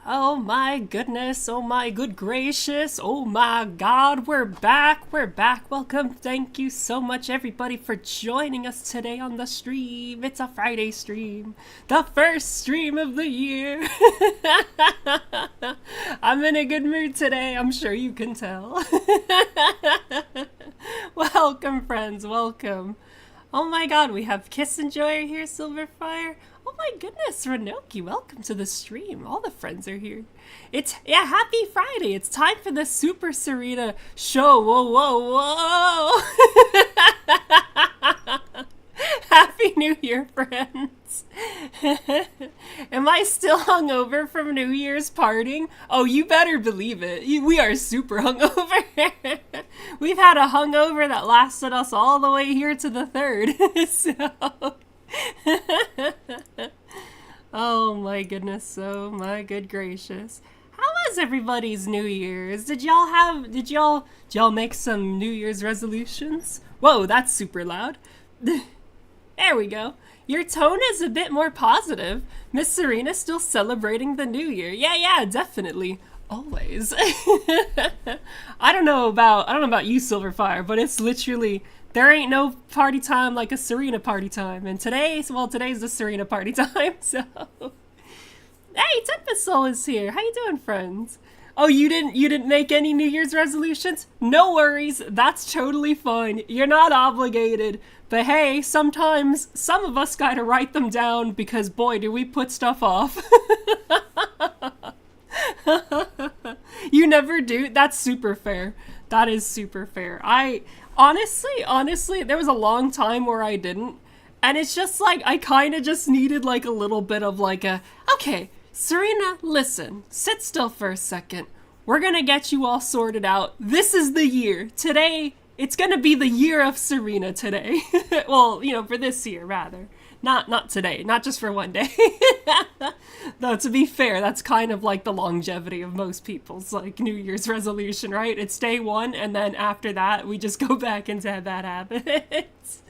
Oh my goodness, oh my good gracious, oh my god, we're back, welcome, thank you so much everybody for joining us today on the stream. It's a Friday stream, the first stream of the year. I'm in a good mood today, I'm sure you can tell. Welcome friends, welcome. Oh my god, we have Kiss Enjoyer here, Silverfire. Oh my goodness, Renoki, welcome to the stream. All the friends are here. Happy Friday. It's time for the Super Serena show. Whoa, whoa, whoa. Happy New Year, friends. Am I still hungover from New Year's partying? Oh, you better believe it. We are super hungover. We've had a hungover that lasted us all the way here to the 3rd. So... oh my goodness, oh my good gracious. How was everybody's New Year's? Did y'all make some New Year's resolutions? Whoa, that's super loud. There we go. Your tone is a bit more positive. Miss Serena's still celebrating the New Year. Yeah, definitely. Always. I don't know about you, Silverfire, but it's literally... there ain't no party time like a Serena party time. And today's the Serena party time, so... Hey, Tempesol is here. How you doing, friends? Oh, you didn't make any New Year's resolutions? No worries, that's totally fine. You're not obligated. But hey, sometimes some of us gotta write them down because boy, do we put stuff off. You never do? That's super fair. That is super fair. Honestly, there was a long time where I didn't. And it's just like, I kind of just needed like a little bit of like okay, Serena, listen, sit still for a second. We're gonna get you all sorted out. This is the year. Today, it's gonna be the year of Serena today. Well, for this year, rather. Not today, not just for one day. Though, to be fair, that's kind of like the longevity of most people's like New Year's resolution, right? It's day one, and then after that, we just go back into bad habits.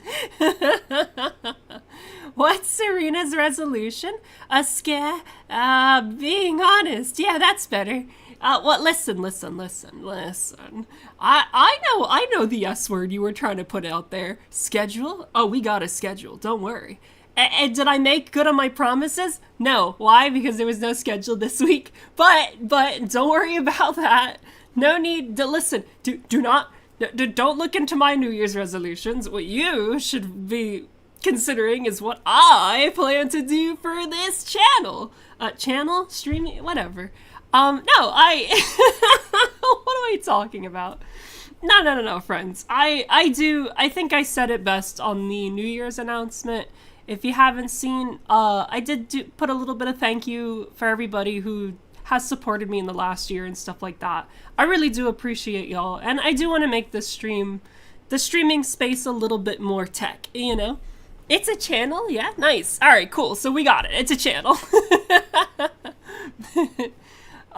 What's Serena's resolution? A scare? Being honest. Yeah, that's better. Listen. I know the S word you were trying to put out there. Schedule? Oh, we got a schedule. Don't worry. And did I make good on my promises? No. Why? Because there was no schedule this week. But don't worry about that. No need to listen. Don't look into my New Year's resolutions. What you should be considering is what I plan to do for this channel. Channel? Streaming? Whatever. No, what am I talking about? No, friends. I think I said it best on the New Year's announcement. If you haven't seen, I did put a little bit of thank you for everybody who has supported me in the last year and stuff like that. I really do appreciate y'all, and I do want to make the streaming space a little bit more tech, It's a channel, yeah? Nice. Alright, cool. So we got it. It's a channel.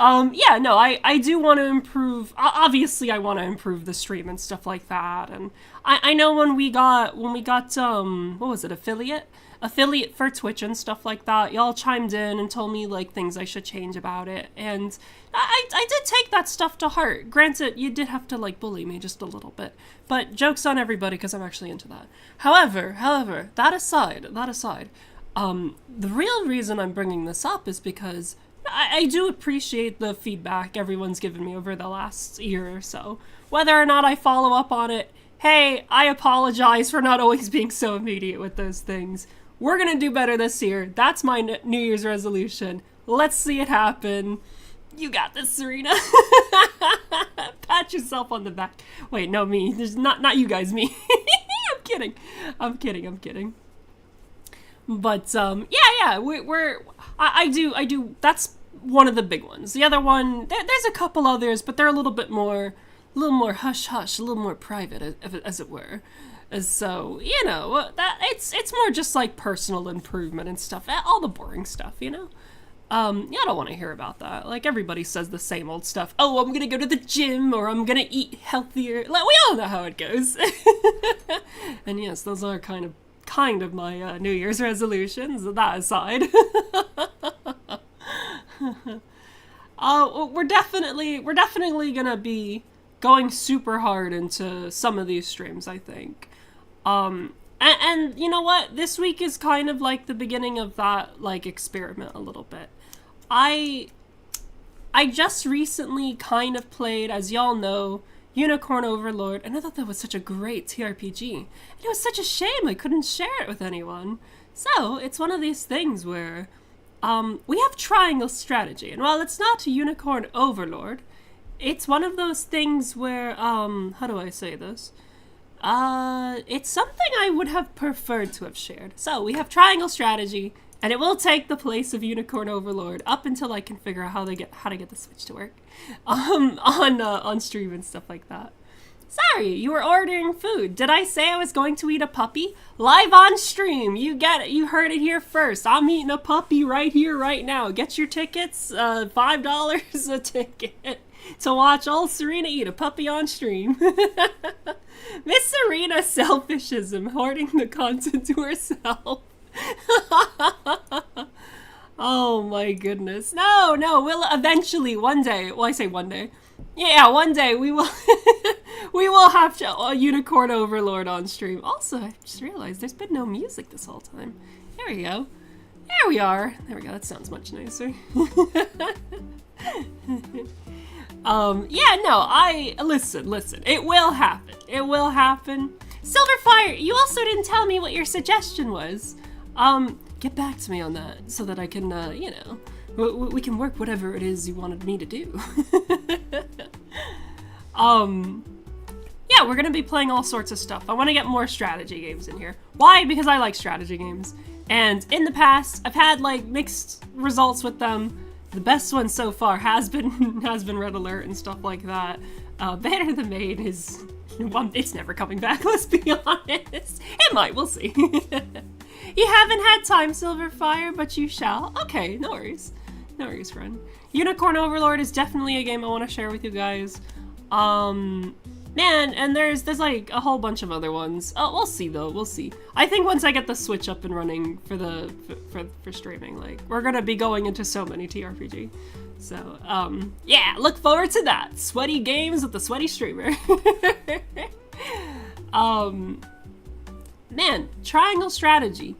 I do want to improve. Obviously, I want to improve the stream and stuff like that. And I know when we got what was it, affiliate for Twitch and stuff like that, y'all chimed in and told me like things I should change about it. And I did take that stuff to heart. Granted, you did have to like bully me just a little bit, but joke's on everybody because I'm actually into that. However, that aside, the real reason I'm bringing this up is because I do appreciate the feedback everyone's given me over the last year or so. Whether or not I follow up on it, hey, I apologize for not always being so immediate with those things. We're gonna do better this year. That's my New Year's resolution. Let's see it happen. You got this, Serena. Pat yourself on the back. Wait, no, me. There's not you guys, me. I'm kidding. But, I do, that's one of the big ones. The other one, there's a couple others, but they're a little more hush-hush, a little more private, as it were. So, that it's more just like personal improvement and stuff, all the boring stuff, I don't want to hear about that. Like, everybody says the same old stuff. Oh, I'm gonna go to the gym, or I'm gonna eat healthier. Like, we all know how it goes. And yes, those are kind of my New Year's resolutions, that aside. we're definitely gonna be going super hard into some of these streams, I think. And you know what? This week is kind of like the beginning of that, like, experiment a little bit. I just recently kind of played, as y'all know, Unicorn Overlord, and I thought that was such a great TRPG. And it was such a shame I couldn't share it with anyone. So, it's one of these things where, we have triangle strategy, and while it's not Unicorn Overlord, it's one of those things where, how do I say this? It's something I would have preferred to have shared. So, we have triangle strategy, and it will take the place of Unicorn Overlord up until I can figure out how to get the Switch to work, on stream and stuff like that. Sorry, you were ordering food. Did I say I was going to eat a puppy? Live on stream. You get it. You heard it here first. I'm eating a puppy right here, right now. Get your tickets. $5 a ticket to watch old Serena eat a puppy on stream. Miss Serena selfishism, hoarding the content to herself. Oh my goodness. No, we'll eventually, one day, well, I say one day. Yeah, one day we will we will have to Unicorn Overlord on stream. Also, I just realized there's been no music this whole time. There we go. There we are. There we go. That sounds much nicer. Yeah, no, listen. It will happen. It will happen. Silverfire, you also didn't tell me what your suggestion was. Get back to me on that so that I can, you know, we can work whatever it is you wanted me to do. Yeah, we're gonna be playing all sorts of stuff. I want to get more strategy games in here. Why? Because I like strategy games. And in the past, I've had, like, mixed results with them. The best one so far has been Red Alert and stuff like that. Better the Maid is, well, it's never coming back, let's be honest. It might, we'll see. You haven't had time, Silverfire, but you shall. Okay, no worries. No worries, friend. Unicorn Overlord is definitely a game I want to share with you guys. Man, and there's like a whole bunch of other ones. Oh, we'll see though, we'll see. I think once I get the Switch up and running for streaming, like, we're gonna be going into so many TRPG. So, yeah, look forward to that. Sweaty games with the sweaty streamer. Man, Triangle Strategy.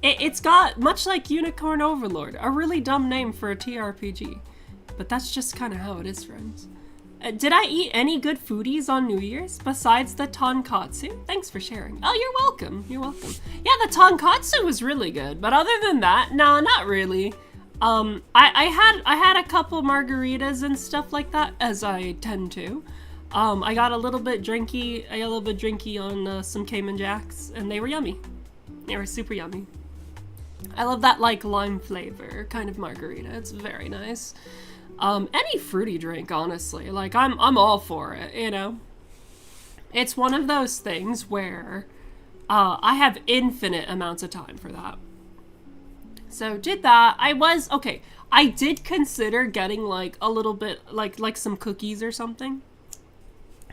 It's got, much like Unicorn Overlord, a really dumb name for a TRPG. But that's just kind of how it is, friends. Did I eat any good foodies on New Year's besides the tonkatsu? Thanks for sharing. Oh, you're welcome. You're welcome. Yeah, the tonkatsu was really good, but other than that, no, not really. I had a couple margaritas and stuff like that, as I tend to. I got a little bit drinky. I got a little bit drinky on some Cayman Jacks, and they were yummy. They were super yummy. I love that, like, lime flavor kind of margarita. It's very nice. Any fruity drink, honestly. Like, I'm all for it, you know? It's one of those things where I have infinite amounts of time for that. So, did that. I did consider getting, like, a little bit, like some cookies or something.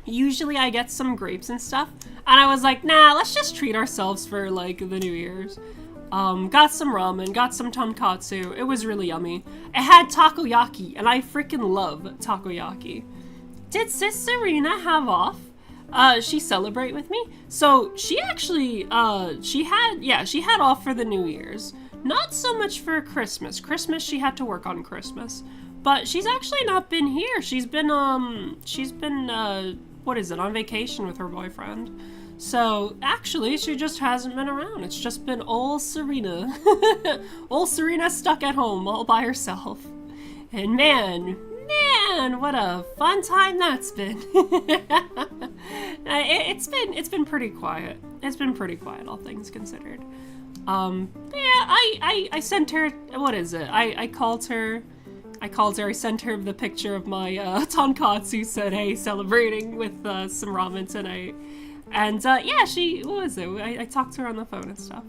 Usually I get some grapes and stuff, and I was like, nah, let's just treat ourselves for, like, the New Year's. Got some ramen, got some tonkatsu. It was really yummy. It had takoyaki, and I freaking love takoyaki. Did Sis Serena have off? She celebrate with me? So, she actually, she had off for the New Year's. Not so much for Christmas. Christmas, she had to work on Christmas. But she's actually not been here. She's been, on vacation with her boyfriend. So, actually, she just hasn't been around. It's just been old Serena. Old Serena stuck at home all by herself. And man, what a fun time that's been. It's been pretty quiet. It's been pretty quiet, all things considered. Yeah, I sent her, what is it? I called her, I sent her the picture of my, tonkatsu, said, hey, celebrating with, some ramen tonight. And, yeah, what was it? I talked to her on the phone and stuff.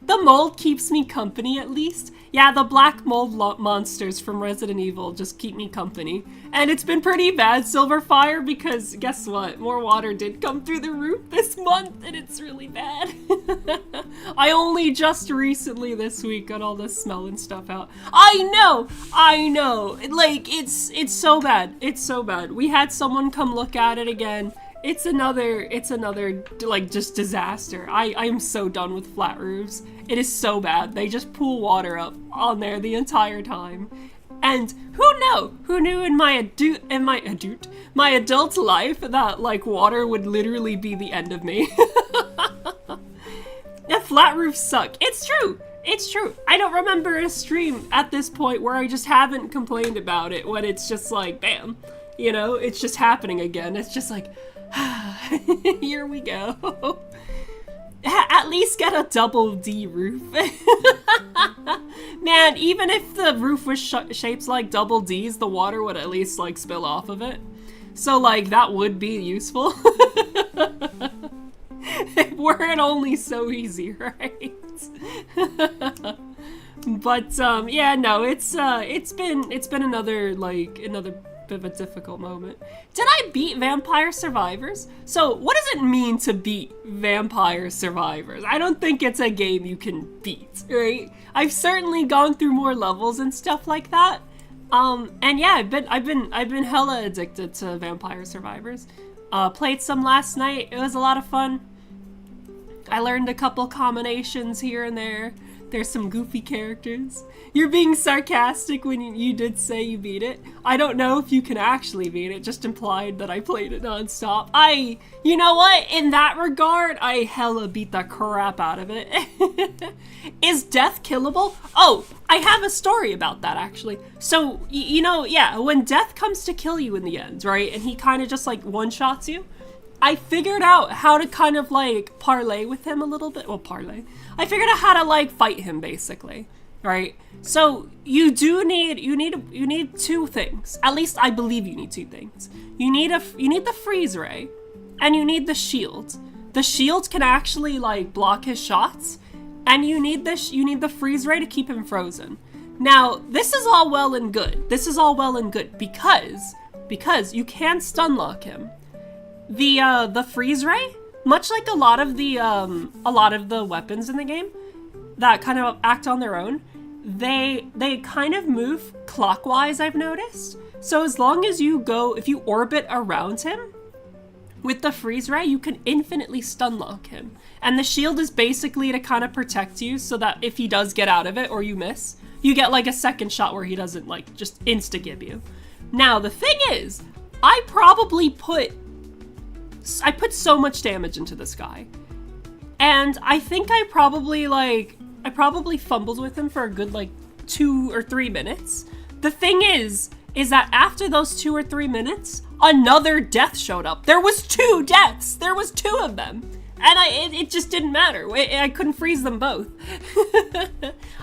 The mold keeps me company at least. Yeah, the black mold monsters from Resident Evil just keep me company. And it's been pretty bad, Silverfire, because guess what? More water did come through the roof this month, and it's really bad. I only just recently this week got all the smell and stuff out. I know! Like, it's so bad. It's so bad. We had someone come look at it again. It's another, like, just disaster. I'm so done with flat roofs. It is so bad. They just pool water up on there the entire time. And who knew in my adult life that, like, water would literally be the end of me. Yeah, flat roofs suck. It's true. It's true. I don't remember a stream at this point where I just haven't complained about it when it's just like, bam, you know, it's just happening again. It's just like, here we go. At least get a double D roof. Man, even if the roof was shaped like double Ds, the water would at least like spill off of it. So like that would be useful. Were it only so easy, right? But yeah, no, it's been another bit of a difficult moment. Did I beat Vampire Survivors? So what does it mean to beat Vampire Survivors? I don't think it's a game you can beat, right? I've certainly gone through more levels and stuff like that. And yeah, I've been hella addicted to Vampire Survivors. Played some last night. It was a lot of fun. I learned a couple combinations here and there. There's some goofy characters. You're being sarcastic when you did say you beat it. I don't know if you can actually beat it, just implied that I played it nonstop. You know what? In that regard, I hella beat the crap out of it. Is death killable? Oh, I have a story about that actually. So, you know, yeah, when death comes to kill you in the end, right? And he kind of just like one-shots you. I figured out how to kind of like parlay with him a little bit. Well, parlay. I figured out how to like fight him basically, right? So you need two things. At least I believe you need two things. You need the freeze ray, and you need the shield. The shield can actually like block his shots, and you need the freeze ray to keep him frozen. Now this is all well and good. Because you can stun lock him. The freeze ray, much like a lot of the weapons in the game that kind of act on their own, they kind of move clockwise, I've noticed. So as long as if you orbit around him with the freeze ray, you can infinitely stun lock him. And the shield is basically to kind of protect you so that if he does get out of it or you miss, you get like a second shot where he doesn't like just insta-gib you. Now the thing is, I put so much damage into this guy. And I think I probably fumbled with him for a good like 2 or 3 minutes. The thing is that after those 2 or 3 minutes, another death showed up. There was 2 deaths. There was 2 of them. And it just didn't matter. I couldn't freeze them both.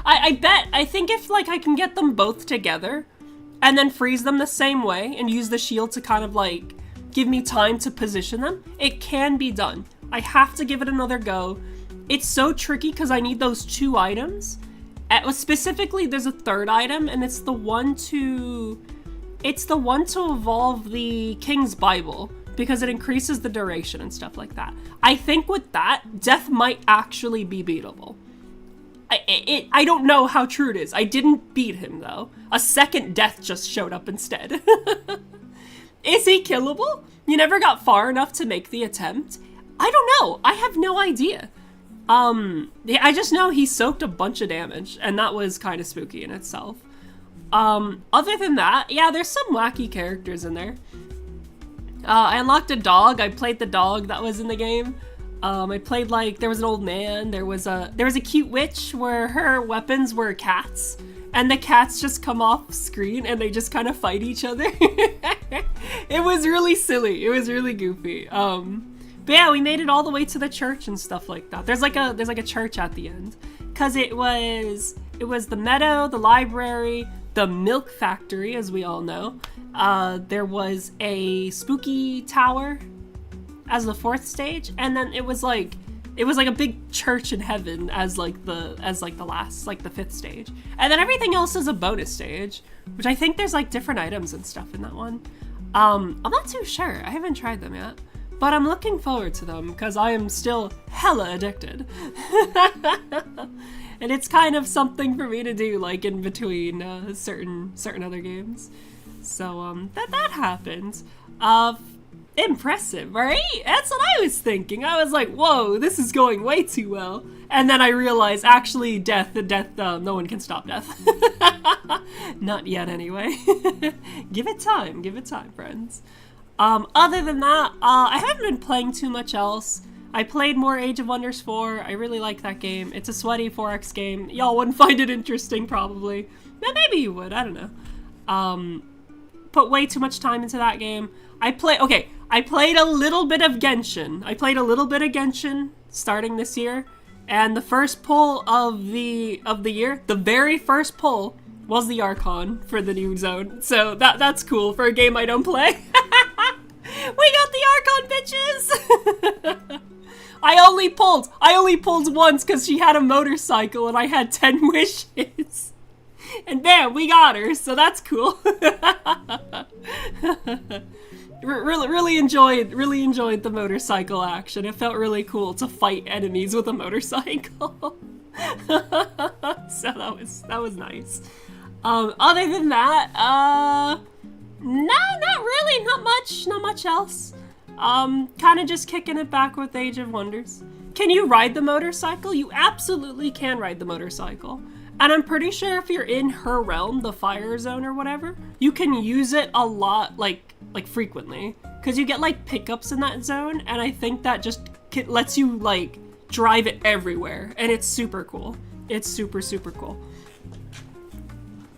I think if like I can get them both together and then freeze them the same way and use the shield to kind of like give me time to position them, it can be done. I have to give it another go. It's so tricky because I need those 2 items. Specifically, there's a 3rd item, and it's the one to evolve the King's Bible, because it increases the duration and stuff like that. I think with that, death might actually be beatable. I don't know how true it is. I didn't beat him, though. A second death just showed up instead. Is he killable? You never got far enough to make the attempt? I don't know. I have no idea. I just know he soaked a bunch of damage, and that was kind of spooky in itself. Other than that, yeah, there's some wacky characters in there. I unlocked a dog. I played the dog that was in the game. I played there was an old man. There was a cute witch where her weapons were cats. And the cats just come off screen and they just kind of fight each other. It was really silly. It was really goofy. But yeah, we made it all the way to the church and stuff like that. There's like a church at the end, cause it was the meadow, the library, the milk factory, as we all know. There was a spooky tower as the 4th stage, and then it was like it was like a big church in heaven as like the last, like the 5th stage. And then everything else is a bonus stage, which I think there's like different items and stuff in that one. I'm not too sure. I haven't tried them yet, but I'm looking forward to them because I am still hella addicted. And it's kind of something for me to do like in between certain other games. So that happens. Impressive, right? That's what I was thinking. I was like, whoa, this is going way too well. And then I realized, actually, death, no one can stop death. Not yet, anyway. Give it time, friends. Other than that, I haven't been playing too much else. I played more Age of Wonders 4. I really like that game. It's a sweaty 4X game. Y'all wouldn't find it interesting, probably. Maybe you would, I don't know. Put way too much time into that game. I played a little bit of Genshin. Starting this year. And the first pull of the year, the very first pull, was the Archon for the new zone. So that's cool for a game I don't play. We got the Archon, bitches! I only pulled once because she had a motorcycle and I had 10 wishes. And bam, we got her, so that's cool. Really enjoyed the motorcycle action. It felt really cool to fight enemies with a motorcycle. So that was nice. Other than that, no, not really, not much else. Kind of just kicking it back with Age of Wonders. Can you ride the motorcycle? You absolutely can ride the motorcycle. And I'm pretty sure if you're in her realm, the fire zone or whatever, you can use it a lot, like frequently. Because you get like pickups in that zone, and I think that just lets you like drive it everywhere. And it's super cool. It's super, super cool.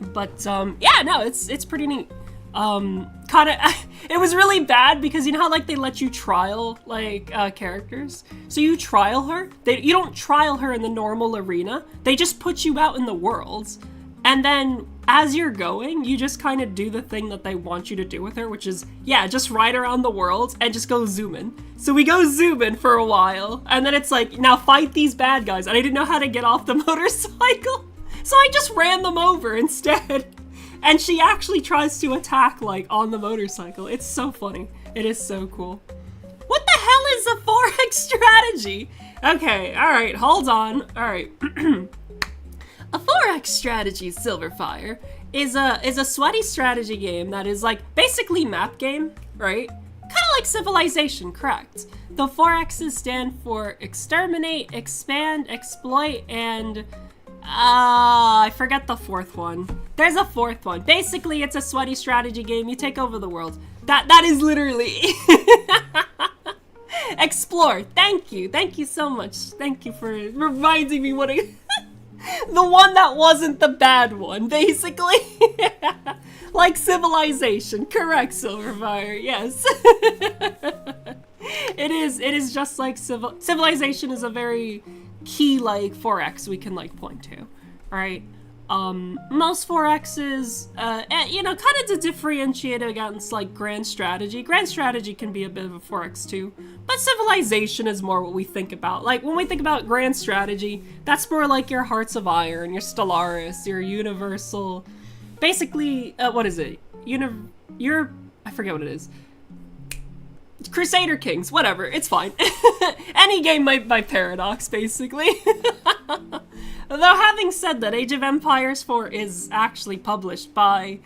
But yeah, no, it's pretty neat. It was really bad because you know how like they let you trial like characters, so you trial her. You don't trial her in the normal arena. They just put you out in the worlds, and then as you're going, you just kind of do the thing that they want you to do with her, which is just ride around the world and just go zooming. So we go zooming for a while, and then it's like, now fight these bad guys, and I didn't know how to get off the motorcycle, so I just ran them over instead. And she actually tries to attack, like, on the motorcycle. It's so funny. It is so cool. What the hell is a 4X strategy? Okay, alright, hold on. Alright. A 4X strategy, Silverfire, is a sweaty strategy game that is, like, basically map game, right? Kind of like Civilization, correct. The 4X's stand for exterminate, expand, exploit, and... I forget the 4th one. There's a 4th one. Basically, it's a sweaty strategy game. You take over the world. That is literally... Explore. Thank you. Thank you so much. Thank you for reminding me what I... The one that wasn't the bad one, basically. Like Civilization. Correct, Silverfire. Yes. It is just like Civilization is a very... key like 4X we can like point to, right? Most 4Xs, you know, kind of to differentiate against like Grand Strategy. Grand Strategy can be a bit of a 4X too, but Civilization is more what we think about. Like when we think about Grand Strategy, that's more like your Hearts of Iron, your Stellaris, your Universal, basically, what is it? I forget what it is. Crusader Kings, whatever, it's fine. Any game by Paradox, basically. Though having said that, Age of Empires 4 is actually published by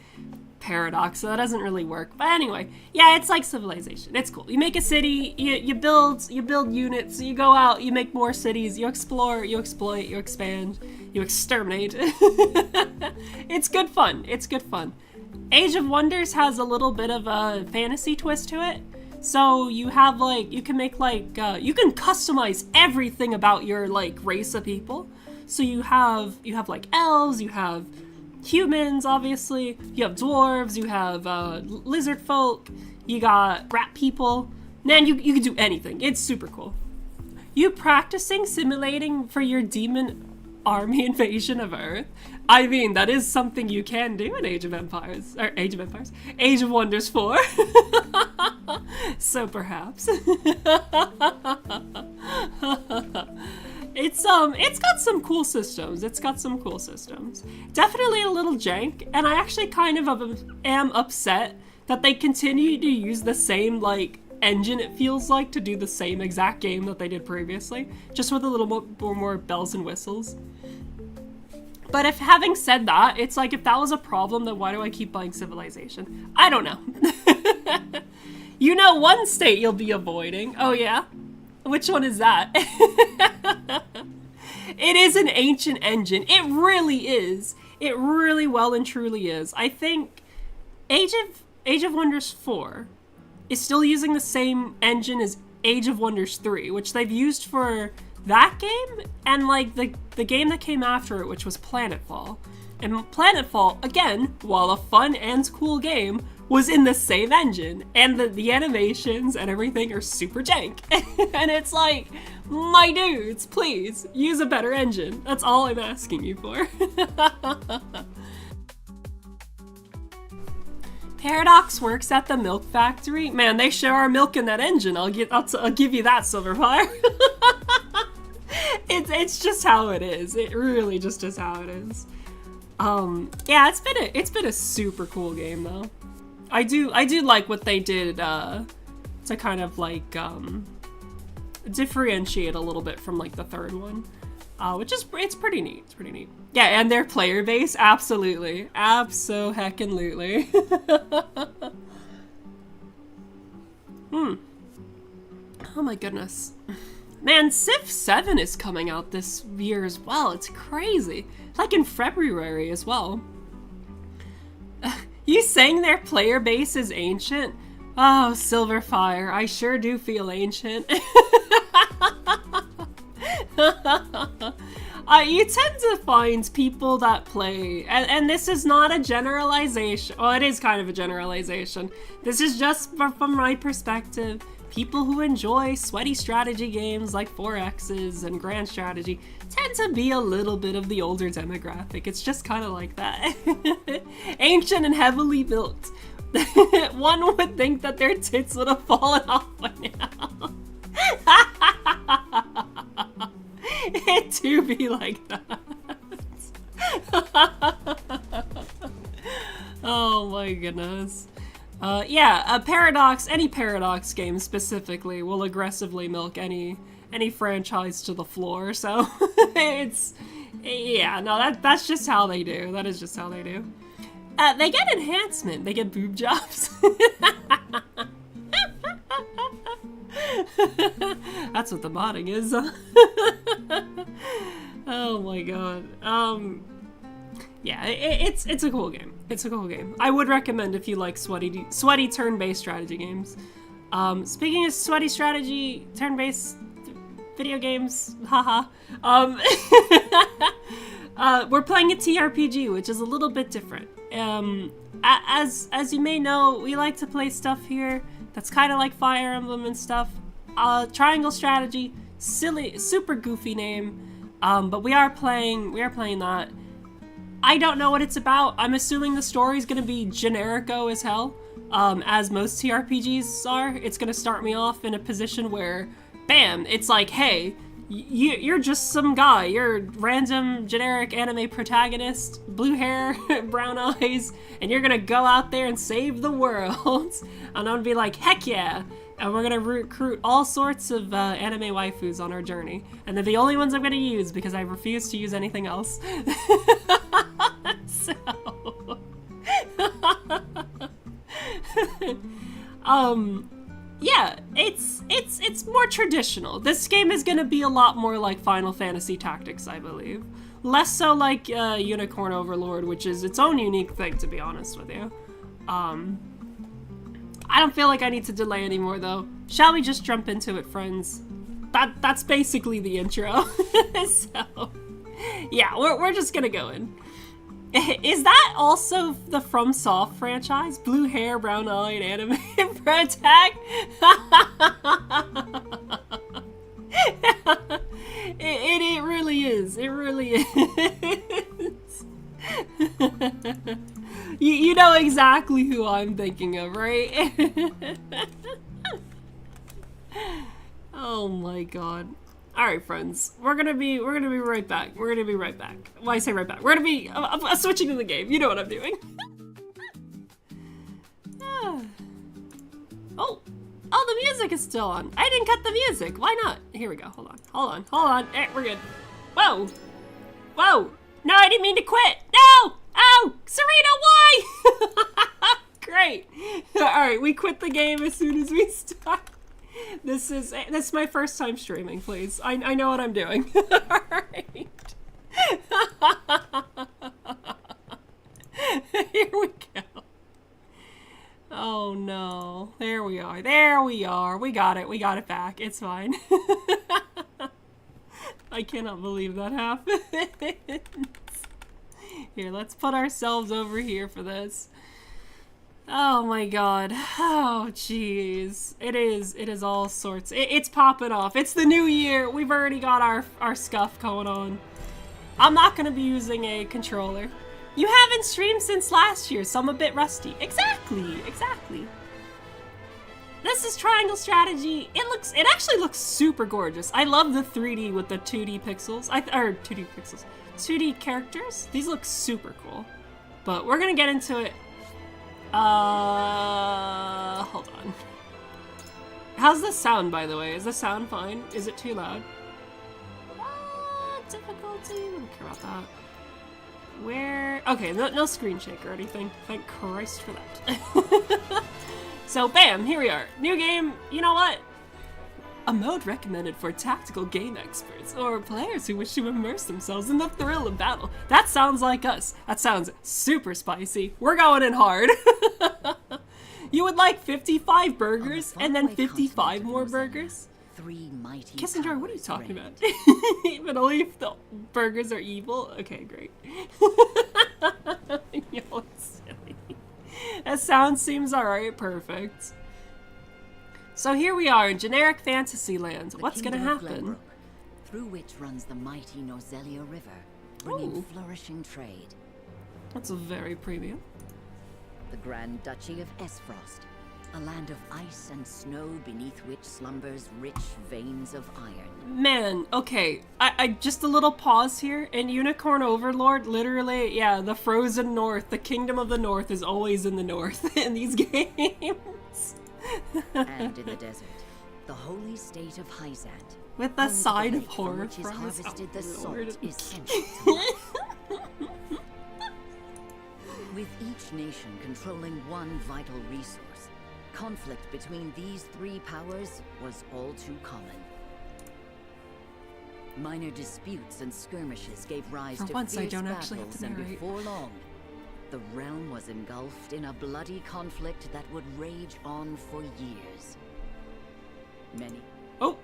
Paradox, so that doesn't really work. But anyway, yeah, it's like Civilization. It's cool. You make a city, you build units, you go out, you make more cities, you explore, you exploit, you expand, you exterminate. It's good fun. It's good fun. Age of Wonders has a little bit of a fantasy twist to it. So you have like, you can make like, you can customize everything about your like race of people. So you have like elves, you have humans, obviously, you have dwarves, you have lizard folk, you got rat people. Man, you can do anything. It's super cool. You practicing simulating for your demon army invasion of Earth. I mean, that is something you can do in Age of Empires, or Age of Empires, Age of Wonders 4. So perhaps. It's got some cool systems. It's got some cool systems. Definitely a little jank, and I actually kind of am upset that they continue to use the same, like, engine, it feels like, to do the same exact game that they did previously, just with a little more bells and whistles. But if, having said that, it's like, if that was a problem, then why do I keep playing Civilization? I don't know. You know one state you'll be avoiding. Oh yeah? Which one is that? It is an ancient engine. It really is. It really well and truly is. I think Age of Wonders 4 is still using the same engine as Age of Wonders 3, which they've used for that game and like the game that came after it, which was Planetfall. And Planetfall, again, while a fun and cool game, was in the same engine, and the animations and everything are super jank. And it's like, my dudes, please, use a better engine. That's all I'm asking you for. Paradox works at the milk factory. Man, they sure are milking that engine. I'll give you that, Silverfire. It's just how it is. It really just is how it is. Yeah, it's been a super cool game though. I do like what they did to kind of like differentiate a little bit from like the third one, which is it's pretty neat. It's pretty neat. Yeah, and their player base, absolutely, abso-heckin-lutely. Oh my goodness. Man, Civ 7 is coming out this year as well. It's crazy. Like in February as well. You saying their player base is ancient? Oh, Silverfire, I sure do feel ancient. You tend to find people that play, and this is not a generalization. Well, it is kind of a generalization. This is just from my perspective. People who enjoy sweaty strategy games like 4X's and Grand Strategy tend to be a little bit of the older demographic. It's just kind of like that. Ancient and heavily built. One would think that their tits would have fallen off by now. It do be like that. Oh my goodness. Yeah, Paradox, any Paradox game specifically will aggressively milk any franchise to the floor, so it's, yeah, no, that's just how they do. That is just how they do. They get enhancement. They get boob jobs. That's what the modding is. Oh my god. Yeah, it's a cool game. It's a cool game. I would recommend if you like sweaty turn-based strategy games. Speaking of sweaty strategy, turn-based video games, haha. We're playing a TRPG, which is a little bit different. As you may know, we like to play stuff here that's kind of like Fire Emblem and stuff. Triangle strategy, silly, super goofy name, but we are playing that. I don't know what it's about. I'm assuming the story's gonna be generico as hell, as most TRPGs are. It's gonna start me off in a position where, bam, it's like, hey, you're just some guy. You're a random generic anime protagonist, blue hair, brown eyes, and you're gonna go out there and save the world. And I'm gonna be like, heck yeah. And we're gonna recruit all sorts of anime waifus on our journey. And they're the only ones I'm gonna use because I refuse to use anything else. So... yeah, it's more traditional. This game is gonna be a lot more like Final Fantasy Tactics, I believe. Less so like Unicorn Overlord, which is its own unique thing, to be honest with you. I don't feel like I need to delay anymore, though. Shall we just jump into it, friends? That's basically the intro. So, yeah, we're just gonna go in. Is that also the FromSoft franchise? Blue hair, brown-eyed anime protag? It really is. It really is. You know exactly who I'm thinking of, right? Oh my god. Alright, friends. We're gonna be right back. We're gonna be right back. Well, I say right back. We're gonna be I'm switching to the game. You know what I'm doing. Oh, the music is still on. I didn't cut the music. Why not? Here we go. Hold on. We're good. Whoa. No, I didn't mean to quit. No! Oh, Serena, why? Great. All right, we quit the game as soon as we start. This is my first time streaming. Please, I know what I'm doing. All right. Here we go. Oh no. There we are. We got it back. It's fine. I cannot believe that happened. Here, let's put ourselves over here for this. Oh my god. Oh jeez. It is all sorts. It's popping off. It's the new year. We've already got our stuff going on. I'm not gonna be using a controller. You haven't streamed since last year, so I'm a bit rusty. Exactly. This is Triangle Strategy. It actually looks super gorgeous. I love the 3D with the 2D pixels. 2D characters. These look super cool. But we're gonna get into it. Hold on. How's the sound, by the way? Is the sound fine? Is it too loud? Difficulty? I don't care about that. Where? Okay, no screen shake or anything. Thank Christ for that. So, bam, here we are. New game. You know what? A mode recommended for tactical game experts or players who wish to immerse themselves in the thrill of battle. That sounds like us. That sounds super spicy. We're going in hard. You would like 55 burgers and then 55 more burgers? Kissinger, what are you talking about? Even only if the burgers are evil? Okay, great. Yo, it's silly. That sound seems alright, perfect. So here we are in generic fantasy land. What's gonna happen? Through which runs the mighty Nozelia River, bringing flourishing trade. That's very premium. The Grand Duchy of Esfrost, a land of ice and snow beneath which slumbers rich veins of iron. Man, okay, I just a little pause here. In Unicorn Overlord, literally, yeah, the frozen north, the kingdom of the north is always in the north in these games. And in the desert, the holy state of Hyzant. With a side of horror which is harvested the salt Lord. essential to life. With each nation controlling one vital resource, conflict between these three powers was all too common. Minor disputes and skirmishes gave rise to once, fierce I don't actually have battles, to and narrate. before long, the realm was engulfed in a bloody conflict that would rage on for years. Many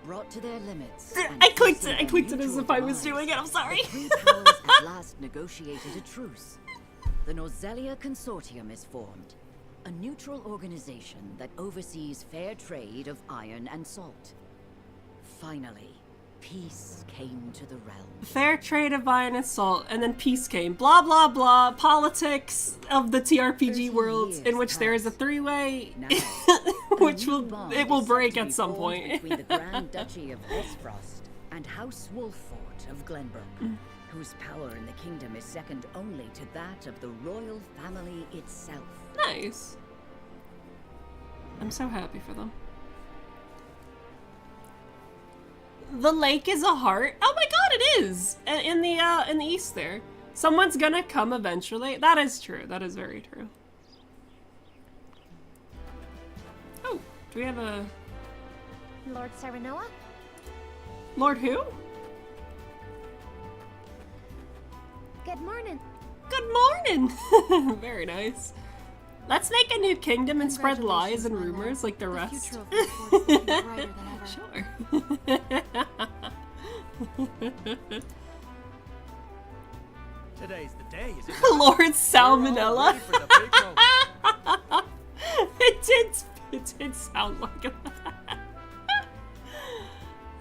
brought to their limits. I clicked it as if I was doing it, I'm sorry. The three powers at last negotiated a truce. The Nozelia Consortium is formed, a neutral organization that oversees fair trade of iron and salt. Finally, peace came to the realm. Fair trade of iron and salt, and then peace came. Blah, blah, blah. Politics of the TRPG world, in which there is a three-way, which will break at some point. Between the Grand Duchy of Esfrost and House Wolffort of Glenbrook, whose power in the kingdom is second only to that of the royal family itself. Nice. I'm so happy for them. The lake is a heart. Oh my god, it is! In the east there. Someone's gonna come eventually. That is true. That is very true. Oh, do we have a... Lord Serenoa? Lord who? Good morning. Good morning! Very nice. Let's make a new kingdom and spread lies and rumors like the rest. Sure. Today's the day. Lord Salmonella. It did sound like that.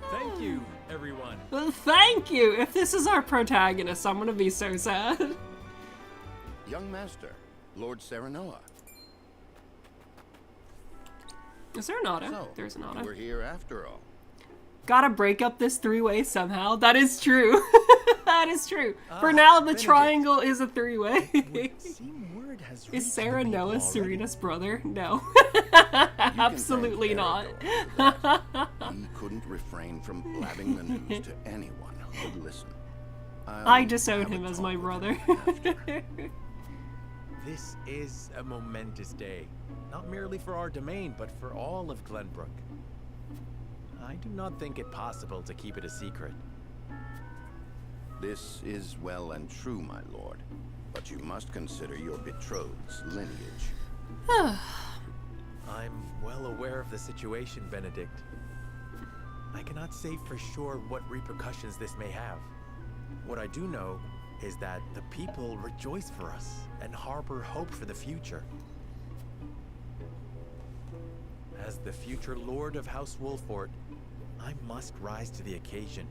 Thank you, everyone. Well, thank you! If this is our protagonist, I'm gonna be so sad. Young master, Lord Serenoa. Is there an auto? So, There's an you auto. were here after all. Gotta break up this three-way somehow. That is true. That is true. For now, the Benedict. triangle is a three-way. Would seem word has Is reached the Serenoa people already. Serena's brother? No. You can Absolutely thank not. Eredor for that. He couldn't refrain from blabbing the news to anyone who would listen. I disown have a him as talk my with brother. him after. This is a momentous day, not merely for our domain, but for all of Glenbrook. I do not think it possible to keep it a secret. This is well and true, my lord. But you must consider your betrothed's lineage. I'm well aware of the situation, Benedict. I cannot say for sure what repercussions this may have. What I do know is that the people rejoice for us and harbor hope for the future. As the future Lord of House Wolfort, I must rise to the occasion.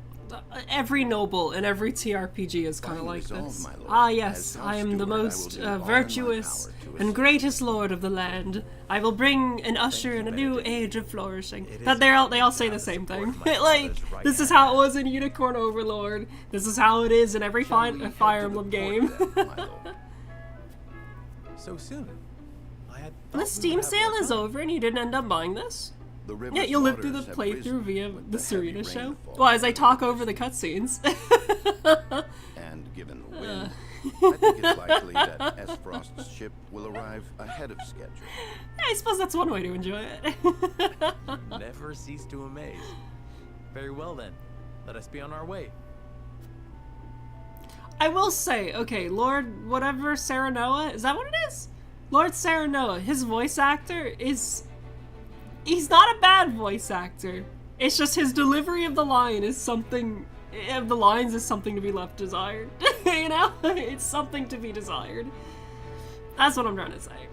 Every noble in every TRPG is kind of Fine like resolve, this. my lord. Ah, yes, As I am House the Steward, I will most do all in my virtuous power to and assist. greatest lord of the land. I will bring and usher you, in a new Benedict. age of flourishing. It That is they all hard say to the have same the thing. support of my Like, father's right this is hand how it man. was in Unicorn Overlord. This is how it is in every Shall we head Fire to Emblem the game. port then, my lord? So soon. I had The thought we Steam would have sale more is time. over and you didn't end up buying this? The river's Yeah, you'll live through the waters have playthrough risen via with the heavy Serena show. rainfall Well, as I over talk the over the coast. cutscenes. And given the wind, I think it's likely that S. Frost's ship will arrive ahead of schedule. I suppose that's one way to enjoy it. Never cease to amaze. Very well then. Let us be on our way. I will say, okay, Lord whatever Serenoa, is that what it is? Lord Serenoa, his voice actor is... He's not a bad voice actor. It's just his delivery of the line is something... Of the lines is something to be left desired. You know? It's something to be desired. That's what I'm trying to say.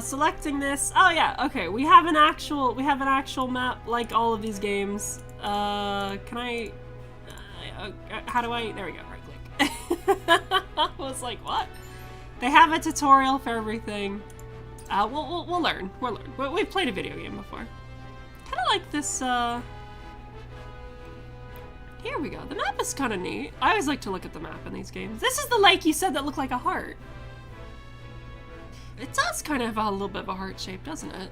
Selecting this... Oh yeah, okay, we have an actual map like all of these games. Can I... how do I... There we go, right click. I was like, what? They have a tutorial for everything. We'll learn. We'll learn. We've played a video game before. Kind of like this, Here we go. The map is kind of neat. I always like to look at the map in these games. This is the lake you said that looked like a heart. It does kind of have a little bit of a heart shape, doesn't it?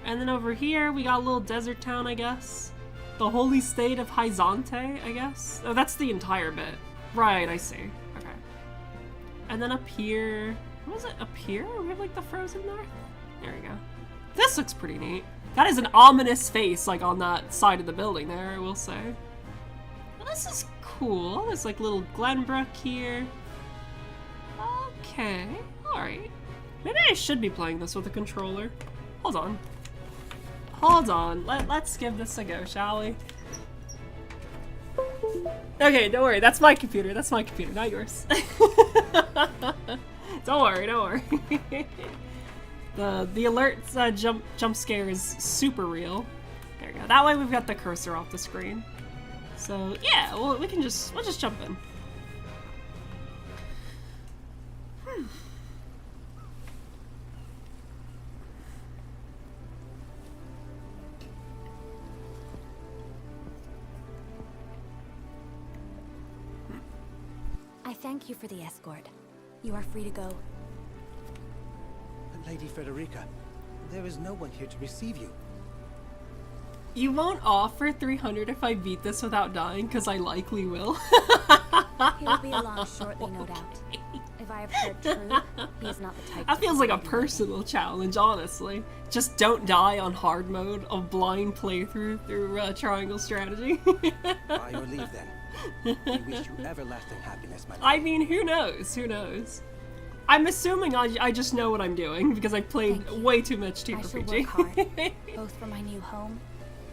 And then over here, we got a little desert town, I guess. The holy state of Hyzante, I guess. Oh, that's the entire bit. Right, I see. Okay. And then up here... What was it? Up here? We have, like, the frozen north? There we go. This looks pretty neat. That is an ominous face, like, on that side of the building there, I will say. Well, this is cool. There's, like, little Glenbrook here. Okay. Alright. Maybe I should be playing this with a controller. Hold on. Hold on. Let's give this a go, shall we? Okay, don't worry. That's my computer. That's my computer, not yours. Don't worry, don't worry. The alert jump scare is super real. There we go. That way we've got the cursor off the screen. So yeah, well, we'll just jump in. I thank you for the escort. You are free to go. Lady Frederica, there is no one here to receive you. You won't offer 300 if I beat this without dying, because I likely will. He will be along shortly, no doubt. If I have heard true, he is not the type That to feels like a be personal challenge, honestly. Just don't die on hard mode of blind playthrough through Triangle Strategy. By your leave, then. We wish you everlasting happiness, my lady. I mean, who knows? Who knows? I'm assuming I just know what I'm doing because I played Thank you. way too much I shall TRPG. work hard, both for my new home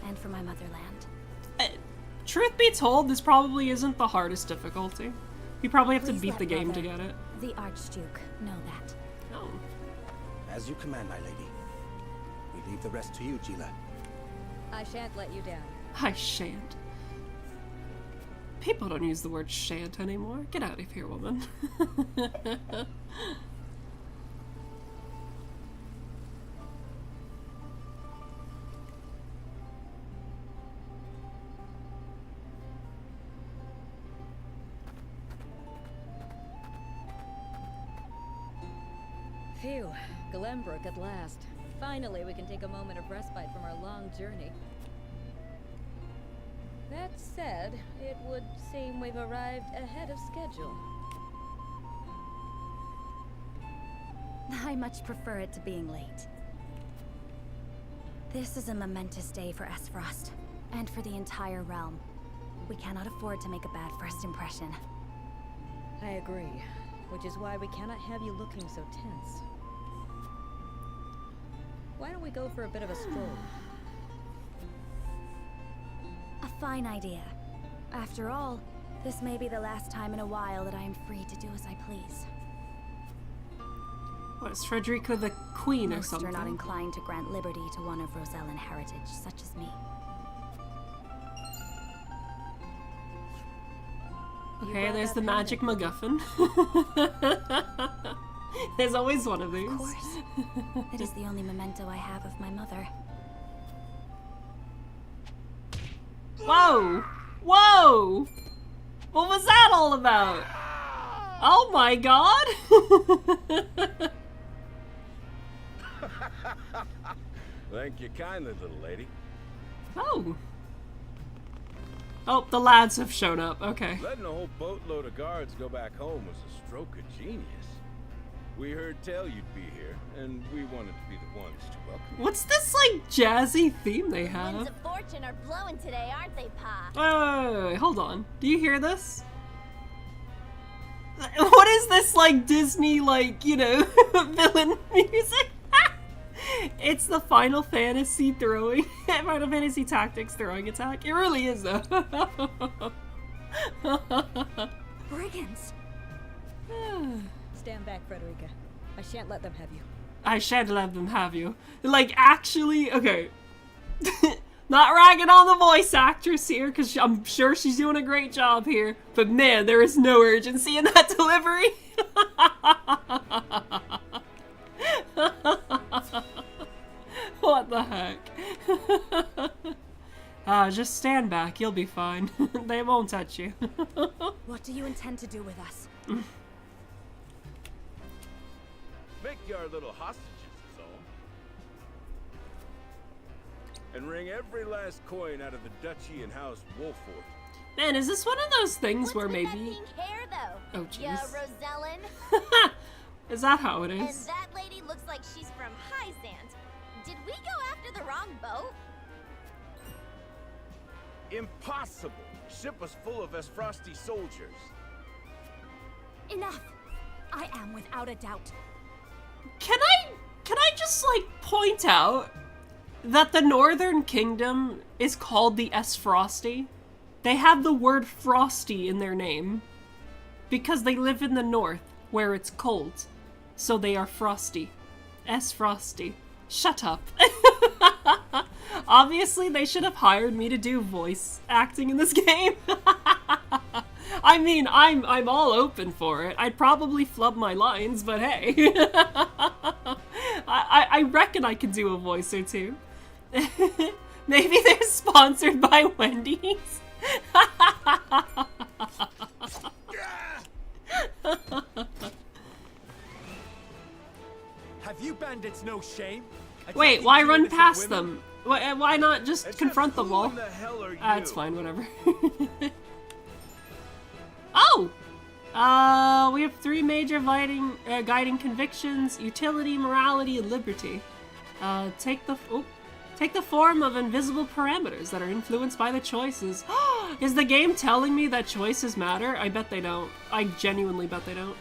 and for my motherland. Truth be told, this probably isn't the hardest difficulty. You probably have to Please beat let the game to brother, get it. the Archduke, know that. Oh. As you command, my lady. We leave the rest to you, Gila. I shan't let you down. I shan't. People don't use the word shan't anymore. Get out of here, woman. Phew, Glenbrook at last. Finally, we can take a moment of respite from our long journey. That said, it would seem we've arrived ahead of schedule. I much prefer it to being late. This is a momentous day for Esfrost, and for the entire realm. We cannot afford to make a bad first impression. I agree, which is why we cannot have you looking so tense. Why don't we go for a bit of a stroll? A fine idea. After all, this may be the last time in a while that I am free to do as I please. What, is Frederica the queen or Most something? are not inclined to grant liberty to one of Rosellan heritage, such as me. Okay, there's the magic MacGuffin. There's always one of these. Of course. It is the only memento I have of my mother. Whoa! Whoa! What was that all about? Oh my god! Thank you kindly, little lady. Oh. Oh, the lads have shown up. Okay. Letting a whole boatload of guards go back home was a stroke of genius. We heard tell you'd be here, and we wanted to be the ones to welcome you. What's this, like, jazzy theme they have? Winds of fortune are blowing today, aren't they, Pa? Wait, hold on. Do you hear this? What is this, like, Disney, like, you know, villain music? It's the Final Fantasy throwing, Final Fantasy Tactics throwing attack. It really is, though. Brigands! Stand back, Frederica. I shan't let them have you. I shan't let them have you. Like, actually, okay. Not ragging on the voice actress here, because I'm sure she's doing a great job here. But man, there is no urgency in that delivery. What the heck? Just stand back. You'll be fine. They won't touch you. What do you intend to do with us? Make you our little hostages, is all. And wring every last coin out of the duchy and House Wolford. Man, is this one of those things What's where with that maybe... pink hair, though? Oh, Yeah, jeez. Rosellan. Is that how it And is? that lady looks like she's from Highsand. Did we go after the wrong boat? Impossible! Ship was full of Esfrosti soldiers. Enough! I am without a doubt. Can I just, like, point out that the Northern Kingdom is called the Esfrosti? They have the word frosty in their name because they live in the north where it's cold. So they are frosty. Esfrosti. Shut up. Obviously, they should have hired me to do voice acting in this game. I mean, I'm all open for it. I'd probably flub my lines, but hey. I reckon I can do a voice or two. Maybe they're sponsored by Wendy's. Have you bandits no shame? Wait, Attacking why two run innocent past women? them? Why not just It's confront the who wall? in the hell are you? It's fine, whatever. Oh! We have 3 major guiding convictions: utility, morality, and liberty. Take the form of invisible parameters that are influenced by the choices. Is the game telling me that choices matter? I bet they don't. I genuinely bet they don't.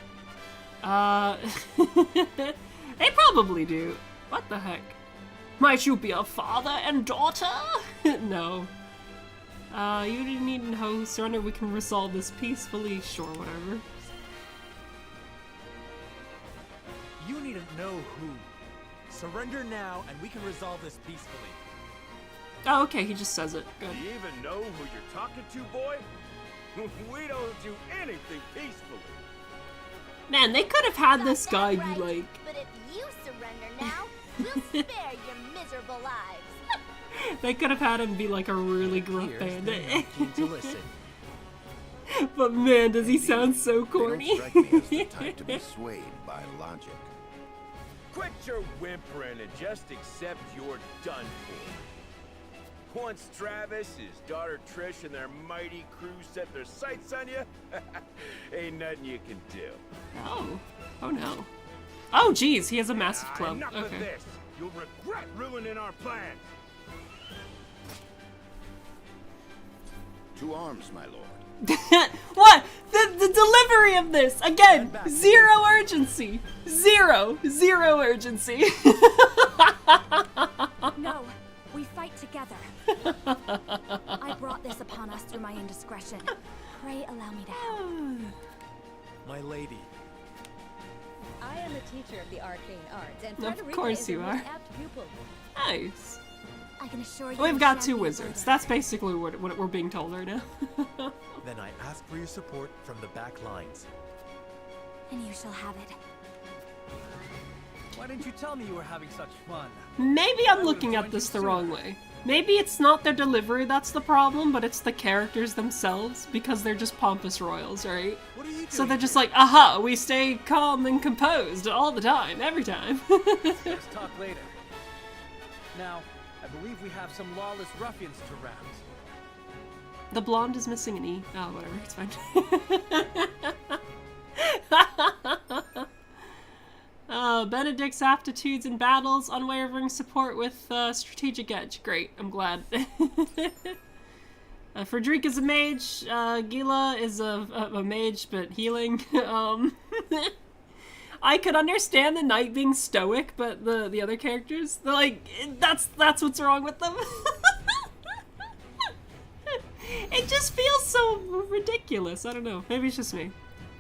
They probably do. What the heck? Might you be a father and daughter? No. You didn't need no surrender. We can resolve this peacefully. Sure, whatever. You need to know who. Surrender now, and we can resolve this peacefully. Oh, okay. He just says it. Good. Do you even know who you're talking to, boy? We don't do anything peacefully. Man, they could have had this guy be like... But if you surrender now, we'll spare your miserable lives. They could have had him be like a really gruff bandit. Keen to listen. But man, does he sound so They corny. don't strike me as the type to be swayed by logic. Quit your whimpering and just accept you're done for. Once Travis, his daughter Trish, and their mighty crew set their sights on you, ain't nothing you can do. Oh. Oh no. Oh geez, he has a massive club. Enough of Okay. this. You'll regret ruining our plans. To arms, my lord. What? The delivery of this! Again, zero urgency! Zero urgency! No, we fight together. I brought this upon us through my indiscretion. Pray allow me to help. My lady. I am a teacher of the arcane arts, and Of Frederica course is a you most are. apt pupil. Nice. I can assure you. We've we got shan't 2 be wizards. further. That's basically what we're being told right now. Then I ask for your support from the back lines. And you shall have it. Why didn't you tell me you were having such fun? Maybe I'm looking at this the wrong way. Maybe it's not their delivery that's the problem, but it's the characters themselves, because they're just pompous royals, right? What are you doing? So they're just like, aha, we stay calm and composed all the time, every time. Let's talk later. Now, I believe we have some lawless ruffians to round. The blonde is missing an E. Oh, whatever, it's fine. Benedict's aptitudes in battles, unwavering support with strategic edge. Great, I'm glad. Frederica is a mage. Gila is a mage, but healing. I could understand the knight being stoic, but the other characters, they're like, that's what's wrong with them. It just feels so ridiculous. I don't know. Maybe it's just me.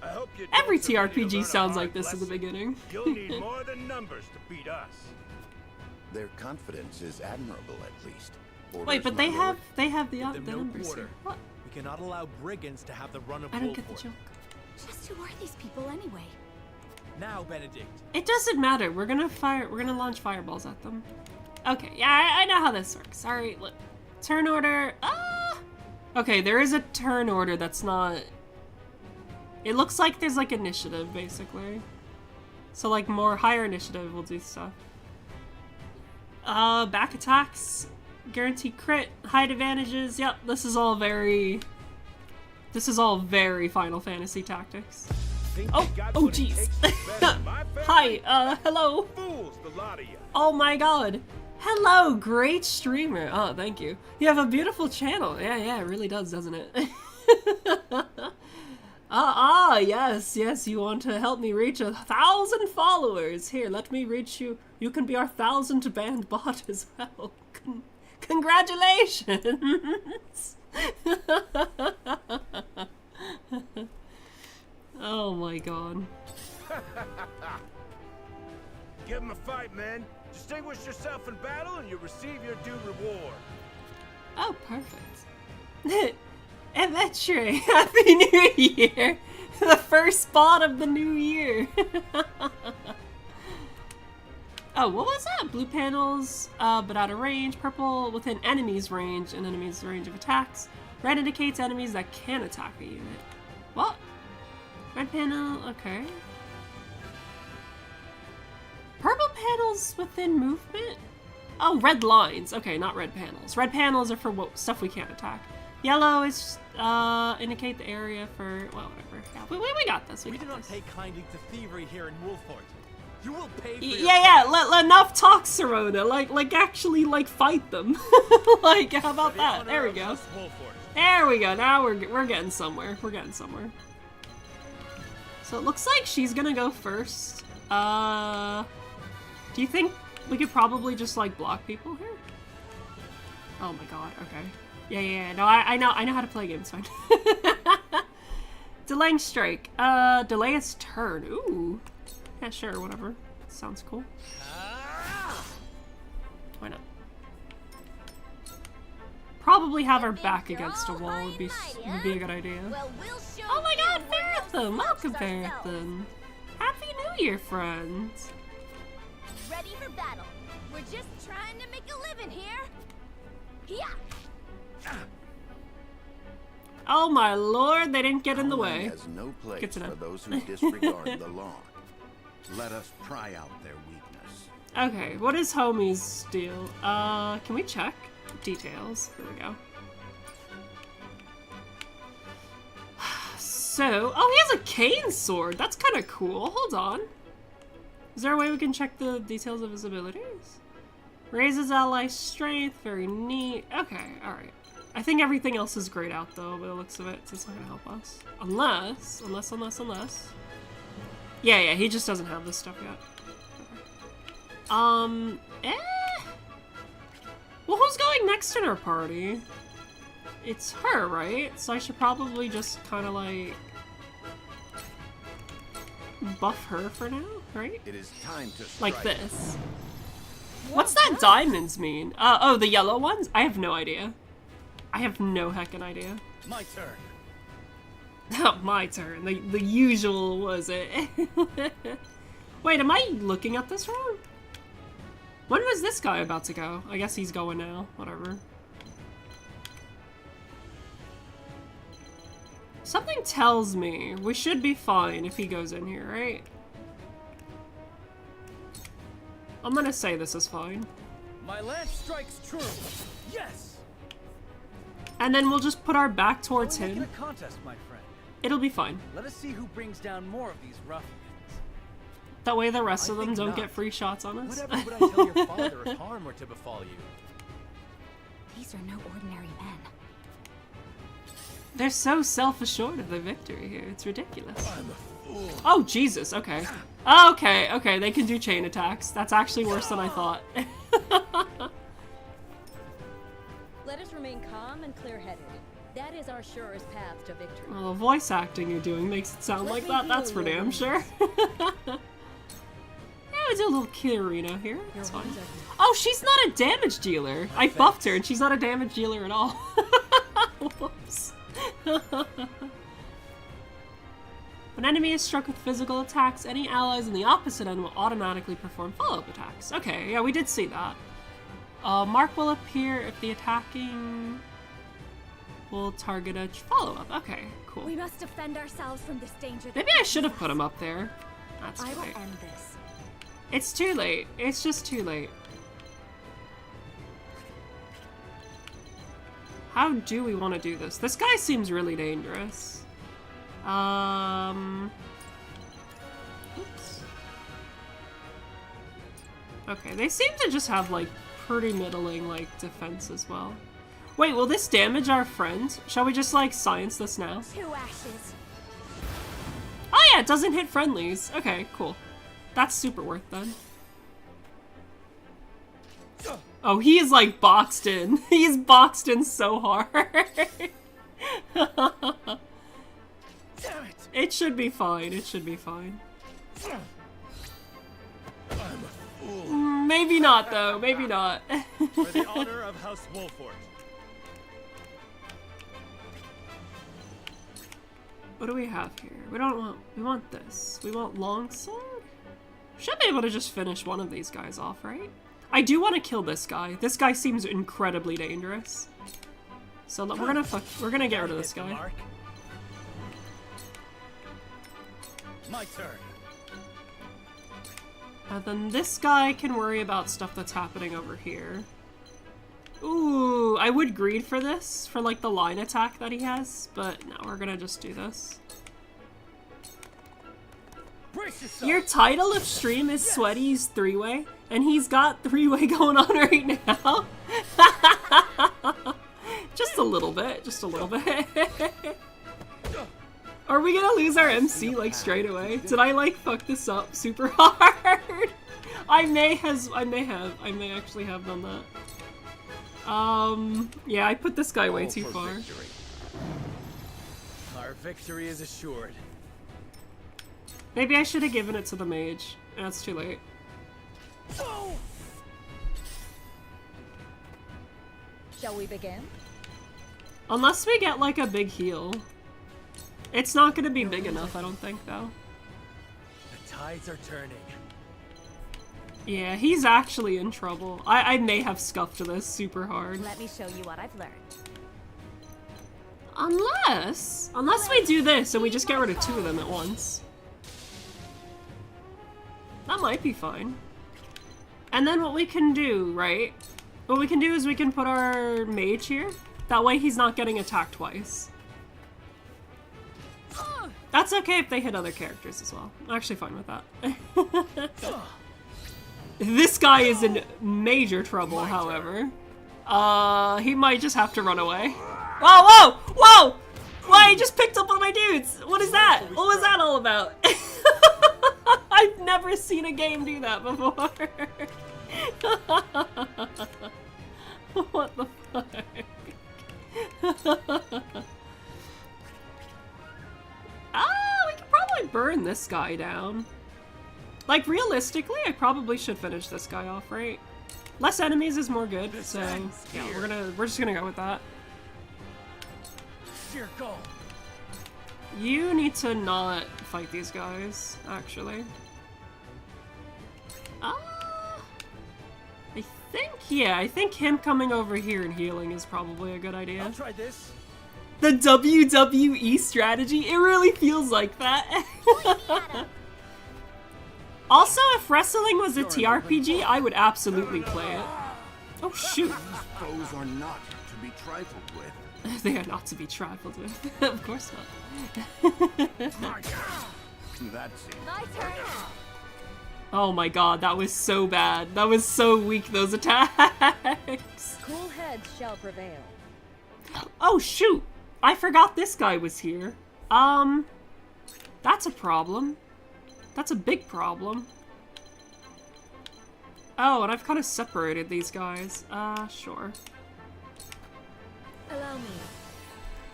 I hope you don't Every for me to TRPG learn a sounds hard like this in the lesson. beginning. You'll need more than numbers to beat us. Their confidence is admirable, at least. Wait, Orders, but my they lord. have the Give them no numbers quarter. here. What? We cannot allow brigands to have the run of I don't get the Wolford. joke. Just who are these people anyway? Now, Benedict. It doesn't matter. We're gonna launch fireballs at them. Okay, yeah, I know how this works. All right, look. Turn order. Okay, there is a turn order that's not. It looks like there's like initiative basically. So like more higher initiative will do stuff. Back attacks, guaranteed crit, height advantages. Yep, this is all very Final Fantasy tactics. Think Oh, you got oh what it jeez. takes to best my family? Hi, hello. Fools, the lot of you. Oh my god. Hello, great streamer. Oh, thank you. You have a beautiful channel. Yeah, it really does, doesn't it? Yes, you want to help me reach 1,000 followers. Here, let me reach you. You can be our 1,000th band bot as well. Congratulations! Oh my god. Give them a fight, men. Distinguish yourself in battle and you'll receive your due reward. Oh, perfect. Adventure! Happy New Year! The first spot of the new year! Oh, what was that? Blue panels, but out of range. Purple within enemies' range and enemies' range of attacks. Red indicates enemies that can attack a unit. What? Red panel, okay. Purple panels within movement? Oh, red lines. Okay, not red panels. Red panels are for stuff we can't attack. Yellow is indicate the area for well, whatever. Yeah, we got this. We We got do not this. take kindly to thievery here in Wolford. You will pay for your Yeah. Enough talk, Serena. Like actually, fight them. Like, how about that? There we go. There we go. Now we're getting somewhere. We're getting somewhere. So it looks like she's gonna go first. Do you think we could probably just block people here? Oh my god. Okay. Yeah. No, I know how to play games. Fine. Delaying strike. Delay its turn. Ooh. Yeah, sure. Whatever. Sounds cool. Why not? probably have our back against a wall would be a good idea. Well, we'll show Oh my you god, we're no Farathon! Welcome, slouch ourselves. Farathon! Happy New Year, friends! Ready for battle. We're just trying to make a living here. Yeah. Oh my lord, they didn't get in the Our way. land has no place Good to know. for those who disregard the law. Let us pry out their weakness. Okay, what is homie's deal? Can we check? Details. Here we go. So, oh, he has a cane sword. That's kind of cool. Hold on. Is there a way we can check the details of his abilities? Raises ally strength. Very neat. Okay, alright. I think everything else is grayed out though, by the looks of it, so it's not gonna help us. Unless. Yeah, he just doesn't have this stuff yet. Well, who's going next in our party? It's her, right? So I should probably just kind of like buff her for now, right? It is time to strike. Like this. What's that diamonds mean? Oh, the yellow ones? I have no idea. I have no heckin' idea. My turn. Not my turn. The usual was it. Wait, am I looking at this wrong? When was this guy about to go? I guess he's going now. Whatever. Something tells me we should be fine if he goes in here, right? I'm gonna say this is fine. My lance strikes true. Yes. And then we'll just put our back towards We're making him. a contest, my friend. It'll be fine. Let us see who brings down more of these ruffians. That way the rest of them think don't not. get free shots on us. Whatever would I tell your father if harm were to befall you? These are no ordinary men. They're so self-assured of their victory here. It's ridiculous. I'm a fool. Oh, Jesus. Okay. Okay, they can do chain attacks. That's actually worse than I thought. Let us remain calm and clear-headed. That is our surest path to victory. Well, the voice acting you're doing makes it sound like that. That's for damn sure. Yeah, we do a little Catarina here. It's fine. Oh, she's not a damage dealer. I buffed her and she's not a damage dealer at all. Whoops. When enemy is struck with physical attacks, any allies in the opposite end will automatically perform follow-up attacks. Okay, yeah, we did see that. Mark will appear if the attacking will target a follow-up. Okay, cool. We must defend ourselves from this danger. Maybe I should have put him up there. That's I too will late. end this. It's too late. It's just too late. How do we want to do this? This guy seems really dangerous. Oops. Okay, they seem to just have, like, pretty middling, like, defense as well. Wait, will this damage our friend? Shall we just, like, science this now? 2 ashes. Oh yeah, it doesn't hit friendlies. Okay, cool. That's super worth then. Oh, he is like boxed in. He's boxed in so hard. Damn it! It should be fine. It should be fine. I'm a fool. Maybe not though. Maybe not. For the honor of House Wolfort. What do we have here? We want this. We want longsword? Should be able to just finish one of these guys off, right? I do want to kill this guy. This guy seems incredibly dangerous. So we're gonna get rid of this guy. Mark. My turn. And then this guy can worry about stuff that's happening over here. Ooh, I would greed for this, for like the line attack that he has, but no, we're gonna just do this. Brace yourself. Your title of stream is Sweaty's 3-way, and he's got 3-way going on right now. Just a little bit, just a little bit. Are we gonna lose our MC like straight away? Did I like fuck this up super hard? I may actually have done that. Yeah, I put this guy way too far. Victory. Our victory is assured. Maybe I should have given it to the mage. That's too late. Shall we begin? Unless we get like a big heal. It's not gonna be big enough, I don't think, though. The tides are turning. Yeah, he's actually in trouble. I may have scuffed this super hard. Let me show you what I've learned. Unless we do this and we just get rid of 2 of them at once. That might be fine. And then what we can do, right? What we can do is we can put our mage here. That way he's not getting attacked twice. That's okay if they hit other characters as well. I'm actually fine with that. This guy is in major trouble, however. He might just have to run away. Whoa, whoa, whoa! Why, he just picked up one of my dudes! What is that? What was that all about? I've never seen a game do that before. What the fuck? We could probably burn this guy down. Like, realistically, I probably should finish this guy off, right? Less enemies is more good, so yeah, we're just gonna go with that. Sheer goal. You need to not fight these guys, actually. I think him coming over here and healing is probably a good idea. I'll try this. The WWE strategy, it really feels like that. Also, if wrestling was a TRPG, I would absolutely play it. Oh shoot. These foes are not to be trifled with. They are not to be trifled with. Of course not. That's it. My turn. Oh my god, that was so bad. That was so weak, those attacks. Cool heads shall prevail. Oh shoot! I forgot this guy was here. That's a problem. That's a big problem. Oh, and I've kind of separated these guys. Sure. Allow me.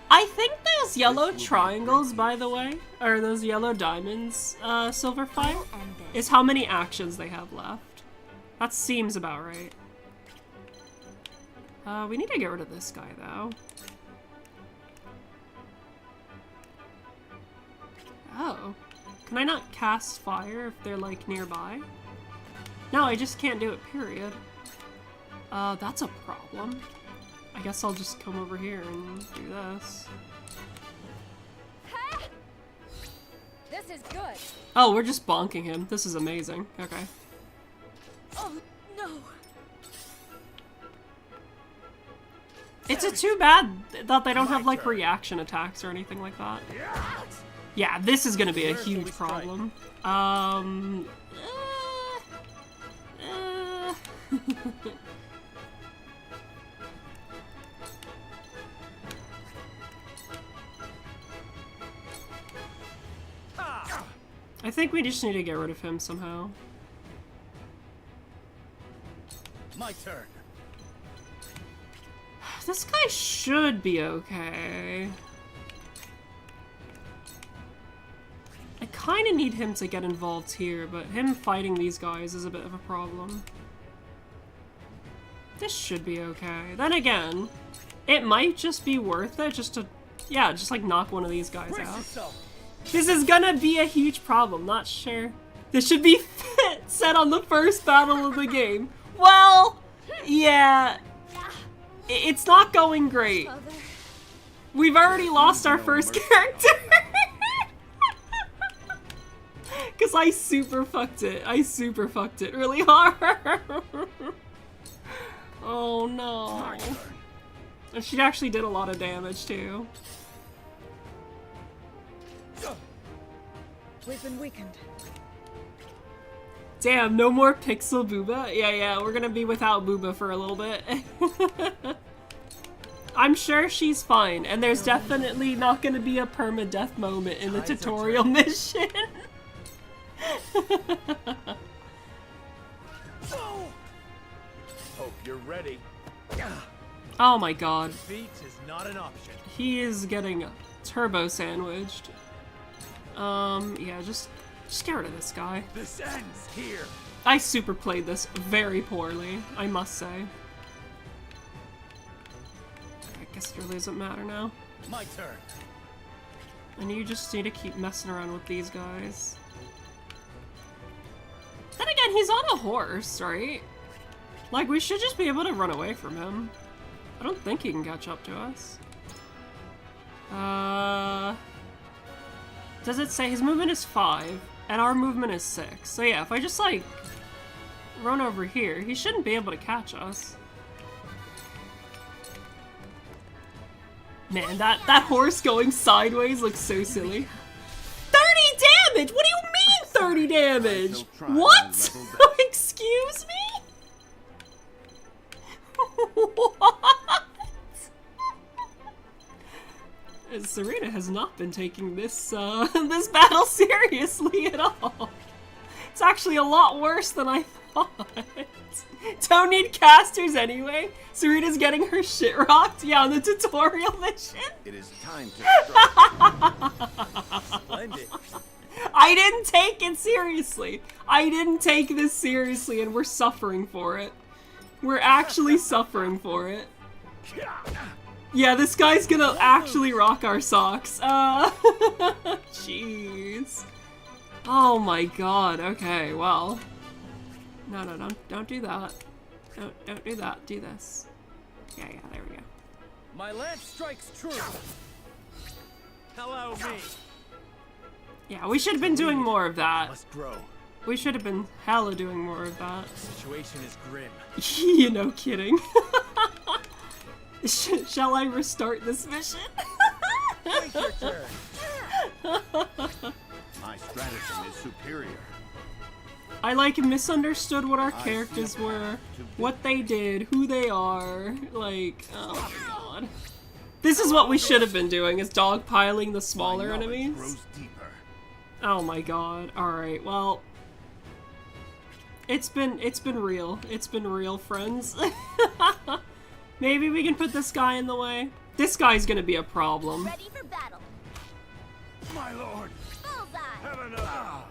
I think those yellow triangles, by the way, or those yellow diamonds, Silverfire, is how many actions they have left. That seems about right. We need to get rid of this guy, though. Oh. Can I not cast fire if they're, like, nearby? No, I just can't do it, period. That's a problem. I guess I'll just come over here and do this. This is good. Oh, we're just bonking him. This is amazing. Okay. Oh no. It's a too bad that they don't have like reaction attacks or anything like that. Yeah, this is gonna be a huge problem. I think we just need to get rid of him somehow. My turn. This guy should be okay. I kind of need him to get involved here, but him fighting these guys is a bit of a problem. This should be okay. Then again, it might just be worth it just to, yeah, just like knock one of these guys out. This is gonna be a huge problem, not sure. This should be set on the first battle of the game. Well, yeah, it's not going great. We've already lost our first character. Because I super fucked it. I super fucked it really hard. Oh no. And she actually did a lot of damage too. We've been weakened. Damn, no more Pixel Booba? Yeah, we're gonna be without Booba for a little bit. I'm sure she's fine, and there's definitely not gonna be a permadeath moment in the tutorial mission. Hope you're ready. Oh my god. Defeat is not an option. He is getting turbo sandwiched. Yeah, just get rid of this guy. This ends here. I super played this very poorly, I must say. guess it really doesn't matter now. My turn. And you just need to keep messing around with these guys. Then again, he's on a horse, right? Like, we should just be able to run away from him. I don't think he can catch up to us. Does it say his movement is 5 and our movement is 6? So yeah, if I just like run over here, he shouldn't be able to catch us. Man, that horse going sideways looks so silly. 30 damage! What do you mean 30 damage? What? Excuse me? What? Serena has not been taking this this battle seriously at all. It's actually a lot worse than I thought. Don't need casters anyway. Serena's getting her shit rocked. Yeah, on the tutorial mission. It is time to start. Splendid. I didn't take it seriously. I didn't take this seriously, and we're suffering for it. We're actually suffering for it. Yeah, this guy's gonna actually rock our socks. Jeez. Oh my god. Okay, well. No, don't do that. Don't do that. Do this. Yeah, there we go. My lance strikes true. Hello, me. Yeah, we should have been doing more of that. Must grow. We should have been hella doing more of that. The situation is grim. You know, kidding. Shall I restart this mission? Wait your turn. My stratagem is superior. I like misunderstood what our characters were, what they did, who they are. Like, oh my god. This is what we should have been doing, is dogpiling the smaller My knowledge enemies. grows deeper. Oh my god. Alright, well. It's been real. It's been real, friends. Maybe we can put this guy in the way. This guy's gonna be a problem. Ready for battle. My lord. Bullseye. Have another.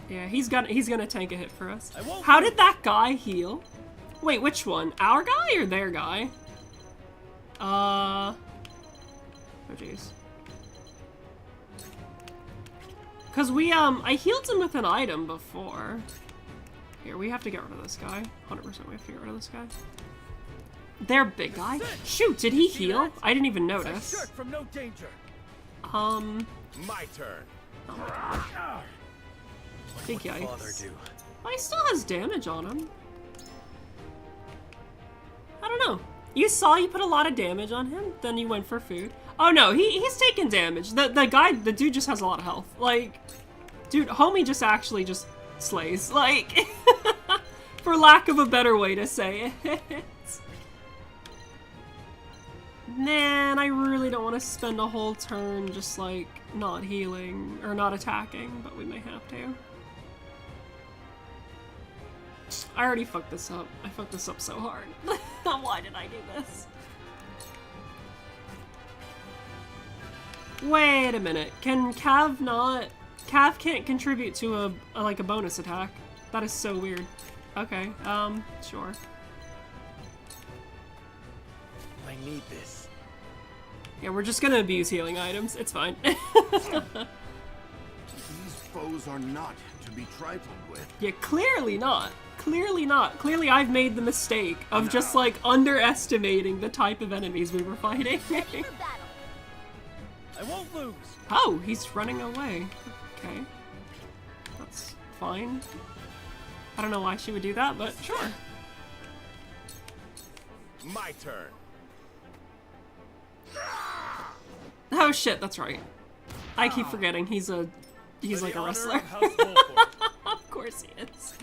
Yeah, he's gonna tank a hit for us. I won't How did that guy heal? Wait, which one? Our guy or their guy? Oh jeez. Cause we I healed him with an item before. Here, we have to get rid of this guy. 100% we have to get rid of this guy. Their big guy? Shoot, did he heal? I didn't even notice. Shirt from no danger. My turn. Oh my god. Big Father yikes. do. Oh, he still has damage on him. I don't know. You saw you put a lot of damage on him, then you went for food. Oh no, he's taking damage. The dude just has a lot of health. Like, dude, homie just actually just slays. Like, for lack of a better way to say it. Man, I really don't want to spend a whole turn just like not healing or not attacking, but we may have to. I already fucked this up. I fucked this up so hard. Why did I do this? Wait a minute. Can Cav not... Cav can't contribute to a bonus attack. That is so weird. Okay, sure. I need this. Yeah, we're just gonna abuse healing items. It's fine. These foes are not to be trifled with. Yeah, clearly not. Clearly not. Clearly I've made the mistake of just like underestimating the type of enemies we were fighting. Ready for battle. I won't lose. Oh, he's running away. Okay. That's fine. I don't know why she would do that, but sure. My turn. Oh shit, that's right. I keep forgetting he's like a wrestler. Of course he is.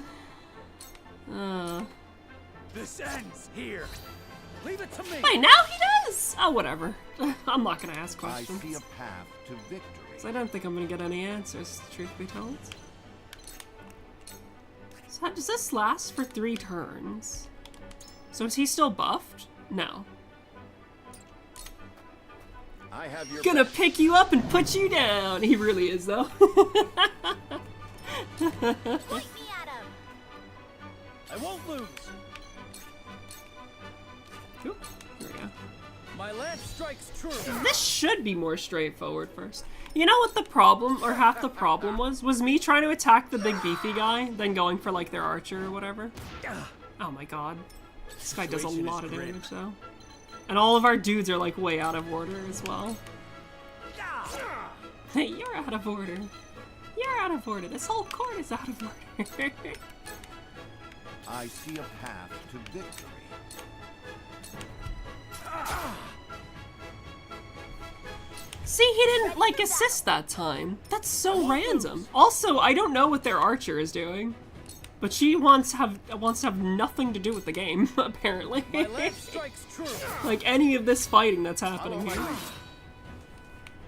This ends here. Leave it to me. Wait, now he does! Oh, whatever. I'm not gonna ask I questions. see a path to victory. 'Cause I don't think I'm gonna get any answers, truth be told. So how, does this last for 3 turns? So is he still buffed? No. I have your Gonna pick you up and put you down! He really is, though. Point me at him. I won't lose. Oop, there we go. My lance strikes true. This should be more straightforward first. You know what the problem, or half the problem was? Was me trying to attack the big beefy guy, then going for like their archer or whatever. Oh my god. This guy does a lot of damage though. And all of our dudes are like way out of order as well. Hey, you're out of order. You're out of order. This whole court is out of order. I see a path to victory. See, he didn't like assist that time. That's so random. Also, I don't know what their archer is doing, but she wants to have nothing to do with the game, apparently. My lance strikes true. Like any of this fighting that's happening here.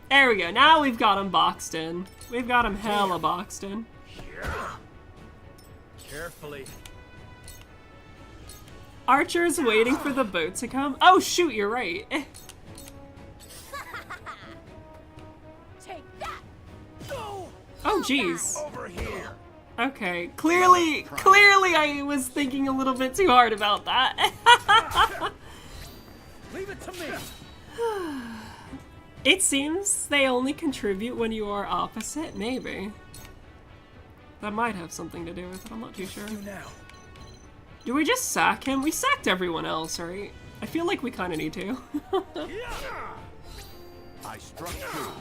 There we go. Now we've got him boxed in. We've got him hella boxed in. Carefully. Archer's waiting for the boat to come. Oh shoot, you're right. Take that. Oh jeez. Over here. Okay, clearly I was thinking a little bit too hard about that. Leave it to me. It seems they only contribute when you are opposite, maybe. That might have something to do with it, I'm not too sure. Now. Do we just sack him? We sacked everyone else, right? I feel like we kind of need to. I struck true.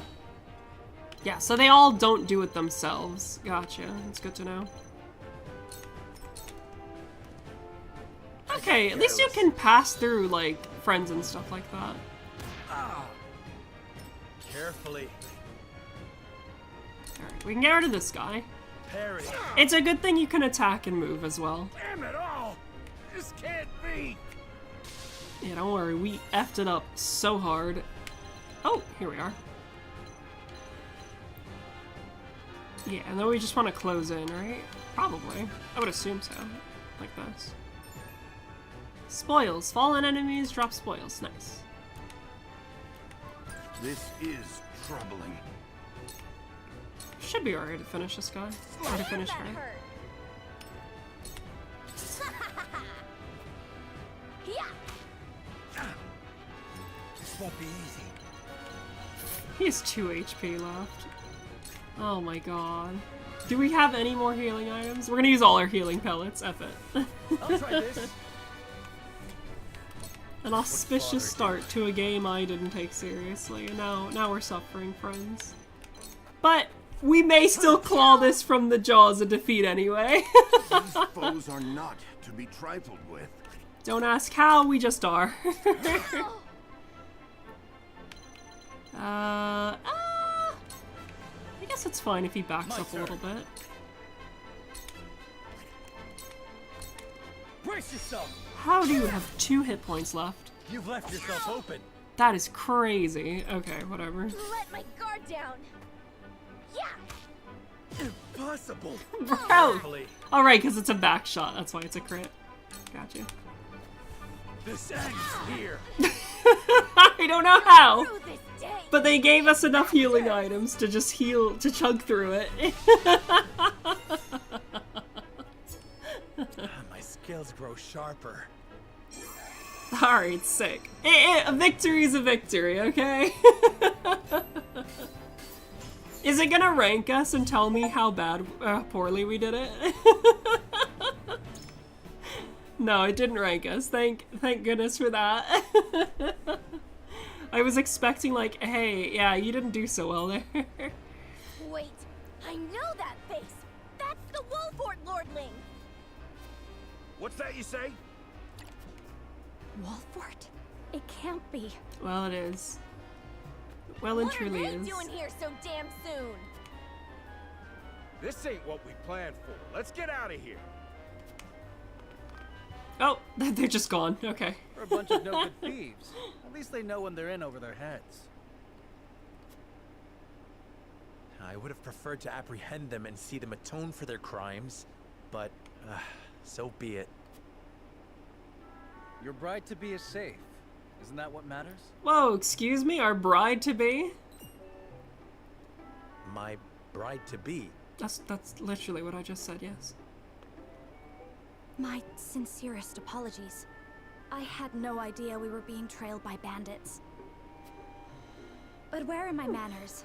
Yeah, so they all don't do it themselves. Gotcha, that's good to know. Okay, at least you can pass through, like, friends and stuff like that. Carefully. Alright, we can get rid of this guy. Parry. It's a good thing you can attack and move as well. Damn it all. This can't be. Yeah, don't worry, we effed it up so hard. Oh, here we are. Yeah, and then we just want to close in, right? Probably. I would assume so. Like this. Spoils. Fallen enemies drop spoils. Nice. This is troubling. Should be alright to finish this guy. Or to finish That her. hurt. Yeah. This won't be easy. He has 2 HP left. Oh my god. Do we have any more healing items? We're gonna use all our healing pellets. F it. I'll try this. An auspicious start to a game I didn't take seriously, and now we're suffering, friends. But we may still claw this from the jaws of defeat anyway. These foes are not to be trifled with. Don't ask how, we just are. I guess it's fine if he backs up a little bit. Brace yourself. How do you have 2 hit points left? You've left yourself open. That is crazy. Okay, whatever. Let my guard down. Yeah. Impossible. Bro! Carefully. Alright, because it's a back shot. That's why it's a crit. Gotcha. This ends here. I don't know how, Through this day. but they gave us enough healing items to just heal, to chug through it. My skills grow sharper. Alright, sick. A victory is a victory, okay? Is it gonna rank us and tell me how poorly we did it? No, it didn't rank us. Thank goodness for that. I was expecting like, hey, yeah, you didn't do so well there. Wait, I know that face. That's the Wolfort Lordling. What's that you say? Wolfort? It can't be. Well, it is. Well, and What are truly they is. doing here so damn soon? This ain't what we planned for. Let's get out of here. Oh, they're just gone. Okay. We're a bunch of no good thieves. At least they know when they're in over their heads. I would have preferred to apprehend them and see them atone for their crimes, but so be it. Your bride-to-be is safe. Isn't that what matters? Whoa, excuse me, our bride-to-be? My bride-to-be. That's literally what I just said, yes. My sincerest apologies. I had no idea we were being trailed by bandits. But where are my manners?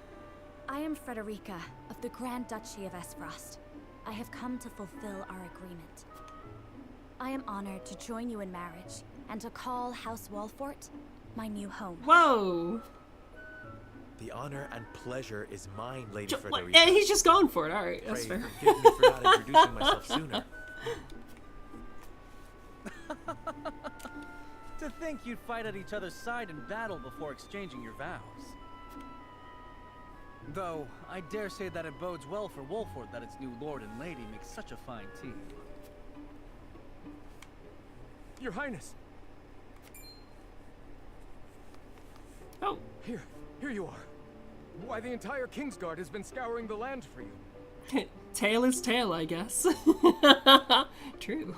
I am Frederica of the Grand Duchy of Esfrost. I have come to fulfill our agreement. I am honored to join you in marriage and to call House Wolfort my new home. Whoa. The honor and pleasure is mine, Lady And Frederica. he's just going for it. All right, that's Pray fair. forgive me for not introducing myself sooner. To think you'd fight at each other's side in battle before exchanging your vows. Though, I dare say that it bodes well for Wolford that its new lord and lady make such a fine team. Your Highness! Oh. Here you are. Why, the entire Kingsguard has been scouring the land for you. Tail is tail, I guess. True.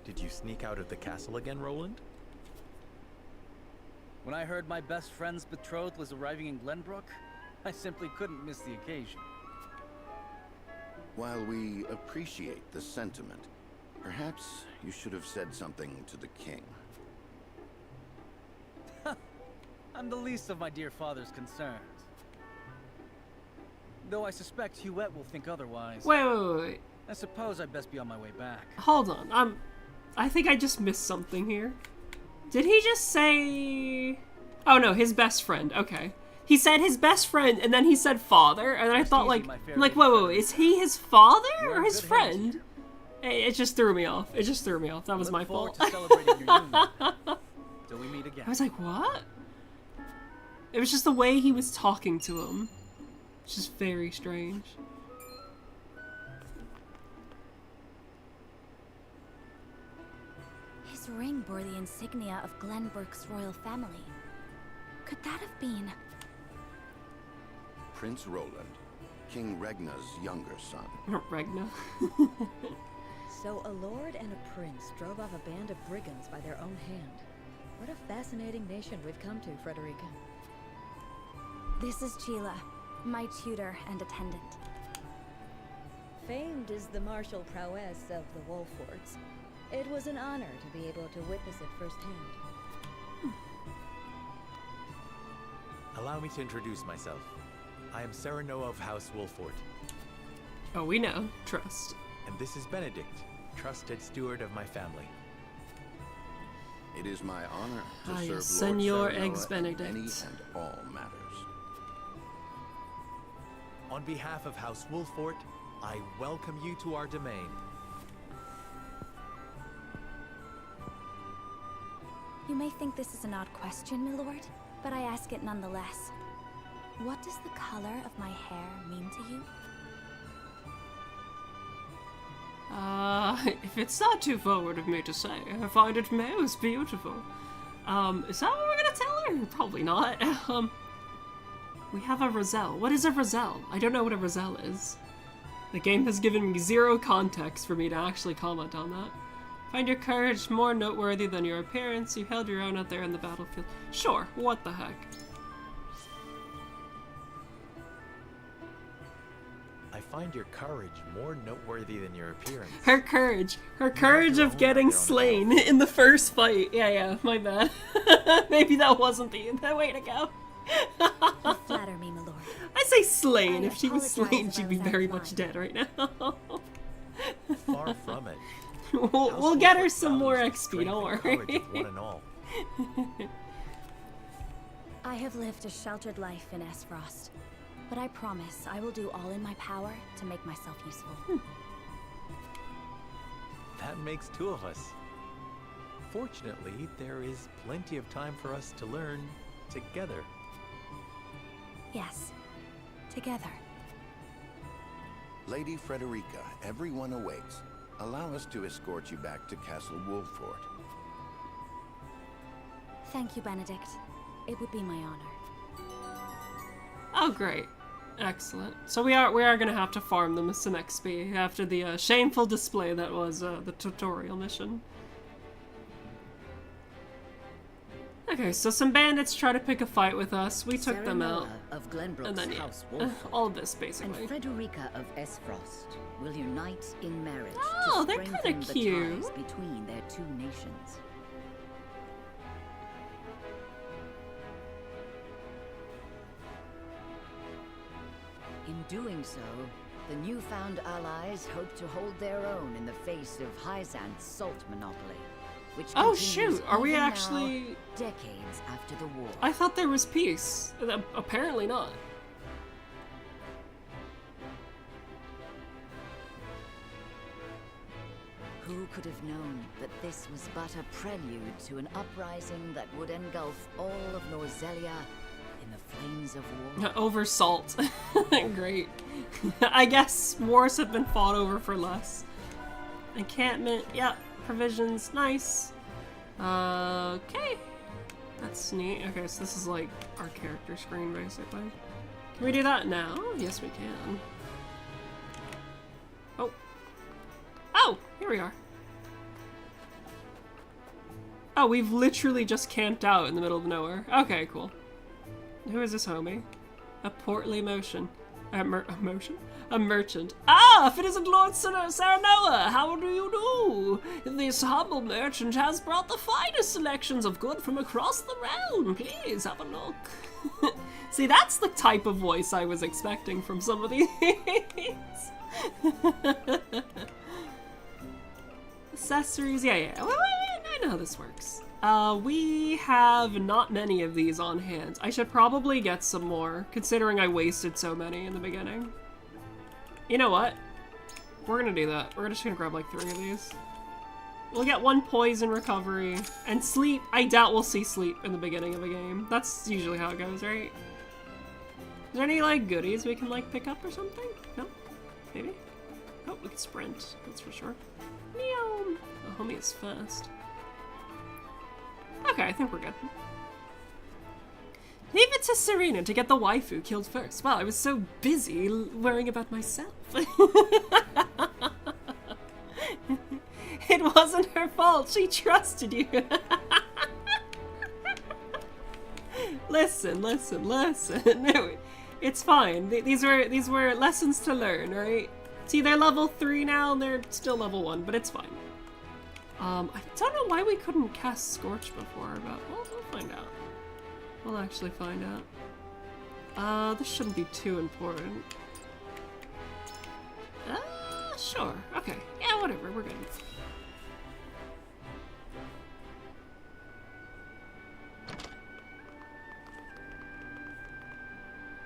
Did you sneak out of the castle again, Roland? When I heard my best friend's betrothed was arriving in Glenbrook, I simply couldn't miss the occasion. While we appreciate the sentiment, perhaps you should have said something to the king. I'm the least of my dear father's concerns. Though I suspect Huette will think otherwise. Wait. I suppose I'd best be on my way back. Hold on. I think I just missed something here. Did he just say... Oh no, his best friend. Okay. He said his best friend, and then he said father, and I thought like, wait, is he his father or his friend? It just threw me off. It just threw me off. That was my fault. To celebrating your union. Till we meet again. I was like, what? It was just the way he was talking to him. It's just very strange. His ring bore the insignia of Glenbrook's royal family. Could that have been... Prince Roland, King Regna's younger son. Regna. So a lord and a prince drove off a band of brigands by their own hand. What a fascinating nation we've come to, Frederica. This is Sheila, my tutor and attendant. Famed is the martial prowess of the Wolforts. It was an honor to be able to witness it firsthand. Allow me to introduce myself. I am Serena of House Wolfort. Oh, we know. Trust. And this is Benedict, trusted steward of my family. It is my honor to Ah, serve yes, Lord Senor Serenoa Eggs in Benedict. any and all matters. On behalf of House Wolfort, I welcome you to our domain. You may think this is an odd question, my lord, but I ask it nonetheless. What does the color of my hair mean to you? If it's not too forward of me to say, I find it most beautiful. Is that what we're gonna tell her? Probably not. We have a Roselle. What is a Roselle? I don't know what a Roselle is. The game has given me zero context for me to actually comment on that. Find your courage more noteworthy than your appearance. You held your own out there in the battlefield. Sure, what the heck. I find your courage more noteworthy than your appearance. Her courage of getting slain in the first fight. Yeah, my bad. Maybe that wasn't the way to go. You flatter me, my lord. I say slain. If she was apologize slain, if she'd I be was out very of much line. dead right now. Far from it. We'll get her Wolfort some more values XP, strength don't and worry. courage of one and all. I have lived a sheltered life in Esfrost, but I promise I will do all in my power to make myself useful. That makes two of us. Fortunately, there is plenty of time for us to learn together. Yes, together. Lady Frederica, everyone awaits. Allow us to escort you back to Castle Wolfort. Thank you, Benedict. It would be my honor. Oh, great. Excellent. So we are gonna have to farm them with some XP after the shameful display that was the tutorial mission. Okay, so some bandits try to pick a fight with us. We took them out. Serenoa of Glenbrook's And then, yeah, House Wolford all of this, and basically. Frederica of Esfrost will unite in marriage Oh. Oh, they're strengthen kind of the cute. ties between their two nations. In doing so, the newfound allies hope to hold their own in the face of Hyzant's salt monopoly, which Oh continues shoot, are we even now, actually... decades after the war. I thought there was peace. Apparently not. Who could have known that this was but a prelude to an uprising that would engulf all of Norzelia in the flames of war? Over salt. Great. I guess wars have been fought over for less. Encampment, yep. Provisions, nice. Okay. That's neat. Okay, so this is like our character screen, basically. Can we do that now? Yes, we can. Oh. Oh, here we are. Oh, we've literally just camped out in the middle of nowhere. Okay, cool. Who is this homie? A portly motion. A merchant. Ah, if it isn't Lord Serenoa, how do you do? This humble merchant has brought the finest selections of good from across the realm. Please have a look. See, that's the type of voice I was expecting from some of these. Accessories, yeah. I know how this works. We have not many of these on hand. I should probably get some more, considering I wasted so many in the beginning. You know what? We're gonna do that. We're just gonna grab like 3 of these. We'll get 1 poison recovery. And sleep, I doubt we'll see sleep in the beginning of a game. That's usually how it goes, right? Is there any like goodies we can like pick up or something? No? Maybe? Oh, we can sprint, that's for sure. Meow! Oh, homie is fast. Okay, I think we're good. Leave it to Serena to get the waifu killed first. Wow, I was so busy worrying about myself. It wasn't her fault. She trusted you. Listen. It's fine. These were lessons to learn, right? See, they're level 3 now, and they're still level 1, but it's fine. I don't know why we couldn't cast Scorch before, but we'll find out. We'll actually find out. This shouldn't be too important. Sure. Okay. Yeah, whatever. We're good.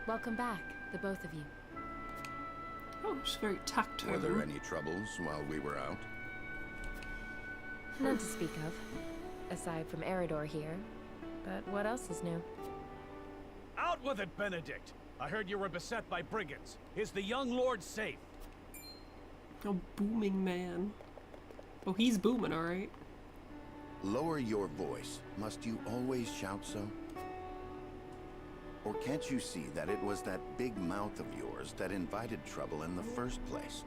Welcome back, the both of you. Oh, she's very tactile. Were there any troubles while we were out? None to speak of, aside from Eridor here. But what else is new? Out with it, Benedict! I heard you were beset by brigands. Is the young lord safe? Oh, booming man. Oh, he's booming, alright. Lower your voice. Must you always shout so? Or can't you see that it was that big mouth of yours that invited trouble in the first place?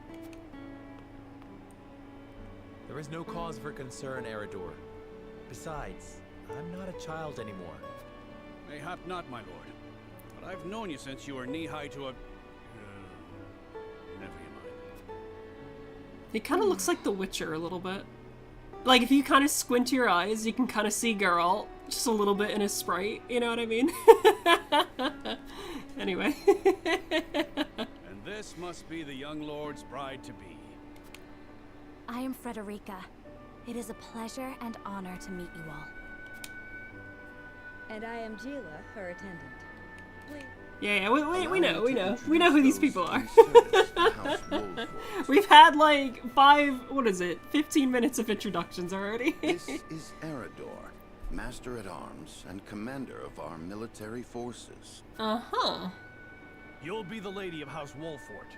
There is no cause for concern, Eridor. Besides, I'm not a child anymore. Mayhap not, my lord. But I've known you since you were knee-high to a... never mind. He kind of looks like The Witcher a little bit. Like, if you kind of squint your eyes, you can kind of see Geralt just a little bit in his sprite, you know what I mean? Anyway. And this must be the young lord's bride-to-be. I am Frederica. It is a pleasure and honor to meet you all. And I am Gila, her attendant. Please. Yeah, we know who these people are. We've had like 15 minutes of introductions already. This is Eridor, Master at Arms and Commander of our military forces. Uh-huh. You'll be the lady of House Wolfort.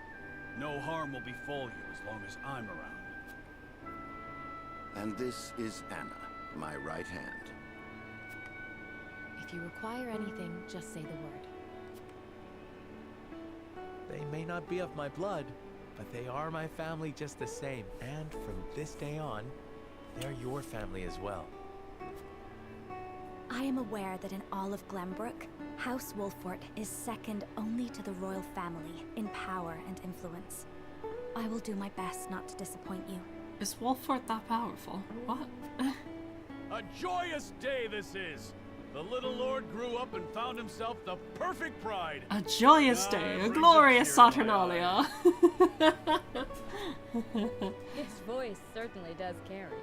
No harm will befall you as long as I'm around. And this is Anna, my right hand. If you require anything, just say the word. They may not be of my blood, but they are my family just the same. And from this day on, they're your family as well. I am aware that in all of Glenbrook, House Wolfort is second only to the royal family in power and influence. I will do my best not to disappoint you. Is Wolfort that powerful? What? A joyous day this is! The little lord grew up and found himself the perfect bride. A joyous day, a glorious Saturnalia. His voice certainly does carry.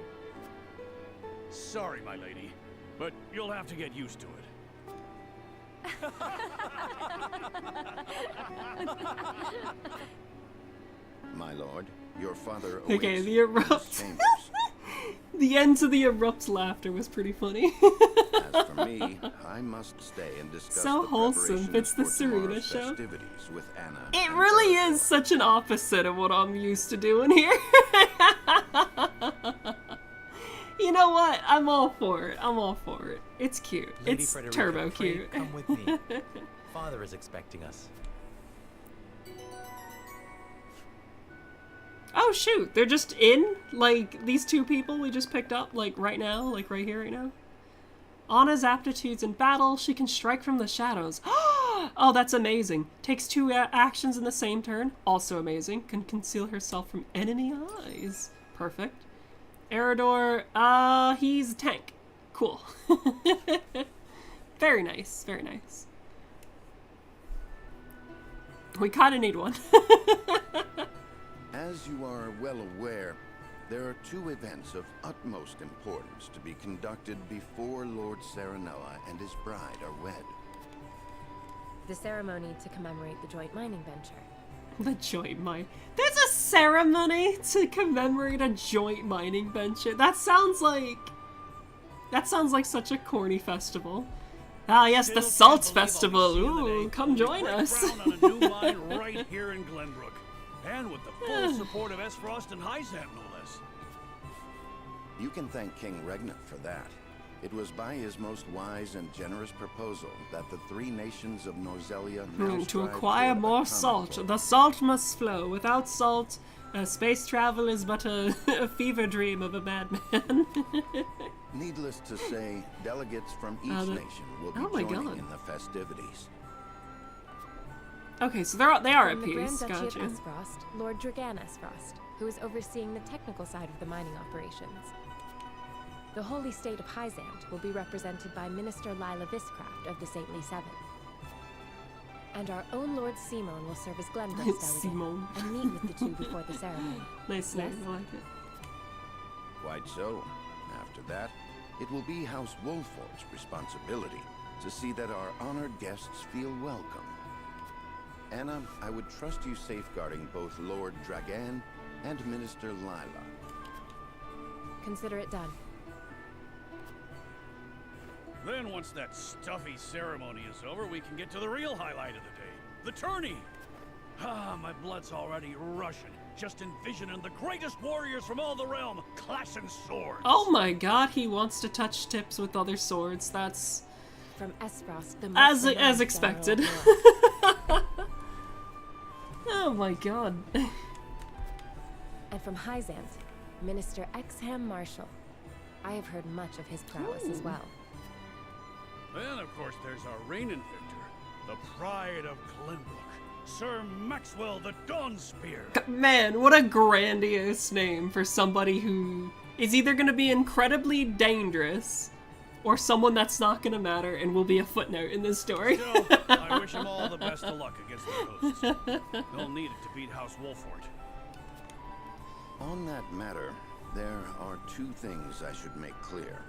Sorry, my lady, but you'll have to get used to it. My lord, your father Okay, awaits the you in his erupt. chambers. The end to the erupt laughter was pretty funny. As for me, I must stay and discuss So the wholesome, preparations it's the for Serena tomorrow's show. festivities with Anna It and really Erebor. is such an opposite of what I'm used to doing here. You know what? I'm all for it. I'm all for it. It's cute. Lady It's Frederica, turbo pray cute. come with me. Father is expecting us. Oh shoot, they're just in? Like, these two people we just picked up, like, right now? Like, right here, right now? Anna's aptitudes in battle, she can strike from the shadows. Oh, that's amazing. Takes 2 actions in the same turn. Also amazing. Can conceal herself from enemy eyes. Perfect. Eredor, he's a tank. Cool. Very nice, very nice. We kinda need one. As you are well aware, there are 2 events of utmost importance to be conducted before Lord Serenella and his bride are wed. The ceremony to commemorate the joint mining venture. The joint mine. There's a ceremony to commemorate a joint mining venture. That sounds like such a corny festival. Ah, yes, the Salt Festival. Ooh, come join us. Ground on a new mine right here in Glenbrook. And with the full support of Esfrost and Hyzant, no less. You can thank King Regna for that. It was by his most wise and generous proposal that the 3 nations of Norzelia now To strive acquire toward a more common salt. goal. The salt must flow. Without salt, space travel is but a fever dream of a madman. Needless to say, delegates from each nation will be oh my joining God. in the festivities. Okay, so they are at From the Grand peace. Duchy Gotcha. of Esfrost, Lord Dragan Esfrost, who is overseeing the technical side of the mining operations. The holy state of Hyzant will be represented by Minister Lila Viscraft of the Saintly Seven. And our own Lord Simon will serve as Glenbrook's delegate Simon. and meet with the 2 before the ceremony. Nice Yes? name, I like it. Quite so. After that, it will be House Wolfort's responsibility to see that our honored guests feel welcome. Anna, I would trust you safeguarding both Lord Dragan and Minister Lila. Consider it done. Then once that stuffy ceremony is over, we can get to the real highlight of the day. The tourney! Ah, my blood's already rushing. Just envisioning the greatest warriors from all the realm clashing swords. Oh my God, he wants to touch tips with other swords. That's From Esfrost, the as expected. Oh my God. And from Hyzant, Minister Exham Marshall. I have heard much of his prowess as well. Then, of course, there's our reigning victor, the pride of Glenbrook, Sir Maxwell the Dawnspear. Man, what a grandiose name for somebody who is either going to be incredibly dangerous or someone that's not going to matter and will be a footnote in this story. Still, I wish him all the best of luck against their hosts. They'll need it to beat House Wolfort. On that matter, there are 2 things I should make clear.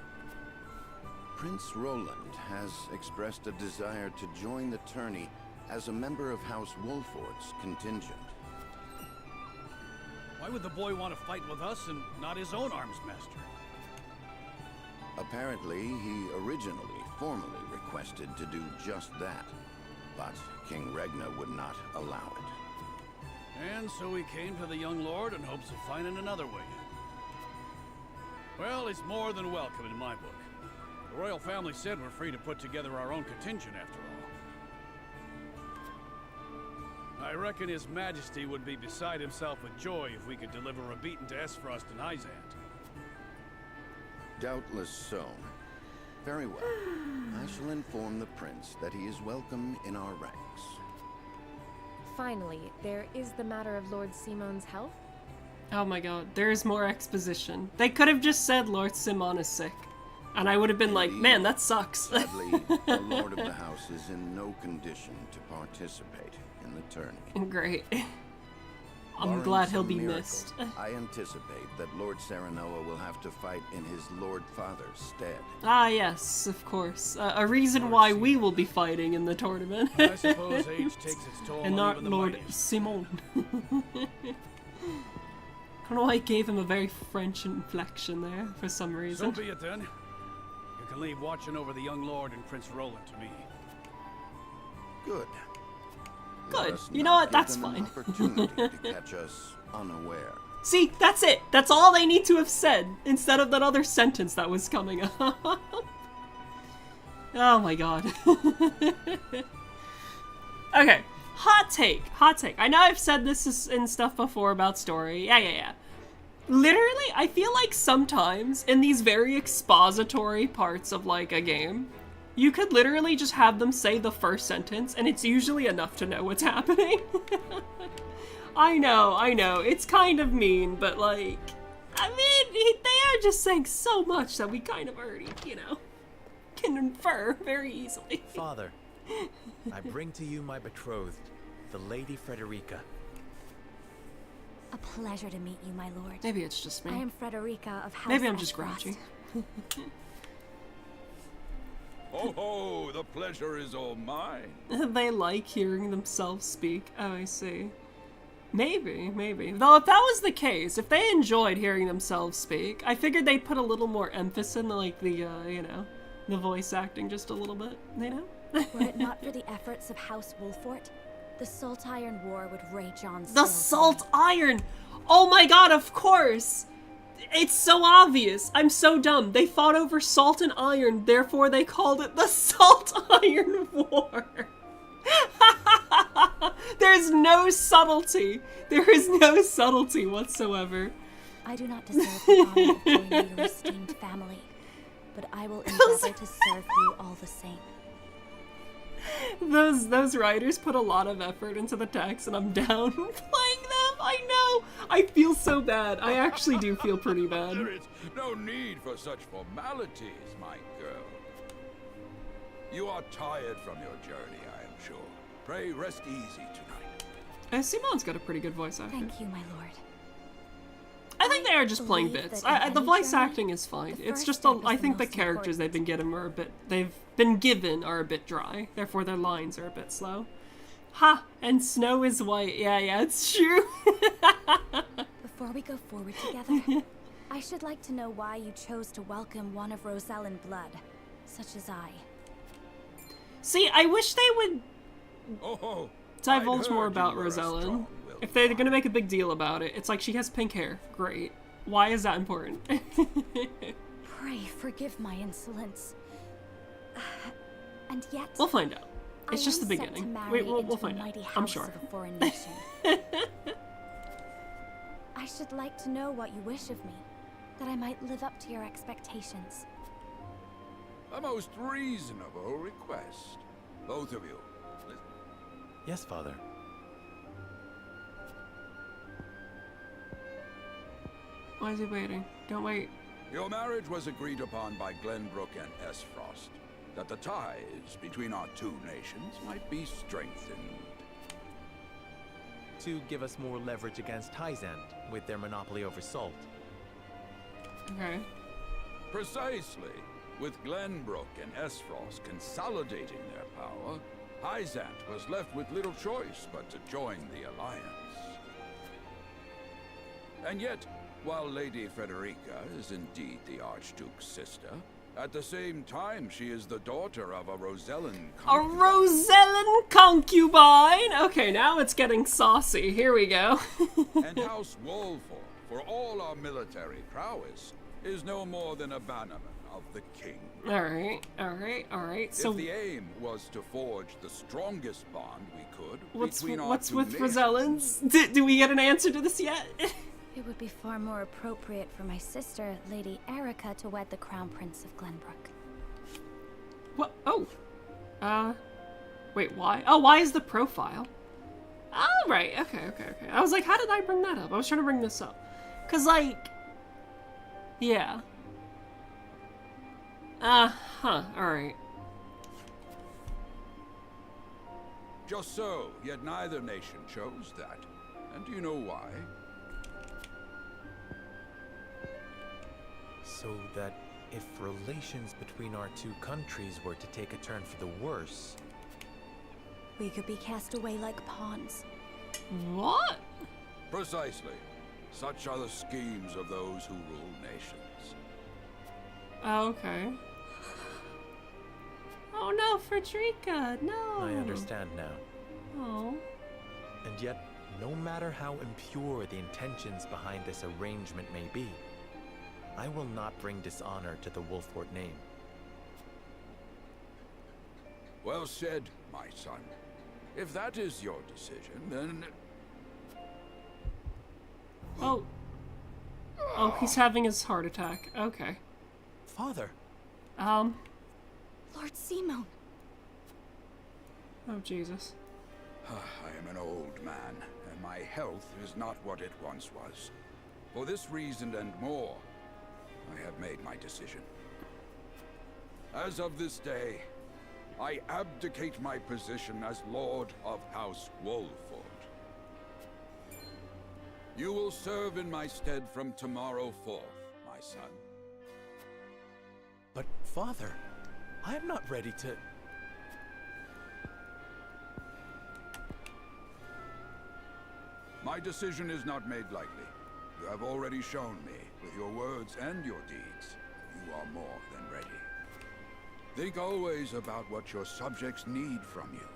Prince Roland has expressed a desire to join the tourney as a member of House Wolfort's contingent. Why would the boy want to fight with us and not his own arms master? Apparently, he originally formally requested to do just that, but King Regna would not allow it. And so he came to the young lord in hopes of finding another way in. Well, he's more than welcome in my book. The royal family said we're free to put together our own contingent after all. I reckon His Majesty would be beside himself with joy if we could deliver a beating to Esfrost and Hyzant. Doubtless so. Very well. I shall inform the prince that he is welcome in our ranks. Finally, there is the matter of Lord Simon's health. Oh my god, there is more exposition. They could have just said Lord Simon is sick. And I would have been like, man, that sucks. Sadly, the Lord of the House is in no condition to participate in the tourney. Great. I'm Barring glad he'll some be miracle, missed. I anticipate that Lord Serenoa will have to fight in his Lord Father's stead. Ah, yes, of course. A reason why we will be fighting in the tournament. I suppose age takes its toll And on not even the Lord mightiest. Simon. I don't know why I gave him a very French inflection there, for some So reason. be it then. You can leave watching over the young lord and Prince Roland to me. Good. Good. Let us You know not what? give That's them an fine. opportunity to catch us unaware. See, that's it. That's all they need to have said, instead of that other sentence that was coming up. Oh my god. Okay, hot take, hot take. I know I've said this in stuff before about story. Yeah. Literally, I feel like sometimes in these very expository parts of like a game, you could literally just have them say the first sentence and it's usually enough to know what's happening. I know, it's kind of mean, but like, I mean, they are just saying so much that we kind of already, you know, can infer very easily. Father, I bring to you my betrothed, the Lady Frederica. A pleasure to meet you, my lord. Maybe it's just me. I am Frederica of House Maybe I'm just Esfrost. grouchy. Ho ho, the pleasure is all mine. They like hearing themselves speak. Oh, I see. Maybe. Though if that was the case, if they enjoyed hearing themselves speak, I figured they'd put a little more emphasis in like the, you know, the voice acting just a little bit, you know? Were it not for the efforts of House Wolfort, the Salt Iron War would rage on The still. Salt Iron! Oh my god, of course! It's so obvious. I'm so dumb. They fought over salt and iron, therefore they called it the Salt Iron War. There's no subtlety. There is no subtlety whatsoever. I do not deserve the honor of joining your esteemed family, but I will endeavor to serve you all the same. Those writers put a lot of effort into the text, and I'm down playing them. I know. I feel so bad. I actually do feel pretty bad. There is no need for such formalities, my girl. You are tired from your journey, I am sure. Pray rest easy tonight. Simon's got a pretty good voice acting. Thank you, my lord. I think they are just playing believe bits. that in The any voice journey, acting is fine. the It's first just step is I the think the most characters they've been given are a bit dry. Therefore their lines are a bit slow. Ha! And snow is white. Yeah, it's true. Before we go forward together, I should like to know why you chose to welcome one of Rosellan blood, such as I. See, I wish they would Oh, divulge I'd more heard about you were a Rosellan. strong-willed If they're gonna make a big deal about it, it's like she has pink hair. Great. Why is that important? Pray forgive my insolence. And yet, We'll find out. It's I just the am set to beginning. marry We'll into find a out. mighty I'm house sure. of a foreign nation. I should like to know what you wish of me, that I might live up to your expectations. A most reasonable request. Both of you. Yes, Father. Why is he waiting? Don't wait. Your marriage was agreed upon by Glenbrook and Esfrost, that the ties between our two nations might be strengthened. To give us more leverage against Hyzant with their monopoly over salt. Okay. Precisely. With Glenbrook and Esfrost consolidating their power, Hyzant was left with little choice but to join the alliance. And yet, while Lady Frederica is indeed the Archduke's sister, at the same time she is the daughter of a Rosellan concubine. A Rosellan concubine! Okay, now it's getting saucy. Here we go. And House Wolfort, for all our military prowess, is no more than a bannerman of the king. Alright. So if the aim was to forge the strongest bond we could what's between our with two nations, Rosellans? Do we get an answer to this yet? It would be far more appropriate for my sister, Lady Erica, to wed the Crown Prince of Glenbrook. What? Oh. Wait, why? Oh, why is the profile? Oh, right. Okay. I was like, how did I bring that up? I was trying to bring this up. 'Cause, like... Yeah. Alright. Just so, yet neither nation chose that. And do you know why? So that if relations between our two countries were to take a turn for the worse... We could be cast away like pawns. What? Precisely. Such are the schemes of those who rule nations. Oh, okay. Oh no, Frederica, no! I understand now. Oh. And yet, no matter how impure the intentions behind this arrangement may be, I will not bring dishonor to the Wolfport name. Well said, my son. If that is your decision, then... Oh. Oh, he's having his heart attack. Okay. Father! Lord Simon. Oh, Jesus. I am an old man, and my health is not what it once was. For this reason and more, I have made my decision. As of this day, I abdicate my position as Lord of House Wolford. You will serve in my stead from tomorrow forth, my son. But, Father, I am not ready to... My decision is not made lightly. You have already shown me, with your words and your deeds, you are more than ready. Think always about what your subjects need from you.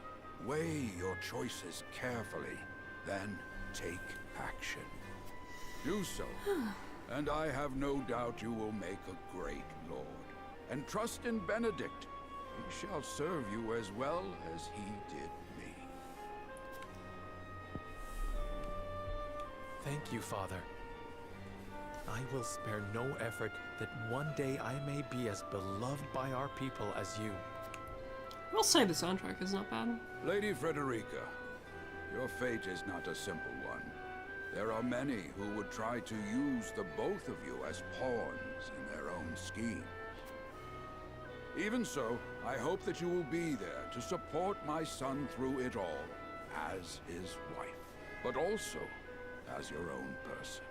Weigh your choices carefully, then take action. Do so, and I have no doubt you will make a great lord. And trust in Benedict. He shall serve you as well as he did me. Thank you, Father. I will spare no effort that one day I may be as beloved by our people as you. I will say the soundtrack is not bad. Lady Frederica, your fate is not a simple one. There are many who would try to use the both of you as pawns in their own schemes. Even so, I hope that you will be there to support my son through it all, as his wife, but also as your own person.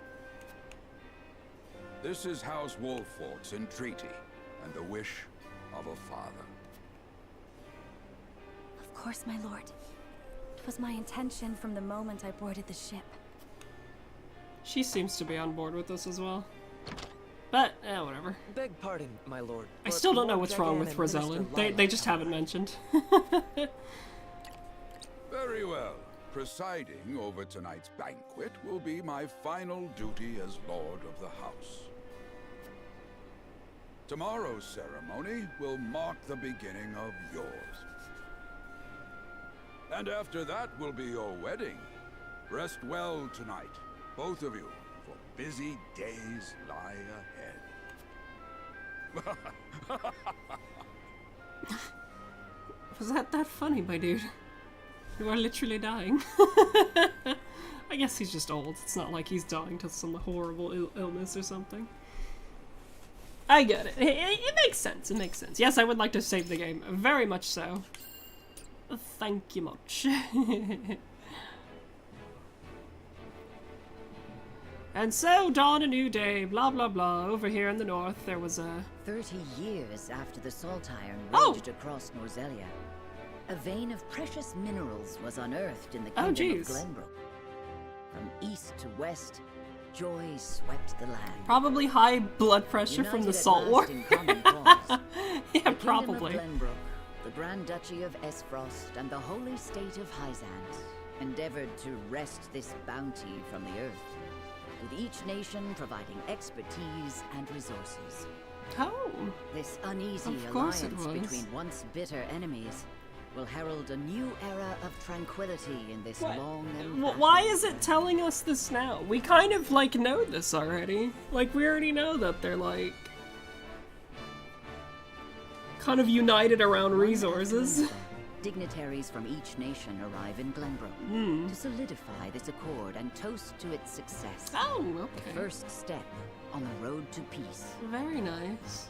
This is House Wolfort's entreaty, and the wish of a father. Of course, my lord. It was my intention from the moment I boarded the ship. She seems to be on board with this as well. But, whatever. Beg pardon, my lord. I still don't know what's wrong with Rosellen. They just haven't mentioned. Very well. Presiding over tonight's banquet will be my final duty as Lord of the House. Tomorrow's ceremony will mark the beginning of yours. And after that will be your wedding. Rest well tonight, both of you, for busy days lie ahead. Was that funny, my dude? You are literally dying. I guess he's just old. It's not like he's dying to some horrible illness or something. I get it. It makes sense. It makes sense. Yes, I would like to save the game. Very much so. Thank you much. And so dawned a new day, blah blah blah. Over here in the north, there was a... 30 years after the salt iron Oh! raged across Norzelia, a vein of precious minerals was unearthed in the kingdom of jeez. Glenbrook. From east to west, joy swept the land. Probably high blood pressure from the United at Salt War. last in common cause, Yeah, the probably. Kingdom of Glenbrook, the Grand Duchy of Esfrost, and the holy state of Hyzant endeavored to wrest this bounty from the earth, with each nation providing expertise and resources. Oh. This uneasy Of course it alliance was. between once bitter enemies will herald a new era of tranquility in this long and Why is it telling us this now? We kind of, like, know this already. Like, we already know that they're, like, kind of united around resources. Dignitaries from each nation arrive in Glenbrook to solidify this accord and toast to its success. Oh, The okay. first step on the road to peace. Very nice.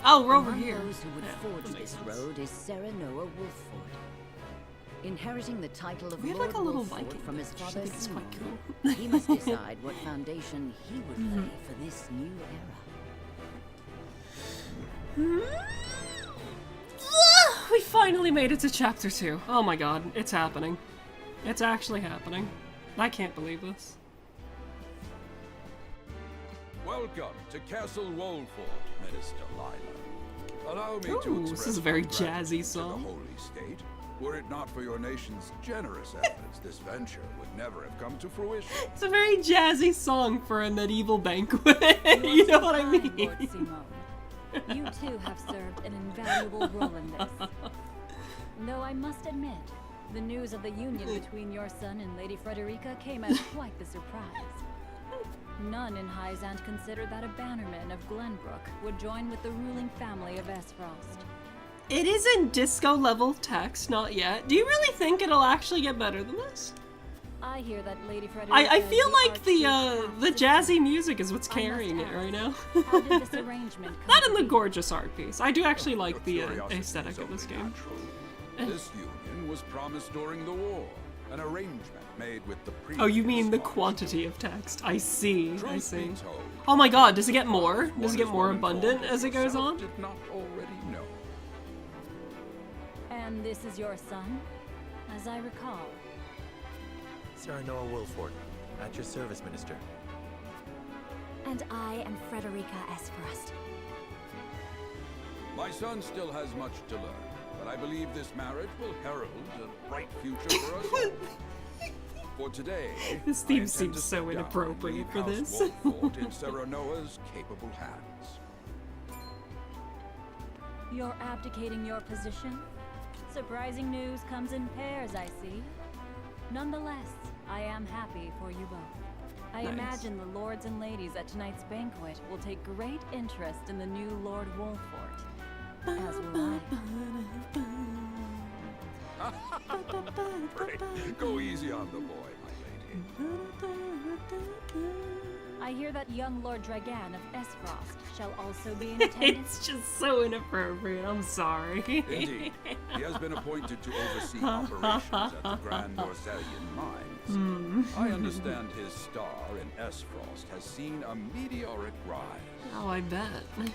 Oh, we're over Among here. those who would Yeah, forge that makes this sense. road is Serena Wolfford. Inheriting the title of We have Lord like a little Wolfford Viking from his bitch. I father think it's quite Simon, cool. he must decide what foundation he would lay for this new era. We finally made it to chapter 2. Oh my god, it's happening. It's actually happening. I can't believe this. Welcome to Castle Wolford, Minister Lila. Allow me to Ooh, express this is a very my jazzy gratitude to song. the Holy State. Were it not for your nation's generous efforts, this venture would never have come to fruition. It's a very jazzy song for a medieval banquet. You know what I mean? Lord Simone. You too have served an invaluable role in this. Though I must admit, the news of the union between your son and Lady Frederica came as quite the surprise. None in Hyzant considered that a bannerman of Glenbrook would join with the ruling family of Esfrost. It is in disco level text, not yet. Do you really think it'll actually get better than this? I hear that Lady Frederica I is feel like the Archduke's jazzy music is what's I must carrying it ask, right now. how did this arrangement come That to and the be? gorgeous art piece. I do actually like the Your curiosity aesthetic is of this only game. natural. This union was promised during the war, an arrangement made with the previous Oh, you mean the monarch. quantity of text. I see, I Truth see. be told, Oh my god, does it get more? one Does it get is more well abundant informed as it goes yourself on? Did not already know. And this is your son? As I recall. Serena Wolfford, at your service, Minister. And I am Frederica Esfrost. My son still has much to learn, but I believe this marriage will herald a bright future for us all. For today, This I theme intend seems to so step down and inappropriate leave for House this. Wolfford in Serenoa's capable hands. You're abdicating your position? Surprising news comes in pairs, I see. Nonetheless, I am happy for you both. I Nice. imagine the lords and ladies at tonight's banquet will take great interest in the new Lord Wolffort. As will I. Right. Go easy on the boy, my lady. I hear that young Lord Dragan of Esfrost shall also be in attendance. It's just so inappropriate, I'm sorry. Indeed, he has been appointed to oversee operations at the Grand Orzelian Mines. I understand his star in Esfrost has seen a meteoric rise. Oh, I bet. Good.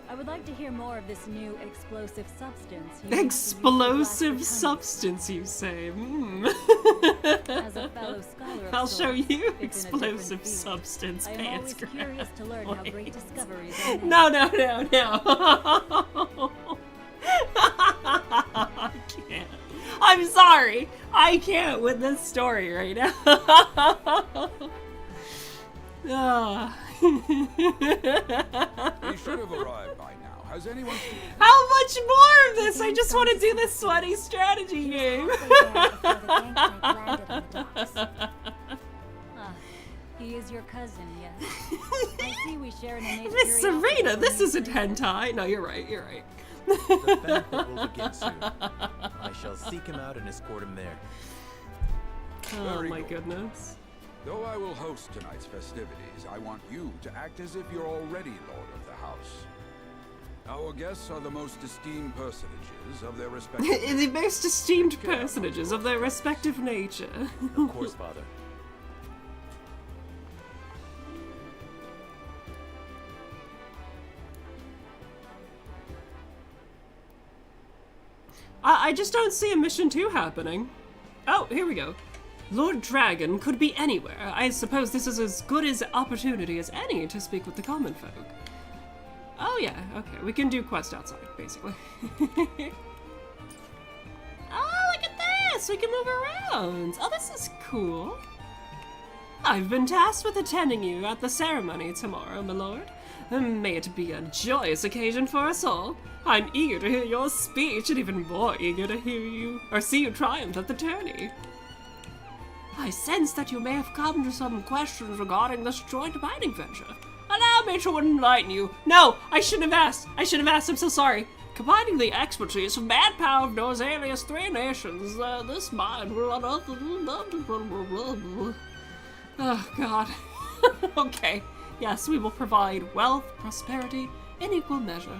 I would like to hear more of this new explosive substance. you want to use to Explosive blast substance, you say? As a fellow scholar of I'll show sorts, you if in a different explosive field. substance, I am pants always grab. curious to learn how great discoveries are made. No, no, no, no. I can't. I'm sorry. I can't with this story right now. Ah. He should have arrived by now. Has anyone seen him? How much more of this? I just want to do the sweaty strategy game. He is your cousin, yes. I see we share an innate Miss curiosity Serena, for this new isn't places. hentai. No, you're right, you're right. The banquet will begin soon. I shall seek him out and escort him there. Oh Very my good. goodness. Though I will host tonight's festivities, I want you to act as if you're already Lord of the House. Our guests are the most esteemed personages of their respective... The most esteemed personages of their respective nature. Of course, Father. I just don't see a mission 2 happening. Oh, here we go. Lord Dragon could be anywhere. I suppose this is as good an opportunity as any to speak with the common folk. Oh yeah, okay, we can do quest outside, basically. Oh, look at this! We can move around! Oh, this is cool. I've been tasked with attending you at the ceremony tomorrow, my lord. May it be a joyous occasion for us all. I'm eager to hear your speech and even more eager to hear you or see you triumph at the tourney. I sense that you may have come to some questions regarding this joint mining venture. Allow me to enlighten you. No, I shouldn't have asked. I'm so sorry. Combining the expertise of manpower of Norzalia's 3 nations, this mine will unearth... Oh, God. Okay. Yes, we will provide wealth, prosperity, in equal measure.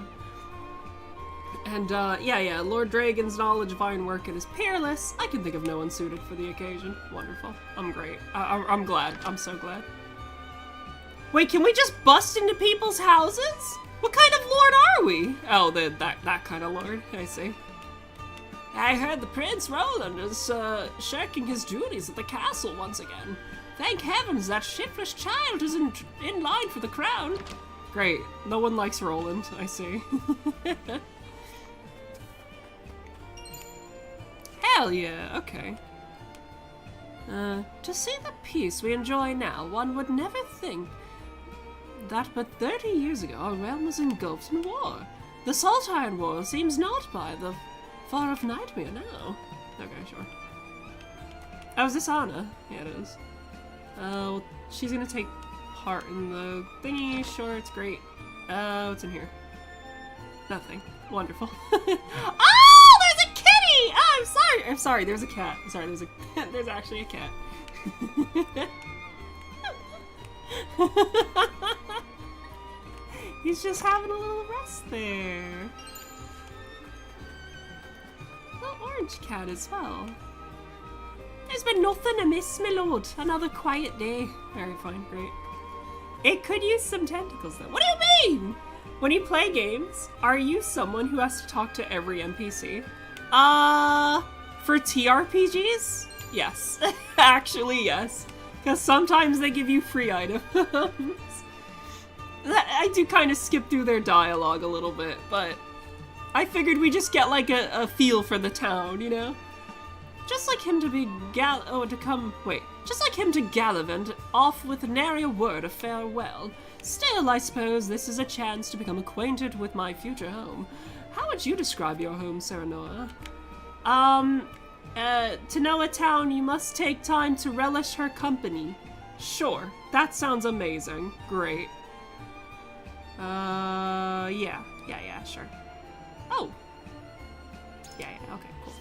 And, yeah, Lord Dragon's knowledge of ironworking is peerless. I can think of no one suited for the occasion. Wonderful. I'm great. I'm glad. I'm so glad. Wait, can we just bust into people's houses? What kind of lord are we? Oh, that kind of lord. I see. I heard the Prince Roland is, shirking his duties at the castle once again. Thank heavens that shiftless child is in line for the crown. Great. No one likes Roland. I see. Hell yeah, okay. To see the peace we enjoy now, one would never think that but 30 years ago our realm was engulfed in war. The Saltire War seems not by the far of nightmare now. Okay, sure. Oh, is this Anna? Yeah, it is. Well, she's gonna take part in the thingy. Sure, it's great. What's in here? Nothing. Wonderful. Oh, there's a kitty! Oh, I'm sorry. I'm sorry. There's a cat. I'm sorry. There's actually a cat. He's just having a little rest there. The orange cat as well. There's been nothing amiss, my lord. Another quiet day. Very fine, great. It could use some tentacles though. What do you mean? When you play games, are you someone who has to talk to every NPC? For TRPGs? Yes. Actually, yes. Because sometimes they give you free items. I do kind of skip through their dialogue a little bit, but I figured we just get like a feel for the town, you know? Just like him to be just like him to gallivant off with nary a word of farewell. Still, I suppose this is a chance to become acquainted with my future home. How would you describe your home, Serenoa? To know a town, you must take time to relish her company. Sure, that sounds amazing. Great. Yeah, sure. Oh. Yeah, okay, cool.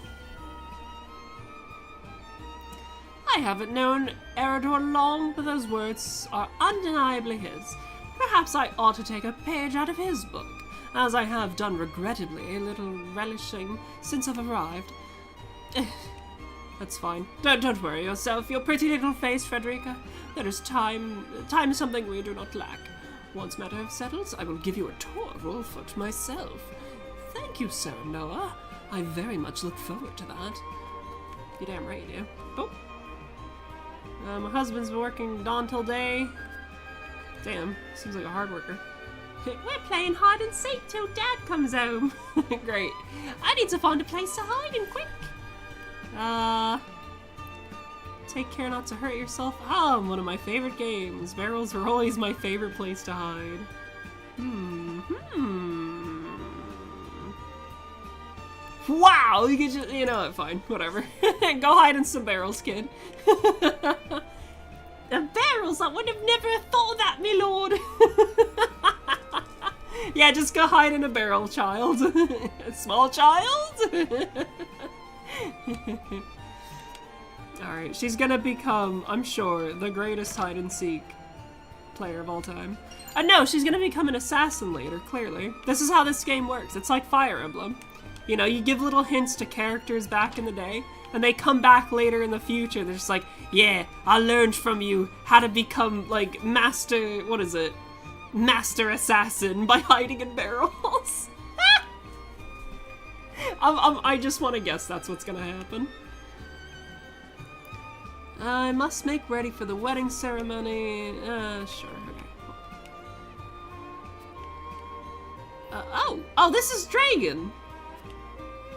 I haven't known Eredor long, but those words are undeniably his. Perhaps I ought to take a page out of his book, as I have done regrettably a little relishing since I've arrived. That's fine. Don't worry yourself, your pretty little face, Frederica. There is time is something we do not lack. Once matter settles, I will give you a tour of Wolford myself. Thank you, Serenoa. I very much look forward to that. You're damn right you do. Oh. My husband's been working dawn till day. Damn, seems like a hard worker. We're playing hide and seek till Dad comes home. Great. I need to find a place to hide in quick. Take care not to hurt yourself. One of my favorite games. Barrels are always my favorite place to hide. Wow, you can just, you know what, fine, whatever. Go hide in some barrels, kid. The barrels, I would have never thought of that, my lord. Yeah, just go hide in a barrel, child. A small child. Alright, she's gonna become, I'm sure, the greatest hide-and-seek player of all time. No, she's gonna become an assassin later, clearly. This is how this game works. It's like Fire Emblem. You know, you give little hints to characters back in the day, and they come back later in the future. They're just like, yeah, I learned from you how to become, like, master assassin by hiding in barrels. I just want to guess that's what's gonna happen. I must make ready for the wedding ceremony. Sure, okay. Oh, this is Dragon!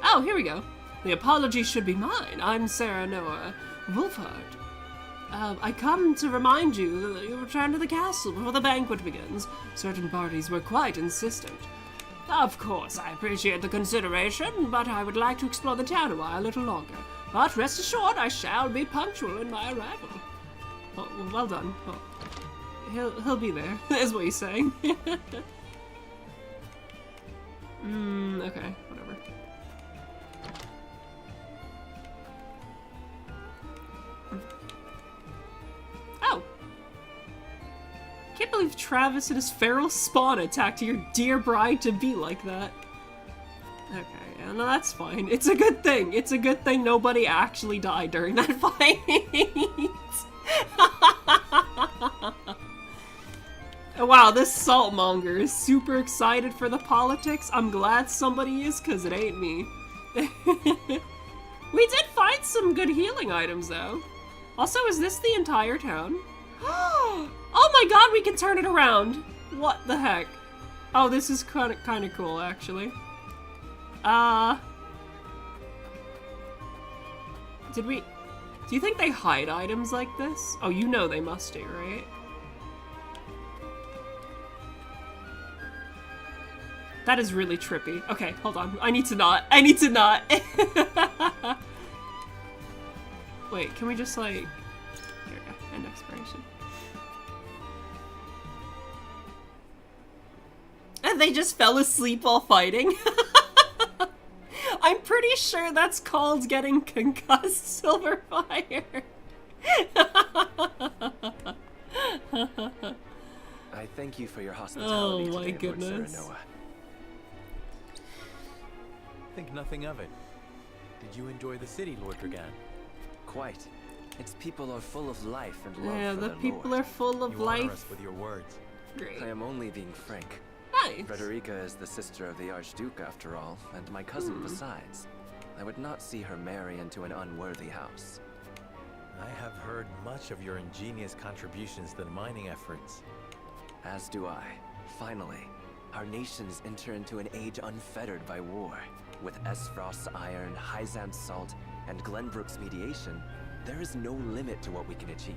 Oh, here we go. The apology should be mine. I'm Serenoa Wolfhard. I come to remind you that you return to the castle before the banquet begins. Certain parties were quite insistent. Of course, I appreciate the consideration, but I would like to explore the town a while, a little longer. But rest assured, I shall be punctual in my arrival. Well done. Well, he'll be there, is what he's saying. Okay, whatever. Oh! Can't believe Travis and his feral spawn attacked your dear bride-to-be like that. Okay, yeah, no, that's fine. It's a good thing. It's a good thing nobody actually died during that fight. Wow, this saltmonger is super excited for the politics. I'm glad somebody is, because it ain't me. We did find some good healing items, though. Also, is this the entire town? Oh my god, we can turn it around! What the heck? Oh, this is kind of cool, actually. Do you think they hide items like this? Oh, you know they must do, right? That is really trippy. Okay, hold on. I need to not. Wait, can we just like... Here we go. End expiration. And they just fell asleep while fighting? I'm pretty sure that's called getting concussed, Silverfire. I thank you for your hospitality oh my today, Lord goodness. Serenoa. Think nothing of it. Did you enjoy the city, Lord Dragan? Quite. Its people are full of life and love Yeah, for the their people lord. are full of You honor life. us with your words. Great. I am only being frank. Nice. Frederica is the sister of the Archduke, after all, and my cousin besides. I would not see her marry into an unworthy house. I have heard much of your ingenious contributions to the mining efforts. As do I. Finally, our nations enter into an age unfettered by war. With Esfrost's iron, Hyzam's salt, and Glenbrook's mediation, there is no limit to what we can achieve.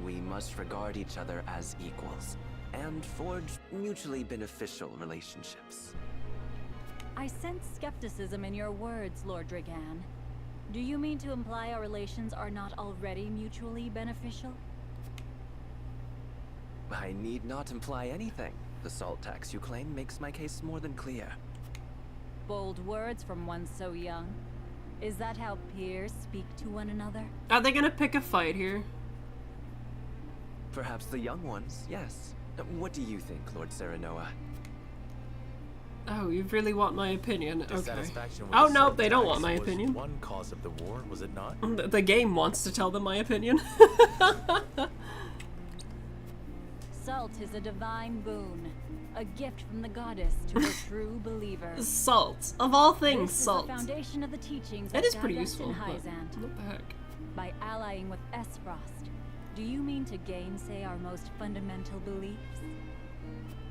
We must regard each other as equals, and forge mutually beneficial relationships. I sense skepticism in your words, Lord Dragan. Do you mean to imply our relations are not already mutually beneficial? I need not imply anything. The salt tax you claim makes my case more than clear. Bold words from one so young. Is that how peers speak to one another? Are they gonna pick a fight here? Perhaps the young ones, yes. What do you think, Lord Serenoa? Oh, you really want my opinion? Okay. Dissatisfaction with Oh the no, salt they don't tax want my was opinion. One cause of the war, was it not? The game wants to tell them my opinion. Salt is a divine boon, a gift from the goddess to a true believer. Salt. Of all things, this salt. Is the foundation of the teachings That that is pretty guide us useful. in But Hyzant. what the heck? By allying with Esfrost, do you mean to gainsay our most fundamental beliefs?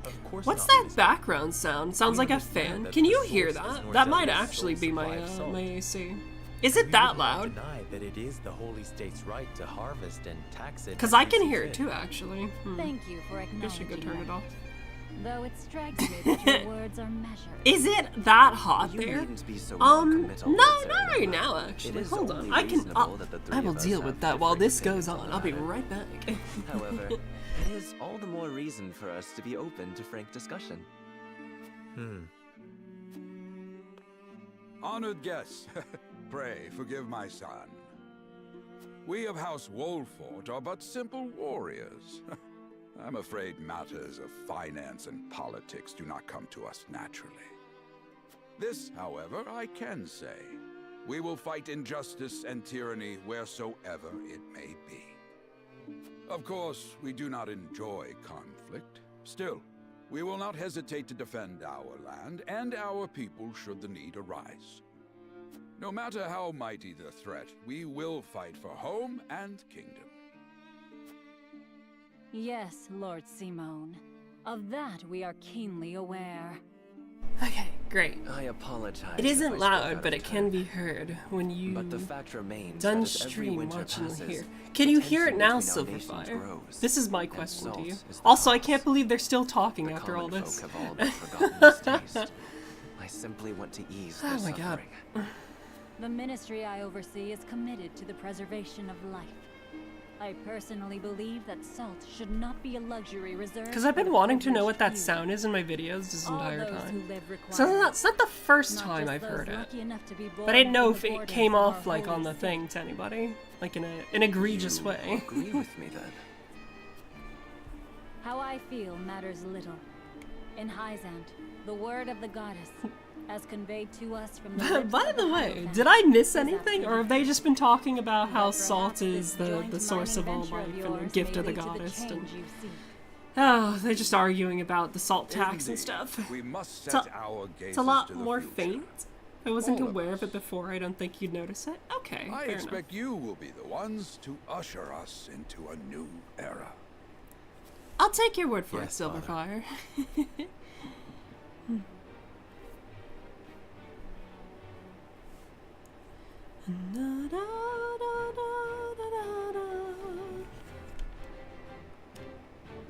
Of course What's not, that background sound? Sounds like a fan. Can you hear that? That might actually be my my AC. Is it that loud? Deny that it is the holy state's right to harvest and tax it. Because as I they can see hear fit. it too, actually. Thank you for I guess you acknowledging could turn it that. off. Though it strikes me that your words are measured. Is it that hot You there? needn't be so No, non-committal, not Lord right Serenoa. now, It actually. is Hold on, only I can. reasonable that the three I will of us deal have with that while different this goes opinions on. the I'll be matter. right back. However, it is all the more reason for us to be open to frank discussion. Honored guests, pray forgive my son. We of House Wolfort are but simple warriors. I'm afraid matters of finance and politics do not come to us naturally. This, however, I can say. We will fight injustice and tyranny wheresoever it may be. Of course, we do not enjoy conflict. Still, we will not hesitate to defend our land and our people should the need arise. No matter how mighty the threat, we will fight for home and kingdom. Yes, Lord Simone. Of that we are keenly aware. Okay, great. I apologize. It if isn't I spoke loud, out but of it can turn. be heard when you But the fact remains done that as every stream winter watching passes, here. Can you hear it tension now, between our nations Silverfire? grows, This is my and question to salt you. is the Also, I cause. can't believe they're still talking The after all common this. folk have all but forgotten this taste. I simply want to ease their Oh my god. suffering. The ministry I oversee is committed to the preservation of life. I personally believe that salt should not be a luxury reserved. Because I've been wanting to know what that sound is in my videos this entire time. So it's not the first time I've heard it. But I didn't know if it came off like on the thing to anybody, like in an egregious way. Agree with me then? How I feel matters little. In Hyzant, the word of the goddess, as conveyed to us from the By the way, did I miss anything, or have they just been talking about how salt is the source of all life and a gift of the goddess? And oh, they're just arguing about the salt tax and stuff. We must set our It's a lot more faint. I wasn't aware of it before. I don't think you'd notice it. Okay, I fair expect enough. you will be the ones to usher us into a new era. I'll take your word for it, Silverfire.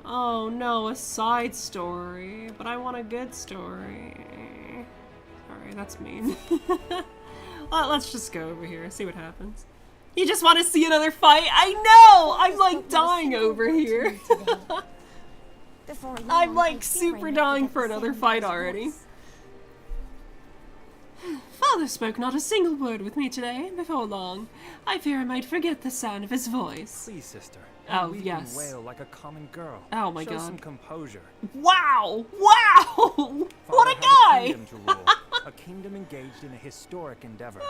Oh no, a side story. But I want a good story. Sorry, that's mean. Well, let's just go over here, see what happens. You just want to see another fight? I know! I'm like dying over here. I'm like super dying for another fight already. Father spoke not a single word with me today. Before long, I fear I might forget the sound of his voice. Please, sister. Oh, Weep yes. and wail like a common girl. Oh my Show god. some composure. Wow! Wow! What a Father guy! had a kingdom to rule. A kingdom engaged in a historic endeavor.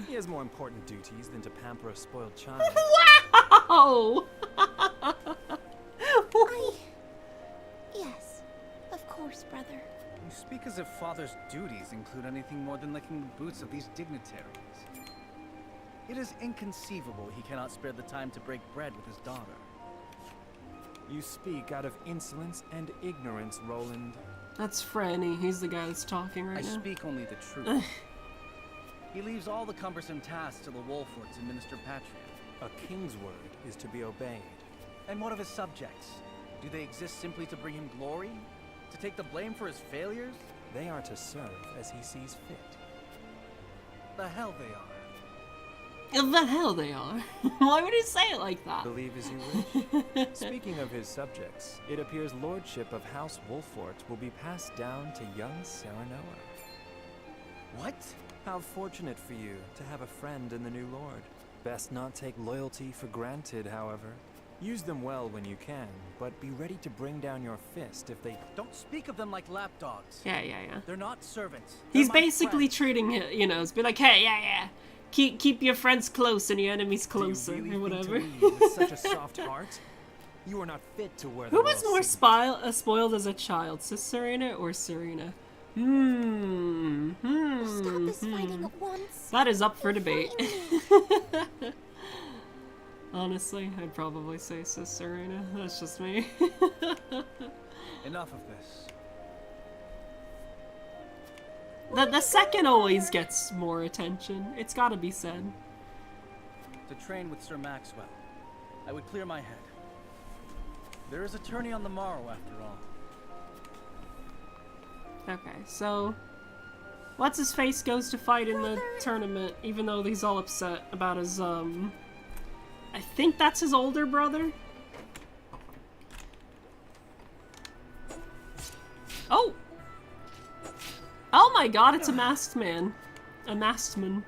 He has more important duties than to pamper a spoiled child. Wow! Yes, of course, brother. You speak as if Father's duties include anything more than licking the boots of these dignitaries. It is inconceivable he cannot spare the time to break bread with his daughter. You speak out of insolence and ignorance, Roland. That's Franny. He's the guy that's talking right I now. speak only the truth. He leaves all the cumbersome tasks to the Wolforts and Minister Patria. A king's word is to be obeyed. And what of his subjects? Do they exist simply to bring him glory? To take the blame for his failures? They are to serve as he sees fit. The hell they are. The hell they are. Why would he say it like that? Believe as you wish. Speaking of his subjects, it appears lordship of House Wolfort will be passed down to young Serena. What? How fortunate for you to have a friend in the new lord. Best not take loyalty for granted, however. Use them well when you can, but be ready to bring down your fist if they... Don't speak of them like lapdogs. Yeah. They're not servants. He's They're my basically friends. treating it, you know, it's be like, hey, yeah. Keep your friends close and your enemies closer, Do you or really whatever. think to lead with such a soft heart? You are not fit to wear the Who was royal more signet. spoiled as a child, Sis Serena or Serena? Stop this fighting at once. That is up for debate. Honestly, I'd probably say Sis Serena. That's just me. Enough of this. The second always gets more attention. It's gotta be said. To train with Sir Maxwell, I would clear my head. There is a tourney on the morrow, after all. Okay, so what's his face goes to fight in the tournament, even though he's all upset about his I think that's his older brother. Oh! Oh my god, it's a masked man. A masked man.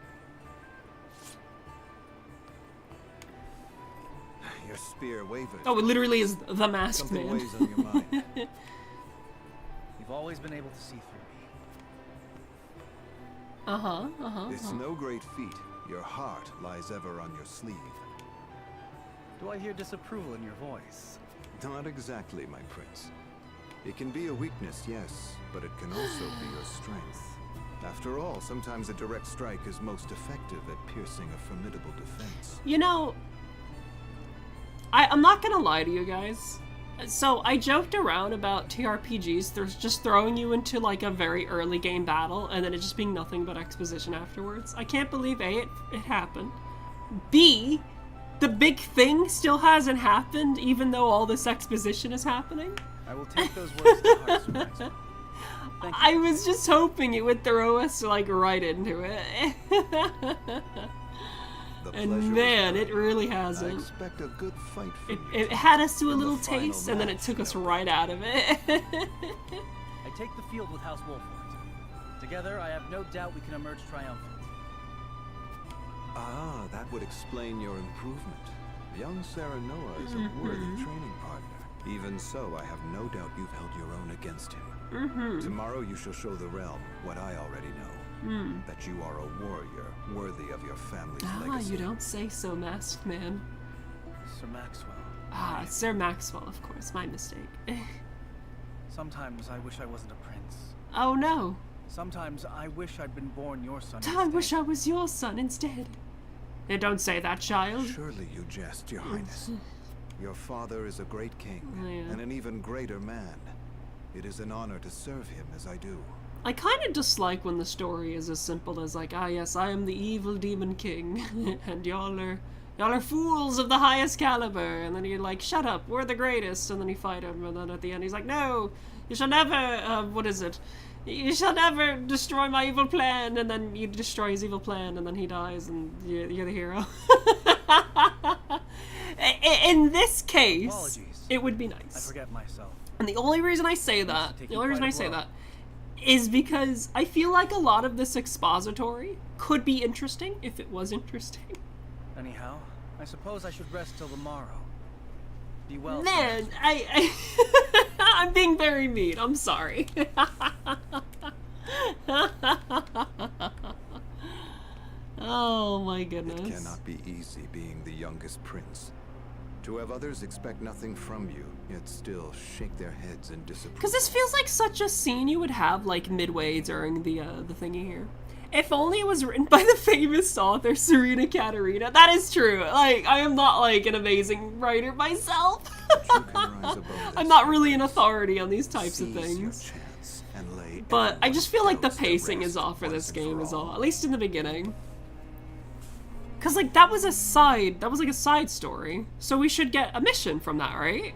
Your spear wavered. Oh, it literally is the masked Something man. weighs on your mind. You've always been able to see through me. It's no great feat. Your heart lies ever on your sleeve. Do I hear disapproval in your voice? Not exactly, my prince. It can be a weakness, yes, but it can also be your strength. After all, sometimes a direct strike is most effective at piercing a formidable defense. You know, I'm not gonna lie to you guys. So I joked around about TRPGs, there's just throwing you into like a very early game battle and then it just being nothing but exposition afterwards. I can't believe A, it happened. B, the big thing still hasn't happened even though all this exposition is happening. I will take those words to heart, Sir Maxwell. Thank you. I was just hoping it would throw us like right into it. The And pleasure man, is it really mine. I hasn't. expect a good fight from you. It had us to a In the little final taste, and then it match, took us no right out of it. I take the field with House Wolfort. Together, I have no doubt we can emerge triumphant. Ah, that would explain your improvement. Young Serenoa is a worthy training partner. Even so, I have no doubt you've held your own against him. Tomorrow you shall show the realm what I already know. That you are a warrior worthy of your family's legacy. You don't say so, Masked Man. Sir Maxwell. Sir Maxwell, of course. My mistake. Sometimes I wish I wasn't a prince. Oh no. Sometimes I wish I'd been born your son I instead. wish I was your son instead. Don't say that, child. Surely you jest, Your Highness. Your father is a great king, and an even greater man. It is an honor to serve him as I do. I kind of dislike when the story is as simple as like, ah yes, I am the evil demon king, and y'all are fools of the highest caliber, and then you're like, shut up, we're the greatest, and then you fight him, and then at the end he's like, no, you shall never, what is it? You shall never destroy my evil plan, and then you destroy his evil plan, and then he dies, and you're the hero. In this case, Apologies. it would be nice. I forget myself. And the only reason I say that, is because I feel like a lot of this expository could be interesting if it was interesting. Anyhow, I suppose I should rest till tomorrow. Be well. Man, I'm being very mean. I'm sorry. Oh my goodness. It cannot be easy being the youngest prince. To have others expect nothing from you, yet still shake their heads in disapproval. Because this feels like such a scene you would have like midway during the thingy here. If only it was written by the famous author Serena Catarina. That is true. Like, I am not like an amazing writer myself. I'm not really an authority on these types of things. But I just feel like the pacing is off for this game is all, at least in the beginning. Cause like that was like a side story. So we should get a mission from that, right?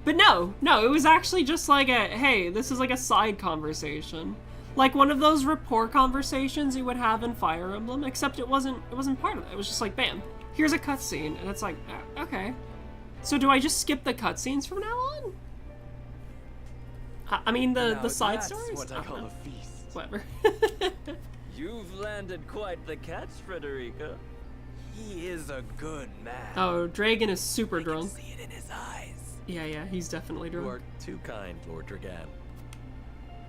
But no, it was actually just like a, hey, this is like a side conversation. Like one of those rapport conversations you would have in Fire Emblem, except it wasn't part of it. It was just like, bam, here's a cutscene, and it's like, okay. So do I just skip the cutscenes from now on? I mean the side stories? What I call a feast. Whatever. You've landed quite the catch, Frederica. He is a good man. Oh, Dragon is super drunk. See it in his eyes. Yeah, he's definitely drunk. You are too kind, Lord Dragan.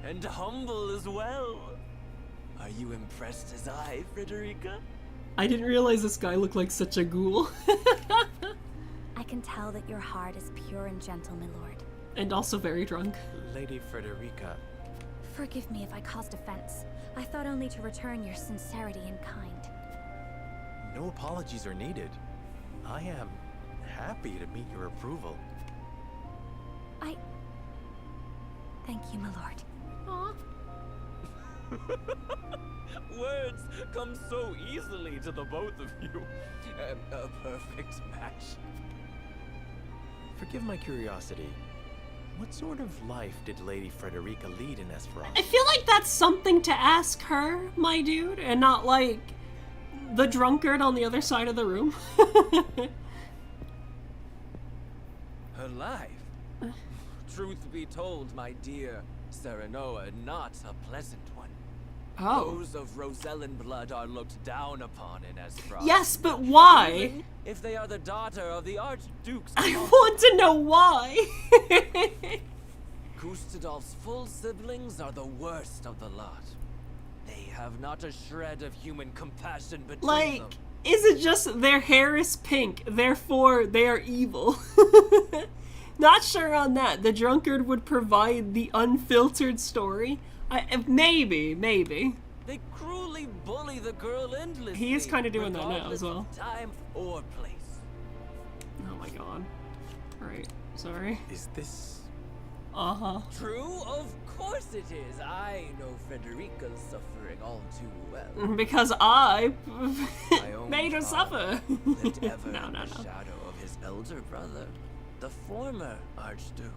And humble as well. Are you impressed as I, Frederica? I didn't realize this guy looked like such a ghoul. I can tell that your heart is pure and gentle, my lord. And also very drunk. Lady Frederica. Forgive me if I caused offense. I thought only to return your sincerity and kind. No apologies are needed. I am happy to meet your approval. Thank you, my lord. Words come so easily to the both of you. A perfect match. Forgive my curiosity. What sort of life did Lady Frederica lead in Esferoth? I feel like that's something to ask her, my dude, and not like the drunkard on the other side of the room. Her life? Truth be told, my dear Serenoa, not a pleasant one. Oh. Those of Rosellan blood are looked down upon in Esferoth. Yes, but why? Even if they are the daughter of the Archdukes. I want to know why. Kustadolf's full siblings are the worst of the lot. They have not a shred of human compassion between them. Is it just their hair is pink, therefore they are evil? Not sure on that. The drunkard would provide the unfiltered story. Maybe. They cruelly bully the girl endlessly. He is kind of doing that now as well. Time or place. Oh my god. Alright, sorry. Is this... True? Of course it is. I know Frederica's suffering all too well. Because I My own made her father suffer. lived ever No. in the shadow of his elder brother, the former Archduke.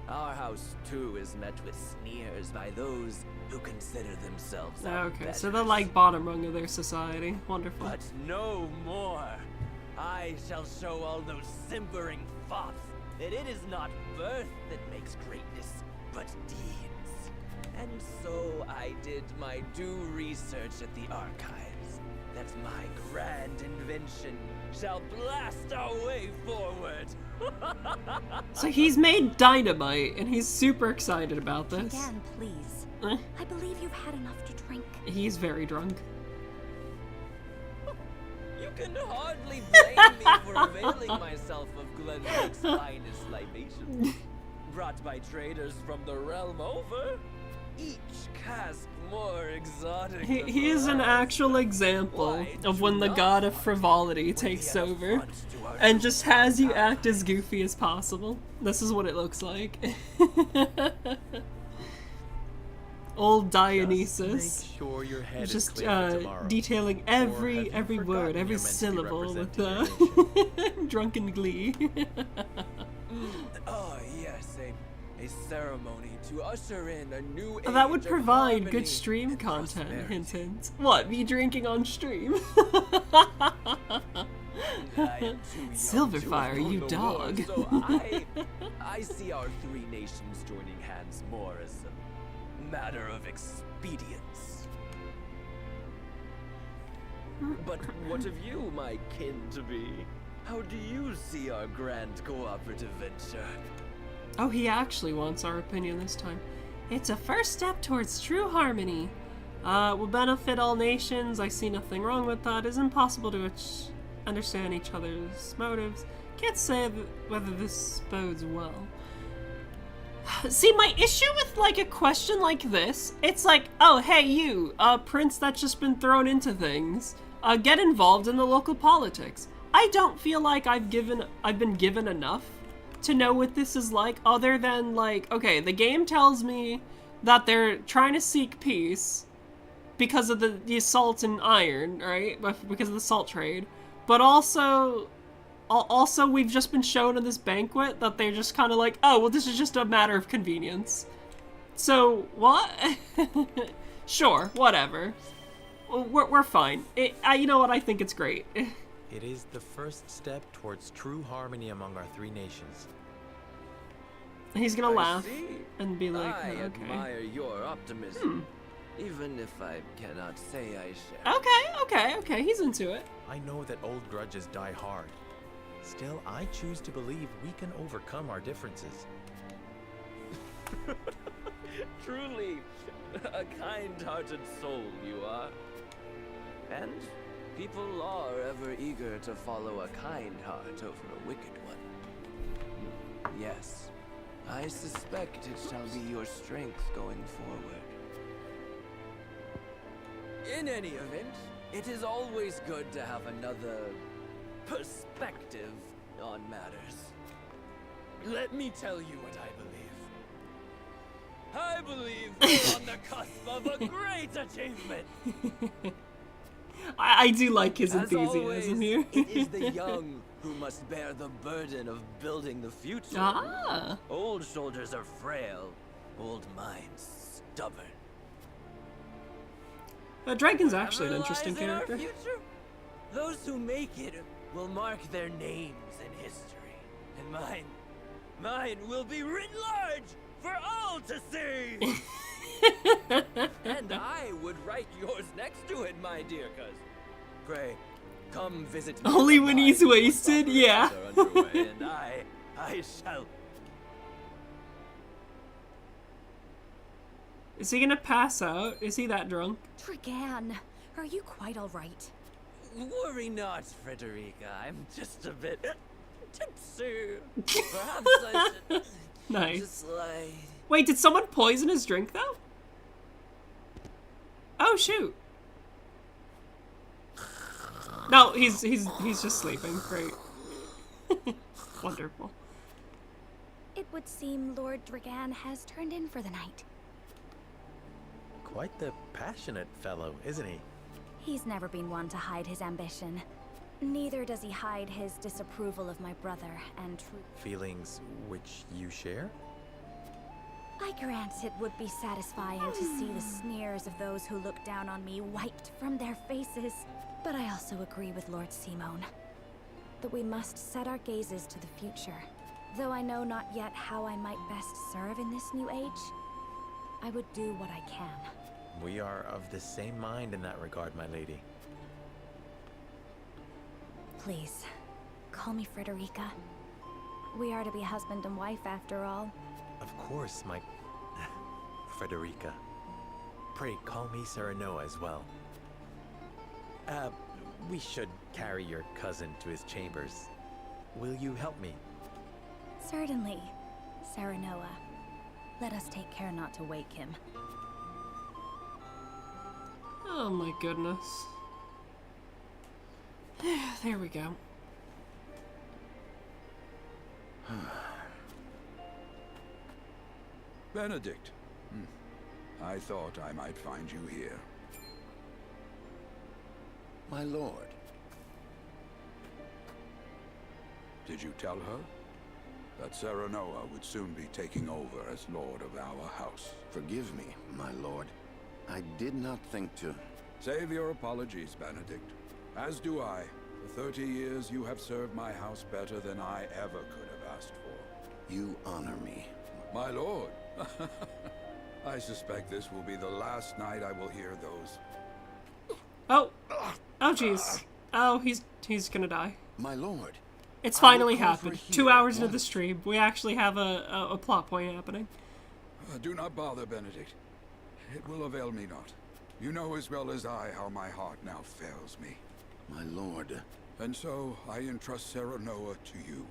Our house, too, is met with sneers by those who consider themselves Okay, so they're like bottom rung of their society. Wonderful. But no more. I shall show all those simpering fops that it is not birth that makes greatness, but deeds. And so I did my due research at the archives, that my grand invention shall blast our way forward. So he's made dynamite, and he's super excited about this. Again, please. I believe you've had enough to drink. He's very drunk. You can hardly blame me for availing myself of Glenbrook's finest libation. Brought by traders from the realm over, each cask more exotic. He is an actual example of when the god of frivolity takes over and just has you act as goofy as possible. This is what it looks like. Old Dionysus. Make sure your head just is clear for tomorrow. detailing every word, you're every meant to be syllable with representing drunken glee. Oh yes, a ceremony to usher in a new age That would of provide harmony good stream and content, prosperity. hint hint. What, me drinking on stream? Silverfire, you dog. So I see our three nations joining hands more as a matter of expedience. But what of you, my kin-to-be? How do you see our grand cooperative venture? Oh, he actually wants our opinion this time. It's a first step towards true harmony. Will benefit all nations. I see nothing wrong with that. It's impossible to understand each other's motives. Can't say whether this bodes well. See, my issue with, like, a question like this, it's like, oh, hey, you, prince that's just been thrown into things, get involved in the local politics. I don't feel like I've been given enough to know what this is like, other than, like, okay, the game tells me that they're trying to seek peace because of the salt and iron, right? Because of the salt trade. But also we've just been shown in this banquet that they're just kind of like, oh, well, this is just a matter of convenience. So, what? Sure, whatever. We're fine. You know what? I think it's great. It is the first step towards true harmony among our three nations. He's gonna laugh see. and be like, I okay. admire your optimism, even if I cannot say I share. Okay, he's into it. I know that old grudges die hard. Still, I choose to believe we can overcome our differences. Truly, a kind-hearted soul you are. And people are ever eager to follow a kind heart over a wicked one. Yes, I suspect it shall be your strength going forward. In any event, it is always good to have another perspective on matters. Let me tell you what I believe. I believe we're on the cusp of a great achievement. I do like his As enthusiasm always, here. It is the young who must bear the burden of building the future. Ah. Old shoulders are frail, old minds stubborn. Dragon's actually an Whatever interesting lies in our character. future, those who make it will mark their names in history. And mine will be written large for all to see. And I would write yours next to it, my dear cousin. Pray, come visit me. Only when he's wasted, yeah. And I shall. Is he gonna pass out? Is he that drunk? Dragan, are you quite alright? Worry not, Frederica. I'm just a bit tipsy. Perhaps I should Nice. just lie. Wait, did someone poison his drink though? Oh shoot. No, he's just sleeping. Great. Wonderful. It would seem Lord Dragan has turned in for the night. Quite the passionate fellow, isn't he? He's never been one to hide his ambition. Neither does he hide his disapproval of my brother and truth. Feelings which you share? I grant it would be satisfying to see the sneers of those who look down on me wiped from their faces. But I also agree with Lord Simone that we must set our gazes to the future. Though I know not yet how I might best serve in this new age, I would do what I can. We are of the same mind in that regard, my lady. Please, call me Frederica. We are to be husband and wife after all. Of course, my... Frederica. Pray call me Serenoa as well. We should carry your cousin to his chambers. Will you help me? Certainly, Serenoa. Let us take care not to wake him. Oh my goodness. There we go. Benedict. I thought I might find you here. My lord. Did you tell her that Serenoa would soon be taking over as lord of our house? Forgive me, my lord. I did not think to... Save your apologies, Benedict. As do I. For 30 years, you have served my house better than I ever could have asked for. You honor me. My lord. I suspect this will be the last night I will hear those. Oh. Oh, jeez. Oh, he's gonna die. My lord. It's finally happened. 2 hours into the stream. We actually have a plot point happening. Do not bother, Benedict. It will avail me not. You know as well as I how my heart now fails me. My lord. And so I entrust Serenoa to you.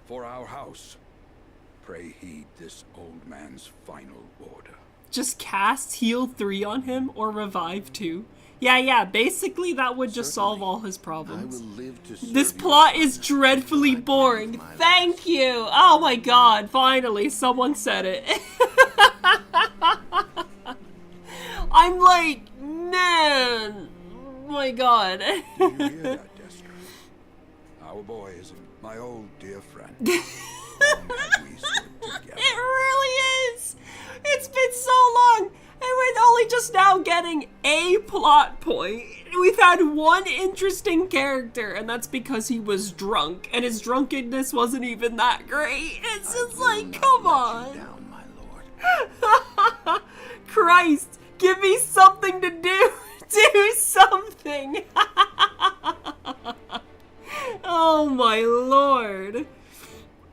For our house. Pray heed this old man's final order. Just cast heal 3 on him or revive 2. Yeah, basically that would just solve all his problems. I will live to serve this plot is dreadfully boring. Thank you! Oh my god, finally, someone said it. I'm like, man! Oh my god. Did you hear that, Destro? Our boy is my old dear friend. Long have we stood together. It really is! It's been so long! And we're only just now getting a plot point. We've had one interesting character, and that's because he was drunk, and his drunkenness wasn't even that great. It's just like, come on. Down, my lord. Christ, give me something to do. Do something. Oh my lord.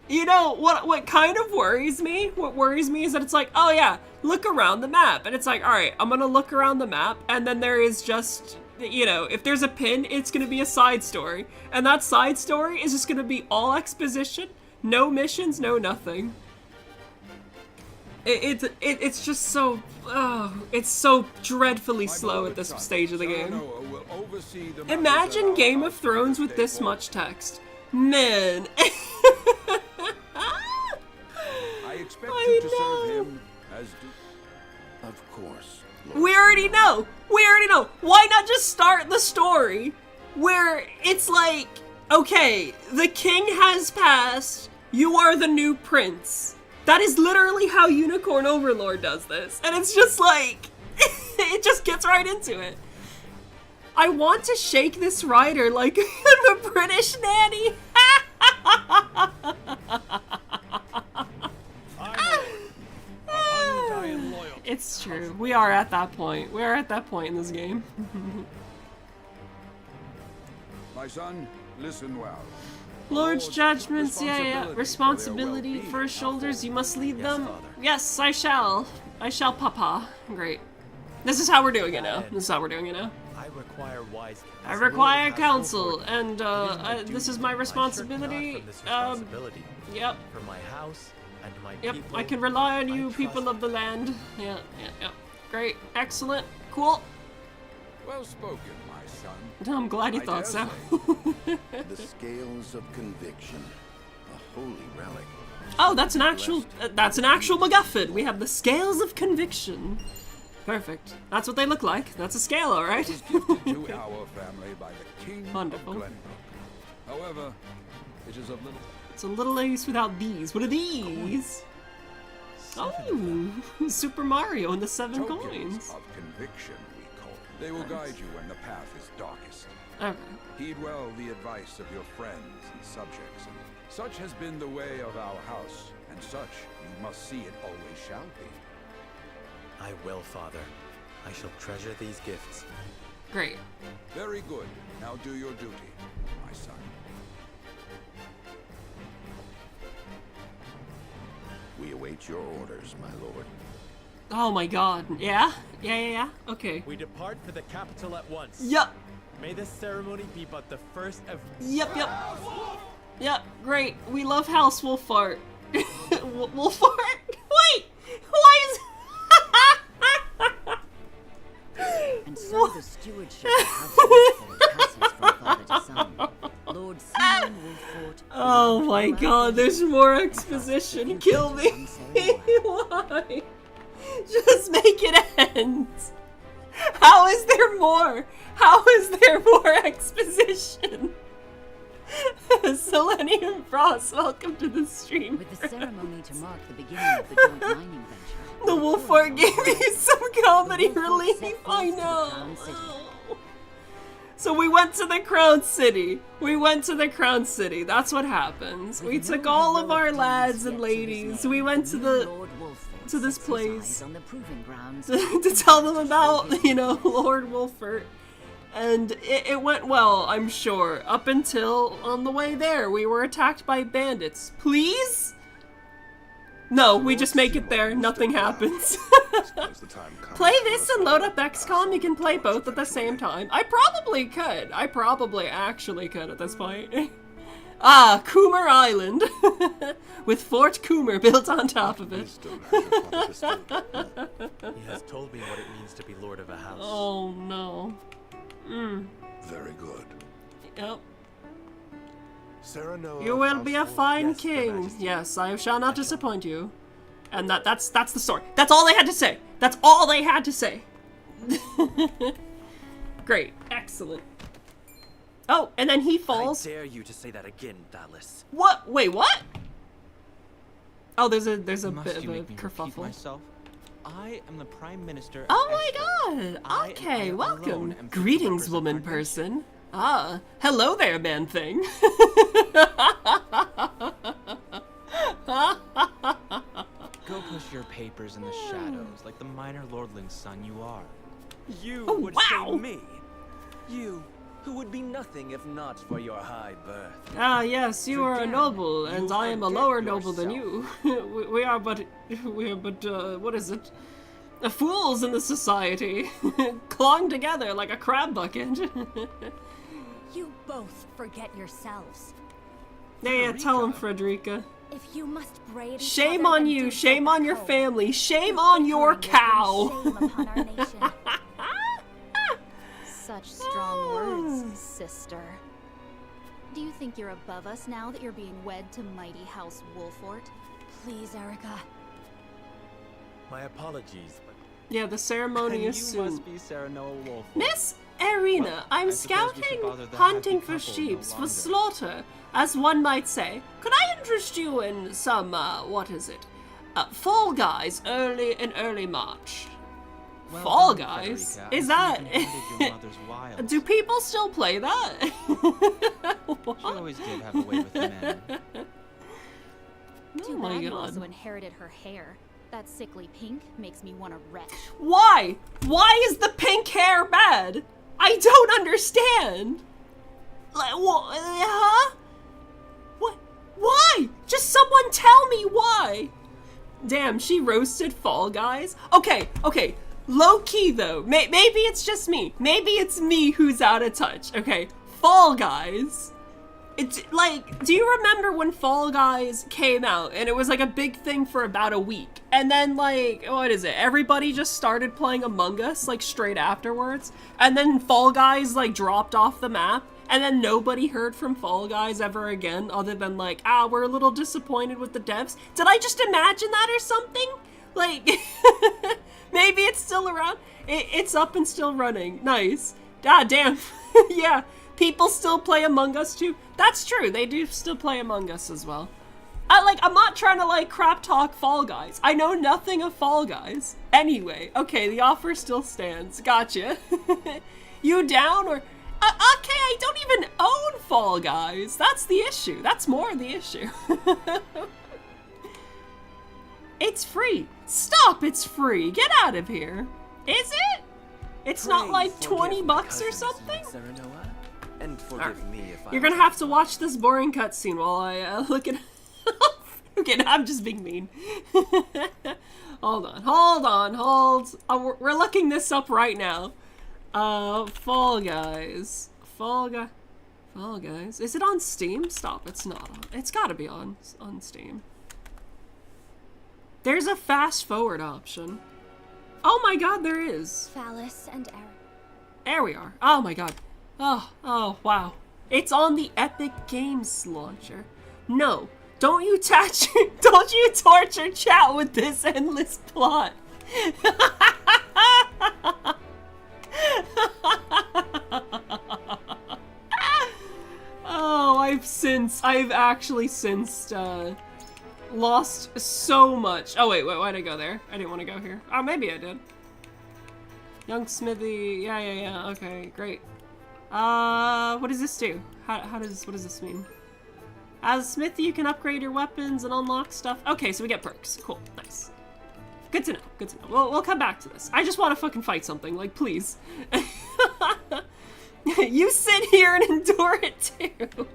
You know, what kind of worries me? What worries me is that it's like, oh yeah, look around the map. And it's like, all right, I'm gonna look around the map, and then there is just, you know, if there's a pin, it's gonna be a side story. And that side story is just gonna be all exposition, no missions, no nothing. It's just so, it's so dreadfully slow at this stage of the game. Imagine Game of Thrones with this much text. Man. I expect you to serve him as do... Of course. Lord. We already know. Why not just start the story where it's like, okay, the king has passed, you are the new prince. That is literally how Unicorn Overlord does this. And it's just like, it just gets right into it. I want to shake this rider like I'm a British nanny. It's true. We are at that point. We are at that point in this game. My son, listen well. Lord's judgments, yeah. Responsibility for his shoulders. You must lead them. Yes, I shall. I shall, Papa. Great. This is how we're doing it now. I require counsel, and this is my responsibility. Yep. For my house and my people. I can rely on you, people of the land. Yeah. Great. Excellent. Cool. Well spoken, my son. I'm glad you thought so. The scales of conviction, a holy relic. Oh, that's an actual MacGuffin. We have the scales of conviction. Perfect. That's what they look like. That's a scale, all right. It was gifted to our family by the King Wonderful. of Glenbrook. However, it is of little. It's a little ace without these. What are these? Oh, Super Mario and the 7 Tokens coins. of conviction, we call them. They will guide you when the path is darkest. Okay. Heed well the advice of your friends and subjects, and such has been the way of our house, and such you must see it always shall be. I will, Father. I shall treasure these gifts. Great. Very good. Now do your duty, my son. We await your orders, my lord. Oh my god. Yeah? Yeah. Okay. We depart for the capital at once. Yup. May this ceremony be but the first of... Yep. Yep, great. We love House Wolfart. Wolfart? Wait! Why is... And so the stewardship of House Wolford passes from father to son. Lord Simon Wolford. Oh my god, there's more exposition. Kill me. Why? Just make it end. How is there more? How is there more exposition? Selenium Frost, welcome to the stream. With the ceremony to mark the beginning of the joint mining venture. The Wolfart gave me some comedy relief, I know. So we went to the Crown City. That's what happens. We took all of our lads and ladies. We went to this place to tell them about, Lord Wolfert. And it went well, I'm sure. Up until on the way there, we were attacked by bandits. Please? No, we just make it there. Nothing happens. Play this and load up XCOM. You can play both at the same time. I probably could. I probably actually could at this point. Ah, Coomer Island. With Fort Coomer built on top of it. He has told me what it means to be lord of a house. Oh, no. Very good. Yep. Serena You will be a fine king. Yes, I shall not disappoint you. And that's the story. That's all they had to say. That's all they had to say. Great. Excellent. Oh, and then he falls. I dare you to say that again, Valis. What? Wait, what? Oh, there's a bit of a kerfuffle. Myself? I am the Prime Minister. Oh my god! Okay, welcome. Greetings, woman person. Ah, hello there, man thing. Go push your papers in the shadows like the minor lordling's son you are. You would say me. You, who would be nothing if not for your high birth. Ah, yes, you are a noble, and I am a lower noble than you. we are but, what is it? Fools in the society, clung together like a crab bucket. You both forget yourselves. Yeah, tell him, Frederica. If you must braid shame on you, shame on your family, shame on your cow. Shame upon our nation. Such strong words, sister. Do you think you're above us now that you're being wed to mighty House Wolfort? Please, Erica. My apologies, but... Yeah, the ceremony is soon. You must be Serena Wolfort. Miss Arena, I'm scouting, hunting for sheep for slaughter, as one might say. Could I interest you in some, Fall Guys in early March? Well Fall done, Guys? Frederica. Is I that... see you've inherited your mother's wiles. Do people still play that? She always did have a way with men. Too my bad you God. also inherited her hair. That sickly pink makes me want to retch. Why? Why is the pink hair bad? I don't understand. Like, huh? What? Why? Just someone tell me why. Damn, she roasted Fall Guys. Okay. Low key though. Maybe it's just me. Maybe it's me who's out of touch. Okay, Fall Guys. It's like, do you remember when Fall Guys came out and it was like a big thing for about a week? And then like, what is it? Everybody just started playing Among Us like straight afterwards. And then Fall Guys like dropped off the map. And then nobody heard from Fall Guys ever again other than like, we're a little disappointed with the devs. Did I just imagine that or something? Like, maybe it's still around. It's up and still running. Nice. God damn. Yeah. People still play Among Us too. That's true. They do still play Among Us as well. I'm not trying to, like, crap talk Fall Guys. I know nothing of Fall Guys. Anyway, okay, the offer still stands. Gotcha. You down or... okay, I don't even own Fall Guys. That's the issue. That's more the issue. It's free. Stop, it's free. Get out of here. Is it? It's not like 20 bucks or something? And forgive me if You're gonna have to watch this boring cutscene while I look at... Okay, I'm just being mean. Hold on. We're looking this up right now. Fall Guys. Fall Guys. Is it on Steam? Stop, it's not on. It's gotta be on Steam. There's a fast forward option. Oh my god, there is. Phallus and Eric. There we are. Oh my god. Oh, wow. It's on the Epic Games launcher. No, don't you torture chat with this endless plot. Oh, I've actually since lost so much. Oh wait, why'd I go there? I didn't want to go here. Oh, maybe I did. Young Smithy, yeah, okay, great. What does this do? What does this mean? As Smithy, you can upgrade your weapons and unlock stuff. Okay, so we get perks. Cool, nice. Good to know, good to know. We'll come back to this. I just want to fucking fight something, like, please. You sit here and endure it too.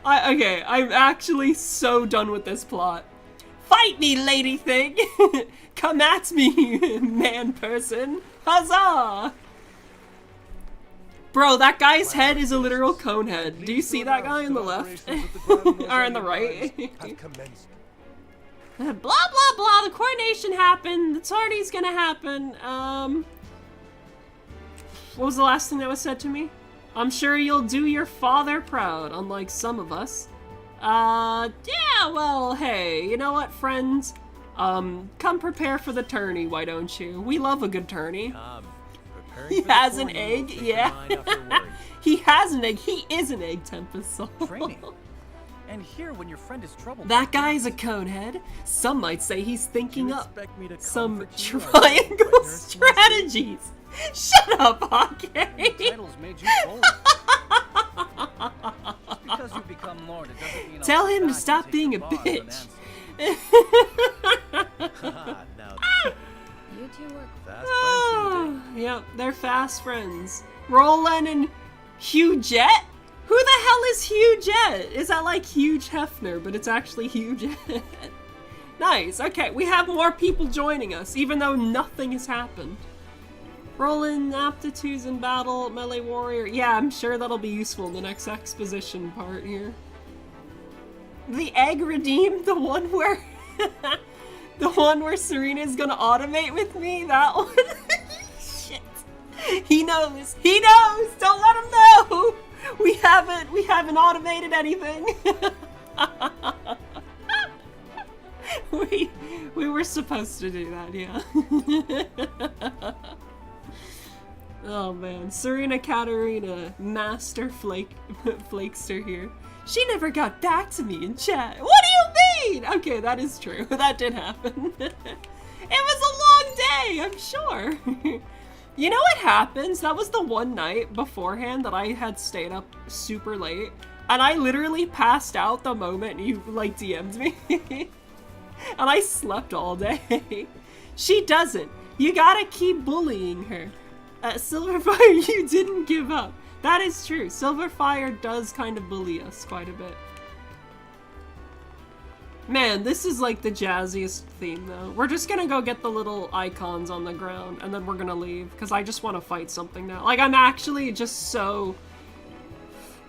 Okay, I'm actually so done with this plot. Fight me, lady thing! Come at me, man person. Huzzah! Bro, that guy's head is a literal cone head. Do you see that guy on the left? Or on the right? Blah, blah, blah. The coronation happened. The party's gonna happen. What was the last thing that was said to me? I'm sure you'll do your father proud, unlike some of us. Yeah, well, hey, you know what, friends? Come prepare for the tourney, why don't you? We love a good tourney. He has an egg, yeah. He has an egg. He is an egg, Tempest Soul. Training. And here, when your friend is troubled. That guy's a conehead. Some might say he's thinking up some triangle strategies. Shut up, Hockey. Titles made you bold. Because you've become Lord, it doesn't mean tell him to stop being a bitch. You two are fast friends. Yep, they're fast friends. Roland and Hugh Jet? Who the hell is Hugh Jet? Is that like Hugh Hefner, but it's actually Hugh Jet? Nice, okay, we have more people joining us, even though nothing has happened. Roland, aptitudes in battle, melee warrior. Yeah, I'm sure that'll be useful in the next exposition part here. The egg redeemed, the one where the one where Serena's gonna automate with me, that one. Shit. He knows. He knows. Don't let him know. We haven't automated anything. we were supposed to do that, yeah. Oh man, Serena Catarina, master flakester here. She never got back to me in chat. What do you mean? Okay, that is true. That did happen. It was a long day, I'm sure. You know what happens? That was the one night beforehand that I had stayed up super late, and I literally passed out the moment you like DM'd me. And I slept all day. She doesn't. You gotta keep bullying her. Silverfire, you didn't give up. That is true. Silverfire does kind of bully us quite a bit. Man, this is like the jazziest theme though. We're just gonna go get the little icons on the ground and then we're gonna leave because I just want to fight something now. Like, I'm actually just so...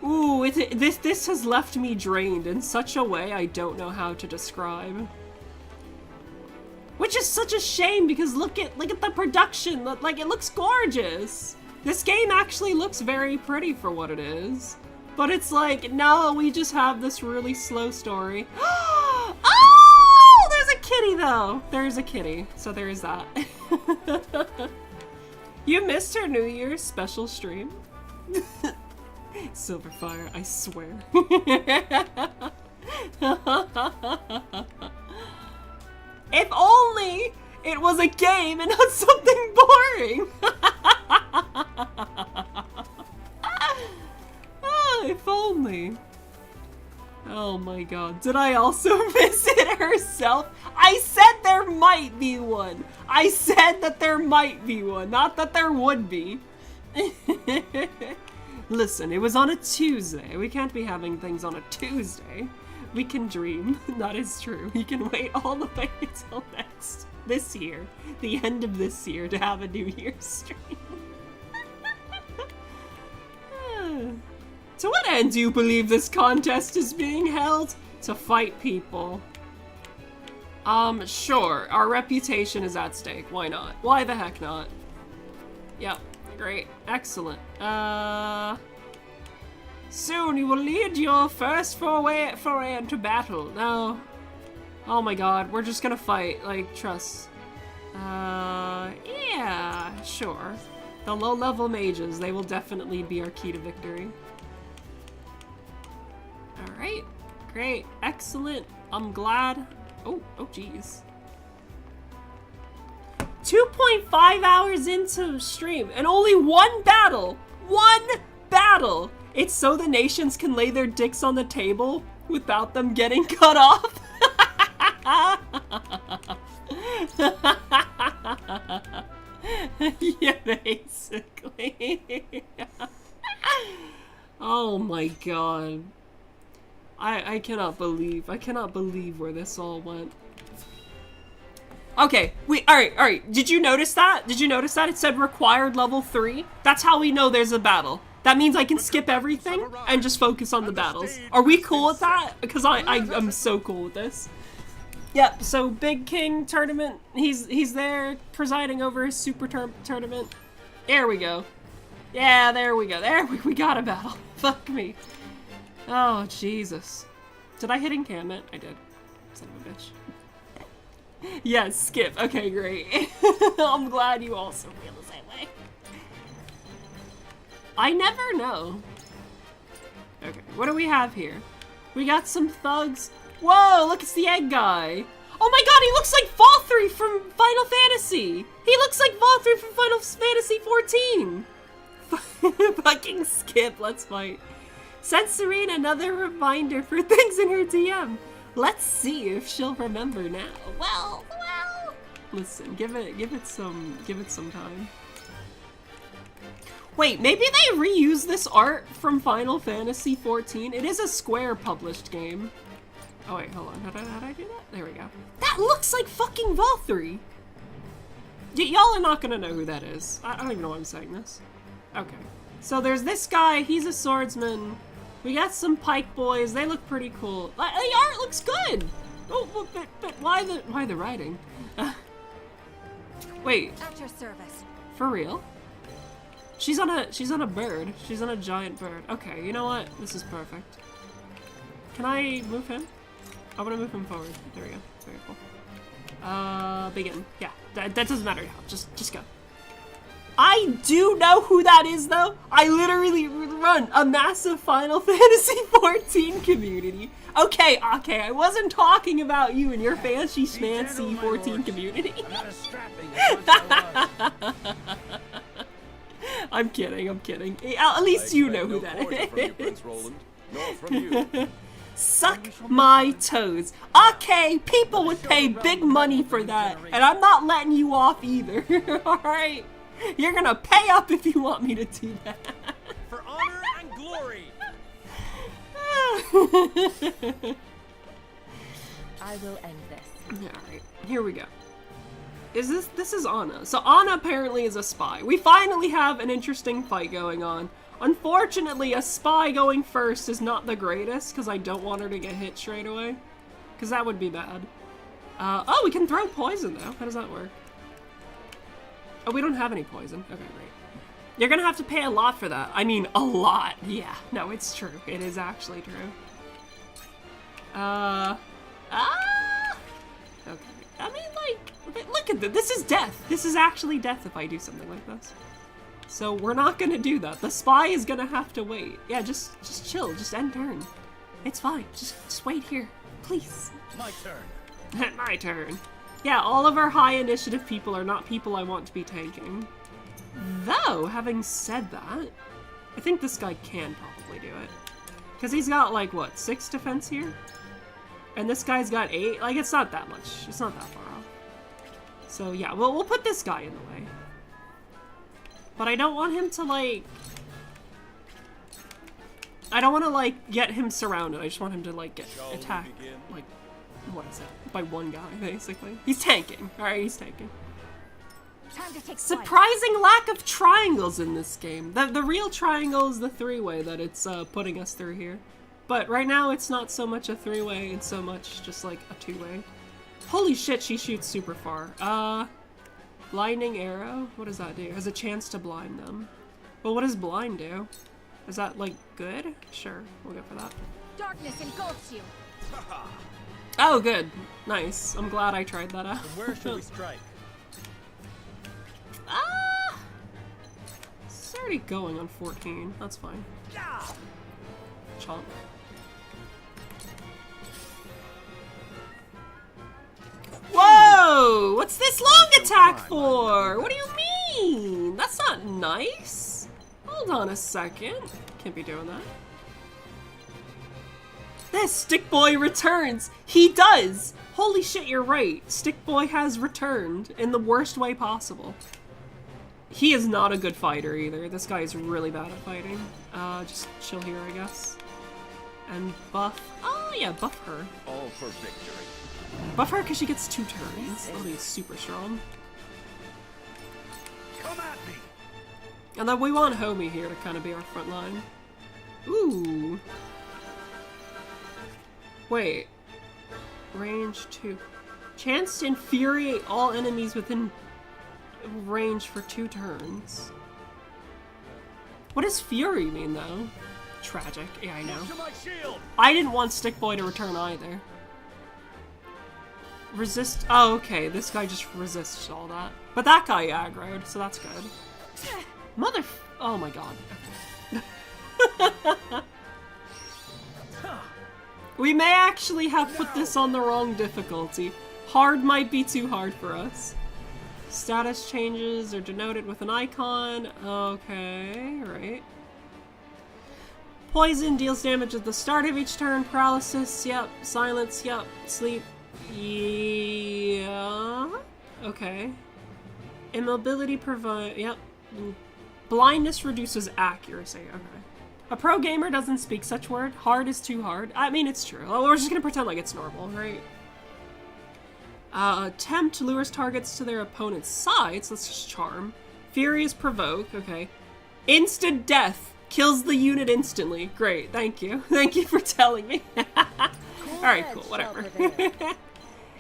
Ooh, this has left me drained in such a way I don't know how to describe. Which is such a shame because look at the production. Like, it looks gorgeous. This game actually looks very pretty for what it is. But it's like, no, we just have this really slow story. Oh, there's a kitty though. There's a kitty, so there is that. You missed her New Year's special stream. Silverfire, I swear. If only it was a game and not something boring! If only. Oh my god. Did I also visit herself? I said there might be one. I said that there might be one, not that there would be. Listen, it was on a Tuesday. We can't be having things on a Tuesday. We can dream. That is true. You can wait all the way until this year, the end of this year, to have a New Year's stream. To what end do you believe this contest is being held? To fight people. Sure. Our reputation is at stake. Why not? Why the heck not? Yep. Great. Excellent. Soon you will lead your first foray into battle. No. Oh my god. We're just gonna fight. Like, trust. Yeah. Sure. The low-level mages. They will definitely be our key to victory. Alright, great, excellent. I'm glad. Oh, jeez. 2.5 hours into stream and only one battle! One battle! It's so the nations can lay their dicks on the table without them getting cut off. Yeah, basically. Oh my god. I cannot believe where this all went. Okay, alright. Did you notice that? It said required level 3? That's how we know there's a battle. That means I can skip everything and just focus on the battles. Are we cool with that? Because I'm so cool with this. Yep, so Big King tournament, he's there presiding over his super tournament. There we go. Yeah, there we go. We got a battle. Fuck me. Oh, Jesus. Did I hit encampment? I did. Son of a bitch. Yes, skip. Okay, great. I'm glad you also feel the same way. I never know. Okay, what do we have here? We got some thugs. Whoa, look, it's the egg guy. Oh my god, he looks like Valtteri from Final Fantasy. He looks like Valtteri from Final Fantasy 14. Fucking skip, let's fight. Send Serena another reminder for things in her DM. Let's see if she'll remember now. Well. Listen, give it some time. Wait, maybe they reused this art from Final Fantasy 14. It is a Square published game. Oh wait, hold on. How did I do that? There we go. That looks like fucking Valtteri. Y'all are not gonna know who that is. I don't even know why I'm saying this. Okay. So there's this guy. He's a swordsman. We got some pike boys. They look pretty cool. The art looks good. Oh, but why the writing? Wait. At your service. For real? She's on a bird. She's on a giant bird. Okay, you know what? This is perfect. Can I move him? I want to move him forward. There we go. Very cool. Begin. Yeah, that doesn't matter now. Just go. I do know who that is, though. I literally run a massive Final Fantasy 14 community. Okay, I wasn't talking about you and your fancy schmancy 14 community. I'm kidding. At least you know who that is. Suck my toes. Okay, people would pay big money for that, and I'm not letting you off either. Alright? You're gonna pay up if you want me to do that. For honor and glory. I will end this. Alright, here we go. This is Anna. So Anna apparently is a spy. We finally have an interesting fight going on. Unfortunately, a spy going first is not the greatest, because I don't want her to get hit straight away. Because that would be bad. Oh, we can throw poison, though. How does that work? Oh, we don't have any poison. Okay, great. You're gonna have to pay a lot for that. I mean, a lot. Yeah, no, it's true. It is actually true. Okay. I mean, like, look at this. This is death. This is actually death if I do something like this. So we're not gonna do that. The spy is gonna have to wait. Yeah, just chill. Just end turn. It's fine. Just wait here, please. My turn. My turn. Yeah, all of our high initiative people are not people I want to be tanking. Though, having said that, I think this guy can probably do it. Because he's got, like, what, 6 defense here? And this guy's got 8? Like, it's not that much. It's not that far off. So, yeah, we'll put this guy in the way. But I don't want him to, like... I don't want to, like, get him surrounded. I just want him to, like, get attacked, like, what is it? By one guy, basically. He's tanking. Alright, he's tanking. Time to take Surprising lack of triangles in this game. The real triangle is the 3-way that it's putting us through here. But right now it's not so much a 3-way, it's so much just like a 2-way. Holy shit, she shoots super far. Blinding arrow? What does that do? Has a chance to blind them. Well, what does blind do? Is that, like, good? Sure, we'll go for that. Darkness engulfs you. Oh, good. Nice. I'm glad I tried that out. From where should we strike? It's already going on 14. That's fine. Chomp. Whoa! What's this long attack for? What do you mean? That's not nice. Hold on a second. Can't be doing that. This Stick Boy returns. He does. Holy shit, you're right. Stick Boy has returned in the worst way possible. He is not a good fighter either. This guy is really bad at fighting. Just chill here, I guess. And buff. Oh yeah, buff her. All for victory. Buff her because she gets 2 turns. That'll be super strong. Come at me. And then we want Homie here to kind of be our front line. Ooh. Wait. Range 2. Chance to infuriate all enemies within range for 2 turns. What does Fury mean, though? Tragic. Yeah, I know. I didn't want Stick Boy to return either. Resist. Oh, okay. This guy just resists all that. But that guy aggroed, so that's good. Mother. Oh my god. We may actually have put this on the wrong difficulty. Hard might be too hard for us. Status changes are denoted with an icon. Okay, right. Poison deals damage at the start of each turn. Paralysis, yep. Silence, yep. Sleep, yeah. Okay. Immobility provide, yep. Blindness reduces accuracy, okay. A pro gamer doesn't speak such word. Hard is too hard. I mean, it's true. We're just gonna pretend like it's normal, right? Tempt lures targets to their opponent's sides. Let's just charm. Furious provoke. Okay. Instant death. Kills the unit instantly. Great. Thank you. Thank you for telling me. Alright, cool. Whatever.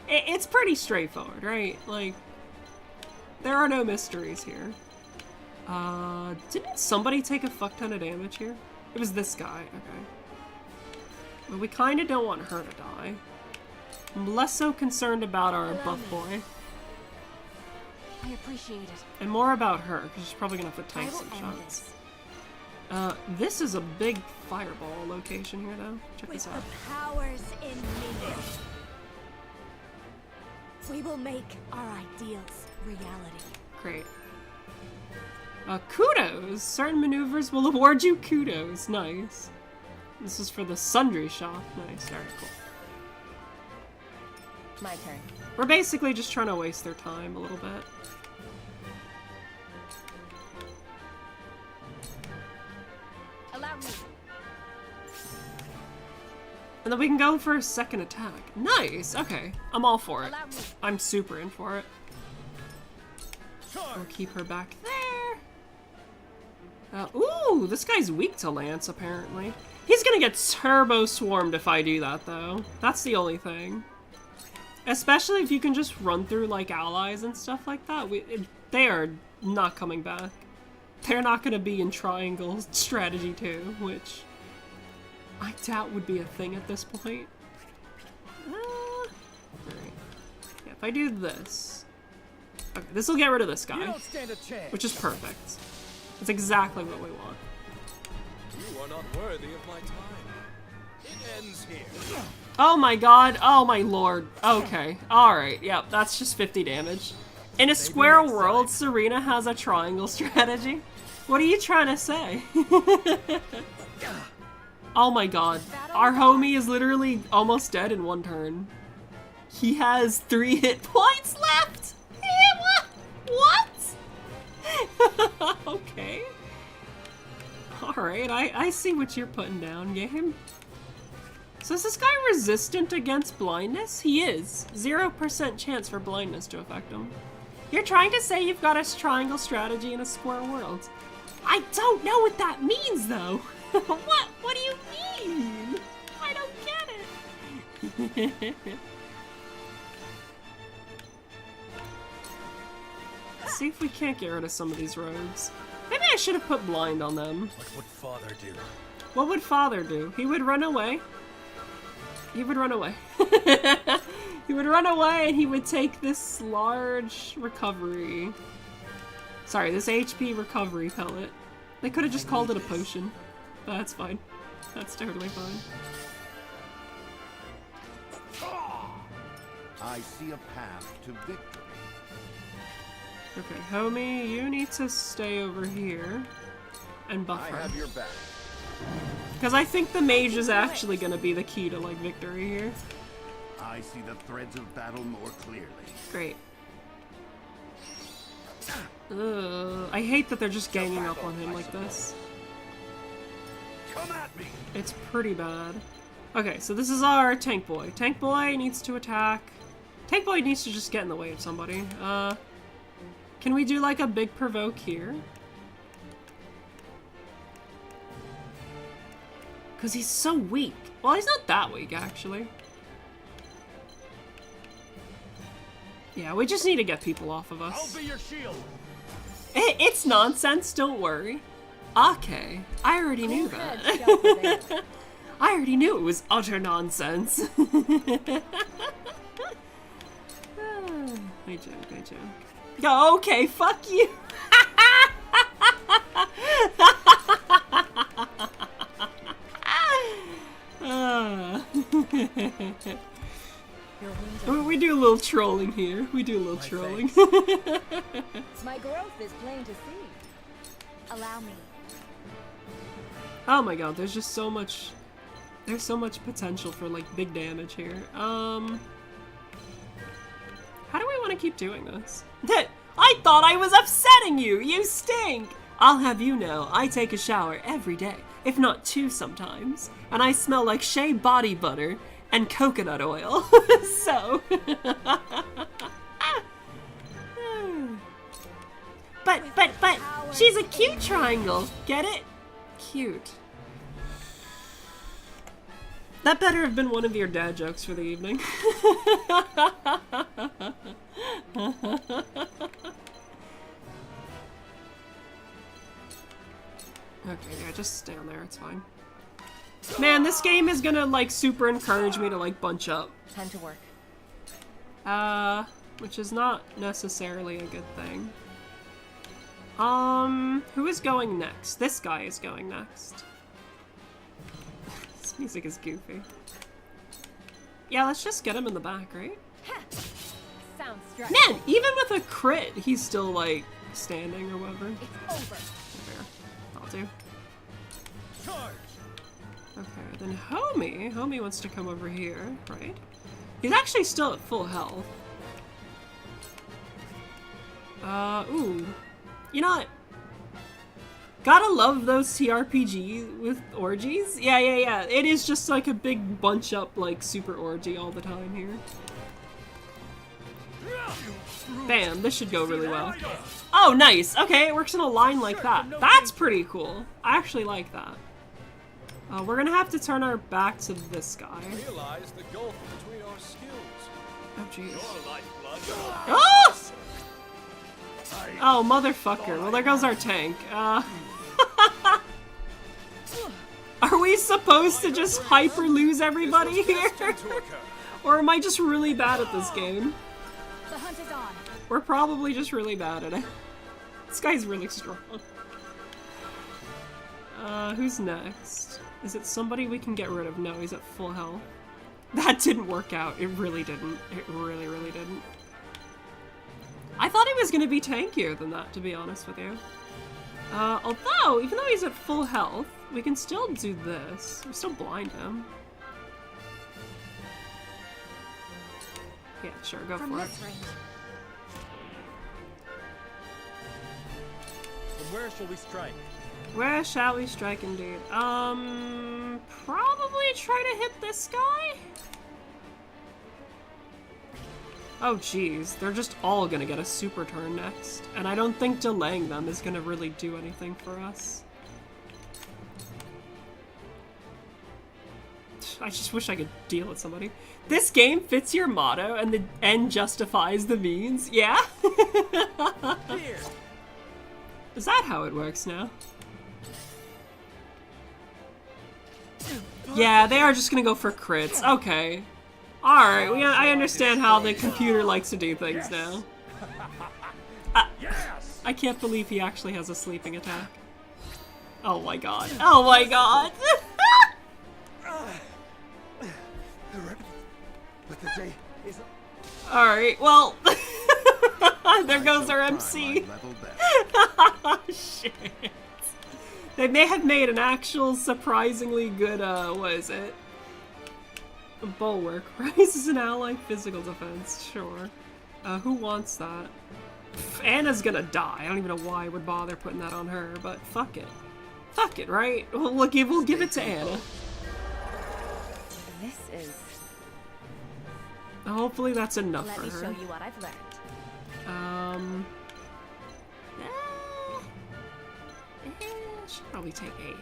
It's pretty straightforward, right? Like, there are no mysteries here. Didn't somebody take a fuck ton of damage here? It was this guy. Okay. But we kind of don't want her to die. I'm less so concerned about our buff boy. I appreciate it. And more about her, because she's probably gonna have to tank some shots. This is a big fireball location here, though. Check this out. With the powers in me, we will make our ideals reality. Great. Kudos! Certain maneuvers will award you kudos. Nice. This is for the Sundry Shop. Nice. Alright, cool. My turn. We're basically just trying to waste their time a little bit. Allow me. And then we can go for a second attack. Nice! Okay. I'm all for it. I'm super in for it. We'll keep her back there. Ooh, this guy's weak to Lance, apparently. He's gonna get turbo swarmed if I do that, though. That's the only thing. Especially if you can just run through, like, allies and stuff like that. They are not coming back. They're not gonna be in Triangle Strategy 2, which I doubt would be a thing at this point. Alright. Yeah, if I do this... Okay, this will get rid of this guy. Which is perfect. That's exactly what we want. You are not worthy of my time. It ends here. Oh my god. Oh my lord. Okay. Alright. Yep. That's just 50 damage. In a square world, Serena has a triangle strategy. What are you trying to say? Oh my god. Our homie is literally almost dead in one turn. He has 3 hit points left! What? Okay. Alright, I see what you're putting down, game. So is this guy resistant against blindness? He is. 0% chance for blindness to affect him. You're trying to say you've got a triangle strategy in a square world. I don't know what that means, though. What do you mean? I don't get it. Let's see if we can't get rid of some of these rogues. Maybe I should have put blind on them. What would Father do? What would Father do? He would run away. He would run away. He would run away and he would take this large recovery. Sorry, this HP recovery pellet. They could have just called it a potion. But that's fine. That's totally fine. I see a path to victory. Okay, homie, you need to stay over here and buffer. I have your back. Because I think the mage is actually going to be the key to, like, victory here. I see the threads of battle more clearly. Great. I hate that they're just ganging up on him like this. Come at me. It's pretty bad. Okay, so this is our tank boy. Tank boy needs to attack. Tank boy needs to just get in the way of somebody. Can we do like a big provoke here? Because he's so weak. Well, he's not that weak, actually. Yeah, we just need to get people off of us. I'll be your shield. It's nonsense, don't worry. Okay, I already knew that. I already knew it was utter nonsense. I joke. Oh, okay, fuck you. We do a little trolling here. We do a little trolling. My growth is plain to see. Allow me. Oh my god, there's just so much. There's so much potential for like big damage here. How do we want to keep doing this? I thought I was upsetting you! You stink! I'll have you know, I take a shower every day, if not 2 sometimes, and I smell like shea body butter and coconut oil. So... But, she's a cute triangle, get it? Cute. That better have been one of your dad jokes for the evening. Okay, yeah, just stay on there, it's fine. Man, this game is gonna, like, super encourage me to, like, bunch up. Time to work. Which is not necessarily a good thing. Who is going next? This guy is going next. This music is goofy. Yeah, let's just get him in the back, right? Sounds Man, even with a crit, he's still, like, standing or whatever. It's over. There. I'll do. Okay, then Homie wants to come over here, right? He's actually still at full health. Ooh. You know what? Gotta love those TRPG with orgies. Yeah. It is just like a big bunch up, like, super orgy all the time here. Bam, this should go really well. Oh, nice! Okay, it works in a line like that. That's pretty cool. I actually like that. We're gonna have to turn our back to this guy. Realize the gulf between our skills. Oh, jeez. Your lifeblood. Oh! Oh, motherfucker. Well, there goes our tank. Are we supposed to just hyper lose everybody here? Or am I just really bad at this game? The hunt is on. We're probably just really bad at it. This guy's really strong. Who's next? Is it somebody we can get rid of? No, he's at full health. That didn't work out. It really didn't. It really, really didn't. I thought he was gonna be tankier than that, to be honest with you. Although, even though he's at full health, we can still do this. We still blind him. Yeah, sure, go for it. From where shall we strike? Where shall we strike indeed? Probably try to hit this guy? Oh geez, they're just all gonna get a super turn next. And I don't think delaying them is gonna really do anything for us. I just wish I could deal with somebody. This game fits your motto and the end justifies the means? Yeah? Is that how it works now? Yeah, they are just gonna go for crits. Okay. Alright, I understand how the computer likes to do things now. I can't believe he actually has a sleeping attack. Oh my god. Oh my god! Alright, well... there goes our MC. Shit. They may have made an actual surprisingly good, what is it? A bulwark. Raises an ally physical defense, sure. Who wants that? Anna's gonna die. I don't even know why I would bother putting that on her, but fuck it. Fuck it, right? We'll give it to Anna. This is... Hopefully that's enough for her. Let me show you what I've learned. She'll probably take a hit.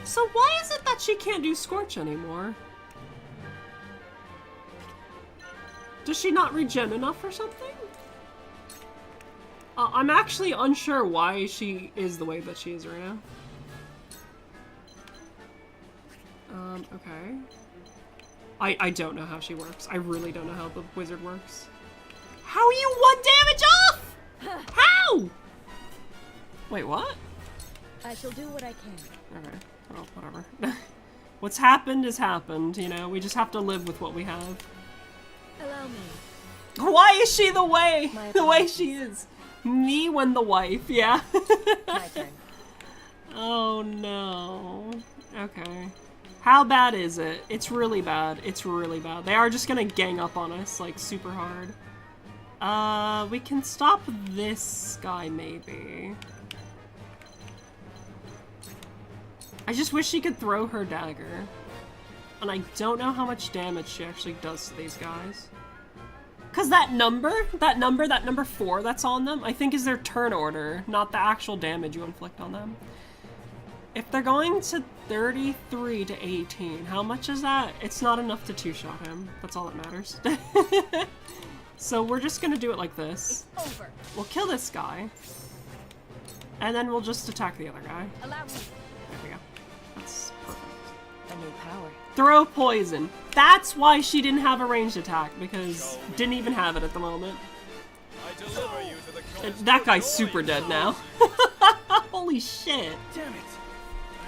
So why is it that she can't do Scorch anymore? Does she not regen enough or something? I'm actually unsure why she is the way that she is right now. Okay. I don't know how she works. I really don't know how the wizard works. How are you 1 damage off? How? Wait, what? I shall do what I can. Okay. Oh, whatever. What's happened is happened, you know? We just have to live with what we have. Allow me. Why is she the way? The way she is. Me when the wife, yeah. My turn. Oh no. Okay. How bad is it? It's really bad. It's really bad. They are just gonna gang up on us, like, super hard. We can stop this guy, maybe. I just wish she could throw her dagger. And I don't know how much damage she actually does to these guys. Cause that number 4 that's on them, I think is their turn order, not the actual damage you inflict on them. If they're going to 33 to 18, how much is that? It's not enough to two-shot him. That's all that matters. So we're just gonna do it like this. It's over. We'll kill this guy. And then we'll just attack the other guy. Allow me. There we go. That's perfect. A new power. Throw poison. That's why she didn't have a ranged attack, because didn't even have it at the moment. That guy's super dead now. Holy shit. Damn it.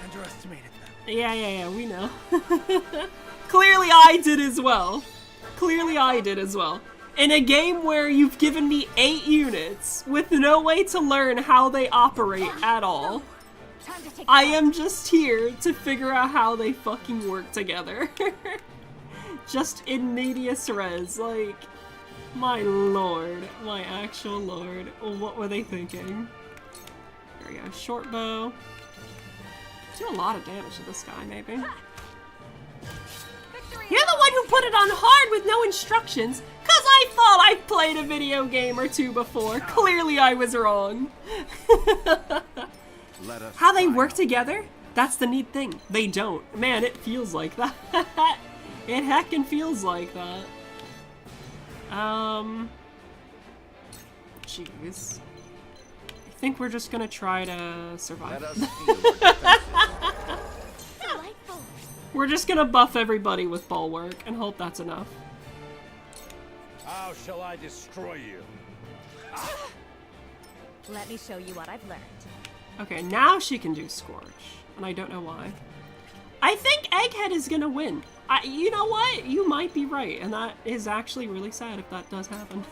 I underestimated them. Yeah, we know. Clearly I did as well. Clearly I did as well. In a game where you've given me 8 units with no way to learn how they operate at all, I am just here to figure out how they fucking work together. Just in medias res, like, my lord, my actual lord. What were they thinking? There we go, short bow. Do a lot of damage to this guy, maybe. You're the one who put it on hard with no instructions, cause I thought I played a video game or 2 before. Clearly I was wrong. How they work together? That's the neat thing. They don't. Man, it feels like that. It heckin' feels like that. Jeez. I think we're just gonna try to survive. We're just gonna buff everybody with bulwark and hope that's enough. How shall I destroy you? Let me show you what I've learned. Okay, now she can do Scorch. And I don't know why. I think Egghead is gonna win. You know what? You might be right. And that is actually really sad if that does happen.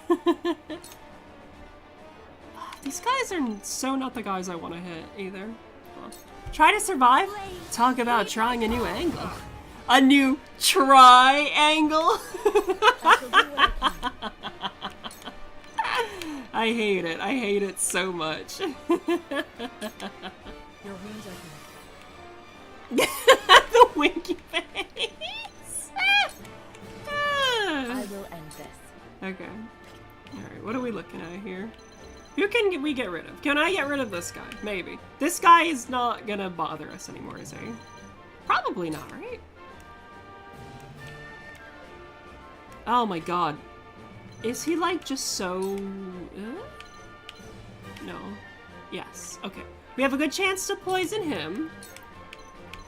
These guys are so not the guys I want to hit either. Well, try to survive? Talk about trying a new angle. A new triangle? I hate it. I hate it so much. Your wounds are The winky face. I will end this. Okay. Alright, what are we looking at here? Who can we get rid of? Can I get rid of this guy? Maybe. This guy is not gonna bother us anymore, is he? Probably not, right? Oh my god. Is he like just so... No. Yes. Okay. We have a good chance to poison him.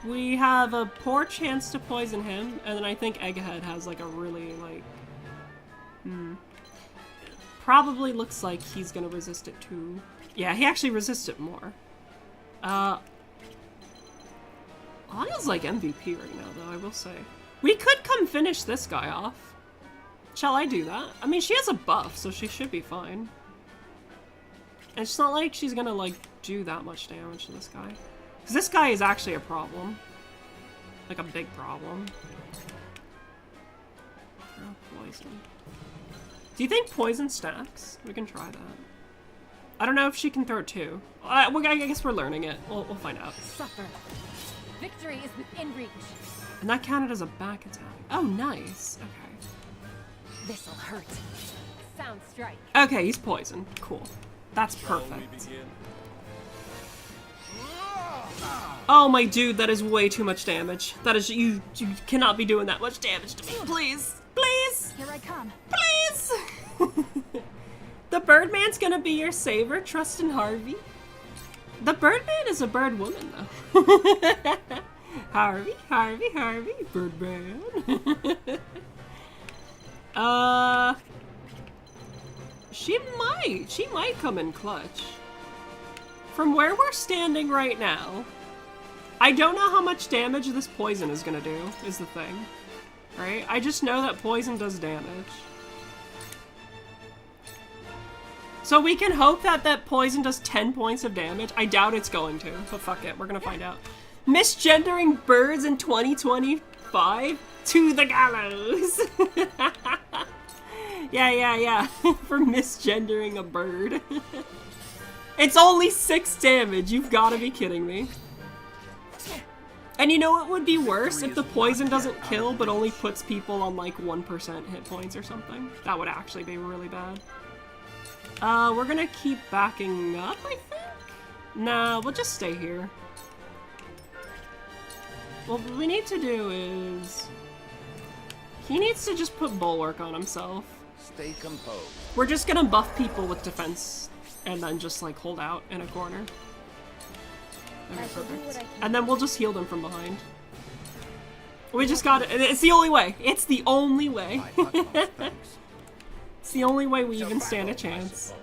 We have a poor chance to poison him. And then I think Egghead has like a really like... Probably looks like he's gonna resist it too. Yeah, he actually resists it more. Lionel's like MVP right now though, I will say. We could come finish this guy off. Shall I do that? I mean, she has a buff, so she should be fine. And it's not like she's gonna, like, do that much damage to this guy. Because this guy is actually a problem. Like, a big problem. Oh, poison. Do you think poison stacks? We can try that. I don't know if she can throw it too. I guess we're learning it. We'll find out. Suffer. Victory is within reach. And that counted as a back attack. Oh, nice. Okay. This'll hurt. Sound strike. Okay, he's poisoned. Cool. That's perfect. Oh my dude, that is way too much damage. That is you cannot be doing that much damage to me. Please. Please. Here I come. Please. The Birdman's gonna be your saver, trust in Harvey. The Birdman is a bird woman though. Harvey, Birdman. She might come in clutch. From where we're standing right now, I don't know how much damage this poison is gonna do, is the thing. Right? I just know that poison does damage. So we can hope that that poison does 10 points of damage. I doubt it's going to, but fuck it, we're gonna find out. Misgendering birds in 2025? To the gallows! Yeah. For misgendering a bird. It's only 6 damage, you've gotta be kidding me. And you know what would be worse? If the poison doesn't kill, but only puts people on like 1% hit points or something. That would actually be really bad. We're gonna keep backing up, I think? Nah, we'll just stay here. What we need to do is... He needs to just put Bulwark on himself. Stay composed. We're just gonna buff people with defense, and then just like hold out in a corner. Okay, perfect. And then we'll just heal them from behind. We just got it. It's the only way. It's the only way. It's the only way we even stand a chance.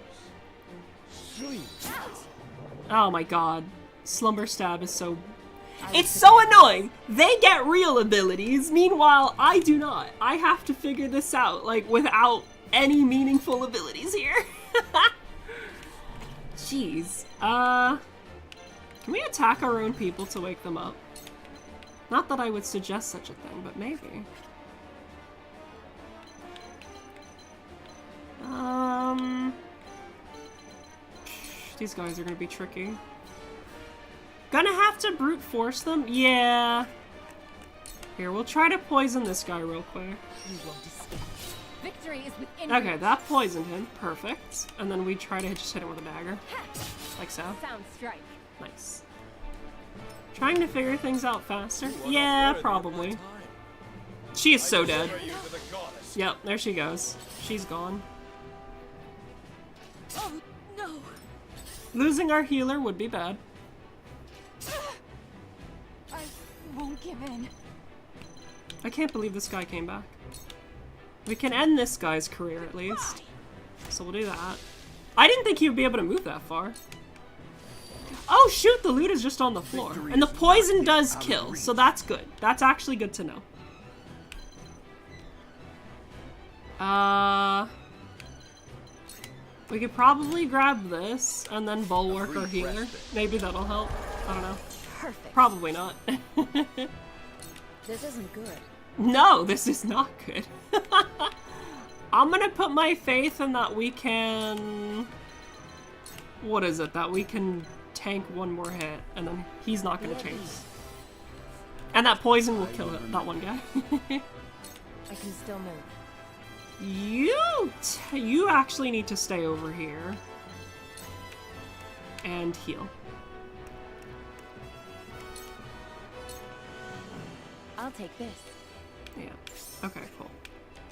Oh my god. Slumber Stab is so... It's so annoying! They get real abilities, meanwhile I do not. I have to figure this out, like, without any meaningful abilities here. Jeez. Can we attack our own people to wake them up? Not that I would suggest such a thing, but maybe. These guys are gonna be tricky. Gonna have to brute force them? Yeah. Here, we'll try to poison this guy real quick. You won't escape. Victory is within Okay, reach. that poisoned him. Perfect. And then we try to just hit him with a dagger. Like so. Sound strike. Nice. Trying to figure things out faster? Yeah, probably. She is so dead. Yep, there she goes. She's gone. Oh, no. Losing our healer would be bad. I won't give in. I can't believe this guy came back. We can end this guy's career at least. So we'll do that. I didn't think he would be able to move that far. Oh shoot, the loot is just on the floor. And the poison does kill, so that's good. That's actually good to know. We could probably grab this and then bulwark or healer. Maybe that'll help. I don't know. Perfect. Probably not. This isn't good. No, this is not good. I'm gonna put my faith in that we can... What is it? That we can tank one more hit, and then he's not gonna chase. And that poison will kill that one guy. I can still move. You actually need to stay over here. And heal. I'll take this. Yeah. Okay, cool.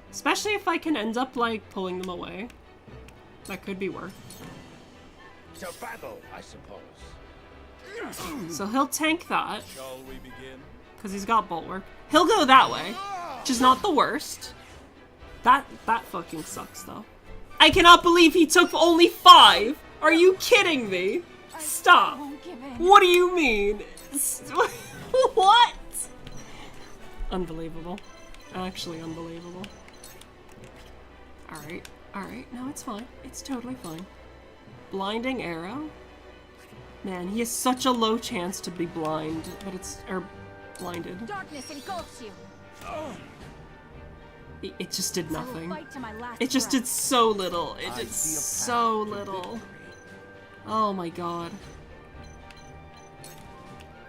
Especially if I can end up, like, pulling them away. That could be worth. To battle, I suppose. So he'll tank that. Shall we begin? Because he's got bulwark. He'll go that way, which is not the worst. That fucking sucks, though. I cannot believe he took only 5! Are you kidding me? Stop. What do you mean? What? Unbelievable. Actually unbelievable. Alright, alright. No, it's fine. It's totally fine. Blinding arrow? Man, he has such a low chance to be blind, but it's... or blinded. Darkness engulfs you. It just did nothing. Fight to my last It just breath. did so little. It did so little. Oh my god.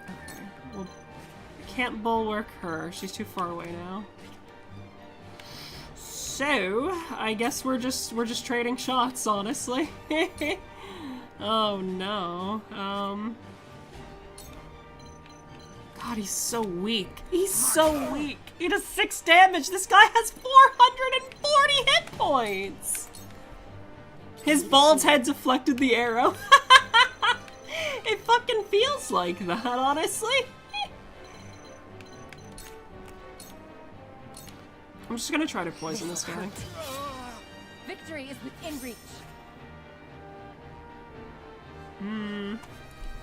Okay, well, I can't bulwark her. She's too far away now. So, I guess we're just trading shots, honestly. Oh no. God, he's so weak. He's so weak. He does 6 damage. This guy has 440 hit points. His bald head deflected the arrow. It fucking feels like that, honestly. I'm just gonna try to poison this guy. Victory is within reach.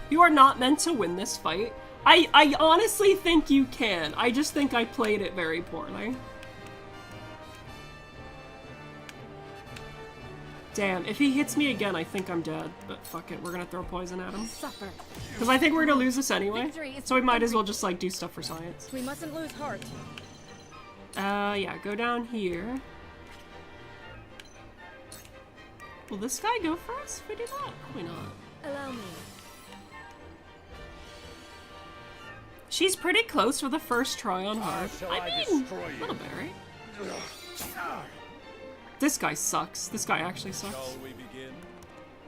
You are not meant to win this fight. I honestly think you can. I just think I played it very poorly. Damn, if he hits me again, I think I'm dead. But fuck it, we're gonna throw poison at him. Suffer. Because I think we're gonna lose this anyway. So we might as well just, like, do stuff for science. We mustn't lose heart. Yeah, go down here. Will this guy go for us if we do that? Probably not. Allow me. She's pretty close for the first try on hard. I mean, a little bit, right? This guy sucks. This guy actually sucks. Shall we begin?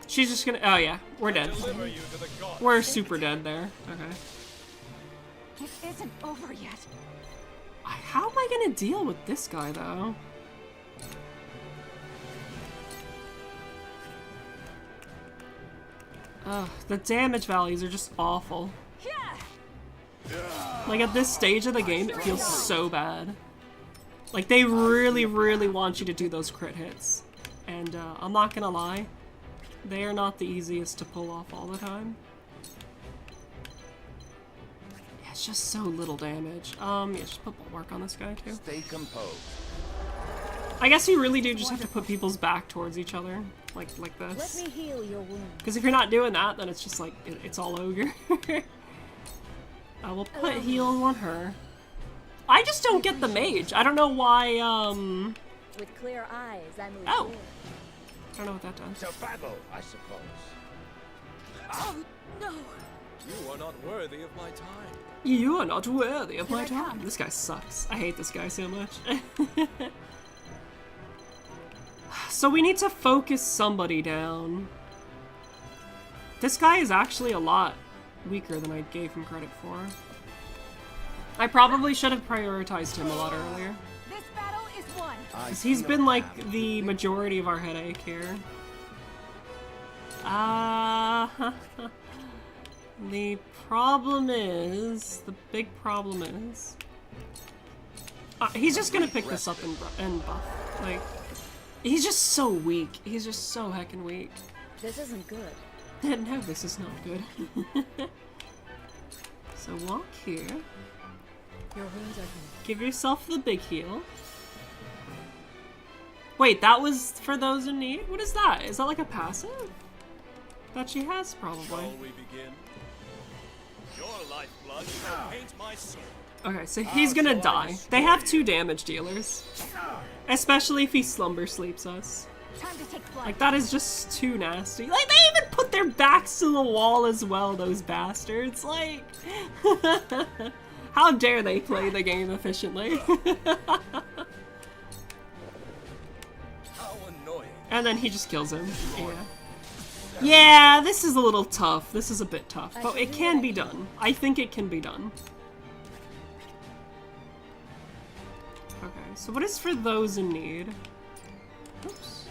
She's just gonna... Oh yeah, we're dead. Deliver you to the gods. We're super dead there. Okay. It isn't over yet. How am I gonna deal with this guy, though? Ugh, the damage values are just awful. Like, at this stage of the game, it feels so bad. Like, they really, really want you to do those crit hits. And, I'm not gonna lie, they are not the easiest to pull off all the time. Yeah, it's just so little damage. Yeah, just put bulwark on this guy, too. Stay composed. I guess you really do just have to put people's back towards each other. Like Let this. me heal your wound. Because if you're not doing that, then it's just like, it's all ogre. I will put heal on her. I just don't get the mage. I don't know why, With clear eyes, I move Oh. forward. I don't know what that does. To battle, I suppose. Oh, no. You are not worthy of my time. You are not worthy of my time. This guy sucks. I hate this guy so much. So we need to focus somebody down. This guy is actually a lot weaker than I gave him credit for. I probably should have prioritized him a lot earlier. This battle is won. Because he's been like the majority of our headache here. The problem is, the big problem is, he's just gonna pick this up and buff. Like, he's just so weak. He's just so heckin' weak. This isn't good. No, this is not good. So walk here. Your wounds are healed. Give yourself the big heal. Wait, that was for those in need? What is that? Is that like a passive? That she has, probably. Shall we begin? Your lifeblood paints my soul. Okay, so he's gonna die. They have 2 damage dealers. Especially if he slumber sleeps us. Time to take flight. Like, that is just too nasty. Like, they even put their backs to the wall as well, those bastards. Like, how dare they play the game efficiently? How annoying. And then he just kills him. Yeah. Yeah, this is a little tough. This is a bit tough, but it can be done. I think it can be done. Okay, so what is for those in need? Oops.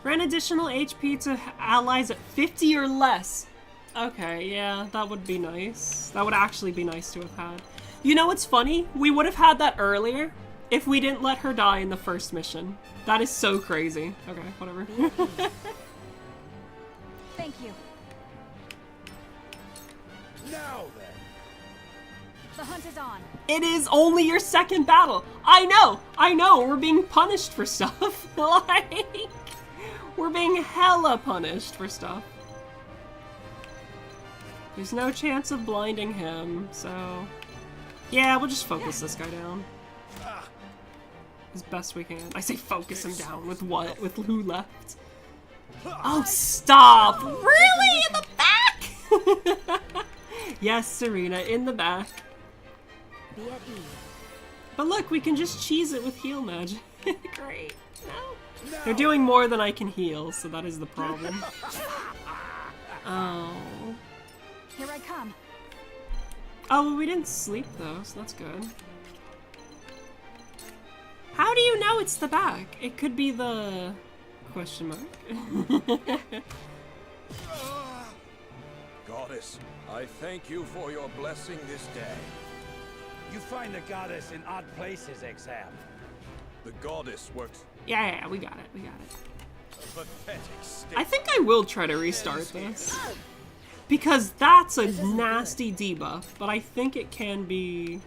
Grant additional HP to allies at 50 or less. Okay, yeah, that would be nice. That would actually be nice to have had. You know what's funny? We would have had that earlier if we didn't let her die in the first mission. That is so crazy. Okay, whatever. Thank you. Now then. The hunt is on. It is only your second battle. I know, we're being punished for stuff. Like, we're being hella punished for stuff. There's no chance of blinding him, so... Yeah, we'll just focus this guy down. As best we can. I say focus him down. With what? With who left? Oh, stop! Really? In the back? Yes, Serena, in the back. Be at ease. But look, we can just cheese it with heal magic. Great. No. They're doing more than I can heal, so that is the problem. Oh. Here I come. Oh, well, we didn't sleep though, so that's good. How do you know it's the back? It could be the... question mark? Goddess, I thank you for your blessing this day. You find the goddess in odd places, Exam. The goddess works Yeah, we got it, we got it. a pathetic state. I think I will try to restart this. Because that's a nasty debuff, but I think it can be...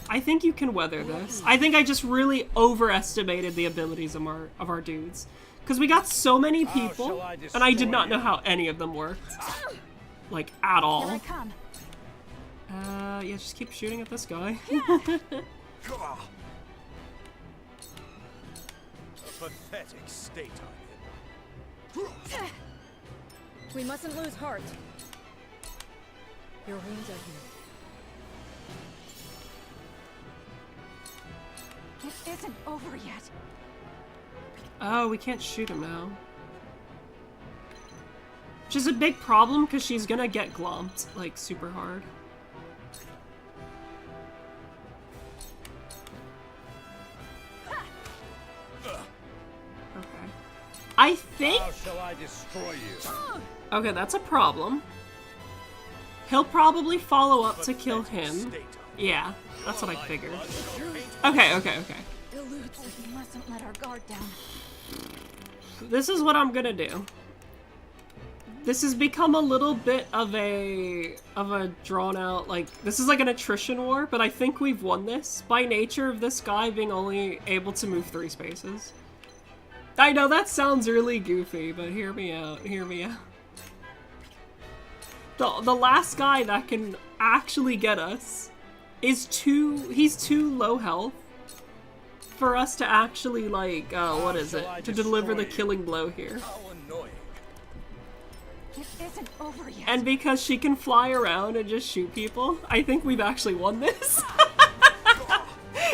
I think you can weather this. I think I just really overestimated the abilities of our dudes. Because we got so many people, and I did not know how any of them worked. Like, at all. Here I come. Yeah, just keep shooting at this guy. A pathetic state I'm in. We mustn't lose heart. Your wounds are healed. It isn't over yet. Oh, we can't shoot him now. Which is a big problem, because she's gonna get glomped, like, super hard. Okay. I think... How shall I destroy you? Okay, that's a problem. He'll probably follow up to kill him. Yeah, that's what I figured. Okay. Eludes, we mustn't let our guard down. This is what I'm gonna do. This has become a little bit of a drawn out, like, this is like an attrition war, but I think we've won this by nature of this guy being only able to move 3 spaces. I know that sounds really goofy, but hear me out, hear me out. The last guy that can actually get us is he's too low health for us to actually, like, what is it? To deliver the killing blow here. It isn't over yet. And because she can fly around and just shoot people, I think we've actually won this.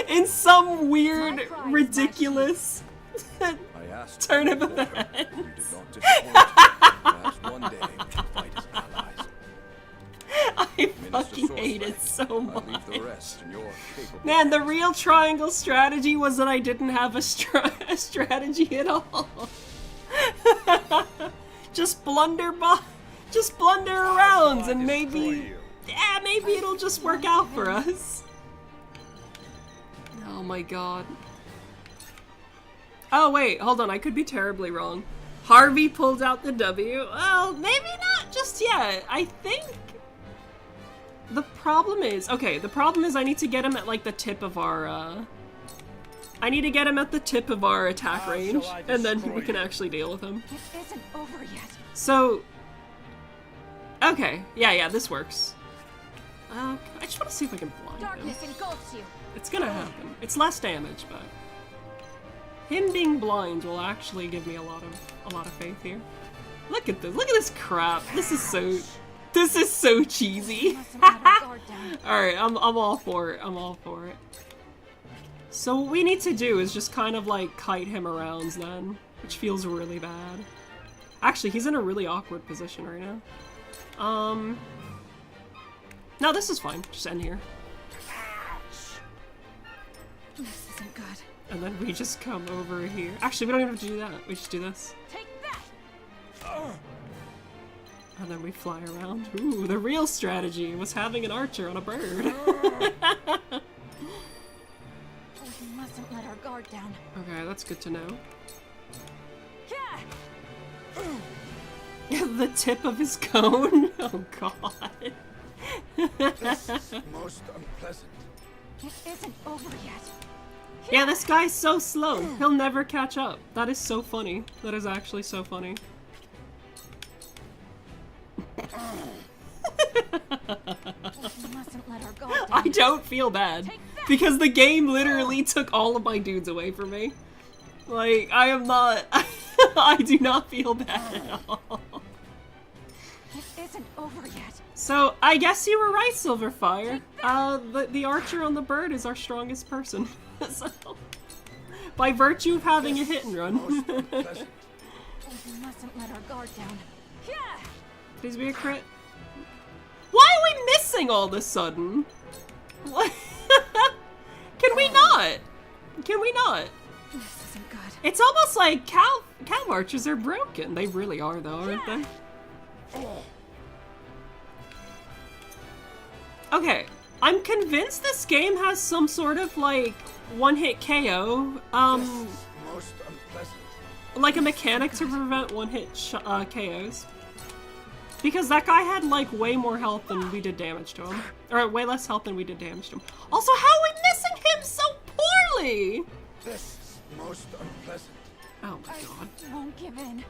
In some weird, ridiculous turn of events. I fucking hate it so much. Man, the real triangle strategy was that I didn't have a strategy at all. Just blunder around and maybe it'll just work out for us. Oh my god. Oh wait, hold on, I could be terribly wrong. Harvey pulled out the W. Well, maybe not just yet. I think the problem is, okay, the problem is I need to get him at like the tip of our, I need to get him at the tip of our attack range, and then we can actually deal with him. It isn't over yet. So, okay, yeah, this works. I just want to see if I can blind him. Darkness engulfs you. It's gonna happen. It's less damage, but him being blind will actually give me a lot of faith here. Look at this. Look at this crap. This is so cheesy. Alright, I'm all for it. I'm all for it. So what we need to do is just kind of like kite him around then, which feels really bad. Actually, he's in a really awkward position right now. No, this is fine. Just end here. This isn't good. And then we just come over here. Actually, we don't even have to do that. We just do this. Take that. And then we fly around. Ooh, the real strategy was having an archer on a bird. We mustn't let our guard down. Okay, that's good to know. The tip of his cone? Oh god. This is most unpleasant. It isn't over yet. Yeah, this guy's so slow. He'll never catch up. That is so funny. That is actually so funny. We mustn't let our guard down. I don't feel bad. Because the game literally took all of my dudes away from me. Like, I am not... I do not feel bad at all. It isn't over yet. So, I guess you were right, Silverfire. The archer on the bird is our strongest person. So, by virtue of having a hit and run. We mustn't let our guard down. Please be a crit. Why are we missing all of a sudden? What? Can we not? Can we not? This isn't good. It's almost like cow archers are broken. They really are, though, aren't they? Okay, I'm convinced this game has some sort of like one-hit KO. Most unpleasant. Like a mechanic to prevent one-hit KOs. Because that guy had like way more health than we did damage to him. Or way less health than we did damage to him. Also, how are we missing him so poorly? This is most unpleasant. Oh my god. I won't give in.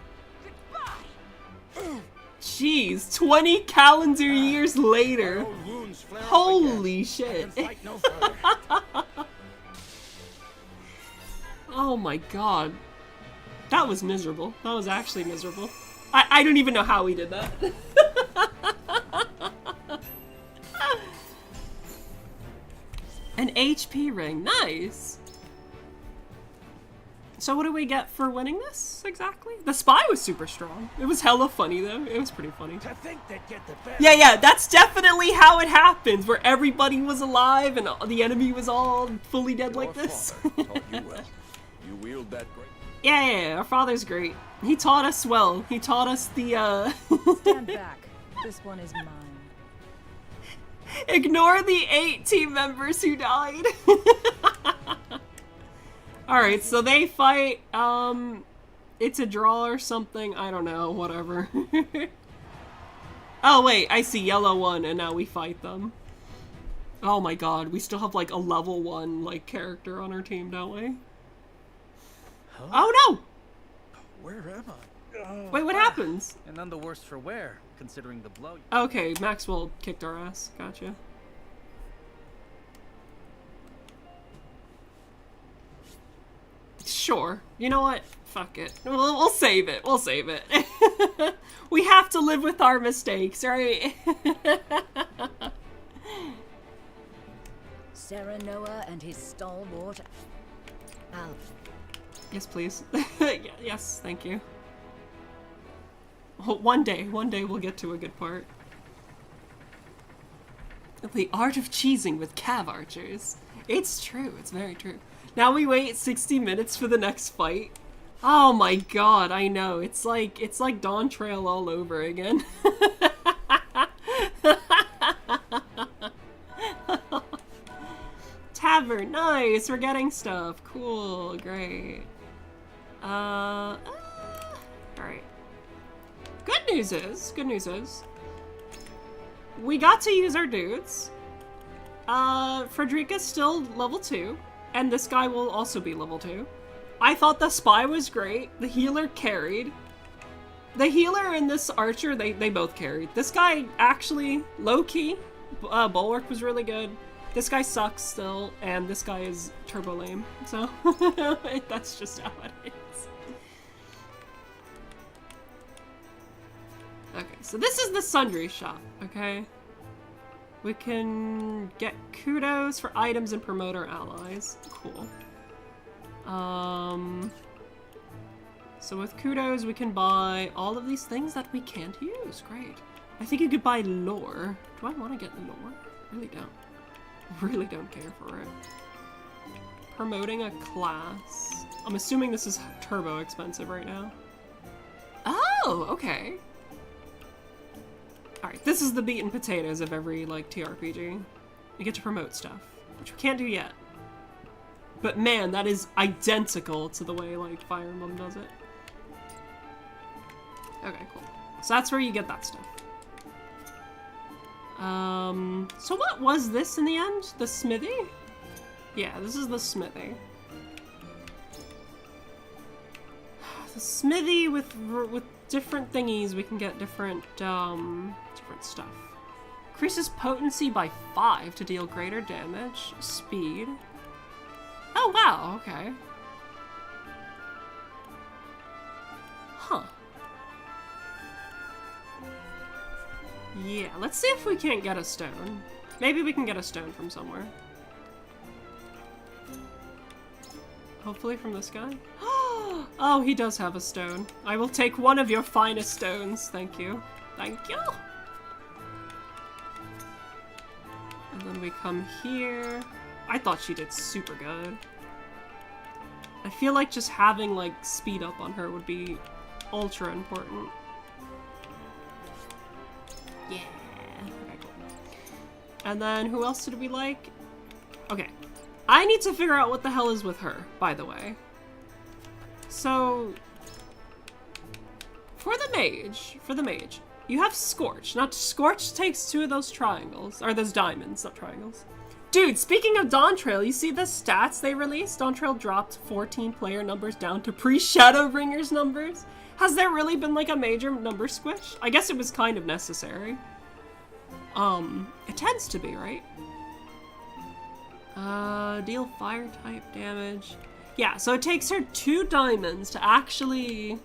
Goodbye. Jeez, 20 calendar years later. Holy shit. Oh my god. That was miserable. That was actually miserable. I don't even know how we did that. An HP ring. Nice. So what do we get for winning this, exactly? The spy was super strong. It was hella funny, though. It was pretty funny. To think they'd get the best. Yeah, that's definitely how it happens, where everybody was alive and the enemy was all fully dead like this. Taught you well. You wield that great. Yeah, our father's great. He taught us well. He taught us the, Stand back. This one is mine. Ignore the 8 team members who died. Alright, so they fight, it's a draw or something, I don't know, whatever. Oh wait, I see yellow one and now we fight them. Oh my god, we still have like a level 1 like character on our team, don't we? Huh? Oh no! Where am I? Wait, what happens? And none the worse for wear, considering the blow. Okay, Maxwell kicked our ass, gotcha. Sure. You know what? Fuck it. We'll save it. We'll save it. We have to live with our mistakes, right? Serenoa and his stalwart Alf. Yes, please. Yes, thank you. One day we'll get to a good part. The art of cheesing with cav archers. It's true. It's very true. Now we wait 60 minutes for the next fight. Oh my god, I know. It's like Dawn Trail all over again. Tavern, nice. We're getting stuff. Cool, great. Alright. news is, we got to use our dudes. Frederica's still level 2, and this guy will also be level 2. I thought the spy was great. The healer carried. The healer and this archer, they both carried. This guy actually, low-key, Bulwark was really good. This guy sucks still, and this guy is turbo lame. So, that's just how it is. Okay, so this is the sundry shop, okay? We can get kudos for items and promote our allies. Cool. So with kudos, we can buy all of these things that we can't use. Great. I think you could buy lore. Do I want to get lore? Really don't. Really don't care for it. Promoting a class. I'm assuming this is turbo expensive right now. Oh, okay. Alright, this is the meat and potatoes of every, like, TRPG. You get to promote stuff, which we can't do yet. But man, that is identical to the way, like, Fire Emblem does it. Okay, cool. So that's where you get that stuff. So what was this in the end? The smithy? Yeah, this is the smithy. The smithy with different thingies, we can get different stuff. Increases potency by 5 to deal greater damage. Speed. Oh wow, okay. Huh. Yeah, let's see if we can't get a stone. Maybe we can get a stone from somewhere. Hopefully from this guy. Oh, he does have a stone. I will take one of your finest stones. Thank you. Thank you. And then we come here. I thought she did super good. I feel like just having, like, speed up on her would be ultra important. Yeah. Okay, cool. And then who else did we like? Okay. I need to figure out what the hell is with her, by the way. So, for the mage, you have Scorch. Now, Scorch takes 2 of those triangles, or those diamonds, not triangles. Dude, speaking of Dawntrail, you see the stats they released? Dawntrail dropped 14 player numbers down to pre-Shadowbringers numbers. Has there really been, like, a major number squish? I guess it was kind of necessary. It tends to be, right? Deal fire type damage. Yeah, so it takes her 2 diamonds to actually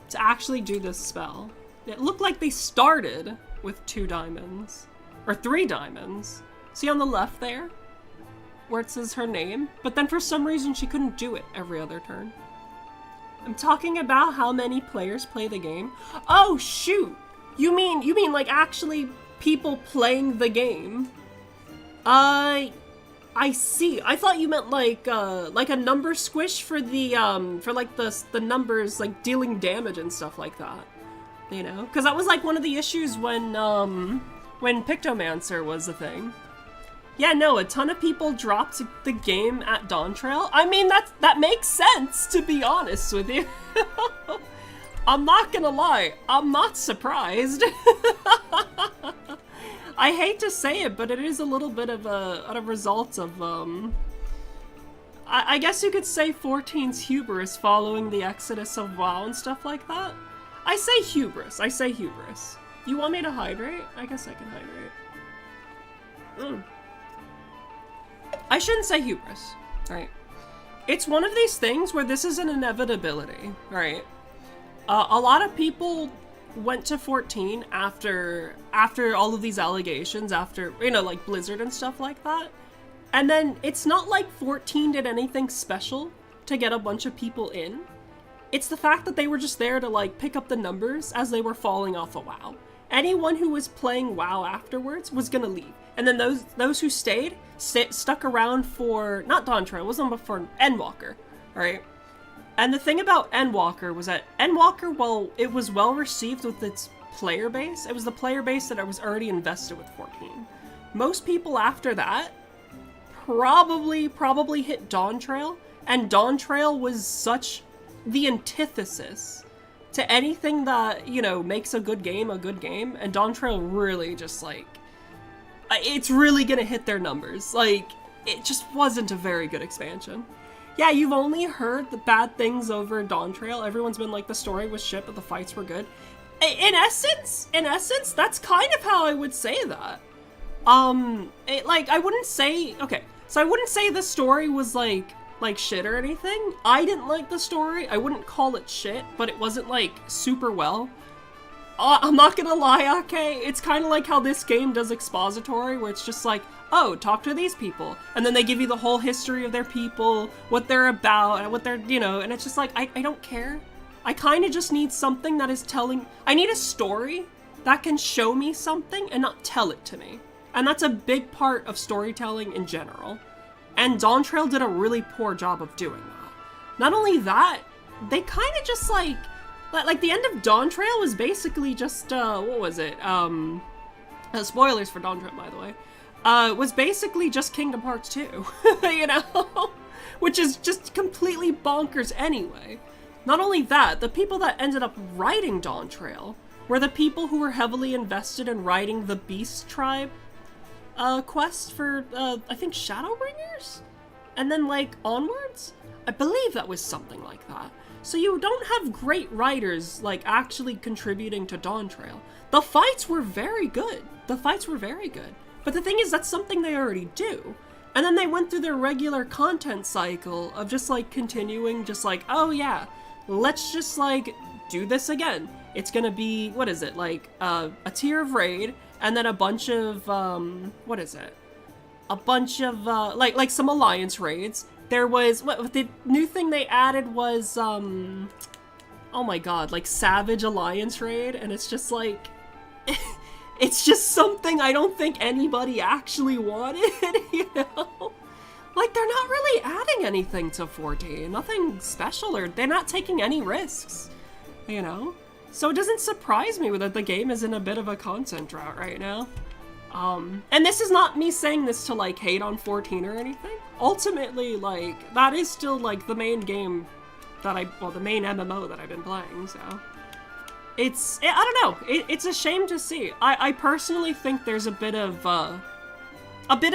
do this spell. It looked like they started with 2 diamonds. Or 3 diamonds. See on the left there? Where it says her name? But then for some reason she couldn't do it every other turn. I'm talking about how many players play the game. Oh shoot! You mean like actually people playing the game? I see. I thought you meant like a number squish for the for like the numbers like dealing damage and stuff like that. You know? Because that was like one of the issues when Pictomancer was a thing. Yeah, no, a ton of people dropped the game at Dawntrail. I mean, that makes sense, to be honest with you. I'm not gonna lie, I'm not surprised. I hate to say it, but it is a little bit of a result of, I guess you could say 14's hubris following the exodus of WoW and stuff like that. I say hubris. You want me to hydrate? I guess I can hydrate. I shouldn't say hubris, right? It's one of these things where this is an inevitability, right? A lot of people went to 14 after all of these allegations, after, you know, like Blizzard and stuff like that. And then it's not like 14 did anything special to get a bunch of people in. It's the fact that they were just there to, like, pick up the numbers as they were falling off of WoW. Anyone who was playing WoW afterwards was gonna leave. And then those who stayed, stuck around for, not Dawntrail, it wasn't before Endwalker, right? And the thing about Endwalker was that Endwalker, while it was well received with its player base, it was the player base that I was already invested with 14. Most people after that probably hit Dawntrail, and Dawntrail was such the antithesis to anything that, you know, makes a good game, and Dawn Trail really just, like, it's really gonna hit their numbers. Like, it just wasn't a very good expansion. Yeah, you've only heard the bad things over Dawn Trail. Everyone's been like, the story was shit, but the fights were good. In essence, that's kind of how I would say that. I wouldn't say, okay, so I wouldn't say the story was like shit or anything. I didn't like the story. I wouldn't call it shit, but it wasn't like super well. I'm not gonna lie, okay? It's kind of like how this game does expository, where it's just like, oh, talk to these people. And then they give you the whole history of their people, what they're about, and what they're, you know, and it's just like, I don't care. I kind of just need something that is telling, I need a story that can show me something and not tell it to me. And that's a big part of storytelling in general. And Dawn Trail did a really poor job of doing that. Not only that, they kind of just like the end of Dawn Trail was basically just, what was it? Spoilers for Dawn Trail, by the way. Was basically just Kingdom Hearts 2, you know? Which is just completely bonkers anyway. Not only that, the people that ended up writing Dawn Trail were the people who were heavily invested in writing the Beast Tribe quest for, I think, Shadowbringers? And then, like, onwards? I believe that was something like that. So you don't have great writers, like, actually contributing to Dawn Trail. The fights were very good. But the thing is, that's something they already do. And then they went through their regular content cycle of just, like, continuing, just like, oh yeah, let's just, like, do this again. It's gonna be, what is it, like, a tier of raid, and then a bunch of, what is it? A bunch of, like some alliance raids. There was, what the new thing they added was, oh my god, like, Savage Alliance raid, and it's just like, it's just something I don't think anybody actually wanted, you know? Like, they're not really adding anything to 14, nothing special, or they're not taking any risks, you know? So it doesn't surprise me that the game is in a bit of a content drought right now. And this is not me saying this to, like, hate on 14 or anything. Ultimately, like, that is still, like, the main game that the main MMO that I've been playing, so. I don't know, it's a shame to see. I personally think there's a bit of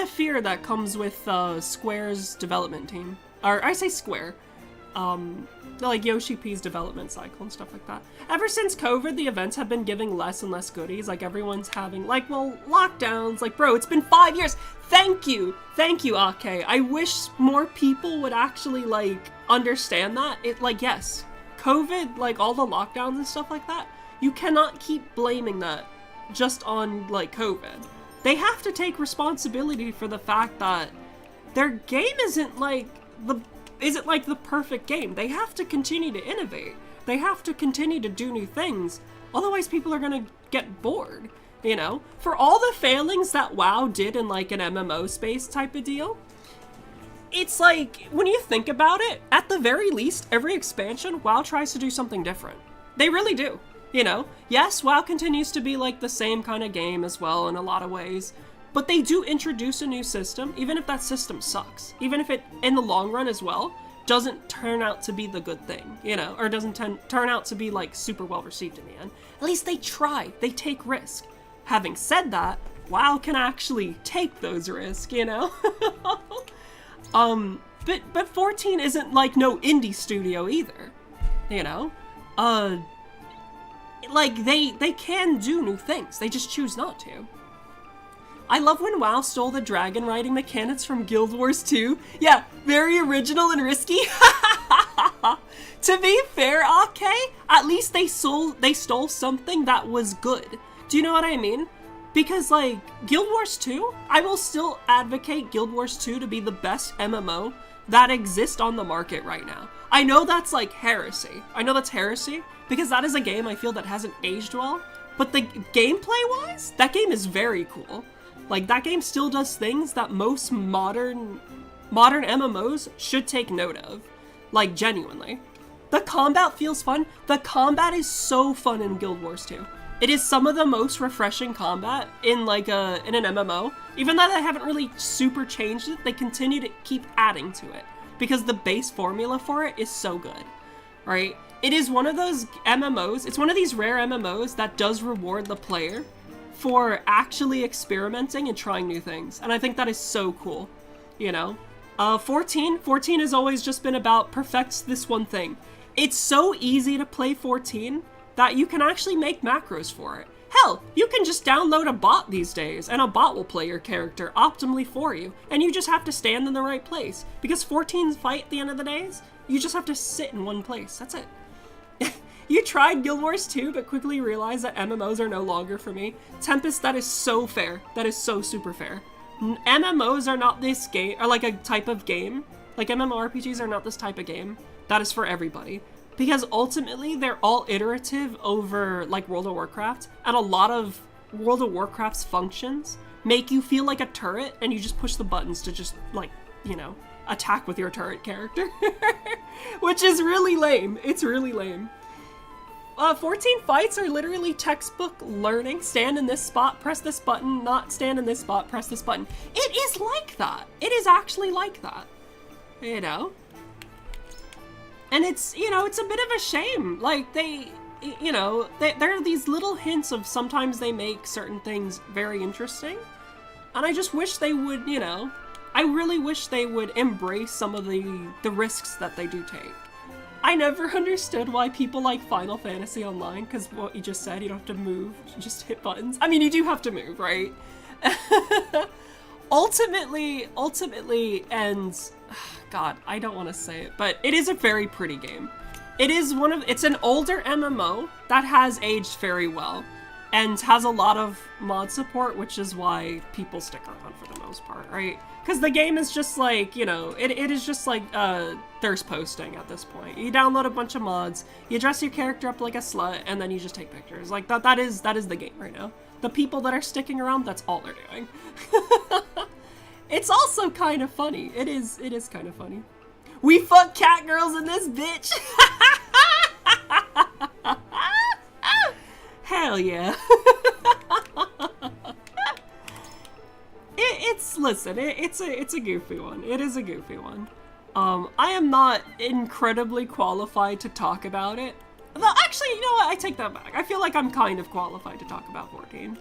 fear that comes with, Square's development team. Or, I say Square. Like Yoshi P's development cycle and stuff like that. Ever since COVID, the events have been giving less and less goodies. Like, everyone's having, like, well, lockdowns. Like, bro, it's been 5 years. Thank you, Ake. I wish more people would actually, like, understand that. Like, yes, COVID, like, all the lockdowns and stuff like that, you cannot keep blaming that just on, like, COVID. They have to take responsibility for the fact that their game isn't like the perfect game. They have to continue to innovate. They have to continue to do new things. Otherwise, people are gonna get bored, you know? For all the failings that WoW did in, like, an MMO space type of deal, it's like, when you think about it, at the very least, every expansion, WoW tries to do something different. They really do, you know? Yes, WoW continues to be, like, the same kind of game as well in a lot of ways, but they do introduce a new system, even if that system sucks. Even if it, in the long run as well, doesn't turn out to be the good thing, you know? Or doesn't turn out to be, like, super well received in the end. At least they try. They take risk. Having said that, WoW can actually take those risks, you know? But 14 isn't, like, no indie studio either, you know? Like, they can do new things. They just choose not to. I love when WoW stole the dragon riding mechanics from Guild Wars 2. Yeah, very original and risky. To be fair, Ake, at least they stole something that was good. Do you know what I mean? Because, like, Guild Wars 2, I will still advocate Guild Wars 2 to be the best MMO that exists on the market right now. I know that's, like, heresy. I know that's heresy, because that is a game I feel that hasn't aged well. But the gameplay-wise, that game is very cool. Like, that game still does things that most modern MMOs should take note of. Like, genuinely. The combat feels fun. The combat is so fun in Guild Wars 2. It is some of the most refreshing combat in, like, in an MMO. Even though they haven't really super changed it, they continue to keep adding to it. Because the base formula for it is so good. right? It is one of those MMOs, it's one of these rare MMOs that does reward the player for actually experimenting and trying new things. And I think that is so cool, you know? 14 has always just been about perfect this one thing. It's so easy to play 14 that you can actually make macros for it. Hell, you can just download a bot these days, and a bot will play your character optimally for you, and you just have to stand in the right place. Because 14's fight at the end of the days, you just have to sit in one place. That's it. You tried Guild Wars 2, but quickly realized that MMOs are no longer for me. Tempest, that is so fair. That is so super fair. MMOs are not this game, or like a type of game. Like MMORPGs are not this type of game. That is for everybody. Because ultimately, they're all iterative over, like, World of Warcraft, and a lot of World of Warcraft's functions make you feel like a turret, and you just push the buttons to just, like, you know, attack with your turret character. Which is really lame. It's really lame. 14 fights are literally textbook learning. Stand in this spot, press this button, not stand in this spot, press this button. It is like that. It is actually like that. You know? And it's, you know, it's a bit of a shame. Like, they, you know, there are these little hints of sometimes they make certain things very interesting. And I just wish they would, you know, I really wish they would embrace some of the risks that they do take. I never understood why people like Final Fantasy Online, because what you just said, you don't have to move, you just hit buttons. I mean, you do have to move, right? Ultimately, and God, I don't want to say it, but it is a very pretty game. It is it's an older MMO that has aged very well and has a lot of mod support, which is why people stick around for the most part, right? Because the game is just like, you know, it is just like thirst posting at this point. You download a bunch of mods, you dress your character up like a slut, and then you just take pictures. Like, that is the game right now. The people that are sticking around, that's all they're doing. It's also kind of funny. It is kind of funny. We fuck cat girls in this bitch. Hell yeah. It's a goofy one. It is a goofy one. I am not incredibly qualified to talk about it. Well, actually, you know what? I take that back. I feel like I'm kind of qualified to talk about 14.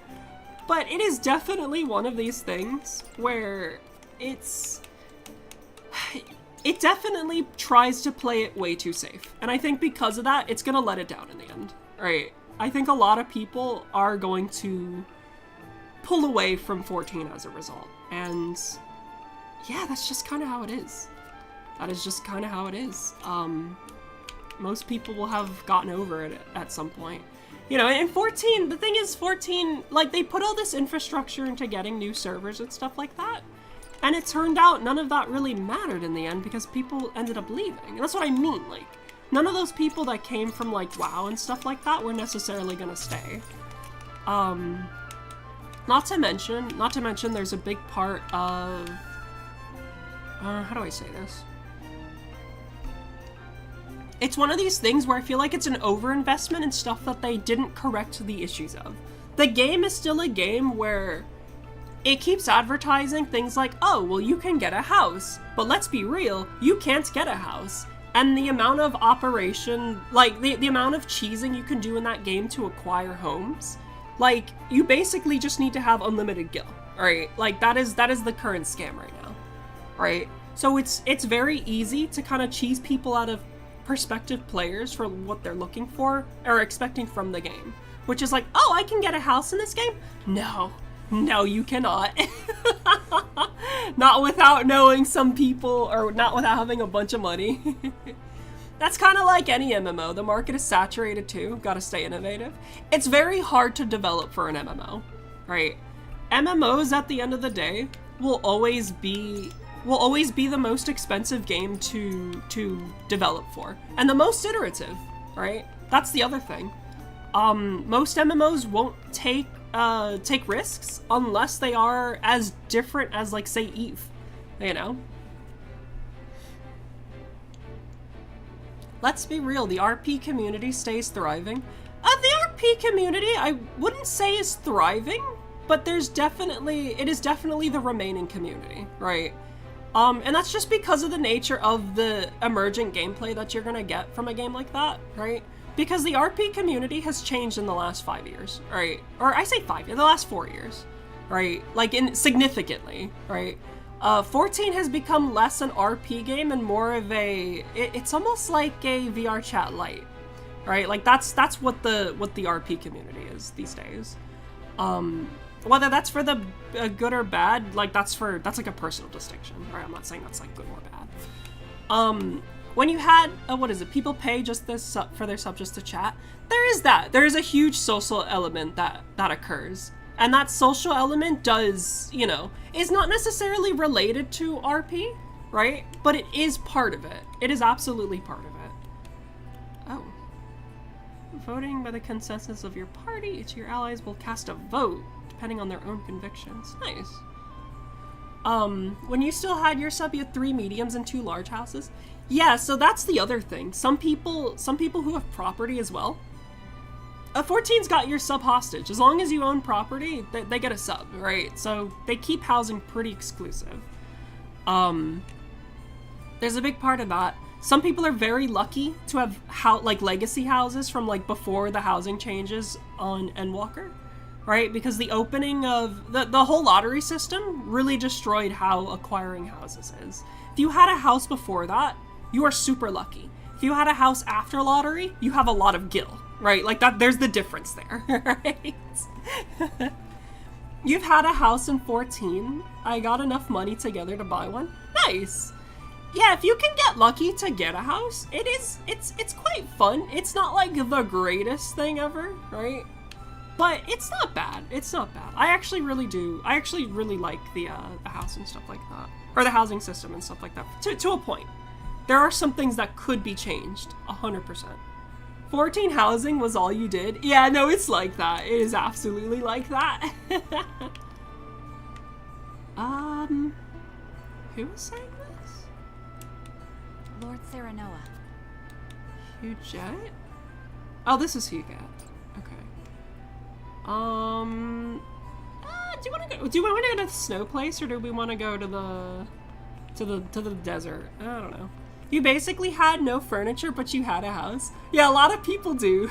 But it is definitely one of these things where it definitely tries to play it way too safe. And I think because of that, it's gonna let it down in the end. Right? I think a lot of people are going to pull away from 14 as a result. And yeah, that's just kind of how it is. That is just kind of how it is. Most people will have gotten over it at some point. You know, and 14, the thing is 14, like, they put all this infrastructure into getting new servers and stuff like that. And it turned out none of that really mattered in the end because people ended up leaving. And that's what I mean, like, none of those people that came from, like, WoW and stuff like that were necessarily gonna stay. Not to mention there's a big part of, how do I say this? It's one of these things where I feel like it's an overinvestment in stuff that they didn't correct the issues of. The game is still a game where it keeps advertising things like, oh, well, you can get a house, but let's be real, you can't get a house. And the amount of operation, like, the amount of cheesing you can do in that game to acquire homes, like, you basically just need to have unlimited gil, right? Like, that is the current scam right now, right? So it's very easy to kind of cheese people out of prospective players for what they're looking for or expecting from the game, which is like, oh, I can get a house in this game? No, you cannot. Not without knowing some people, or not without having a bunch of money. That's kind of like any MMO. The market is saturated too. Gotta stay innovative. It's very hard to develop for an MMO, right? MMOs at the end of the day will always be the most expensive game to develop for, and the most iterative, right? That's the other thing. Most MMOs won't take risks unless they are as different as, like, say, Eve, you know? Let's be real, the RP community stays thriving. The RP community, I wouldn't say is thriving, but it is definitely the remaining community, right? And that's just because of the nature of the emergent gameplay that you're gonna get from a game like that, right? Because the RP community has changed in the last 5 years, right? Or I say 5 years, the last 4 years, right? Like significantly, right? 14 has become less an RP game and more of it's almost like a VR chat light, right? Like that's what the RP community is these days. Whether that's for the good or bad, like that's like a personal distinction, right? I'm not saying that's like good or bad. When you had what is it? People pay just this for their sub just to chat. There is that. There is a huge social element that occurs, and that social element does, you know, is not necessarily related to RP, right? But it is part of it. It is absolutely part of it. Oh. Voting by the consensus of your party, each of your allies will cast a vote depending on their own convictions. Nice. When you still had your sub, you had 3 mediums and 2 large houses. Yeah, so that's the other thing. Some people who have property as well. 14's got your sub hostage. As long as you own property, they get a sub, right? So they keep housing pretty exclusive. There's a big part of that. Some people are very lucky to have like legacy houses from like before the housing changes on Endwalker, right? Because the opening of the whole lottery system really destroyed how acquiring houses is. If you had a house before that, you are super lucky. If you had a house after lottery, you have a lot of gil, right? Like that, there's the difference there, right? You've had a house in 14. I got enough money together to buy one. Nice. Yeah, if you can get lucky to get a house, it's quite fun. It's not like the greatest thing ever, right? But it's not bad. It's not bad. I actually really do. I actually really like the house and stuff like that. Or the housing system and stuff like that. To a point. There are some things that could be changed. 100%. 14 housing was all you did? Yeah, no, it's like that. It is absolutely like that. Who was saying this? Lord Serenoa. Huget? Oh, this is Huget. Okay. Do you want to go to the snow place, or do we want to go to the desert? I don't know. You basically had no furniture, but you had a house. Yeah, a lot of people do.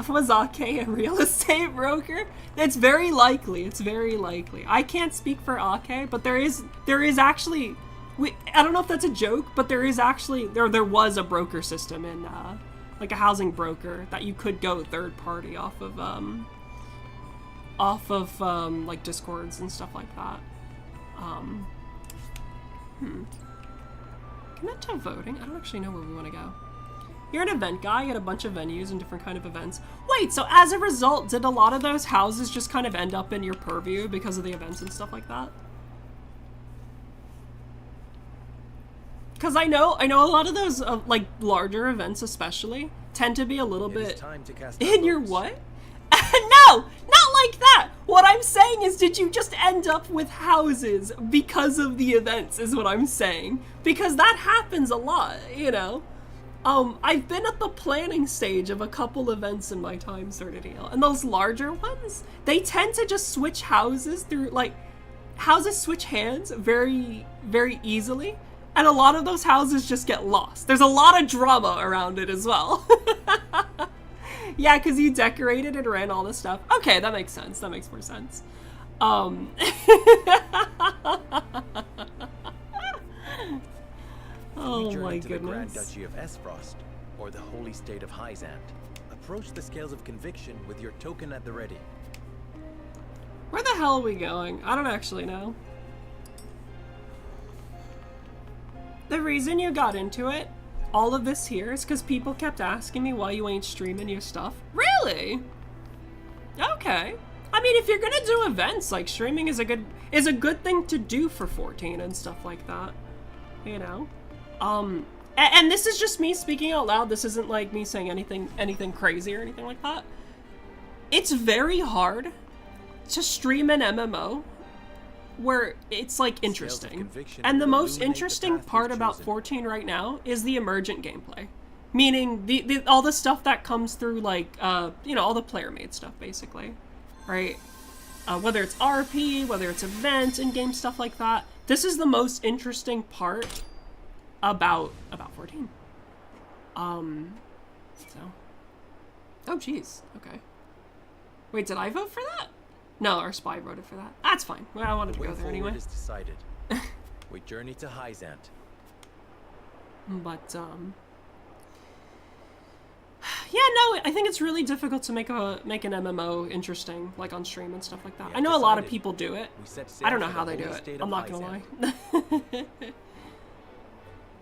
Was Ake a real estate broker? It's very likely. It's very likely. I can't speak for Ake, but there is actually. I don't know if that's a joke, but there is actually there was a broker system in like a housing broker that you could go third party off of like Discords and stuff like that. Commit to voting? I don't actually know where we want to go. You're an event guy at a bunch of venues and different kind of events. Wait, so as a result, did a lot of those houses just kind of end up in your purview because of the events and stuff like that? Because I know a lot of those like larger events especially tend to be a little bit in your what? No, not like that. What I'm saying is, did you just end up with houses because of the events is what I'm saying. Because that happens a lot, you know. I've been at the planning stage of a couple events in my time, Certainty, and those larger ones, they tend to just switch houses through, like, houses switch hands very, very easily, and a lot of those houses just get lost. There's a lot of drama around it as well. Yeah, because you decorated and ran all this stuff. Okay, that makes sense. That makes more sense. Oh my to the Grand goodness. Duchy of Esfrost, or the Holy State of Hyzant. Approach the scales of conviction with your token at the ready. Where the hell are we going? I don't actually know. The reason you got into it, all of this here, is because people kept asking me why you ain't streaming your stuff. Really? Okay. I mean, if you're gonna do events, like, streaming is a good thing to do for 14 and stuff like that. You know? And this is just me speaking out loud. This isn't like me saying anything crazy or anything like that. It's very hard to stream an MMO where it's like interesting. And the most interesting part about 14 right now is the emergent gameplay. Meaning the all the stuff that comes through, like, you know, all the player made stuff basically. Right? whether it's RP, whether it's event, in-game stuff like that. This is the most interesting part about 14. So. Oh, jeez. Okay. Wait, did I vote for that? No, our spy voted for that. That's fine. Well, I wanted to go there anyway. Is decided. We journey to Hyzant. But, yeah, no, I think it's really difficult to make an MMO interesting, like on stream and stuff like that. I know a lot of people do it. I don't know how they do it. I'm not gonna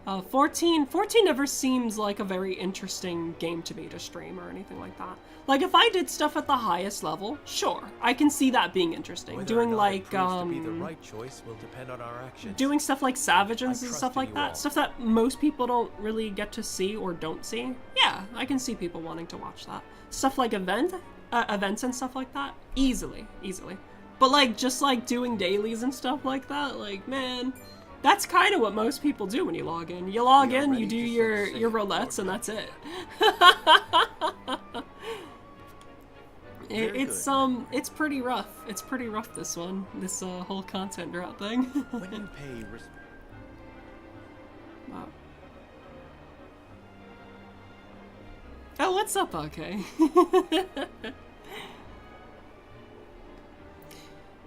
lie. 14 never seems like a very interesting game to me to stream or anything like that. Like, if I did stuff at the highest level, sure, I can see that being interesting. Whether Doing or not like, it proves to be the right choice will depend on our actions. doing stuff like Savages and stuff trusted like you that, all. stuff that most people don't really get to see or don't see. Yeah, I can see people wanting to watch that. Stuff like events and stuff like that, easily. But like, just like doing dailies and stuff like that, like, man, that's kind of what most people do when you log in. You log in, you do your roulettes, and that's it. It's pretty rough. It's pretty rough, this one. This whole content drought thing. When you pay Wow. Oh, what's up, okay?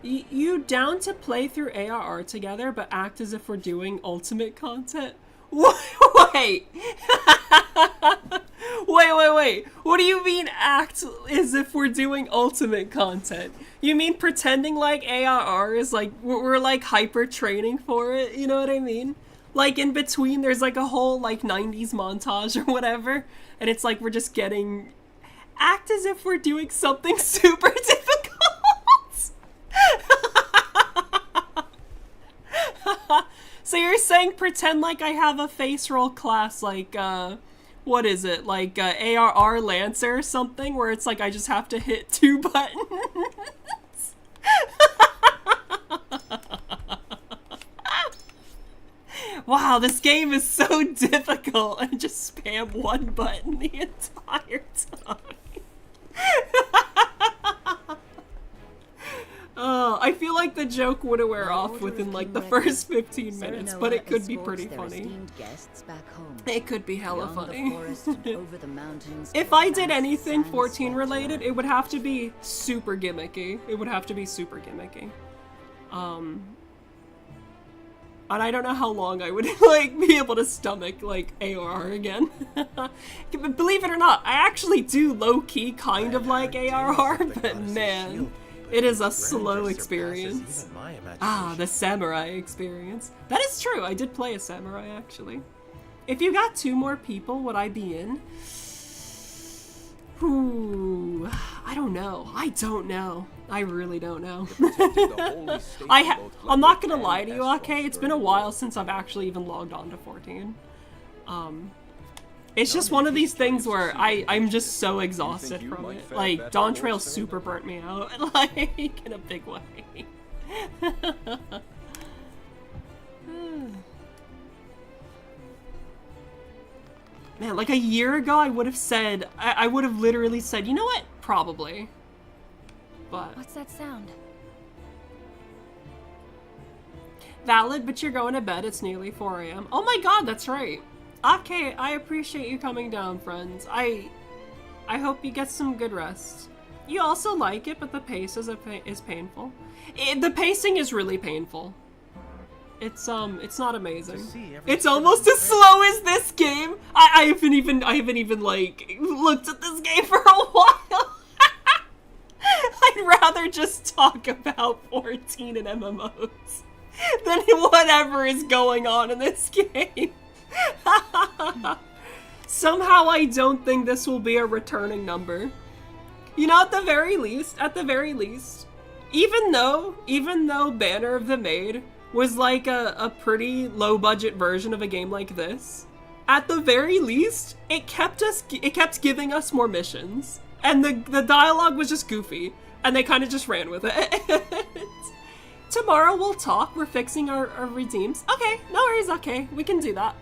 You down to play through ARR together, but act as if we're doing ultimate content? Wait! Wait. What do you mean act as if we're doing ultimate content? You mean pretending like ARR is like, we're like hyper training for it? You know what I mean? Like in between there's like a whole like 90s montage or whatever, and it's like we're just getting... Act as if we're doing something super difficult! So you're saying pretend like I have a face roll class like, what is it? Like ARR Lancer or something, where it's like I just have to hit 2 buttons? Wow, this game is so difficult. I just spam 1 button the entire time. I feel like the joke would wear off within like the first 15 minutes, but it could be pretty funny. It could be hella funny. If I did anything 14 related, it would have to be super gimmicky. And I don't know how long I would like be able to stomach like ARR again. Believe it or not, I actually do low-key kind of like ARR, but man, it is a slow experience. Ah, the samurai experience. That is true, I did play a samurai actually. If you got 2 more people, would I be in? Ooh, I don't know. I really don't know. I'm not gonna lie to you, okay? It's been a while since I've actually even logged on to 14. It's just one of these things where I'm just so exhausted from it. Like, Dawn Trail super burnt me out, like, in a big way. Man, like a year ago, I would have said, I would have literally said, you know what? Probably. But... What's that sound? Valid, but you're going to bed. It's nearly 4 a.m. Oh my god, that's right. Okay, I appreciate you coming down, friends. I hope you get some good rest. You also like it, but the pace is painful. The pacing is really painful. It's not amazing. It's almost as slow as this game. I haven't even like looked at this game for a while. I'd rather just talk about 14 and MMOs than whatever is going on in this game. Somehow I don't think this will be a returning number. You know, at the very least, even though Banner of the Maid was like a pretty low budget version of a game like this, at the very least, it kept giving us more missions. And the dialogue was just goofy, and they kind of just ran with it. Tomorrow we'll talk. We're fixing our redeems. Okay, no worries. Okay, we can do that.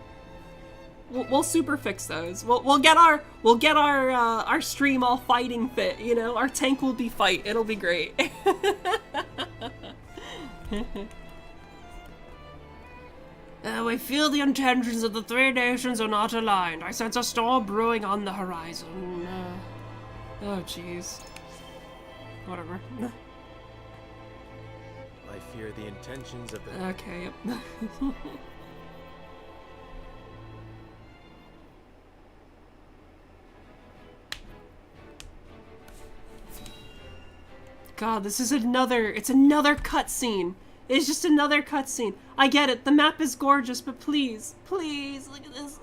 We'll super fix those. We'll get our stream all fighting fit. You know, our tank will be fight. It'll be great. We feel the intentions of the three nations are not aligned. I sense a storm brewing on the horizon. Oh, jeez. Whatever. I fear the intentions of the... Okay, yep. God, this is it's another cutscene. It's just another cutscene. I get it, the map is gorgeous, but please, please, look at this.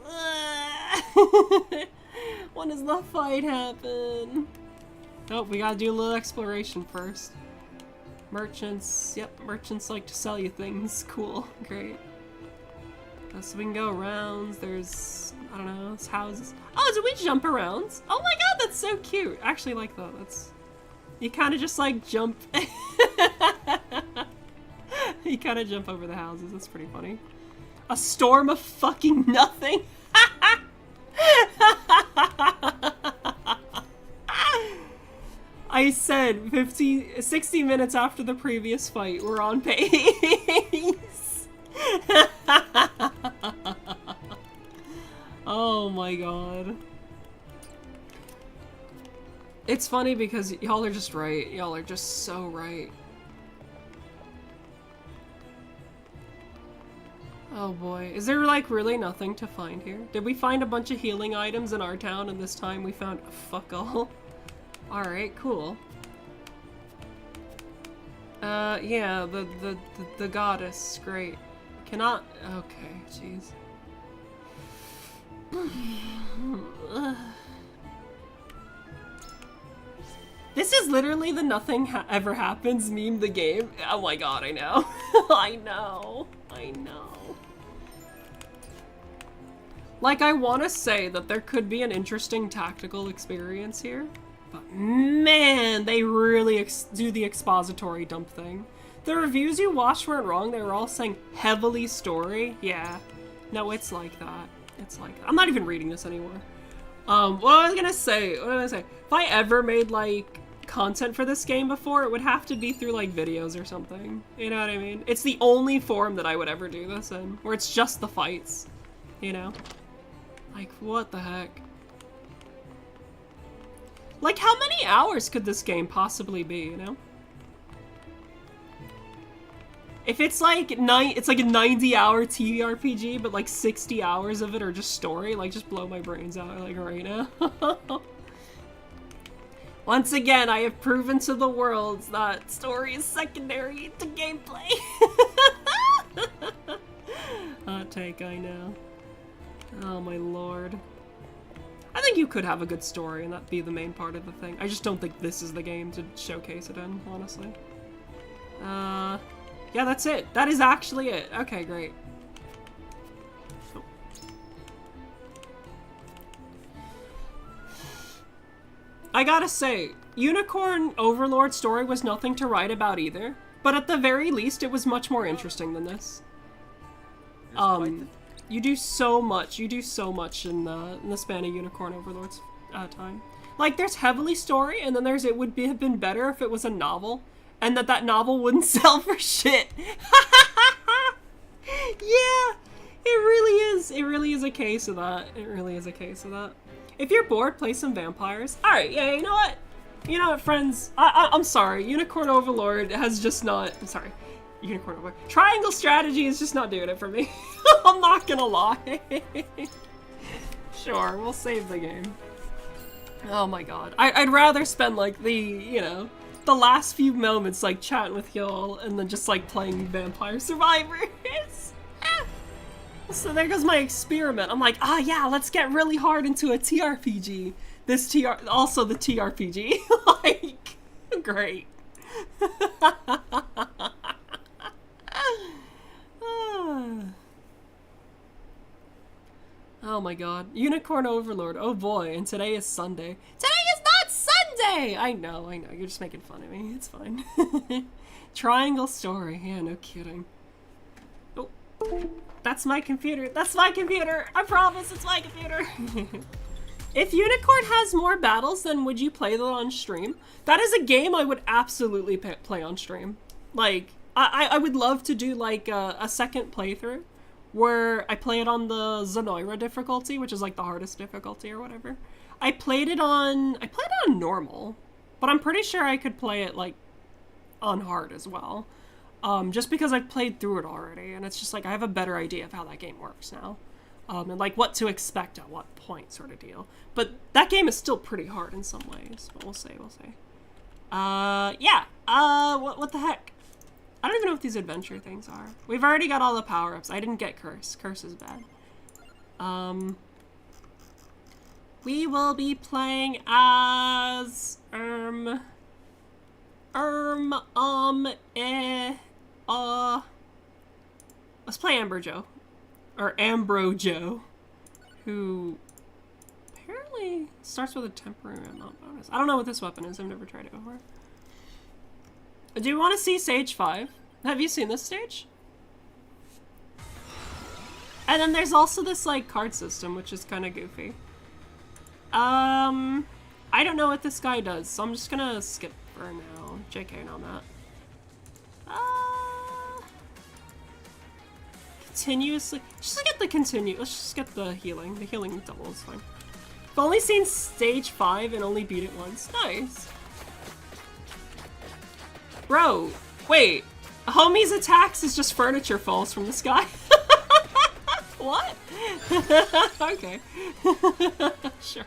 When does the fight happen? Oh, we gotta do a little exploration first. Merchants, yep, merchants like to sell you things. Cool, great. So we can go around, there's, I don't know, there's houses. Oh, do we jump around? Oh my god, that's so cute. I actually like that, that's... You kind of just like jump. You kind of jump over the houses. That's pretty funny. A storm of fucking nothing. I said 60 minutes after the previous fight, we're on pace. Oh my god. It's funny because y'all are just right. Y'all are just so right. Oh boy. Is there like really nothing to find here? Did we find a bunch of healing items in our town and this time we found fuck all? Alright, cool. Yeah, the goddess. Great. Cannot... Okay, jeez. This is literally the nothing ever happens meme the game. Oh my god, I know. I know. I know. Like, I want to say that there could be an interesting tactical experience here, but man, they really do the expository dump thing. The reviews you watched weren't wrong. They were all saying heavily story. Yeah. No, it's like that. It's like that. I'm not even reading this anymore. What was I gonna say? If I ever made, like, content for this game before, it would have to be through, like, videos or something. You know what I mean? It's the only form that I would ever do this in, where it's just the fights. You know? Like, what the heck? Like, how many hours could this game possibly be, you know? If it's like, it's like a 90-hour TRPG, but like 60 hours of it are just story, like, just blow my brains out, like, right now. Once again, I have proven to the world that story is secondary to gameplay. Hot take, I know. Oh my lord. I think you could have a good story and that be the main part of the thing. I just don't think this is the game to showcase it in, honestly. Yeah, that's it. That is actually it. Okay, great. Oh. I gotta say, Unicorn Overlord story was nothing to write about either, but at the very least, it was much more interesting than this. You do so much. You do so much in the span of Unicorn Overlord's time. Like, there's heavily story, and then there's it would have been better if it was a novel. And that novel wouldn't sell for shit. Yeah, it really is. It really is a case of that. It really is a case of that. If you're bored, play some vampires. Alright, yeah, you know what? You know what, friends? I'm sorry. Unicorn Overlord has just not... I'm sorry. Unicorn Overlord. Triangle strategy is just not doing it for me. I'm not gonna lie. Sure, we'll save the game. Oh my god. I'd rather spend, like, the last few moments, like, chatting with y'all and then just, like, playing Vampire Survivors. So there goes my experiment. I'm like, yeah, let's get really hard into a TRPG. Also the TRPG. Like, great. Oh my god. Unicorn Overlord. Oh boy, and today is Sunday. Today is not Sunday! I know. You're just making fun of me. It's fine. Triangle story. Yeah, no kidding. Oh, that's my computer. That's my computer! I promise it's my computer! If Unicorn has more battles, then would you play that on stream? That is a game I would absolutely play on stream. Like, I would love to do like a second playthrough where I play it on the Zenoira difficulty, which is like the hardest difficulty or whatever. I played it on normal, but I'm pretty sure I could play it like on hard as well. Just because I've played through it already, and it's just like I have a better idea of how that game works now. And like what to expect at what point sort of deal. But that game is still pretty hard in some ways, but we'll see. Yeah, what the heck? I don't even know what these adventure things are. We've already got all the power-ups. I didn't get Curse. Curse is bad. We will be playing as, let's play Ambrojo. Or Ambrojo, who apparently starts with a temporary amount bonus. I don't know what this weapon is. I've never tried it before. Do you want to see Stage 5? Have you seen this stage? And then there's also this like card system, which is kind of goofy. I don't know what this guy does, so I'm just gonna skip for now. JK on that. Continuously, just get the let's just get the healing. The healing double is fine. I've only seen Stage 5 and only beat it once. Nice. Bro, wait. Homie's attacks is just furniture falls from the sky. What? Okay. Sure.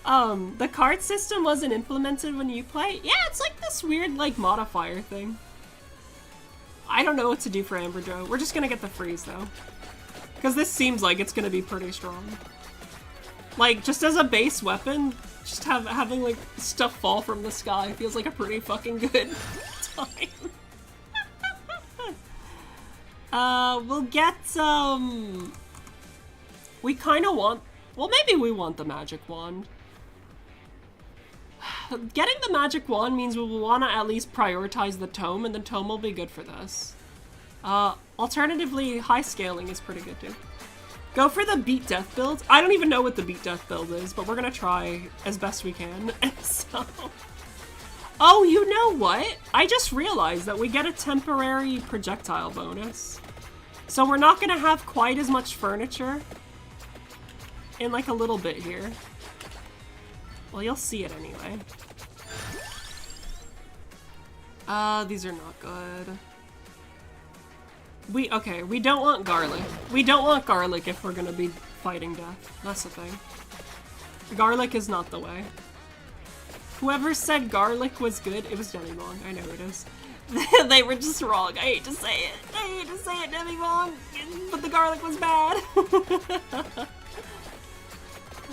The card system wasn't implemented when you play? Yeah, it's like this weird, like, modifier thing. I don't know what to do for Ambrojo. We're just gonna get the freeze, though. Because this seems like it's gonna be pretty strong. Like, just as a base weapon, just having, like, stuff fall from the sky feels like a pretty fucking good time. We'll get, we kinda want... Well, maybe we want the magic wand. Getting the magic wand means we will want to at least prioritize the tome, and the tome will be good for this. Alternatively, high scaling is pretty good too. Go for the beat death build. I don't even know what the beat death build is, but we're gonna try as best we can. So... Oh, you know what? I just realized that we get a temporary projectile bonus. So we're not gonna have quite as much furniture in like a little bit here. Well, you'll see it anyway. These are not good. We don't want garlic. We don't want garlic if we're gonna be fighting death. That's the thing. Garlic is not the way. Whoever said garlic was good, it was Demi Wong. I know it is. They were just wrong. I hate to say it. I hate to say it, Demi Wong. But the garlic was bad.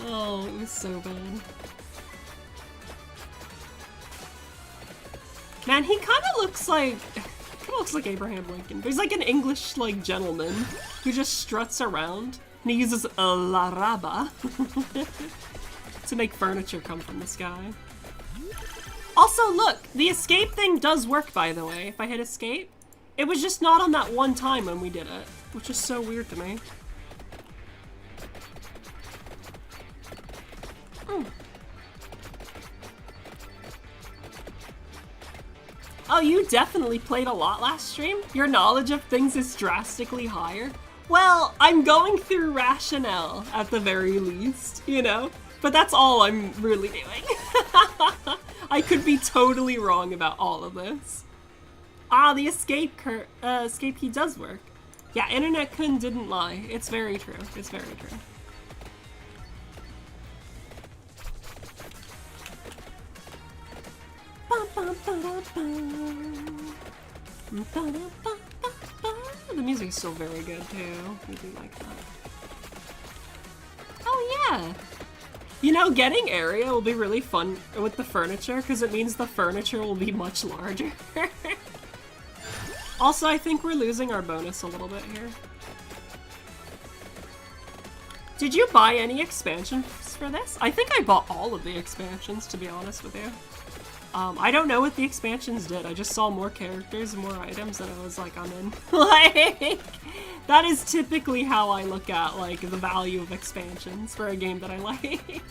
Oh, it was so bad. Man, he kind of looks like Abraham Lincoln. But he's like an English like gentleman who just struts around and he uses a laraba to make furniture come from the sky. Also, look, the escape thing does work, by the way. If I hit escape, it was just not on that one time when we did it, which is so weird to me. Oh, you definitely played a lot last stream? Your knowledge of things is drastically higher? Well, I'm going through rationale, at the very least, you know? But that's all I'm really doing. I could be totally wrong about all of this. Ah, the escape key does work. Yeah, Internet Kun didn't lie. It's very true. It's very true. The music is still very good too. I do like that. Oh yeah! You know, getting area will be really fun with the furniture because it means the furniture will be much larger. Also, I think we're losing our bonus a little bit here. Did you buy any expansions for this? I think I bought all of the expansions, to be honest with you. I don't know what the expansions did. I just saw more characters and more items and I was like, I'm in. Like, that is typically how I look at, like, the value of expansions for a game that I like.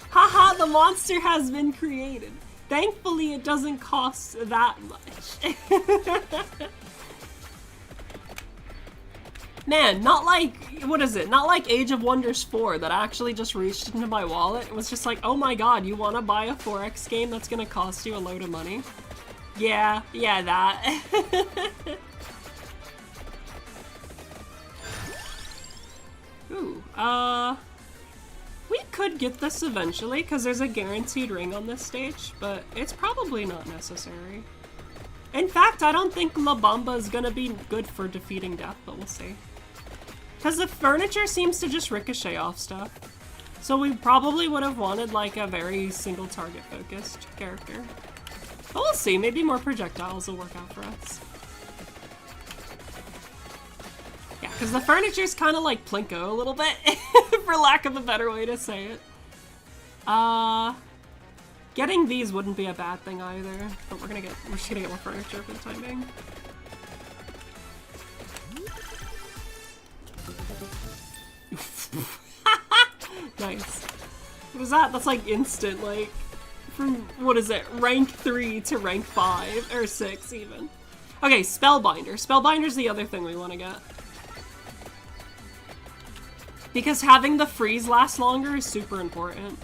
Haha, the monster has been created. Thankfully, it doesn't cost that much. Man, not like, what is it? Not like Age of Wonders 4 that actually just reached into my wallet. It was just like, oh my god, you want to buy a 4X game that's gonna cost you a load of money? Yeah, that. Ooh, we could get this eventually, because there's a guaranteed ring on this stage, but it's probably not necessary. In fact, I don't think La Bamba is gonna be good for defeating death, but we'll see. Because the furniture seems to just ricochet off stuff. So we probably would have wanted like a very single target focused character. But we'll see, maybe more projectiles will work out for us. Yeah, because the furniture's kind of like Plinko a little bit, for lack of a better way to say it. Getting these wouldn't be a bad thing either, but we're just gonna get more furniture for the time being. Nice. What is that? That's like instant, like, from, what is it, rank 3 to rank 5, or 6 even. Okay, Spellbinder. Spellbinder's the other thing we want to get. Because having the freeze last longer is super important.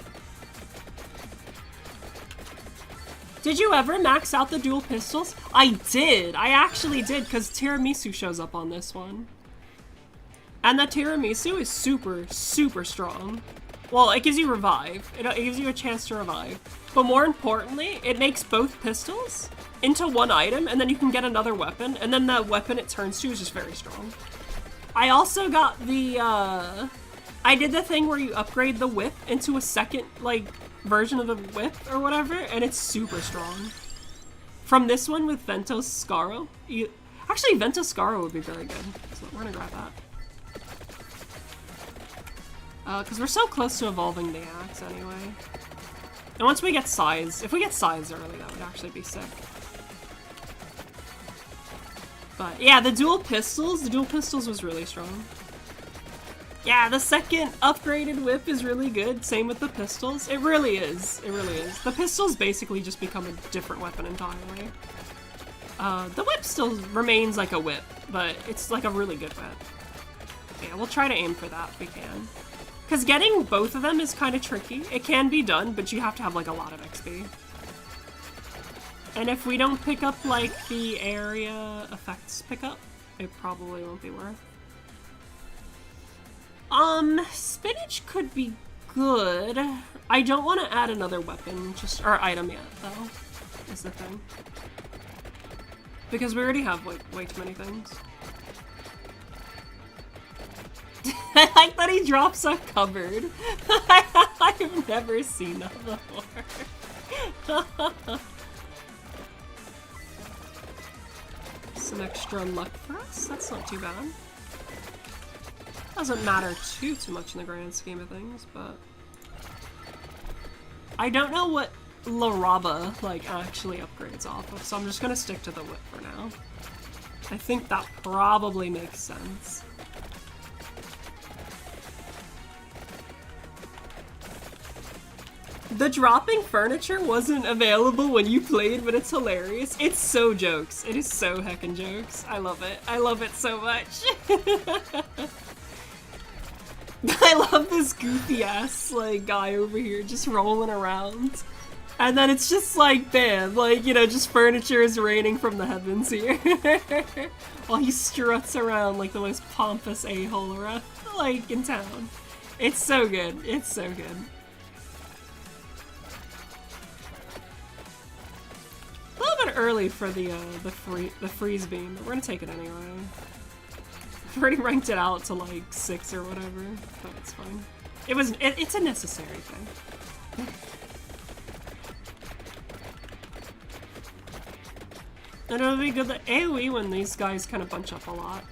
Did you ever max out the dual pistols? I did! I actually did, because Tiramisu shows up on this one. And the Tiramisu is super, super strong. Well, it gives you revive. It gives you a chance to revive. But more importantly, it makes both pistols into one item, and then you can get another weapon, and then the weapon it turns to is just very strong. I also got the, I did the thing where you upgrade the whip into a second, like, version of the whip or whatever, and it's super strong. From this one with Ventos Scaro. Actually, Ventos Scaro would be very good, so we're gonna grab that. Because we're so close to evolving the axe anyway. And once we get size, if we get size early, that would actually be sick. But yeah, the dual pistols was really strong. Yeah, the second upgraded whip is really good. Same with the pistols. It really is. It really is. The pistols basically just become a different weapon entirely. The whip still remains like a whip, but it's like a really good whip. Yeah, we'll try to aim for that if we can. Because getting both of them is kind of tricky. It can be done, but you have to have like a lot of XP. And if we don't pick up like the area effects pickup, it probably won't be worth. Spinach could be good. I don't want to add another weapon, or item yet, though, is the thing. Because we already have way too many things. I like that he drops a cupboard. I've never seen that before. Some extra luck for us. That's not too bad. Doesn't matter too much in the grand scheme of things, but I don't know what Laraba like actually upgrades off of, so I'm just gonna stick to the whip for now. I think that probably makes sense. The dropping furniture wasn't available when you played, but it's hilarious. It's so jokes. It is so heckin' jokes. I love it. I love it so much. I love this goofy ass like guy over here just rolling around. And then it's just like, bam, like, you know, just furniture is raining from the heavens here. While he struts around like the most pompous a-hole around, like, in town. It's so good. It's so good. A little bit early for the freeze beam, but we're gonna take it anyway. I've already ranked it out to like 6 or whatever, but it's fine. It's a necessary thing. And it'll be good that AoE when these guys kind of bunch up a lot.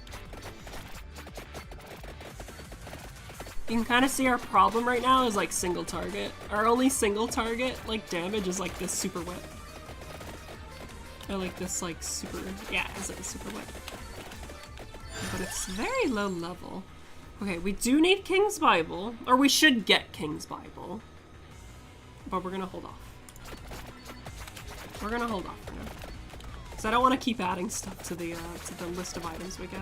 You can kind of see our problem right now is like single target. Our only single target like damage is like this super whip. Or like this like super, yeah, it's like a super whip. But it's very low level. Okay, we do need King's Bible, or we should get King's Bible. But we're gonna hold off. we're gonna hold off for now. Because I don't want to keep adding stuff to the list of items we get.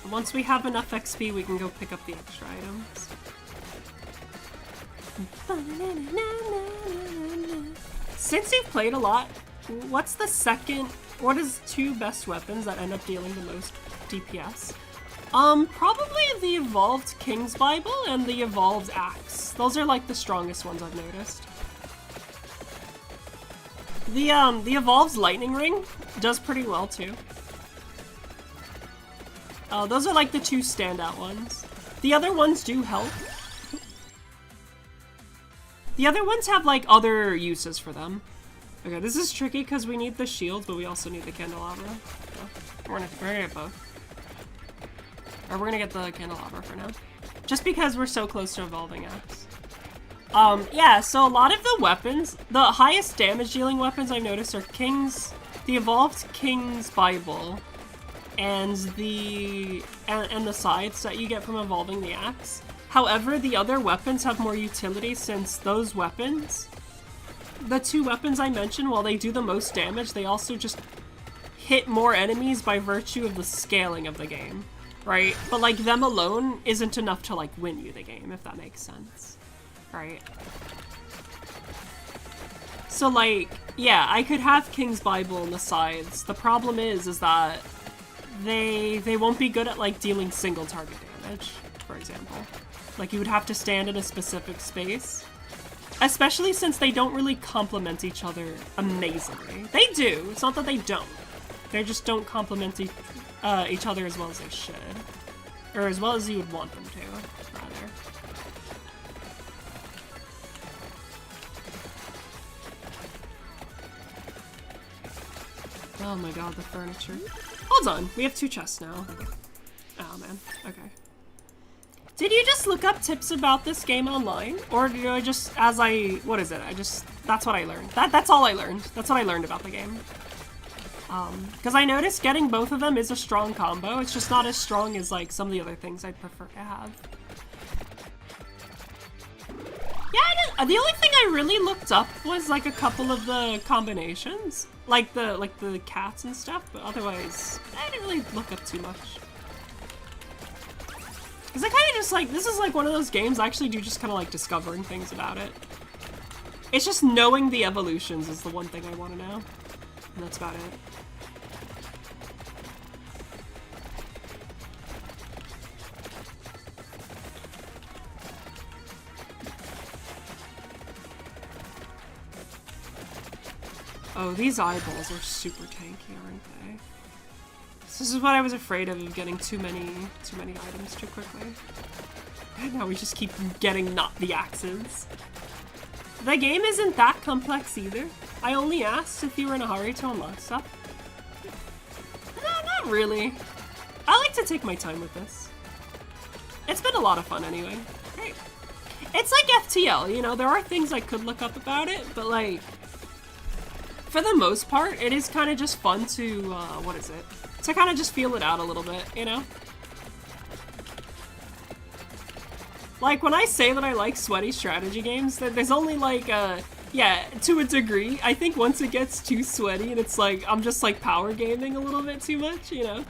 Once we have enough XP, we can go pick up the extra items. Since you've played a lot, what is 2 best weapons that end up dealing the most DPS? Probably the Evolved King's Bible and the Evolved Axe. Those are like the strongest ones I've noticed. The Evolved Lightning Ring does pretty well too. Those are like the 2 standout ones. The other ones do help. The other ones have like other uses for them. Okay, this is tricky because we need the shields, but we also need the candelabra. So we're gonna get both. Or we're gonna get the candelabra for now. Just because we're so close to evolving axe. Yeah, so a lot of the weapons, the highest damage dealing weapons I've noticed are the Evolved King's Bible, and the scythes that you get from evolving the axe. However, the other weapons have more utility since those weapons, the 2 weapons I mentioned, while they do the most damage, they also just hit more enemies by virtue of the scaling of the game, right? But like them alone isn't enough to like win you the game, if that makes sense, right? So like, yeah, I could have King's Bible and the scythes. The problem is that they won't be good at like dealing single target damage, for example. Like you would have to stand in a specific space. Especially since they don't really complement each other amazingly. They do, it's not that they don't. They just don't complement each other as well as they should. Or as well as you would want them to, rather. Oh my god, the furniture. Hold on, we have 2 chests now. Oh man, okay. Did you just look up tips about this game online? Or did I just, what is it? That's what I learned. That's all I learned. That's what I learned about the game. Because I noticed getting both of them is a strong combo. It's just not as strong as like some of the other things I'd prefer to have. Yeah, the only thing I really looked up was like a couple of the combinations. Like the cats and stuff, but otherwise, I didn't really look up too much. Because I kind of just like, this is like one of those games I actually do just kind of like discovering things about it. It's just knowing the evolutions is the one thing I want to know. And that's about it. Oh, these eyeballs are super tanky, aren't they? This is what I was afraid of getting too many items too quickly. And now we just keep getting not the axes. The game isn't that complex either. I only asked if you were in a hurry to unlock stuff. No, not really. I like to take my time with this. It's been a lot of fun anyway. Great. It's like FTL, you know, there are things I could look up about it, but like, for the most part, it is kind of just fun to, to kind of just feel it out a little bit, you know? Like, when I say that I like sweaty strategy games, there's only like, yeah, to a degree. I think once it gets too sweaty and it's like, I'm just like power gaming a little bit too much, you know?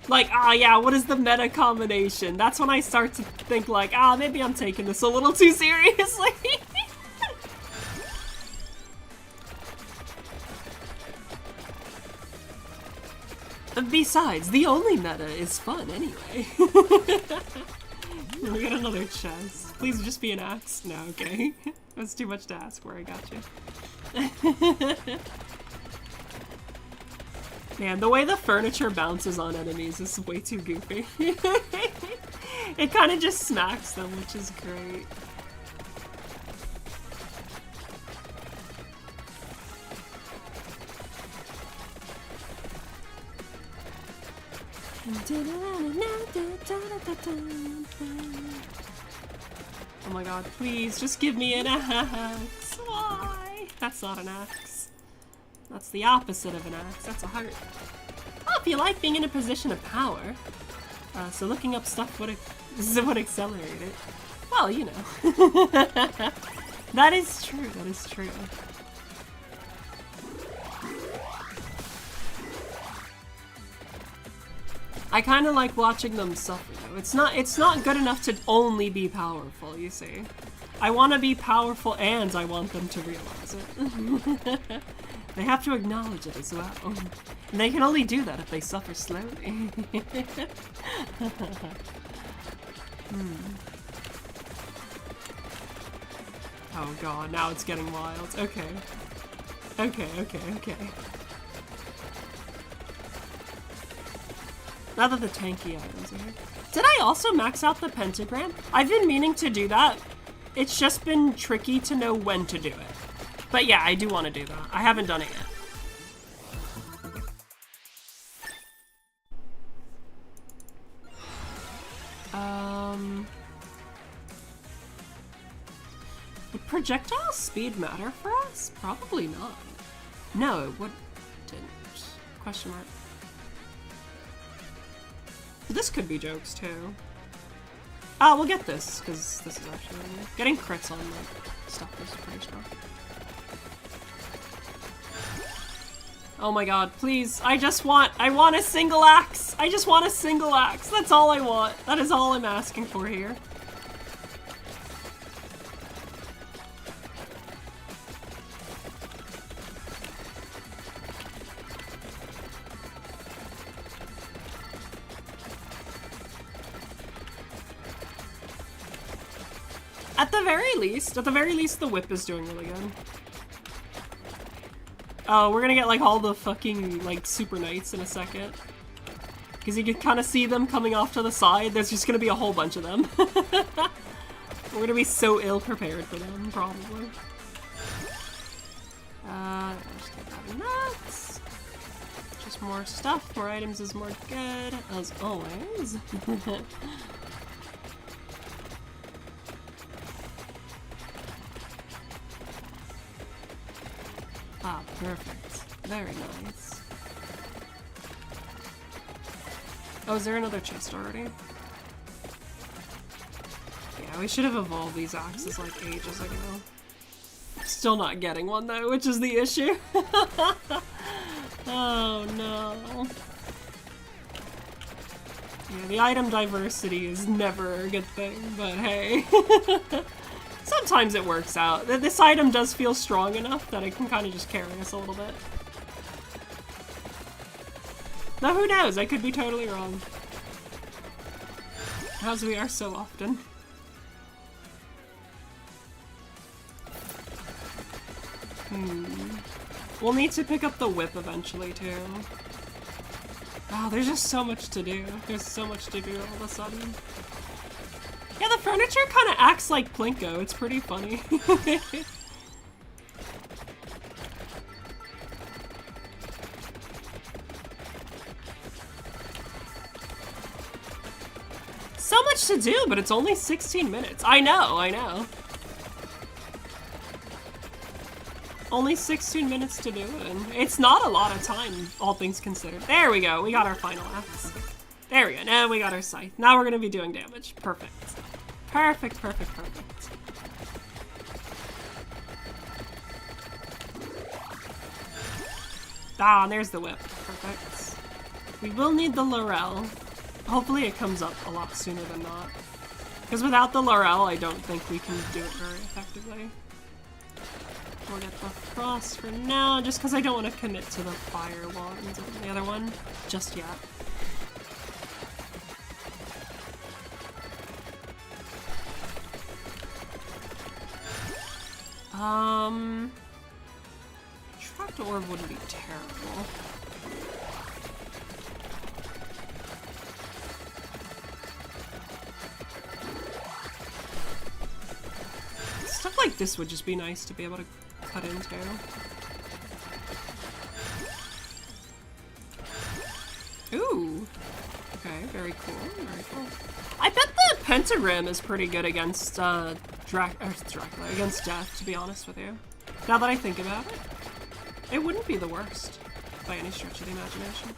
Like, yeah, what is the meta combination? That's when I start to think like, maybe I'm taking this a little too seriously. Besides, the only meta is fun anyway. We got another chest. Please just be an axe. No, okay. That's too much to ask for, I got you. Man, the way the furniture bounces on enemies is way too goofy. It kind of just smacks them, which is great. Oh my god, please, just give me an axe. Why? That's not an axe. That's the opposite of an axe. That's a heart. Oh, if you like being in a position of power. So looking up stuff would accelerate it. Well, you know. That is true, that is true. I kind of like watching them suffer though. It's not good enough to only be powerful, you see. I want to be powerful and I want them to realize it. They have to acknowledge it as well. And they can only do that if they suffer slowly. Oh god, now it's getting wild. Okay. Okay. Now that the tanky items are here. Did I also max out the pentagram? I've been meaning to do that. It's just been tricky to know when to do it. But yeah, I do want to do that. I haven't done it yet. Would projectile speed matter for us? Probably not. No, it wouldn't. Question mark. This could be jokes too. Ah, we'll get this, because this is actually really good. Getting crits on like stuff is pretty strong. Oh my god, please. I want a single axe. I just want a single axe. That's all I want. That is all I'm asking for here. At the very least, the whip is doing really good. Oh, we're gonna get like all the fucking like super knights in a second. Because you can kind of see them coming off to the side. There's just gonna be a whole bunch of them. We're gonna be so ill prepared for them, probably. Just get that nuts. Just more stuff, more items is more good, as always. Ah, perfect. Very nice. Oh, is there another chest already? Yeah, we should have evolved these axes like ages ago. Still not getting one though, which is the issue. Oh no. Yeah, the item diversity is never a good thing, but hey. Sometimes it works out. This item does feel strong enough that it can kind of just carry us a little bit. Now who knows? I could be totally wrong. As we are so often. We'll need to pick up the whip eventually too. Oh, there's just so much to do. There's so much to do all of a sudden. Yeah, the furniture kind of acts like Plinko. It's pretty funny. So much to do, but it's only 16 minutes. I know. Only 16 minutes to do it, and it's not a lot of time, all things considered. There we go. We got our final axe. There we go. Now we got our scythe. Now we're going to be doing damage. Perfect. Perfect. Ah, and there's the whip. Perfect. We will need the laurel. Hopefully it comes up a lot sooner than not. Because without the laurel, I don't think we can do it very effectively. We'll get the frost for now, just because I don't want to commit to the fire ones and the other one just yet. Trapped orb wouldn't be terrible. Stuff like this would just be nice to be able to cut into. Ooh. Okay, very cool, very cool. I bet the pentagram is pretty good against Dracula, against death, to be honest with you. Now that I think about it, it wouldn't be the worst by any stretch of the imagination.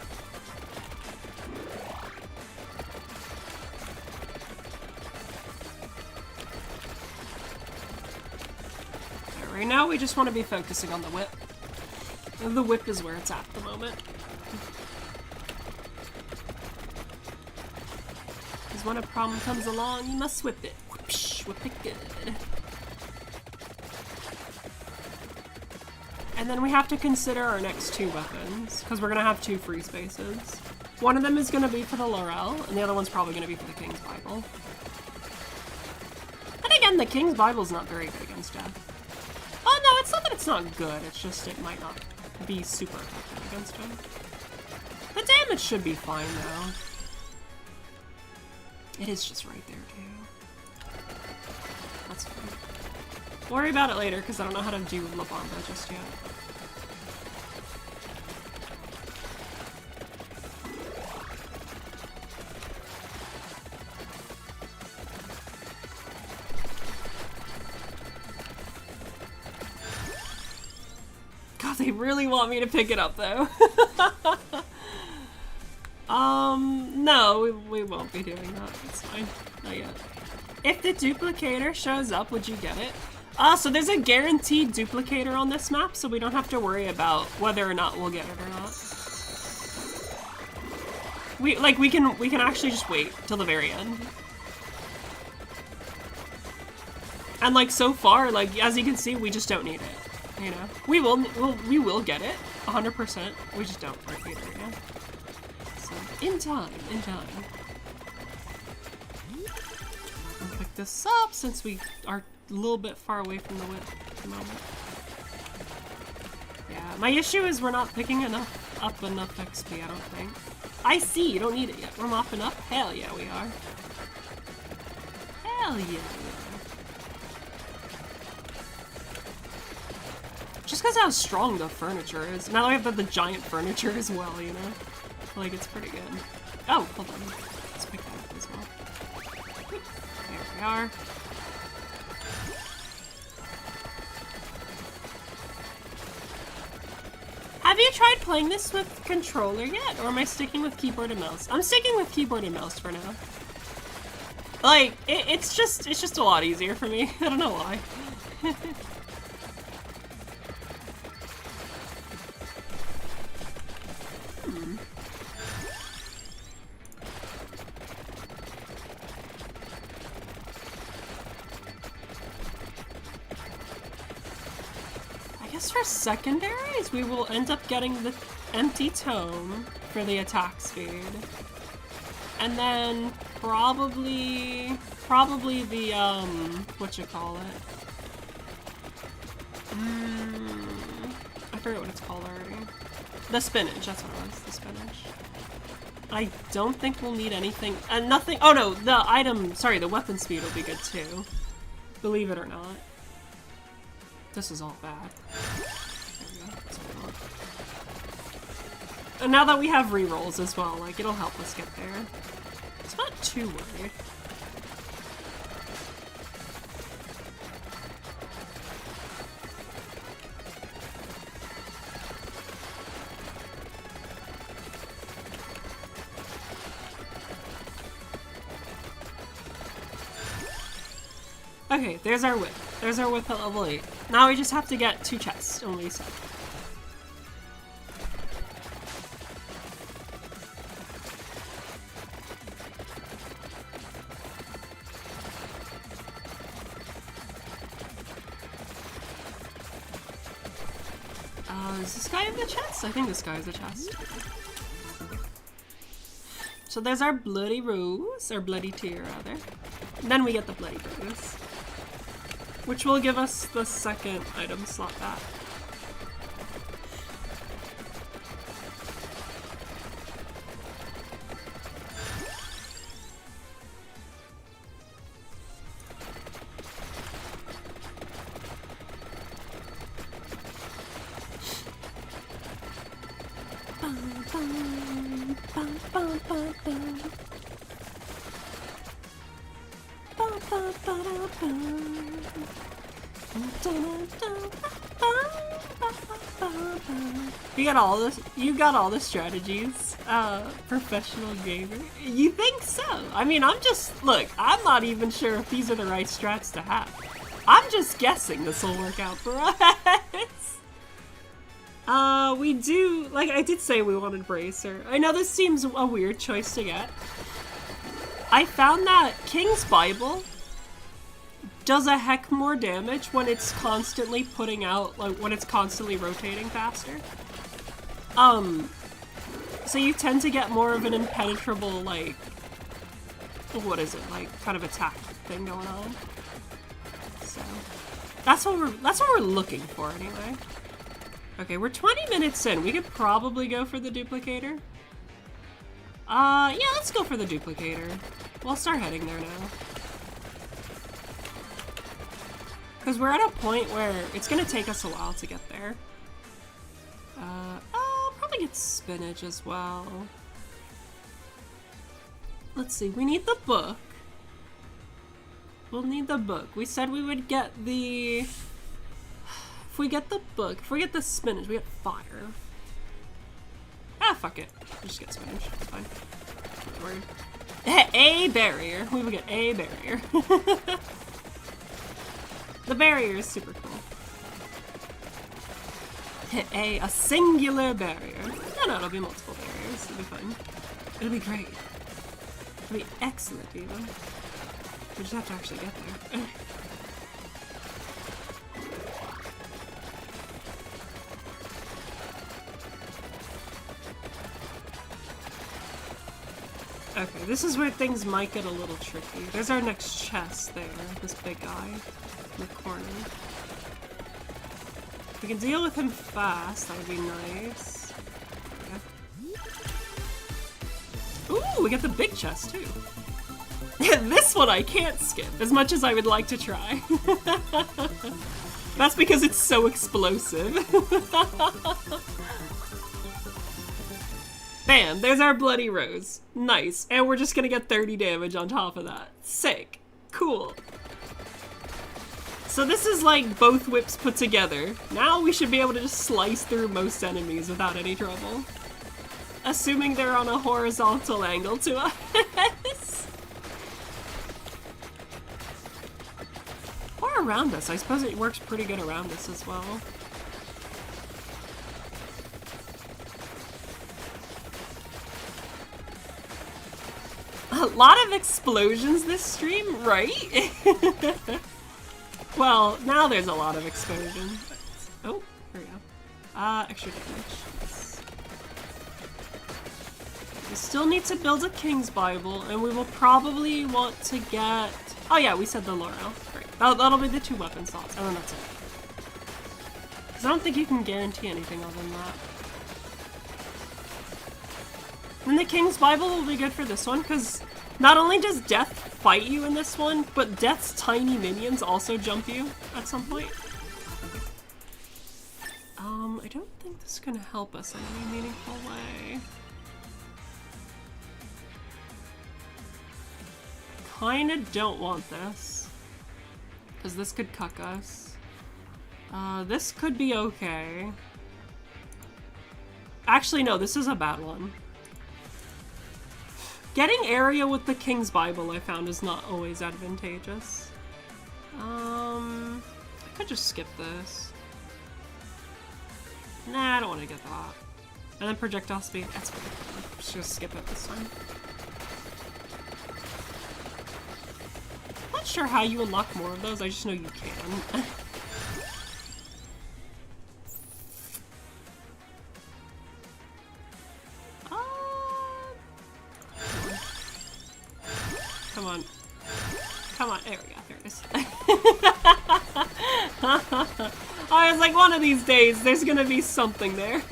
right now we just want to be focusing on the whip. The whip is where it's at the moment. Because when a problem comes along, you must whip it. Whoopsh, whip it good. And then we have to consider our next two weapons, because we're going to have two free spaces. One of them is going to be for the Laurel, and the other one's probably going to be for the King's Bible. And again, the King's Bible's not very good against death. Oh no, it's not that it's not good, it's just it might not be super effective against him. The damage should be fine though. It is just right there too. That's fine. Worry about it later, because I don't know how to do La Bamba just yet. God, they really want me to pick it up though. No, we won't be doing that. It's fine. Not yet. If the duplicator shows up, would you get it? So there's a guaranteed duplicator on this map, so we don't have to worry about whether or not we'll get it or not. We can actually just wait till the very end. And like so far, like as you can see, we just don't need it. You know, we will get it 100%. We just don't need it right now. So in time. I'll pick this up since we are a little bit far away from the whip at the moment. Yeah, my issue is we're not picking up enough XP, I don't think. I see, you don't need it yet. We're mopping up? Hell yeah, we are. Hell yeah, we are. Just because how strong the furniture is. Now I have the giant furniture as well, you know? Like, it's pretty good. Oh, hold on. Let's pick that up as well. There we are. Have you tried playing this with controller yet, or am I sticking with keyboard and mouse? I'm sticking with keyboard and mouse for now. Like, it's just a lot easier for me. I don't know why. For secondaries, we will end up getting the empty tome for the attack speed. And then probably the, whatchamacallit? I forget what it's called already. The spinach, that's what it was, the spinach. I don't think we'll need anything, nothing, oh no, the weapon speed will be good too. Believe it or not. This is all bad. There we go. And now that we have rerolls as well, like, it'll help us get there. It's not too worried. Okay, there's our whip. There's our whip at level 8. Now we just have to get 2 chests, only so. Is this guy in the chest? I think this guy is the chest. So there's our bloody rose, or bloody tear rather. And then we get the bloody rose, which will give us the second item slot back. You got all the strategies, professional gamer. You think so? I mean, I'm not even sure if these are the right strats to have. I'm just guessing this will work out for us. We do, like I did say we wanted Bracer. I know this seems a weird choice to get. I found that King's Bible does a heck more damage when it's constantly putting out, like when it's constantly rotating faster. So you tend to get more of an impenetrable, like, what is it, like, kind of attack thing going on. So that's what we're looking for anyway. Okay, we're 20 minutes in. We could probably go for the duplicator. Yeah, let's go for the duplicator. We'll start heading there now. Because we're at a point where it's gonna take us a while to get there. I'll probably get spinach as well. Let's see, we need the book. We'll need the book. We said we would get the... If we get the book, if we get the spinach, we get fire. Ah, fuck it. We'll just get spinach. It's fine. Don't worry. A barrier. We will get a barrier. The barrier is super cool. Hit a singular barrier. No, it'll be multiple barriers. It'll be fun. It'll be great. It'll be excellent, even. We just have to actually get there. Okay, this is where things might get a little tricky. There's our next chest there, this big guy in the corner. If we can deal with him fast, that would be nice. Okay. Ooh, we got the big chest too. This one I can't skip, as much as I would like to try. That's because it's so explosive. Bam, there's our bloody rose. Nice. And we're just gonna get 30 damage on top of that. Sick. Cool. So this is like both whips put together. Now we should be able to just slice through most enemies without any trouble. Assuming they're on a horizontal angle to us. Or around us. I suppose it works pretty good around us as well. A lot of explosions this stream, right? Well, now there's a lot of explosions. Oh, here we go. Extra damage. Yes. We still need to build a King's Bible, and we will probably want to get... Oh yeah, we said the Laurel. Great. That'll be the 2 weapon slots, and then that's it. Because I don't think you can guarantee anything other than that. And the King's Bible will be good for this one, because not only does Death fight you in this one, but Death's tiny minions also jump you at some point. I don't think this is going to help us in any meaningful way. Kinda don't want this, because this could cuck us. This could be okay. Actually, no, this is a bad one. Getting area with the King's Bible, I found, is not always advantageous. I could just skip this. Nah, I don't want to get that. And then projectile speed, that's fine. I'm just gonna skip it this time. Not sure how you unlock more of those, I just know you can. Come on. Come on. There we go. There it is. I was like, one of these days, there's gonna be something there.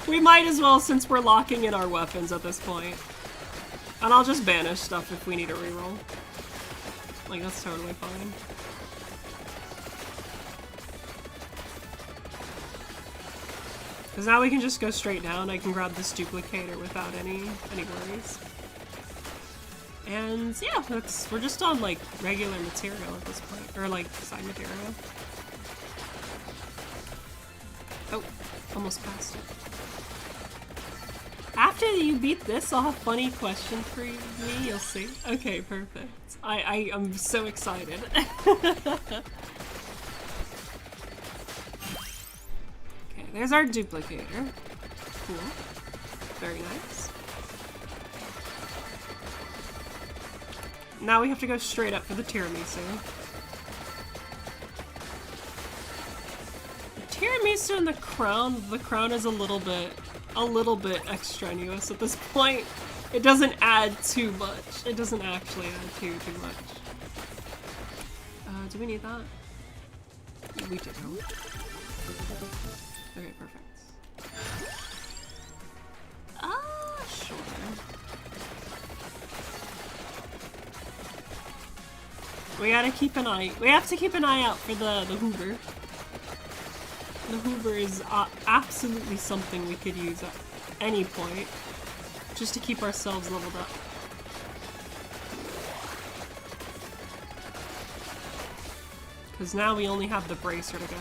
We might as well, since we're locking in our weapons at this point. And I'll just banish stuff if we need a reroll. Like, that's totally fine. Because now we can just go straight down. I can grab this duplicator without any worries. And yeah, we're just on like regular material at this point, or like side material. Oh, almost passed it. After you beat this, I'll have a funny question for me, you'll see. Okay, perfect. I am so excited. Okay, there's our duplicator. Cool. Very nice. Now we have to go straight up for the tiramisu. The tiramisu and the crown is a little bit extraneous at this point. It doesn't add too much. It doesn't actually add too much. Do we need that? Yeah, we do. Okay, perfect. Sure. We gotta keep an eye. We have to keep an eye out for the Hoover. The Hoover is absolutely something we could use at any point, just to keep ourselves leveled up. Because now we only have the bracer to go.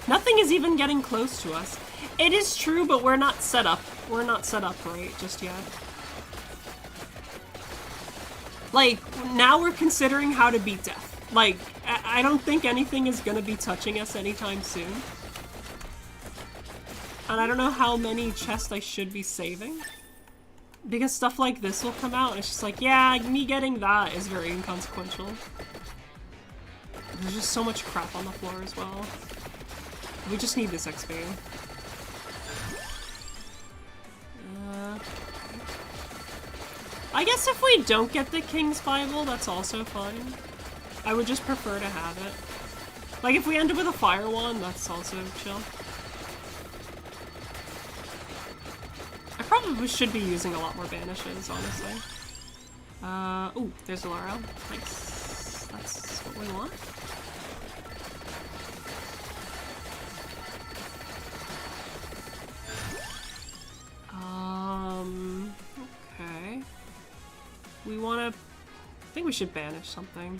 Nothing is even getting close to us. It is true, but we're not set up. We're not set up right just yet. Like, now we're considering how to beat death. Like, I don't think anything is gonna be touching us anytime soon. And I don't know how many chests I should be saving. Because stuff like this will come out, and it's just like, yeah, me getting that is very inconsequential. There's just so much crap on the floor as well. We just need this XP. I guess if we don't get the King's Bible, that's also fine. I would just prefer to have it. Like, if we end up with a fire wand, that's also chill. I probably should be using a lot more banishes, honestly. Ooh, there's a Laurel. Nice. That's what we want. Okay. We wanna... I think we should banish something.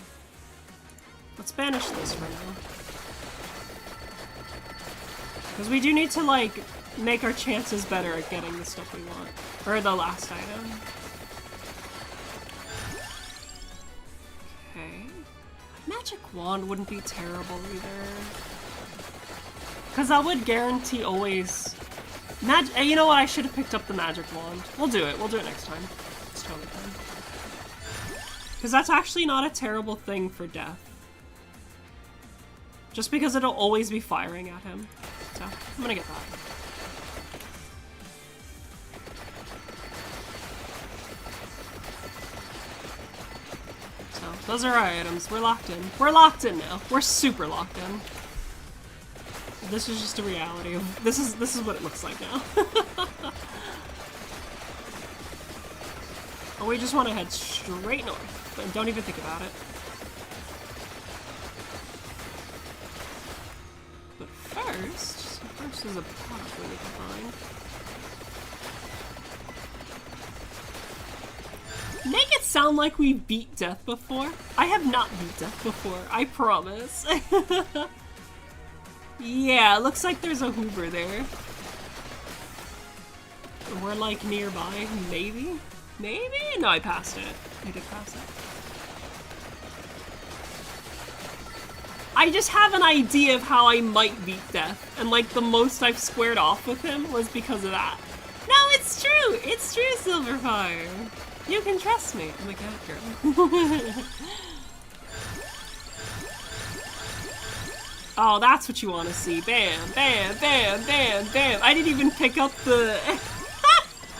Let's banish this for now. Because we do need to, like, make our chances better at getting the stuff we want. Or the last item. Okay. Magic wand wouldn't be terrible either. Because that would guarantee always... You know what? I should have picked up the magic wand. We'll do it. We'll do it next time. It's totally fine. Because that's actually not a terrible thing for death. Just because it'll always be firing at him. So, I'm gonna get that. So, those are our items. We're locked in. We're locked in now. We're super locked in. This is just a reality of this is what it looks like now. Oh, we just want to head straight north, but don't even think about it. But first is a pot we need to find. Make it sound like we've beat death before. I have not beat death before, I promise. Yeah, it looks like there's a Hoover there. We're like nearby, maybe? Maybe? No, I passed it. I did pass it. I just have an idea of how I might beat death, and like the most I've squared off with him was because of that. No, it's true! It's true, Silverfire! You can trust me. I'm a cat girl. Oh, that's what you want to see. Bam, bam, bam, bam, bam. I didn't even pick up the...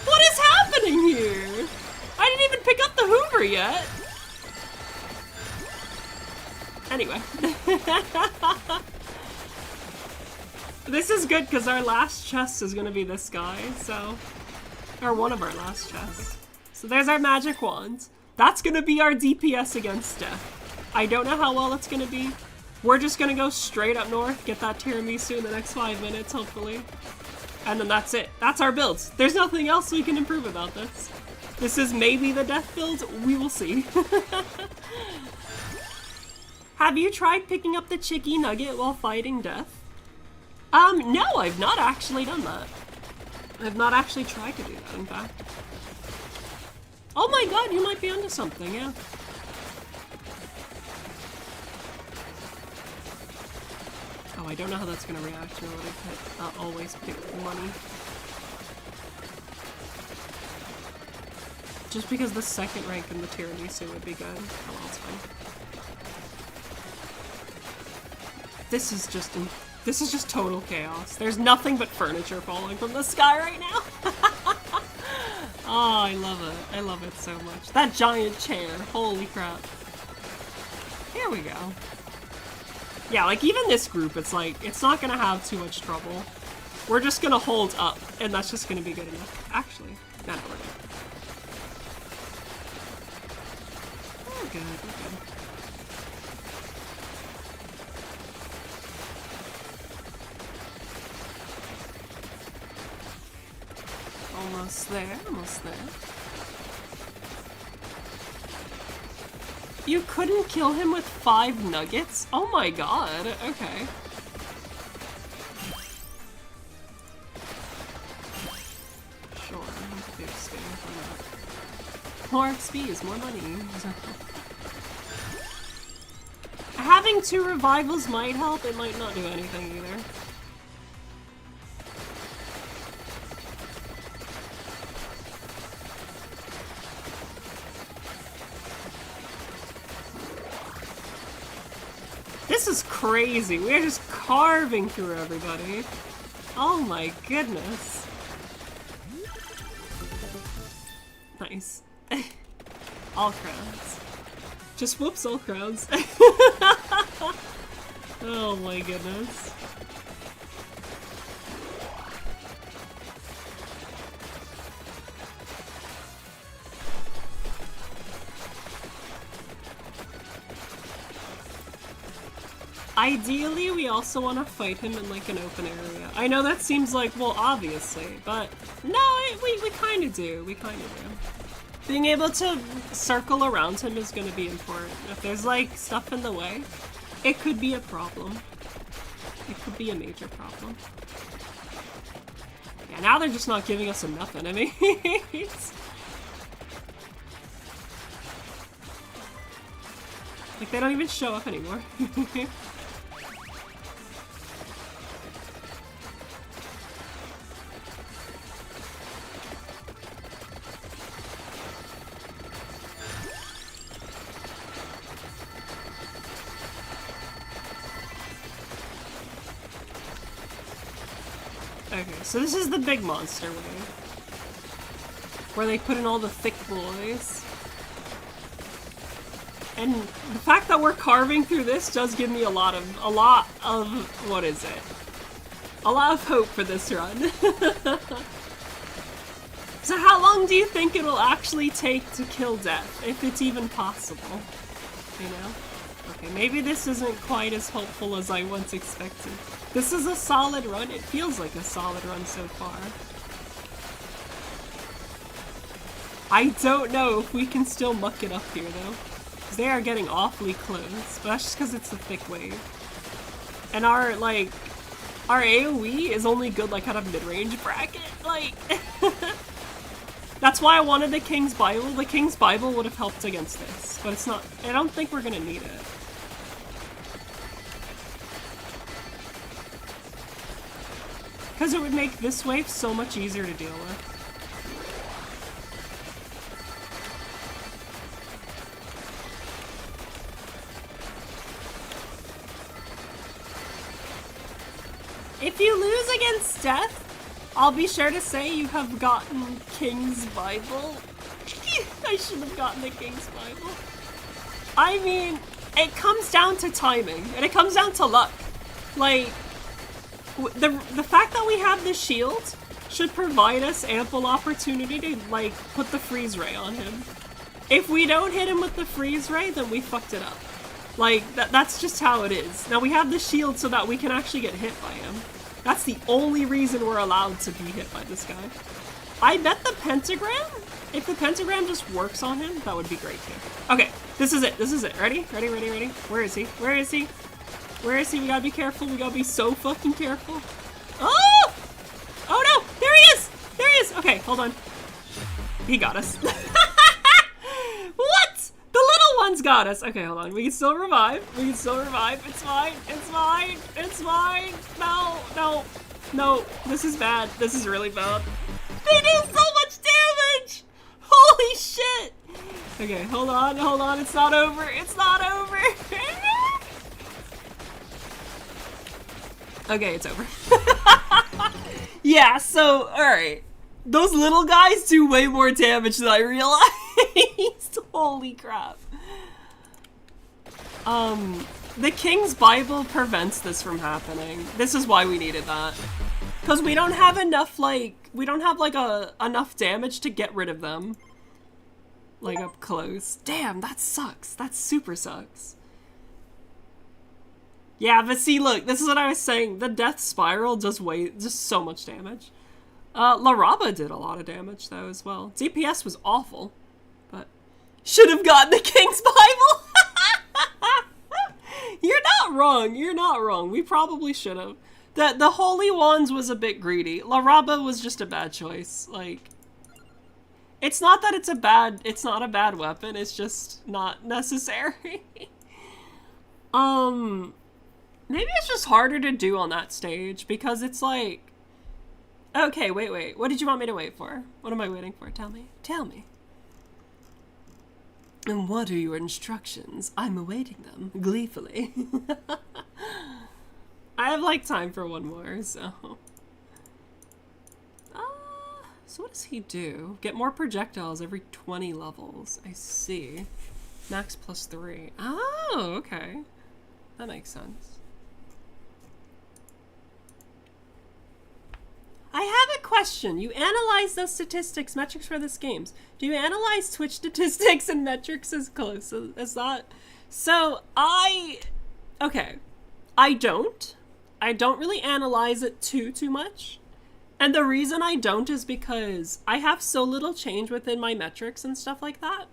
What is happening here? I didn't even pick up the Hoover yet. Anyway. This is good because our last chest is going to be this guy, so... Or one of our last chests. So there's our magic wand. That's going to be our DPS against death. I don't know how well it's going to be. We're just gonna go straight up north, get that tiramisu in the next 5 minutes, hopefully. And then that's it. That's our builds. There's nothing else we can improve about this. This is maybe the death build. We will see. Have you tried picking up the chicky nugget while fighting death? No, I've not actually done that. I've not actually tried to do that, in fact. Oh my god, you might be onto something, yeah. Oh, I don't know how that's gonna react to what I always pick money. Just because the second rank in the Tiramisu would be good. Oh, well, it's fine. This is just total chaos. There's nothing but furniture falling from the sky right now. Oh, I love it. I love it so much. That giant chair. Holy crap. Here we go. Yeah, like even this group, it's like, it's not gonna have too much trouble. We're just gonna hold up, and that's just gonna be good enough. Actually, no, we're good. We're good, we're good. Almost there, almost there. You couldn't kill him with 5 nuggets? Oh my god, okay. Sure, I'm big spin for that. More XP is more money. Having 2 revivals might help, it might not do anything either. This is crazy. We're just carving through everybody. Oh my goodness. Nice. All crowns. Just whoops all crowns. Oh my goodness. Ideally, we also want to fight him in like an open area. I know that seems like, well, obviously, but no, we kind of do. We kind of do. Being able to circle around him is going to be important. If there's like stuff in the way, it could be a problem. It could be a major problem. Yeah, now they're just not giving us enough enemies. Like, they don't even show up anymore. Okay, so this is the big monster wave. Where they put in all the thick boys. And the fact that we're carving through this does give me a lot of, what is it? A lot of hope for this run. So how long do you think it will actually take to kill death, if it's even possible? You know? Okay, maybe this isn't quite as hopeful as I once expected. This is a solid run. It feels like a solid run so far. I don't know if we can still muck it up here, though. Because they are getting awfully close. But that's just because it's a thick wave. And our AoE is only good, like, out of mid-range bracket. Like... That's why I wanted the King's Bible. The King's Bible would have helped against this. But it's not... I don't think we're gonna need it. Because it would make this wave so much easier to deal with. If you lose against death, I'll be sure to say you have gotten King's Bible. I should have gotten the King's Bible. I mean, it comes down to timing, and it comes down to luck. Like, the fact that we have this shield should provide us ample opportunity to, like, put the freeze ray on him. If we don't hit him with the freeze ray, then we fucked it up. Like, that's just how it is. Now, we have the shield so that we can actually get hit by him. That's the only reason we're allowed to be hit by this guy. I bet the pentagram, if the pentagram just works on him, that would be great too. Okay, this is it. This is it. Ready? Ready, ready, ready. Where is he? Where is he? Where is he? We gotta be careful. We gotta be so fucking careful. Oh! Oh no! There he is! Okay, hold on. He got us. What? The little ones got us. Okay, hold on. We can still revive. We can still revive. It's fine. It's fine. It's fine. No, no, no. This is bad. This is really bad. They do so much damage. Holy shit. Okay, hold on. Hold on. It's not over. It's not over. Okay, it's over. Yeah, so, alright. Those little guys do way more damage than I realized. Holy crap. The King's Bible prevents this from happening. This is why we needed that. Because we don't have enough, like, enough damage to get rid of them. Like, up close. Damn, that sucks. That super sucks. Yeah, but see, look, this is what I was saying. The Death Spiral does just so much damage. Laraba did a lot of damage, though, as well. DPS was awful, but should have gotten the King's Bible. You're not wrong. You're not wrong. We probably should have. The Holy Wands was a bit greedy. Laraba was just a bad choice. Like, it's not that it's not a bad weapon. It's just not necessary. Maybe it's just harder to do on that stage because it's like, okay, wait. What did you want me to wait for? What am I waiting for? Tell me. Tell me. And what are your instructions? I'm awaiting them gleefully. I have like time for one more, so. So what does he do? Get more projectiles every 20 levels. I see. Max +3. Oh, okay. That makes sense. I have a question. You analyze those statistics, metrics for this games. Do you analyze Twitch statistics and metrics as close as that? So okay. I don't really analyze it too much. And the reason I don't is because I have so little change within my metrics and stuff like that,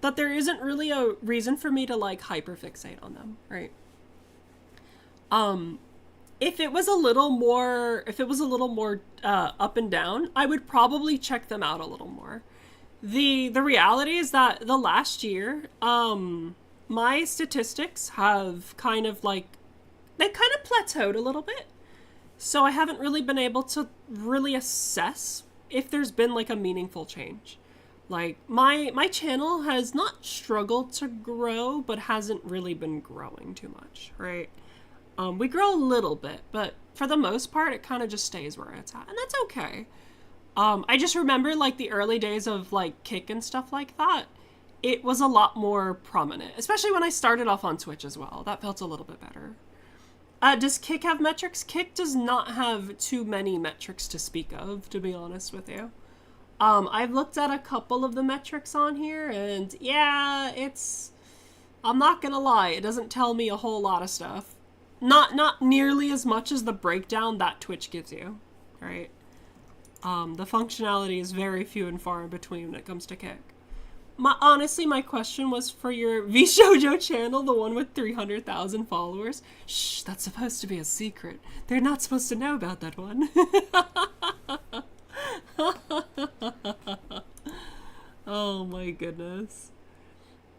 that there isn't really a reason for me to like hyperfixate on them, right? If it was a little more up and down, I would probably check them out a little more. The reality is that the last year, my statistics have kind of plateaued a little bit. So I haven't really been able to really assess if there's been like a meaningful change. Like my channel has not struggled to grow, but hasn't really been growing too much, right? We grow a little bit, but for the most part, it kind of just stays where it's at, and that's okay. I just remember like the early days of like Kick and stuff like that. It was a lot more prominent, especially when I started off on Twitch as well. That felt a little bit better. Does Kick have metrics? Kick does not have too many metrics to speak of, to be honest with you. I've looked at a couple of the metrics on here, and yeah, I'm not gonna lie, it doesn't tell me a whole lot of stuff. Not nearly as much as the breakdown that Twitch gives you, right? The functionality is very few and far in between when it comes to Kick. Honestly, my question was for your VShojo channel, the one with 300,000 followers. Shh, that's supposed to be a secret. They're not supposed to know about that one. Oh my goodness.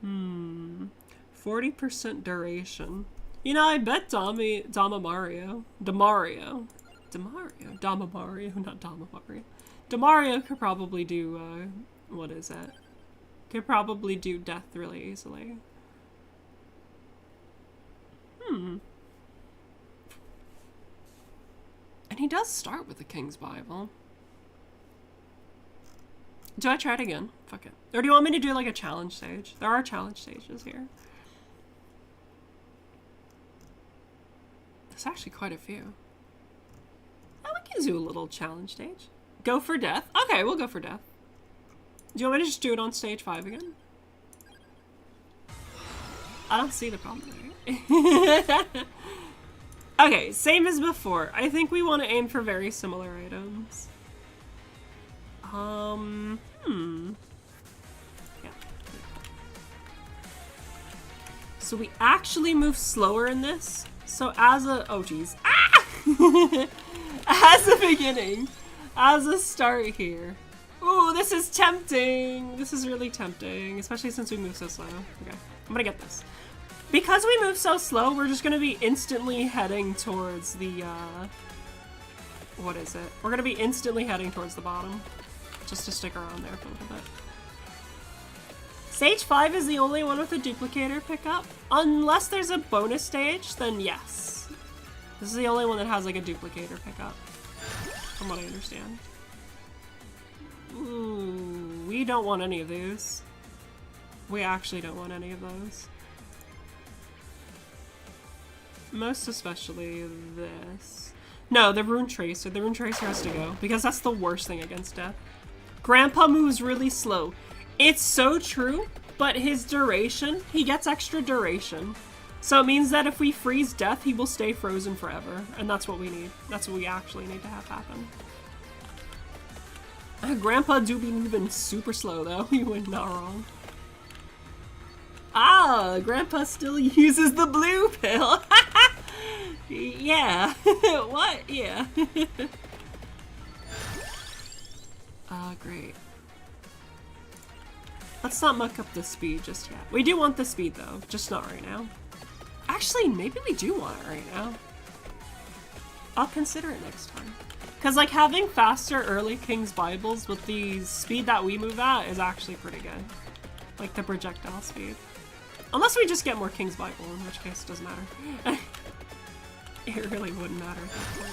40% duration. You know, I bet Damario, Damario could probably do, what is that? Could probably do death really easily. And he does start with the King's Bible. Do I try it again? Fuck it. Or do you want me to do like a challenge stage? There are challenge stages here. There's actually quite a few. Oh, we can do a little challenge stage. Go for death? Okay, we'll go for death. Do you want me to just do it on stage 5 again? I don't see the problem there. Okay, same as before. I think we want to aim for very similar items. Yeah. So we actually move slower in this. So as a, oh geez. Ah! As a beginning, as a start here, this is tempting. This is really tempting, especially since we move so slow. Okay, I'm gonna get this. Because we move so slow, we're just gonna be instantly heading towards the, what is it? We're gonna be instantly heading towards the bottom. Just to stick around there for a little bit. Stage 5 is the only one with a duplicator pickup. Unless there's a bonus stage, then yes. This is the only one that has like a duplicator pickup. From what I understand. Ooh, we don't want any of these. We actually don't want any of those. Most especially this. No, the Rune Tracer. The Rune Tracer has to go. Because that's the worst thing against death. Grandpa moves really slow. It's so true, but his duration, he gets extra duration. So it means that if we freeze death, he will stay frozen forever. And that's what we need. That's what we actually need to have happen. Grandpa do be moving super slow though. You were not wrong. Ah, Grandpa still uses the blue pill. Yeah. What? Yeah. Great. Let's not muck up the speed just yet. We do want the speed though, just not right now. Actually, maybe we do want it right now. I'll consider it next time. Because like having faster early King's Bibles with the speed that we move at is actually pretty good. Like the projectile speed. Unless we just get more King's Bible, in which case it doesn't matter. It really wouldn't matter at that point.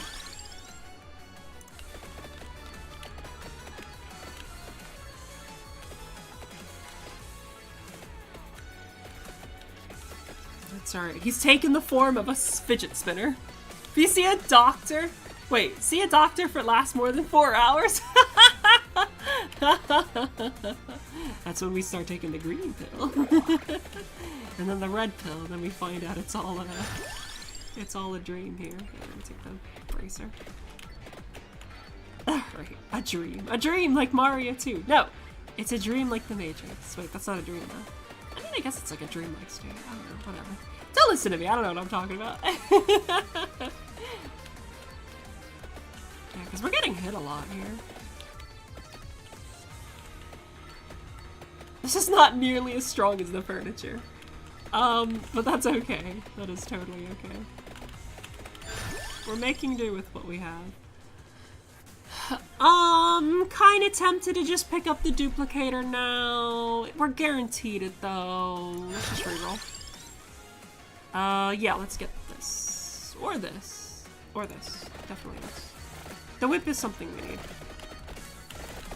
That's alright. He's taken the form of a fidget spinner. If you see a doctor... Wait, see a doctor if it lasts more than 4 hours? That's when we start taking the green pill. And then the red pill, then we find out it's all a dream here. Okay, let me take the bracer. Right, a dream. A dream like Mario 2. No, it's a dream like the Matrix. Wait, that's not a dream though. I mean, I guess it's like a dream-like state. I don't know, whatever. Don't listen to me, I don't know what I'm talking about. Yeah, because we're getting hit a lot here. This is not nearly as strong as the furniture. But that's okay. That is totally okay. We're making do with what we have. Kinda tempted to just pick up the duplicator now. We're guaranteed it though. Let's just reroll. Yeah, let's get this. Or this. Or this. Definitely this. The whip is something we need.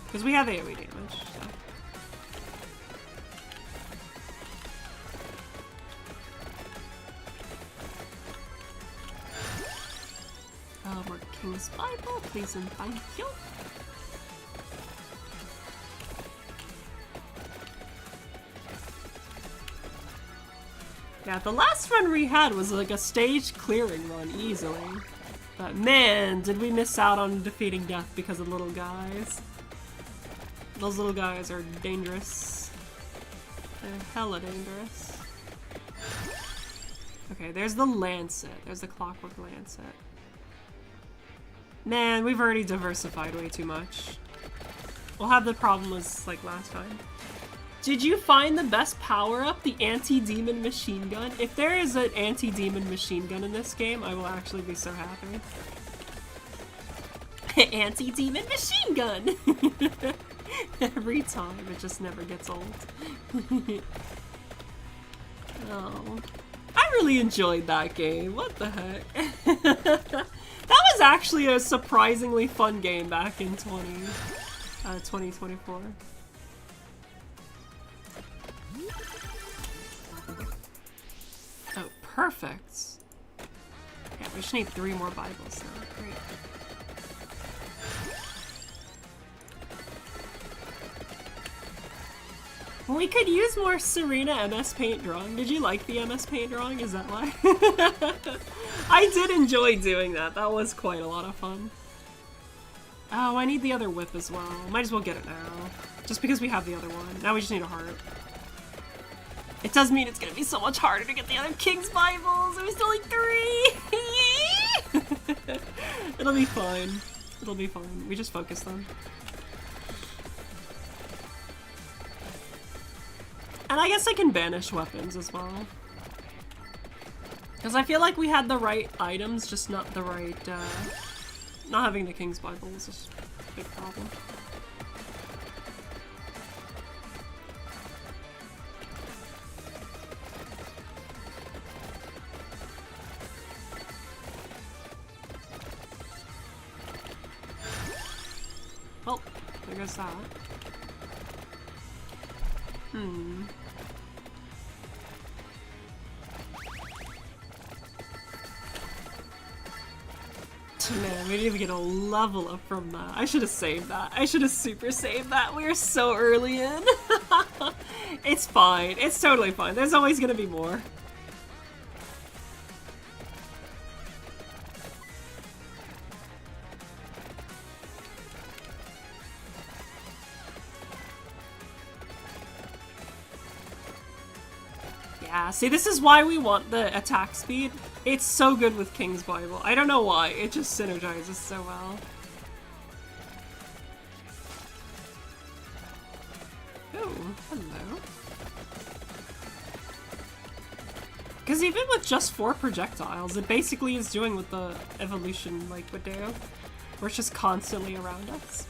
Because we have AoE damage, so. More King's Bible, please and thank you. Yeah, the last run we had was like a stage clearing run easily. But man, did we miss out on defeating death because of little guys. Those little guys are dangerous. They're hella dangerous. Okay, there's the Lancet. There's the Clockwork Lancet. Man, we've already diversified way too much. We'll have the problem as like last time. Did you find the best power-up? The anti-demon machine gun? If there is an anti-demon machine gun in this game, I will actually be so happy. Anti-demon machine gun! Every time, it just never gets old. Oh. I really enjoyed that game. What the heck? That was actually a surprisingly fun game back in 2024. Oh, perfect. Yeah, we just need 3 more Bibles now. Great. We could use more Serena MS Paint drawing. Did you like the MS Paint drawing? Is that why? I did enjoy doing that. That was quite a lot of fun. Oh, I need the other whip as well. Might as well get it now. Just because we have the other one. Now we just need a heart. It does mean it's gonna be so much harder to get the other King's Bibles. It was only 3! It'll be fine. It'll be fine. We just focus them. And I guess I can banish weapons as well. Because I feel like we had the right items, just not the right, not having the King's Bible is just a big problem. Well, there goes that. Man, we didn't even get a level up from that. I should have saved that. I should have super saved that. We are so early in. It's fine. It's totally fine. There's always gonna be more. Yeah, see, this is why we want the attack speed. It's so good with King's Bible. I don't know why, it just synergizes so well. Oh, hello. Because even with just 4 projectiles, it basically is doing what the evolution like would do. Where it's just constantly around us.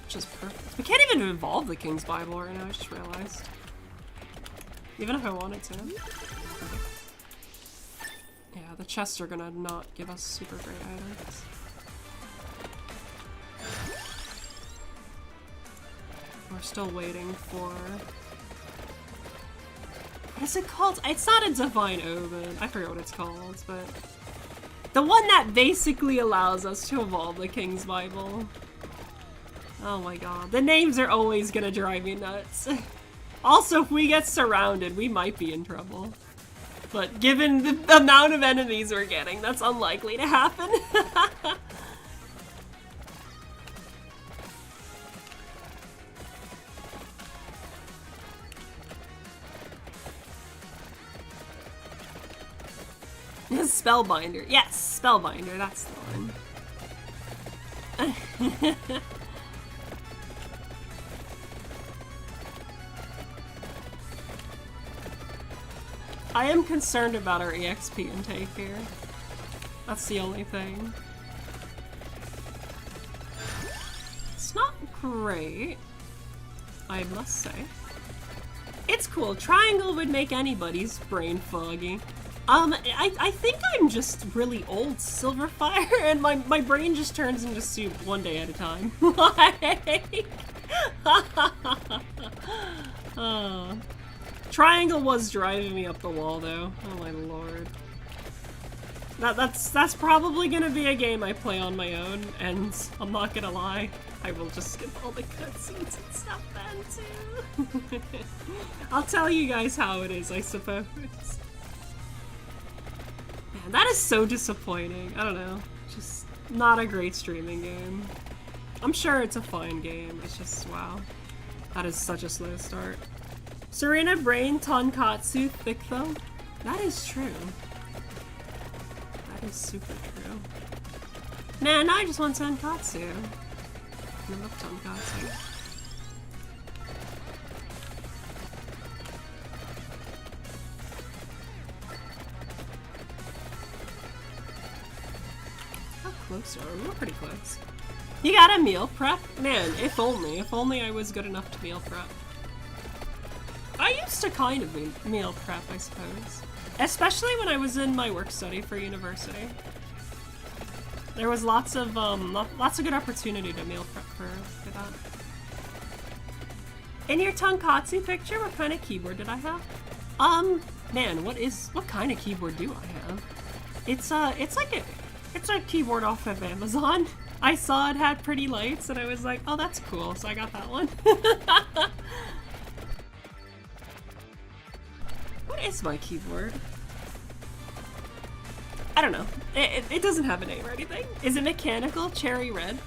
Which is perfect. We can't even evolve the King's Bible right now, I just realized. Even if I wanted to. Yeah, the chests are gonna not give us super great items. We're still waiting for... What is it called? It's not a Divine Omen. I forget what it's called, but... The one that basically allows us to evolve the King's Bible. Oh my god. The names are always gonna drive me nuts. Also, if we get surrounded, we might be in trouble. But given the amount of enemies we're getting, that's unlikely to happen. Spellbinder. Yes, Spellbinder, that's the one. I am concerned about our EXP intake here. That's the only thing. It's not great, I must say. It's cool. Triangle would make anybody's brain foggy. I think I'm just really old Silverfire, and my brain just turns into soup one day at a time. Like... Triangle was driving me up the wall, though. Oh my lord. That's probably gonna be a game I play on my own, and I'm not gonna lie, I will just skip all the cutscenes and stuff then, too. I'll tell you guys how it is, I suppose. Man, that is so disappointing. I don't know. Just not a great streaming game. I'm sure it's a fine game, it's just, wow. That is such a slow start. Serena Brain Tonkatsu thick though? That is true. That is super true. Man, I just want Tonkatsu. I love Tonkatsu. How close are we? We're pretty close. You got a meal prep? Man, if only I was good enough to meal prep. I used to kind of meal prep, I suppose. Especially when I was in my work study for university. There was lots of good opportunity to meal prep for that. In your Tonkatsu picture, what kind of keyboard did I have? Man, what kind of keyboard do I have? It's a keyboard off of Amazon. I saw it had pretty lights and I was like, oh, that's cool, so I got that one. What is my keyboard? I don't know. It doesn't have a name or anything. Is it mechanical? Cherry red?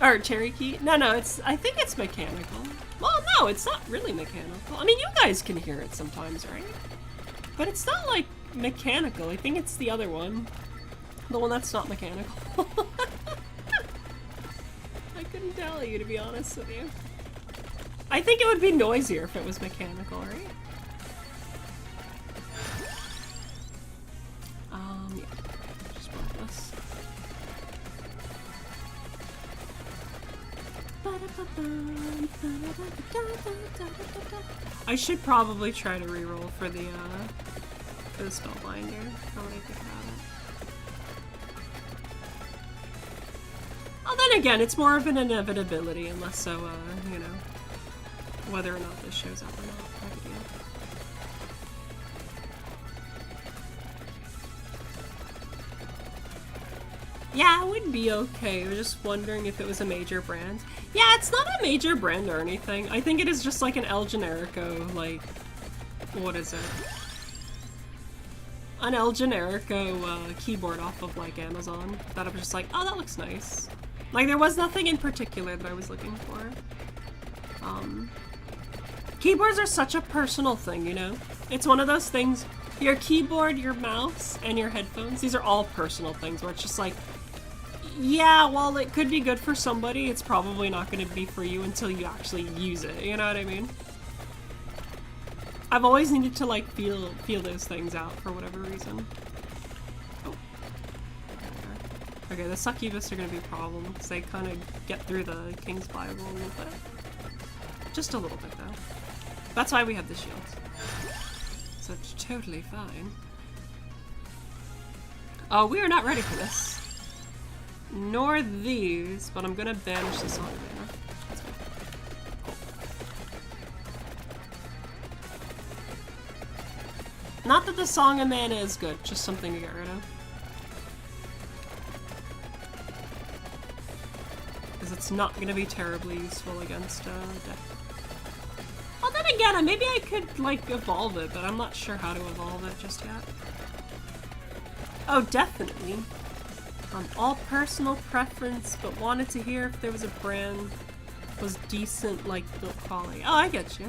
Or cherry key? No, I think it's mechanical. Well, no, it's not really mechanical. I mean, you guys can hear it sometimes, right? But it's not like mechanical. I think it's the other one. The one that's not mechanical. I couldn't tell you, to be honest with you. I think it would be noisier if it was mechanical, right? Yeah. Just want this. I should probably try to reroll for the spellbinder. Now that I think about it. Oh, then again, it's more of an inevitability, unless so, you know, whether or not this shows up or not. Not a deal. Yeah, it would be okay. I was just wondering if it was a major brand. Yeah, it's not a major brand or anything. I think it is just like an El Generico, like, what is it? An El Generico keyboard off of like Amazon that I was just like, oh, that looks nice. Like, there was nothing in particular that I was looking for. Keyboards are such a personal thing, you know? It's one of those things, your keyboard, your mouse, and your headphones, these are all personal things where it's just like, yeah, while it could be good for somebody, it's probably not going to be for you until you actually use it, you know what I mean? I've always needed to, like, feel those things out for whatever reason. Oh. Okay, the succubus are going to be a problem, because they kind of get through the King's Bible a little bit. Just a little bit, though. That's why we have the shields. So it's totally fine. Oh, we are not ready for this. Nor these, but I'm gonna banish the Song of Mana. That's fine. Cool. Not that the Song of Mana is good, just something to get rid of. Because it's not gonna be terribly useful against death. Well, then again, maybe I could, like, evolve it, but I'm not sure how to evolve it just yet. Oh, definitely. All personal preference, but wanted to hear if there was a brand was decent, like, build quality. Oh, I get you.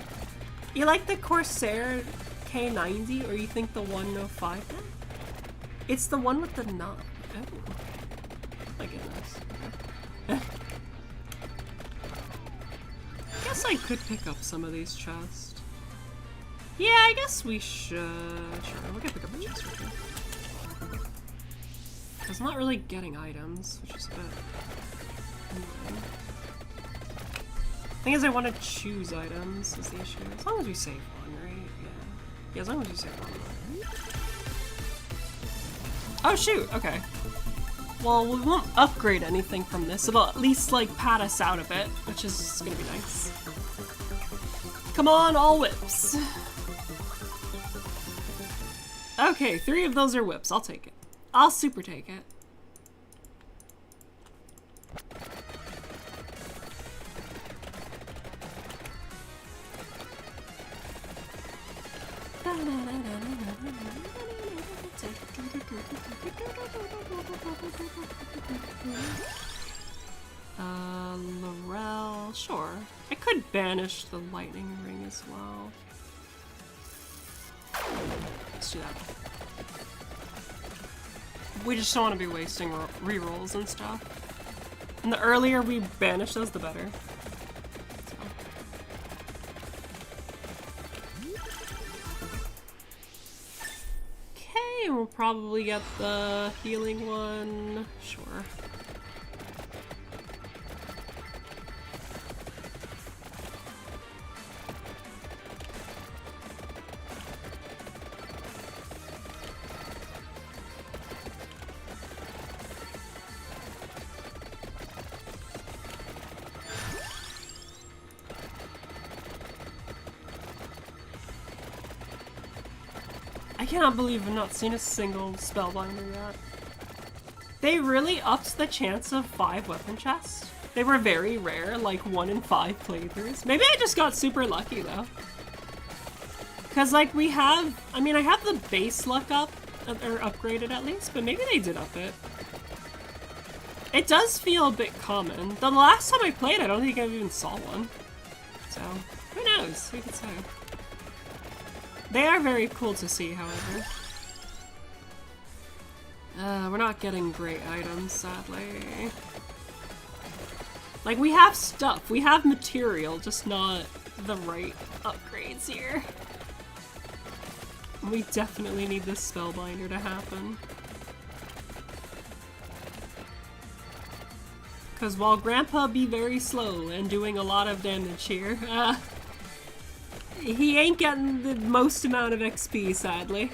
You like the Corsair K90, or you think the 105 now? It's the one with the knob. Oh. My goodness. Okay. I guess I could pick up some of these chests. Yeah, I guess we should. Sure, we can pick up a chest right here. Because I'm not really getting items, which is a bit annoying. Thing is, I want to choose items is the issue. As long as we save one, right? Yeah. Yeah, as long as you save one. Oh shoot, okay. Well, we won't upgrade anything from this. It'll at least, like, pad us out a bit, which is gonna be nice. Come on, all whips. Okay, 3 of those are whips. I'll take it. I'll super take it. Laurel, sure. I could banish the lightning ring as well. Let's do that. We just don't want to be wasting rerolls and stuff. And the earlier we banish those, the better. So. Okay, we'll probably get the healing one. Sure. I cannot believe I've not seen a single spellbinder yet. They really upped the chance of 5 weapon chests. They were very rare, like 1 in 5 playthroughs. Maybe I just got super lucky though. Cause like we have, I mean I have the base luck up, or upgraded at least, but maybe they did up it. It does feel a bit common. The last time I played, I don't think I even saw one. So, who knows? Who could say? They are very cool to see, however. We're not getting great items, sadly. Like, we have stuff. We have material, just not the right upgrades here. We definitely need this Spellbinder to happen. Because while Grandpa be very slow and doing a lot of damage here, he ain't getting the most amount of XP, sadly.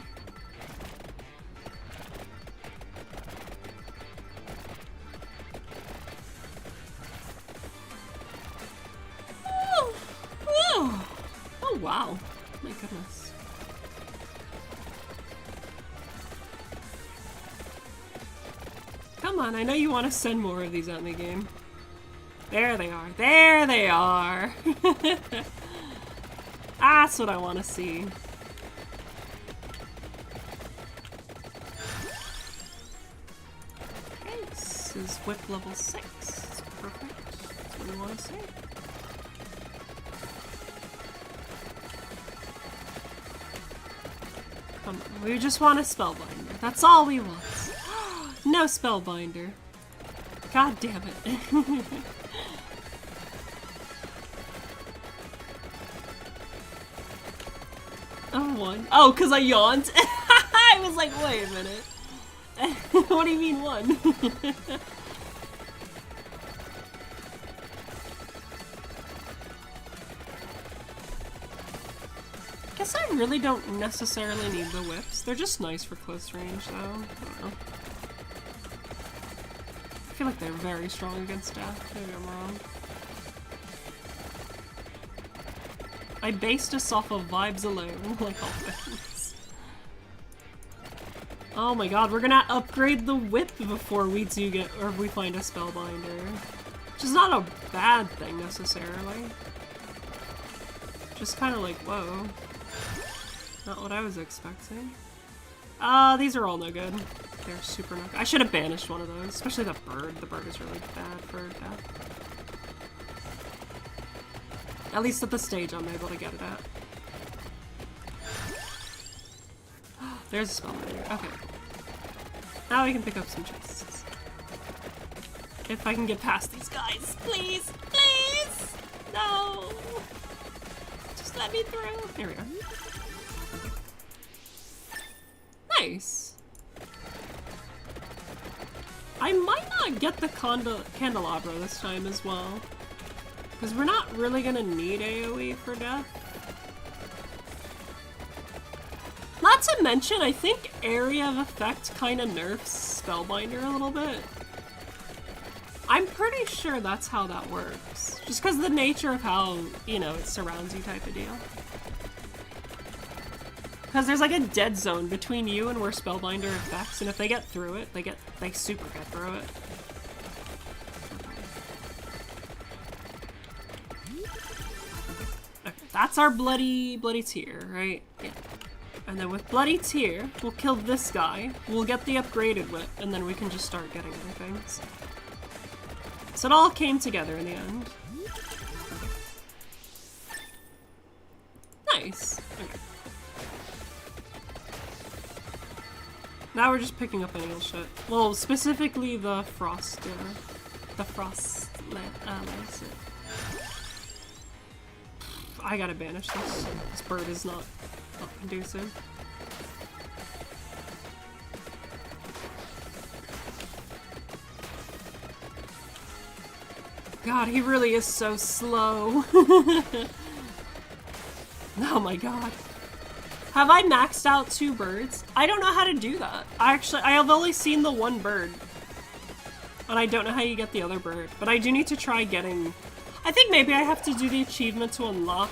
Oh wow, my goodness. Come on, I know you want to send more of these at me, game. There they are. There they are. That's what I want to see. Okay, this is whip level 6. It's perfect. That's what we want to see. Come on, we just want a Spellbinder. That's all we want. No Spellbinder. God damn it. Oh, one. Oh, because I yawned? I was like, wait a minute. What do you mean one? Guess I really don't necessarily need the whips. They're just nice for close range, though. I don't know. I feel like they're very strong against death. Maybe I'm wrong. I based us off of vibes alone, like all things. Oh my god, we're gonna upgrade the whip before we do get, or we find a Spellbinder. Which is not a bad thing, necessarily. Just kind of like, whoa. Not what I was expecting. These are all no good. They're super no good. I should have banished one of those, especially the bird. The bird is really bad for death. At least at the stage I'm able to get it at. There's a Spellbinder. Okay. Now we can pick up some chests. If I can get past these guys. Please! Please! No! Just let me through. There we are. Nice! I might not get the candelabra this time as well. Because we're not really gonna need AoE for death. Not to mention, I think Area of Effect kind of nerfs Spellbinder a little bit. I'm pretty sure that's how that works. Just because of the nature of how, you know, it surrounds you type of deal. Because there's like a dead zone between you and where Spellbinder affects, and if they get through it, they super get through it. That's our bloody tear, right? Yeah. And then with bloody tear, we'll kill this guy, we'll get the upgraded whip, and then we can just start getting other things. So it all came together in the end. Nice. Okay. Now we're just picking up any old shit. Well, specifically the frost lance. I gotta banish this. This bird is not conducive. God, he really is so slow. Oh my god. Have I maxed out 2 birds? I don't know how to do that. I have only seen the one bird. And I don't know how you get the other bird. But I do need to try getting... I think maybe I have to do the achievement to unlock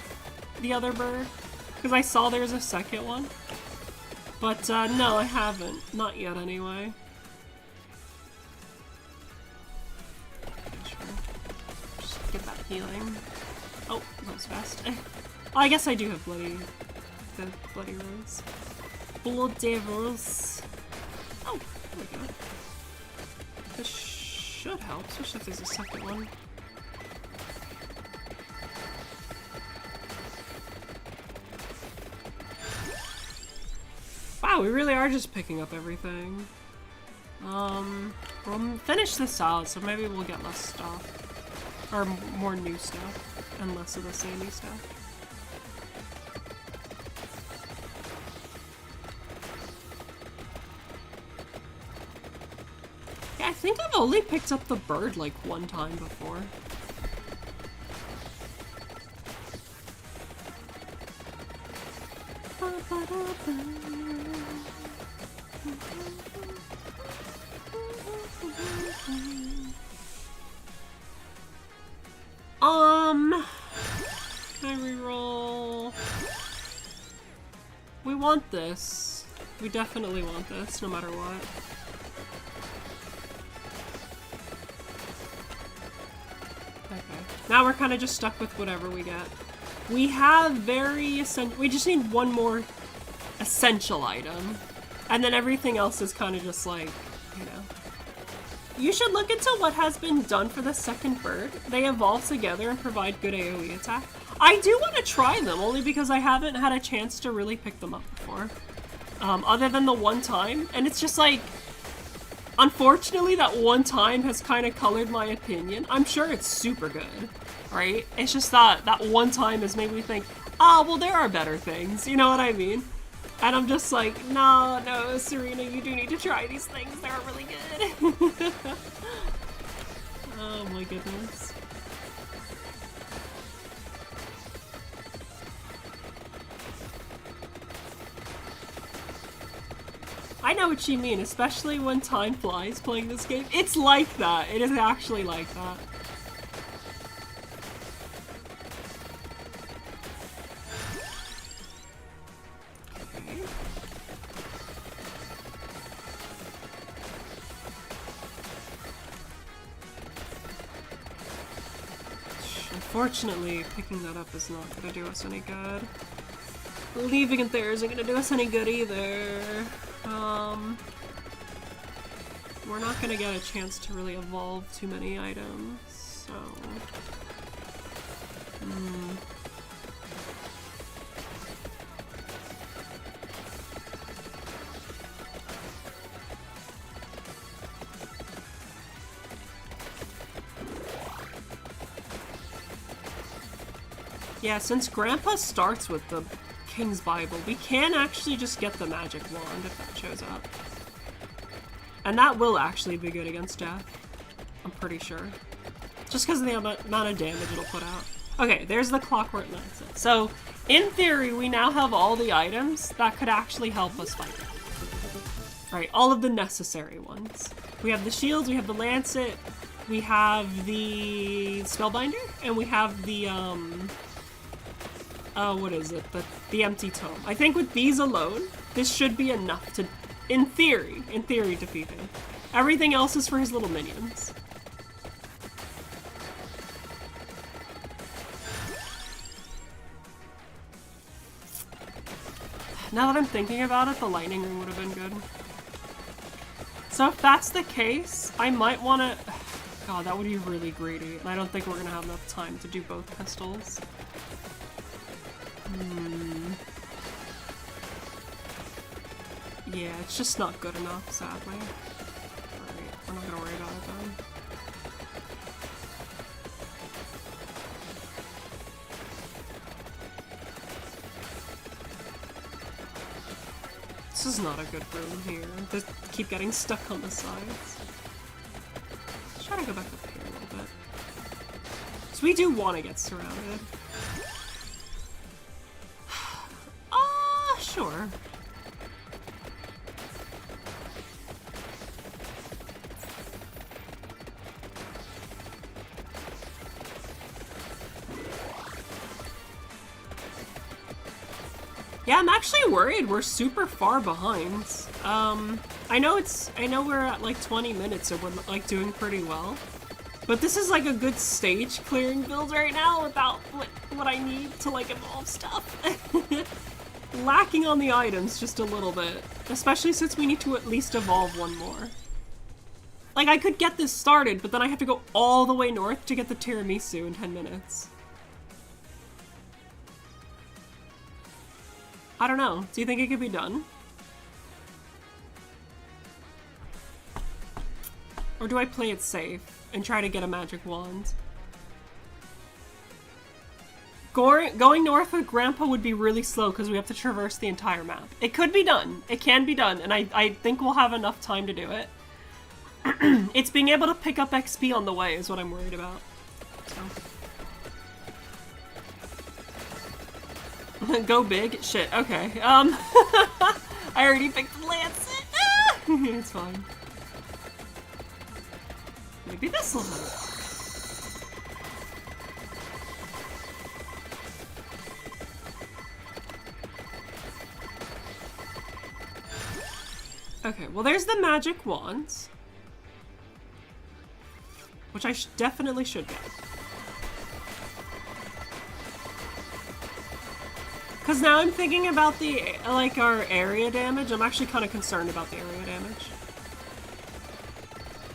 the other bird. Because I saw there's a second one. But no, I haven't. Not yet anyway. Sure. Just get that healing. Oh, that was fast. Oh, I guess I do have the bloody rose. Bloody rose. Oh, there we go. This should help, especially if there's a second one. Wow, we really are just picking up everything. We'll finish this out, so maybe we'll get less stuff. Or more new stuff, and less of the samey stuff. think I've only picked up the bird like one time before. Can I reroll? We want this. We definitely want this, no matter what. Okay. Now we're kind of just stuck with whatever we get. We have very essential. We just need one more essential item. And then everything else is kind of just like, you know. You should look into what has been done for the second bird. They evolve together and provide good AoE attack. I do want to try them, only because I haven't had a chance to really pick them up before. Other than the one time. And it's just like, unfortunately, that one time has kind of colored my opinion. I'm sure it's super good, right? It's just that that one time has made me think, oh, well, there are better things. You know what I mean? And I'm just like, no, Serena, you do need to try these things. They're really good. Oh my goodness. I know what you mean, especially when time flies playing this game. It's like that. It is actually like that. Unfortunately, picking that up is not going to do us any good. Leaving it there isn't going to do us any good either. We're not going to get a chance to really evolve too many items, so... Yeah, since Grandpa starts with the King's Bible, we can actually just get the magic wand if that shows up. And that will actually be good against death. I'm pretty sure. Just because of the amount of damage it'll put out. Okay, there's the Clockwork Lancet. So, in theory, we now have all the items that could actually help us fight it. Right, all of the necessary ones. We have the shields, we have the Lancet, we have the Spellbinder, and we have the, what is it? The Empty Tome. I think with these alone, this should be enough to, in theory, defeat him. Everything else is for his little minions. Now that I'm thinking about it, the lightning ring would have been good. So if that's the case, I might want to... God, that would be really greedy, and I don't think we're going to have enough time to do both pistols. Yeah, it's just not good enough, sadly. Alright, we're not gonna worry about it then. This is not a good room here. They keep getting stuck on the sides. Let's try to go back up here a little bit. So we do want to get surrounded. Sure. Yeah, I'm actually worried we're super far behind. I know we're at like 20 minutes and we're like doing pretty well. But this is like a good stage clearing build right now without what I need to like evolve stuff. Lacking on the items just a little bit, especially since we need to at least evolve one more. Like, I could get this started, but then I have to go all the way north to get the tiramisu in 10 minutes. I don't know. Do you think it could be done? Or do I play it safe and try to get a magic wand? Going north with Grandpa would be really slow because we have to traverse the entire map. It could be done. It can be done, and I think we'll have enough time to do it. It's being able to pick up XP on the way is what I'm worried about. So. Go big? Shit, okay. I already picked the Lancet. It's fine. Maybe this will help. Okay, well there's the magic wands. Which I definitely should get. Because now I'm thinking about the, like, our area damage. I'm actually kind of concerned about the area damage.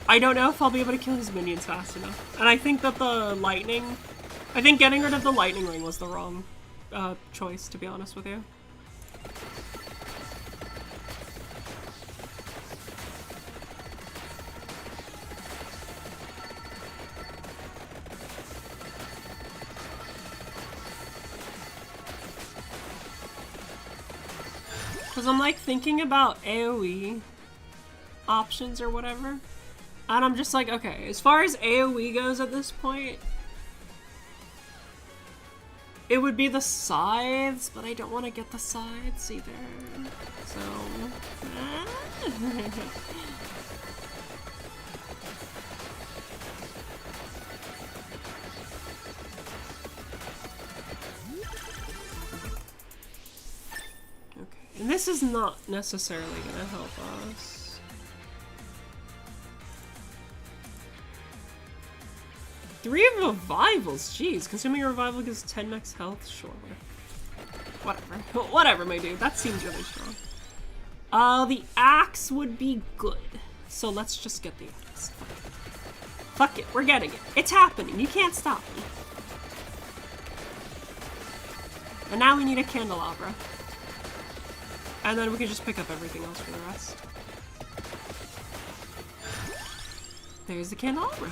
I don't know if I'll be able to kill his minions fast enough. And I think that the lightning... I think getting rid of the lightning ring was the wrong choice, to be honest with you. Because I'm like thinking about AoE options or whatever. And I'm just like, okay, as far as AoE goes at this point, it would be the scythes, but I don't want to get the scythes either. So... And this is not necessarily gonna help us. Three revivals, jeez. Consuming a revival gives 10 max health, sure. Whatever. Whatever, my dude. That seems really strong. The axe would be good. So let's just get the axe. Fuck it, we're getting it. It's happening. You can't stop me. And now we need a candelabra. And then we can just pick up everything else for the rest. There's the candelabra.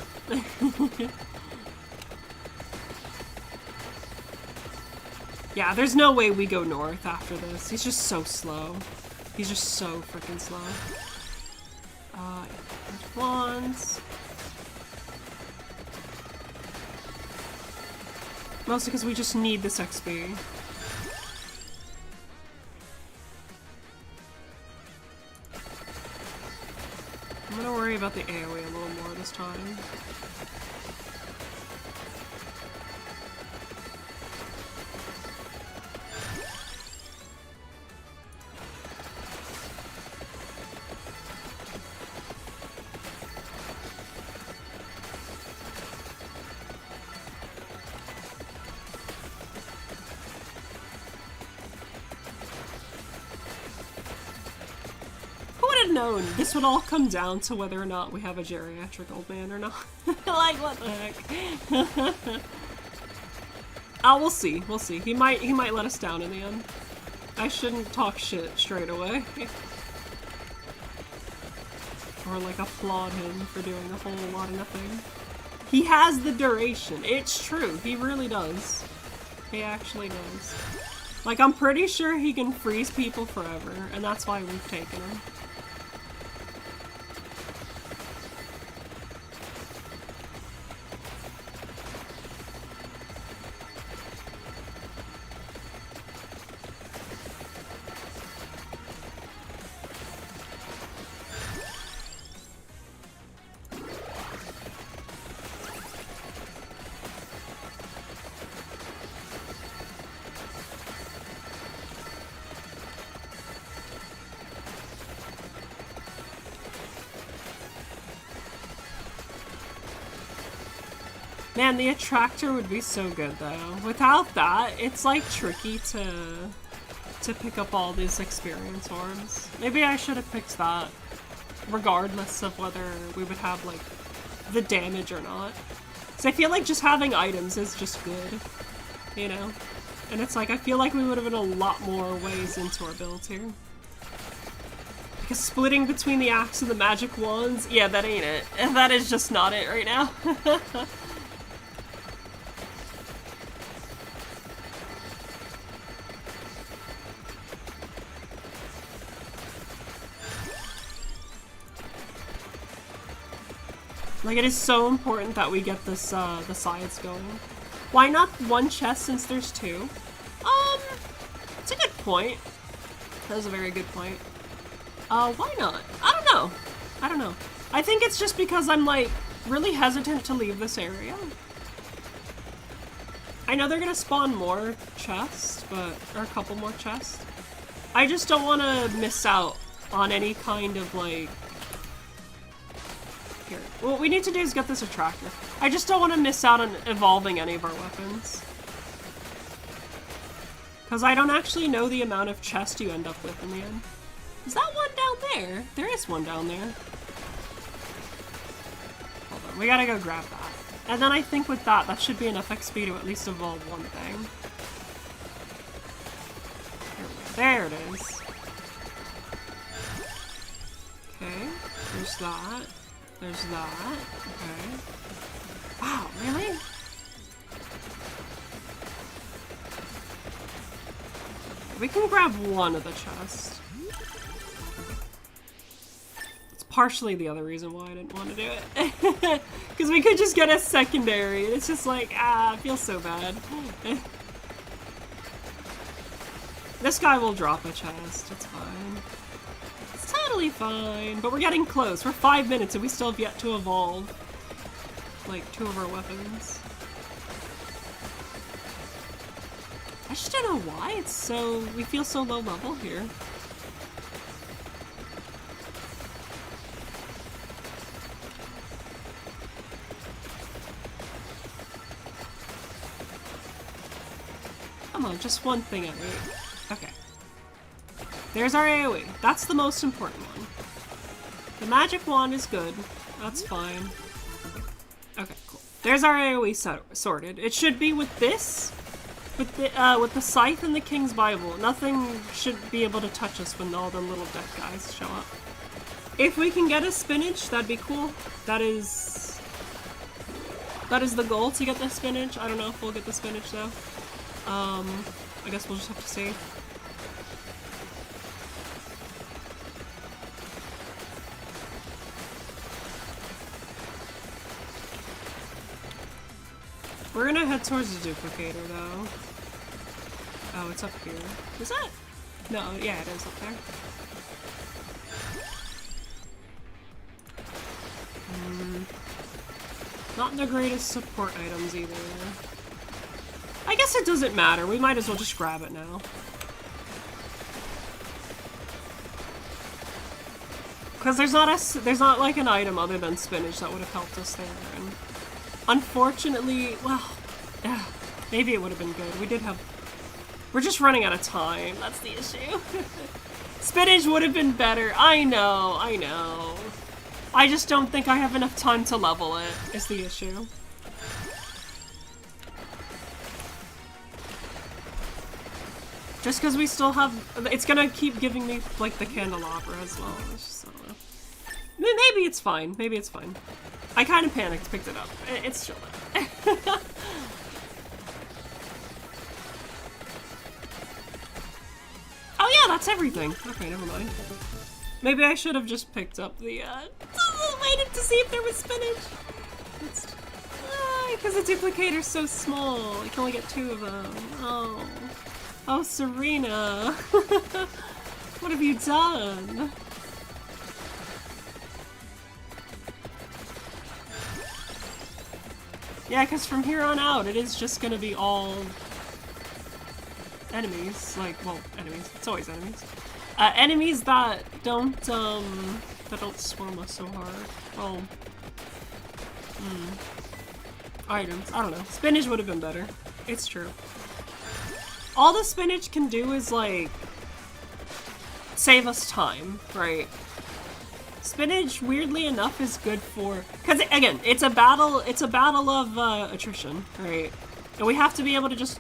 Yeah, there's no way we go north after this. He's just so slow. He's just so freaking slow. Wands. Mostly because we just need this XP. I'm gonna worry about the AoE a little more this time. Known this would all come down to whether or not we have a geriatric old man or not. Like, what the heck? We'll see. We'll see. He might let us down in the end. I shouldn't talk shit straight away. Or like applaud him for doing a whole lot of nothing. He has the duration. It's true. He really does. He actually does. Like, I'm pretty sure he can freeze people forever, and that's why we've taken him. Man, the attractor would be so good though. Without that, it's like tricky to pick up all these experience orbs. Maybe I should have picked that, regardless of whether we would have like the damage or not. Because I feel like just having items is just good, you know? And it's like, I feel like we would have been a lot more ways into our build here. Because splitting between the axe and the magic wands, yeah, that ain't it. That is just not it right now. Like, it is so important that we get this, the sides going. Why not one chest since there's two? It's a good point. That was a very good point. Why not? I don't know. I don't know. I think it's just because I'm, like, really hesitant to leave this area. I know they're gonna spawn more chests, or a couple more chests. I just don't want to miss out on any kind of, like... Here. What we need to do is get this attractor. I just don't want to miss out on evolving any of our weapons. Because I don't actually know the amount of chest you end up with in the end. Is that one down there? There is one down there. Hold on, we gotta go grab that. And then I think with that, that should be enough XP to at least evolve one thing. There it is. Okay, there's that. There's that. Okay. Wow, really? We can grab one of the chests. It's partially the other reason why I didn't want to do it. Because we could just get a secondary. It's just like, I feel so bad. This guy will drop a chest. It's fine. It's totally fine. But we're getting close. We're 5 minutes and we still have yet to evolve, like, 2 of our weapons. I just don't know why it's so... we feel so low level here. Come on, just one thing at me. Okay. There's our AoE. That's the most important one. The magic wand is good. That's fine. Okay, cool. There's our AoE sorted. It should be with this. With the Scythe and the King's Bible, nothing should be able to touch us when all the little death guys show up. If we can get a spinach, that'd be cool. That is the goal, to get the spinach. I don't know if we'll get the spinach though. I guess we'll just have to see. We're gonna head towards the duplicator though. Oh, it's up here. Is that? No, yeah, it is up there. Not the greatest support items either. I guess it doesn't matter. We might as well just grab it now. Because there's not like an item other than spinach that would have helped us there. And unfortunately, well, maybe it would have been good. We're just running out of time. That's the issue. Spinach would have been better. I know. I just don't think I have enough time to level it, is the issue. Just because we still have... it's gonna keep giving me, like, the candelabra as well. It's just, I don't know. Maybe it's fine. Maybe it's fine. I kind of panicked, picked it up. It's chill though. Oh yeah, that's everything. Okay, never mind. Maybe I should have just picked up the, waited to see if there was spinach. Because the duplicator's so small. You can only get 2 of them. Oh. Oh, Serena. What have you done? Yeah, because from here on out, it is just gonna be all enemies. Like, well, enemies. It's always enemies. Enemies that don't swarm us so hard. Well, items. I don't know. Spinach would have been better. It's true. All the spinach can do is, like, save us time, right? Spinach, weirdly enough, is good for... because, again, it's a battle of attrition, right? And we have to be able to just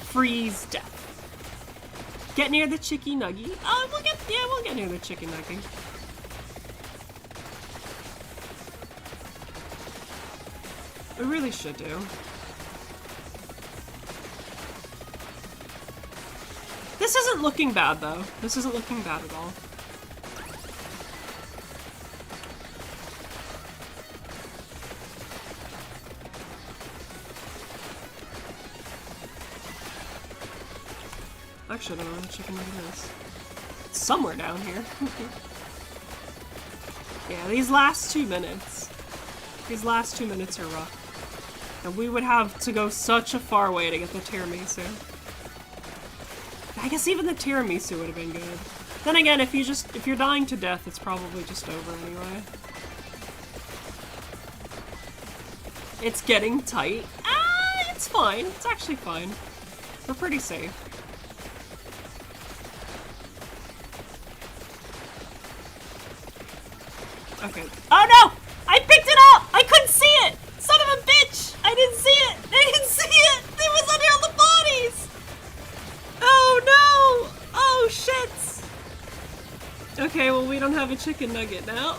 freeze death. Get near the chicky nuggy. Oh, we'll get near the chicky nuggy. We really should do. This isn't looking bad, though. This isn't looking bad at all. Actually, I don't know where the chicken nugget is. It's somewhere down here. Yeah, these last 2 minutes. These last 2 minutes are rough. And we would have to go such a far way to get the tiramisu. I guess even the tiramisu would have been good. Then again, if you're dying to death, it's probably just over anyway. It's getting tight. Ah, it's fine. It's actually fine. We're pretty safe. Okay. Oh no! I picked it up! I couldn't see it! Son of a bitch! I didn't see it! I didn't see it! It was under all the bodies! Oh no! Oh shit! Okay, well we don't have a chicken nugget now.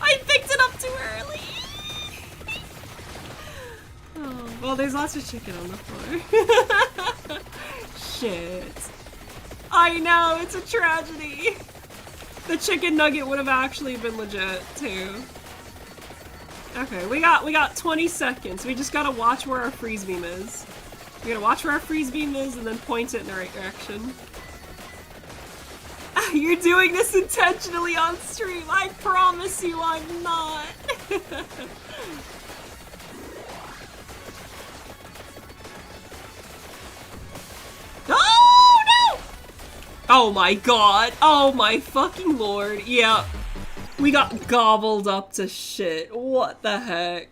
I picked it up too early! Oh, well there's lots of chicken on the floor. Shit. I know, it's a tragedy. The chicken nugget would have actually been legit too. Okay, we got 20 seconds. We just gotta watch where our freeze beam is. We gotta watch where our freeze beam is and then point it in the right direction. You're doing this intentionally on stream. I promise you I'm not. Oh no! Oh my god. Oh my fucking lord. Yeah. We got gobbled up to shit. What the heck?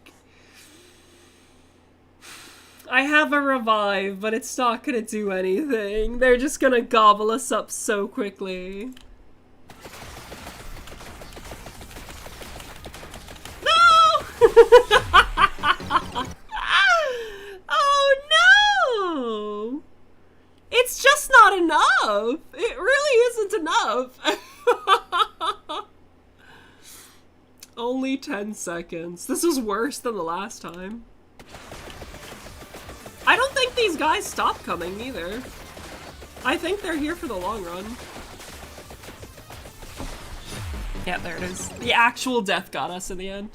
I have a revive, but it's not gonna do anything. They're just gonna gobble us up so quickly. No! Oh no! It's just not enough. It really isn't enough. Only 10 seconds. This was worse than the last time. I don't think these guys stop coming either. I think they're here for the long run. Yeah, there it is. The actual death got us in the end.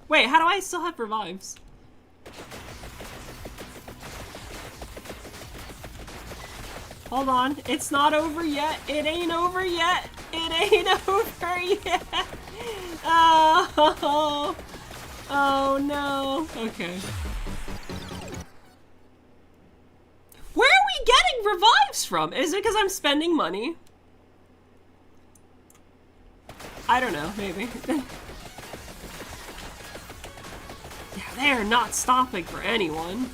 Wait, how do I still have revives? Hold on, it's not over yet. It ain't over yet. It ain't over yet. Oh, oh no. Okay. Where are we getting revives from? Is it because I'm spending money? I don't know, maybe. Yeah, they're not stopping for anyone.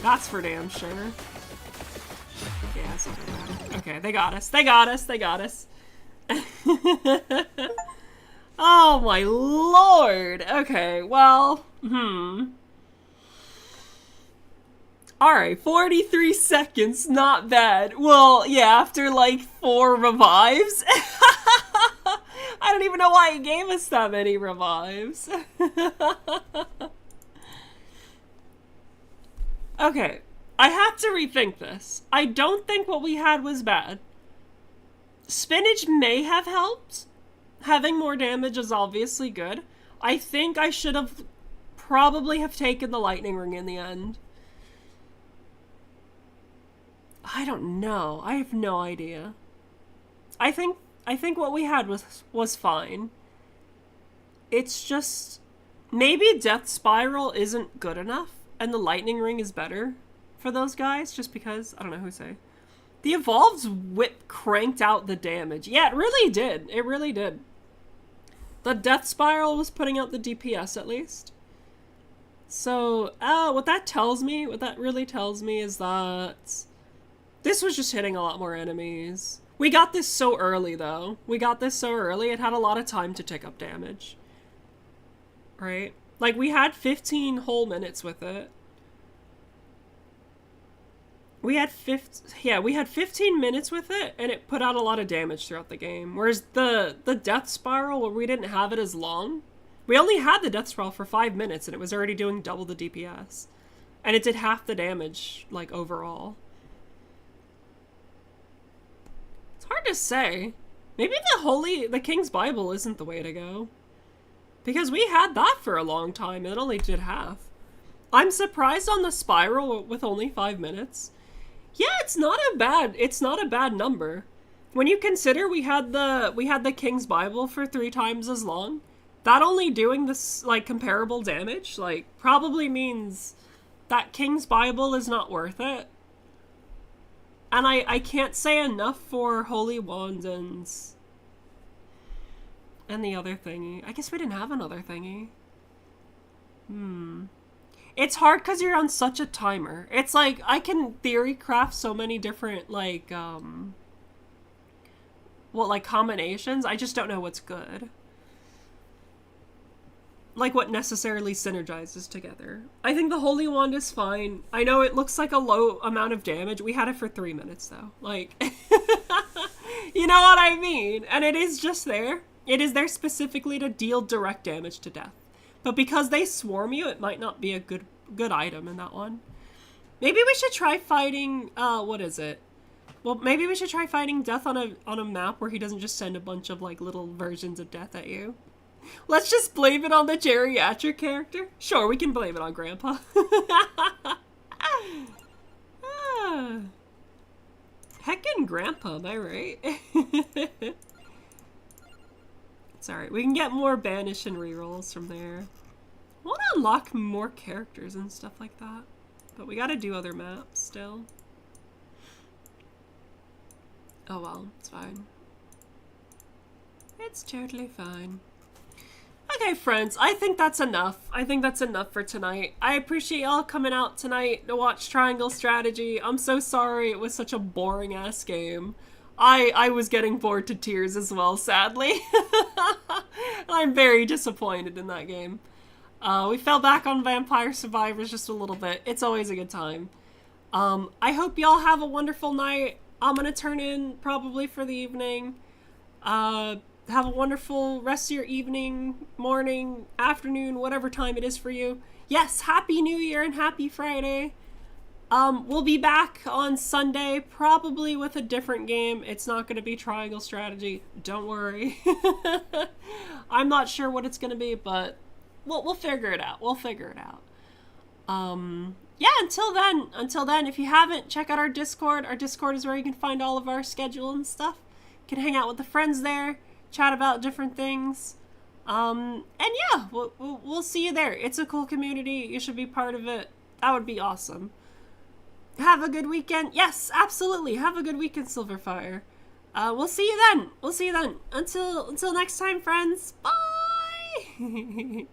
That's for damn sure. Yeah, it's not gonna matter. Okay, they got us. They got us. They got us. Oh my lord. Okay, well, Alright, 43 seconds, not bad. Well, yeah, after like 4 revives. I don't even know why it gave us that many revives. Okay, I have to rethink this. I don't think what we had was bad. Spinach may have helped. Having more damage is obviously good. I think I should have probably have taken the lightning ring in the end. I don't know. I have no idea. I think what we had was fine. It's just maybe Death Spiral isn't good enough and the lightning ring is better for those guys just because I don't know who to say. The Evolved's whip cranked out the damage. Yeah, it really did. It really did. The Death Spiral was putting out the DPS at least. So, what that really tells me is that this was just hitting a lot more enemies. We got this so early, though. We got this so early, it had a lot of time to take up damage. Right? Like, we had 15 whole minutes with it. We had 15 minutes with it, and it put out a lot of damage throughout the game. Whereas the Death Spiral, where we didn't have it as long, we only had the Death Spiral for 5 minutes, and it was already doing double the DPS. And it did half the damage, like, overall. It's hard to say. Maybe the King's Bible isn't the way to go. Because we had that for a long time, and it only did half. I'm surprised on the Spiral with only 5 minutes. Yeah, it's not a bad number. When you consider we had the King's Bible for 3 times as long, that only doing this like comparable damage like probably means that King's Bible is not worth it. And I can't say enough for Holy Wand and the other thingy. I guess we didn't have another thingy. It's hard because you're on such a timer. It's like, I can theory craft so many different, like, like, combinations. I just don't know what's good. Like, what necessarily synergizes together. I think the Holy Wand is fine. I know it looks like a low amount of damage. We had it for 3 minutes, though. Like, you know what I mean? And it is just there. It is there specifically to deal direct damage to death. But because they swarm you, it might not be a good item in that one. Maybe we should try fighting, what is it? Well, maybe we should try fighting Death on a map where he doesn't just send a bunch of, like, little versions of Death at you. Let's just blame it on the geriatric character. Sure, we can blame it on Grandpa. Heckin' Grandpa, am I right? It's alright, we can get more banish and rerolls from there. I want to unlock more characters and stuff like that. But we gotta do other maps still. Oh well, it's fine. It's totally fine. Okay, friends, I think that's enough. I think that's enough for tonight. I appreciate y'all coming out tonight to watch Triangle Strategy. I'm so sorry it was such a boring-ass game. I was getting bored to tears as well, sadly. I'm very disappointed in that game. We fell back on Vampire Survivors just a little bit. It's always a good time. I hope y'all have a wonderful night. I'm gonna turn in probably for the evening. Have a wonderful rest of your evening, morning, afternoon, whatever time it is for you. Yes, Happy New Year and Happy Friday. We'll be back on Sunday, probably with a different game. It's not going to be Triangle Strategy. Don't worry. I'm not sure what it's going to be, but we'll figure it out. We'll figure it out. Yeah, until then, if you haven't, check out our Discord. Our Discord is where you can find all of our schedule and stuff. You can hang out with the friends there, chat about different things. And yeah, we'll see you there. It's a cool community. You should be part of it. That would be awesome. Have a good weekend. Yes, absolutely. Have a good weekend, Silverfire. We'll see you then. Until next time, friends. Bye.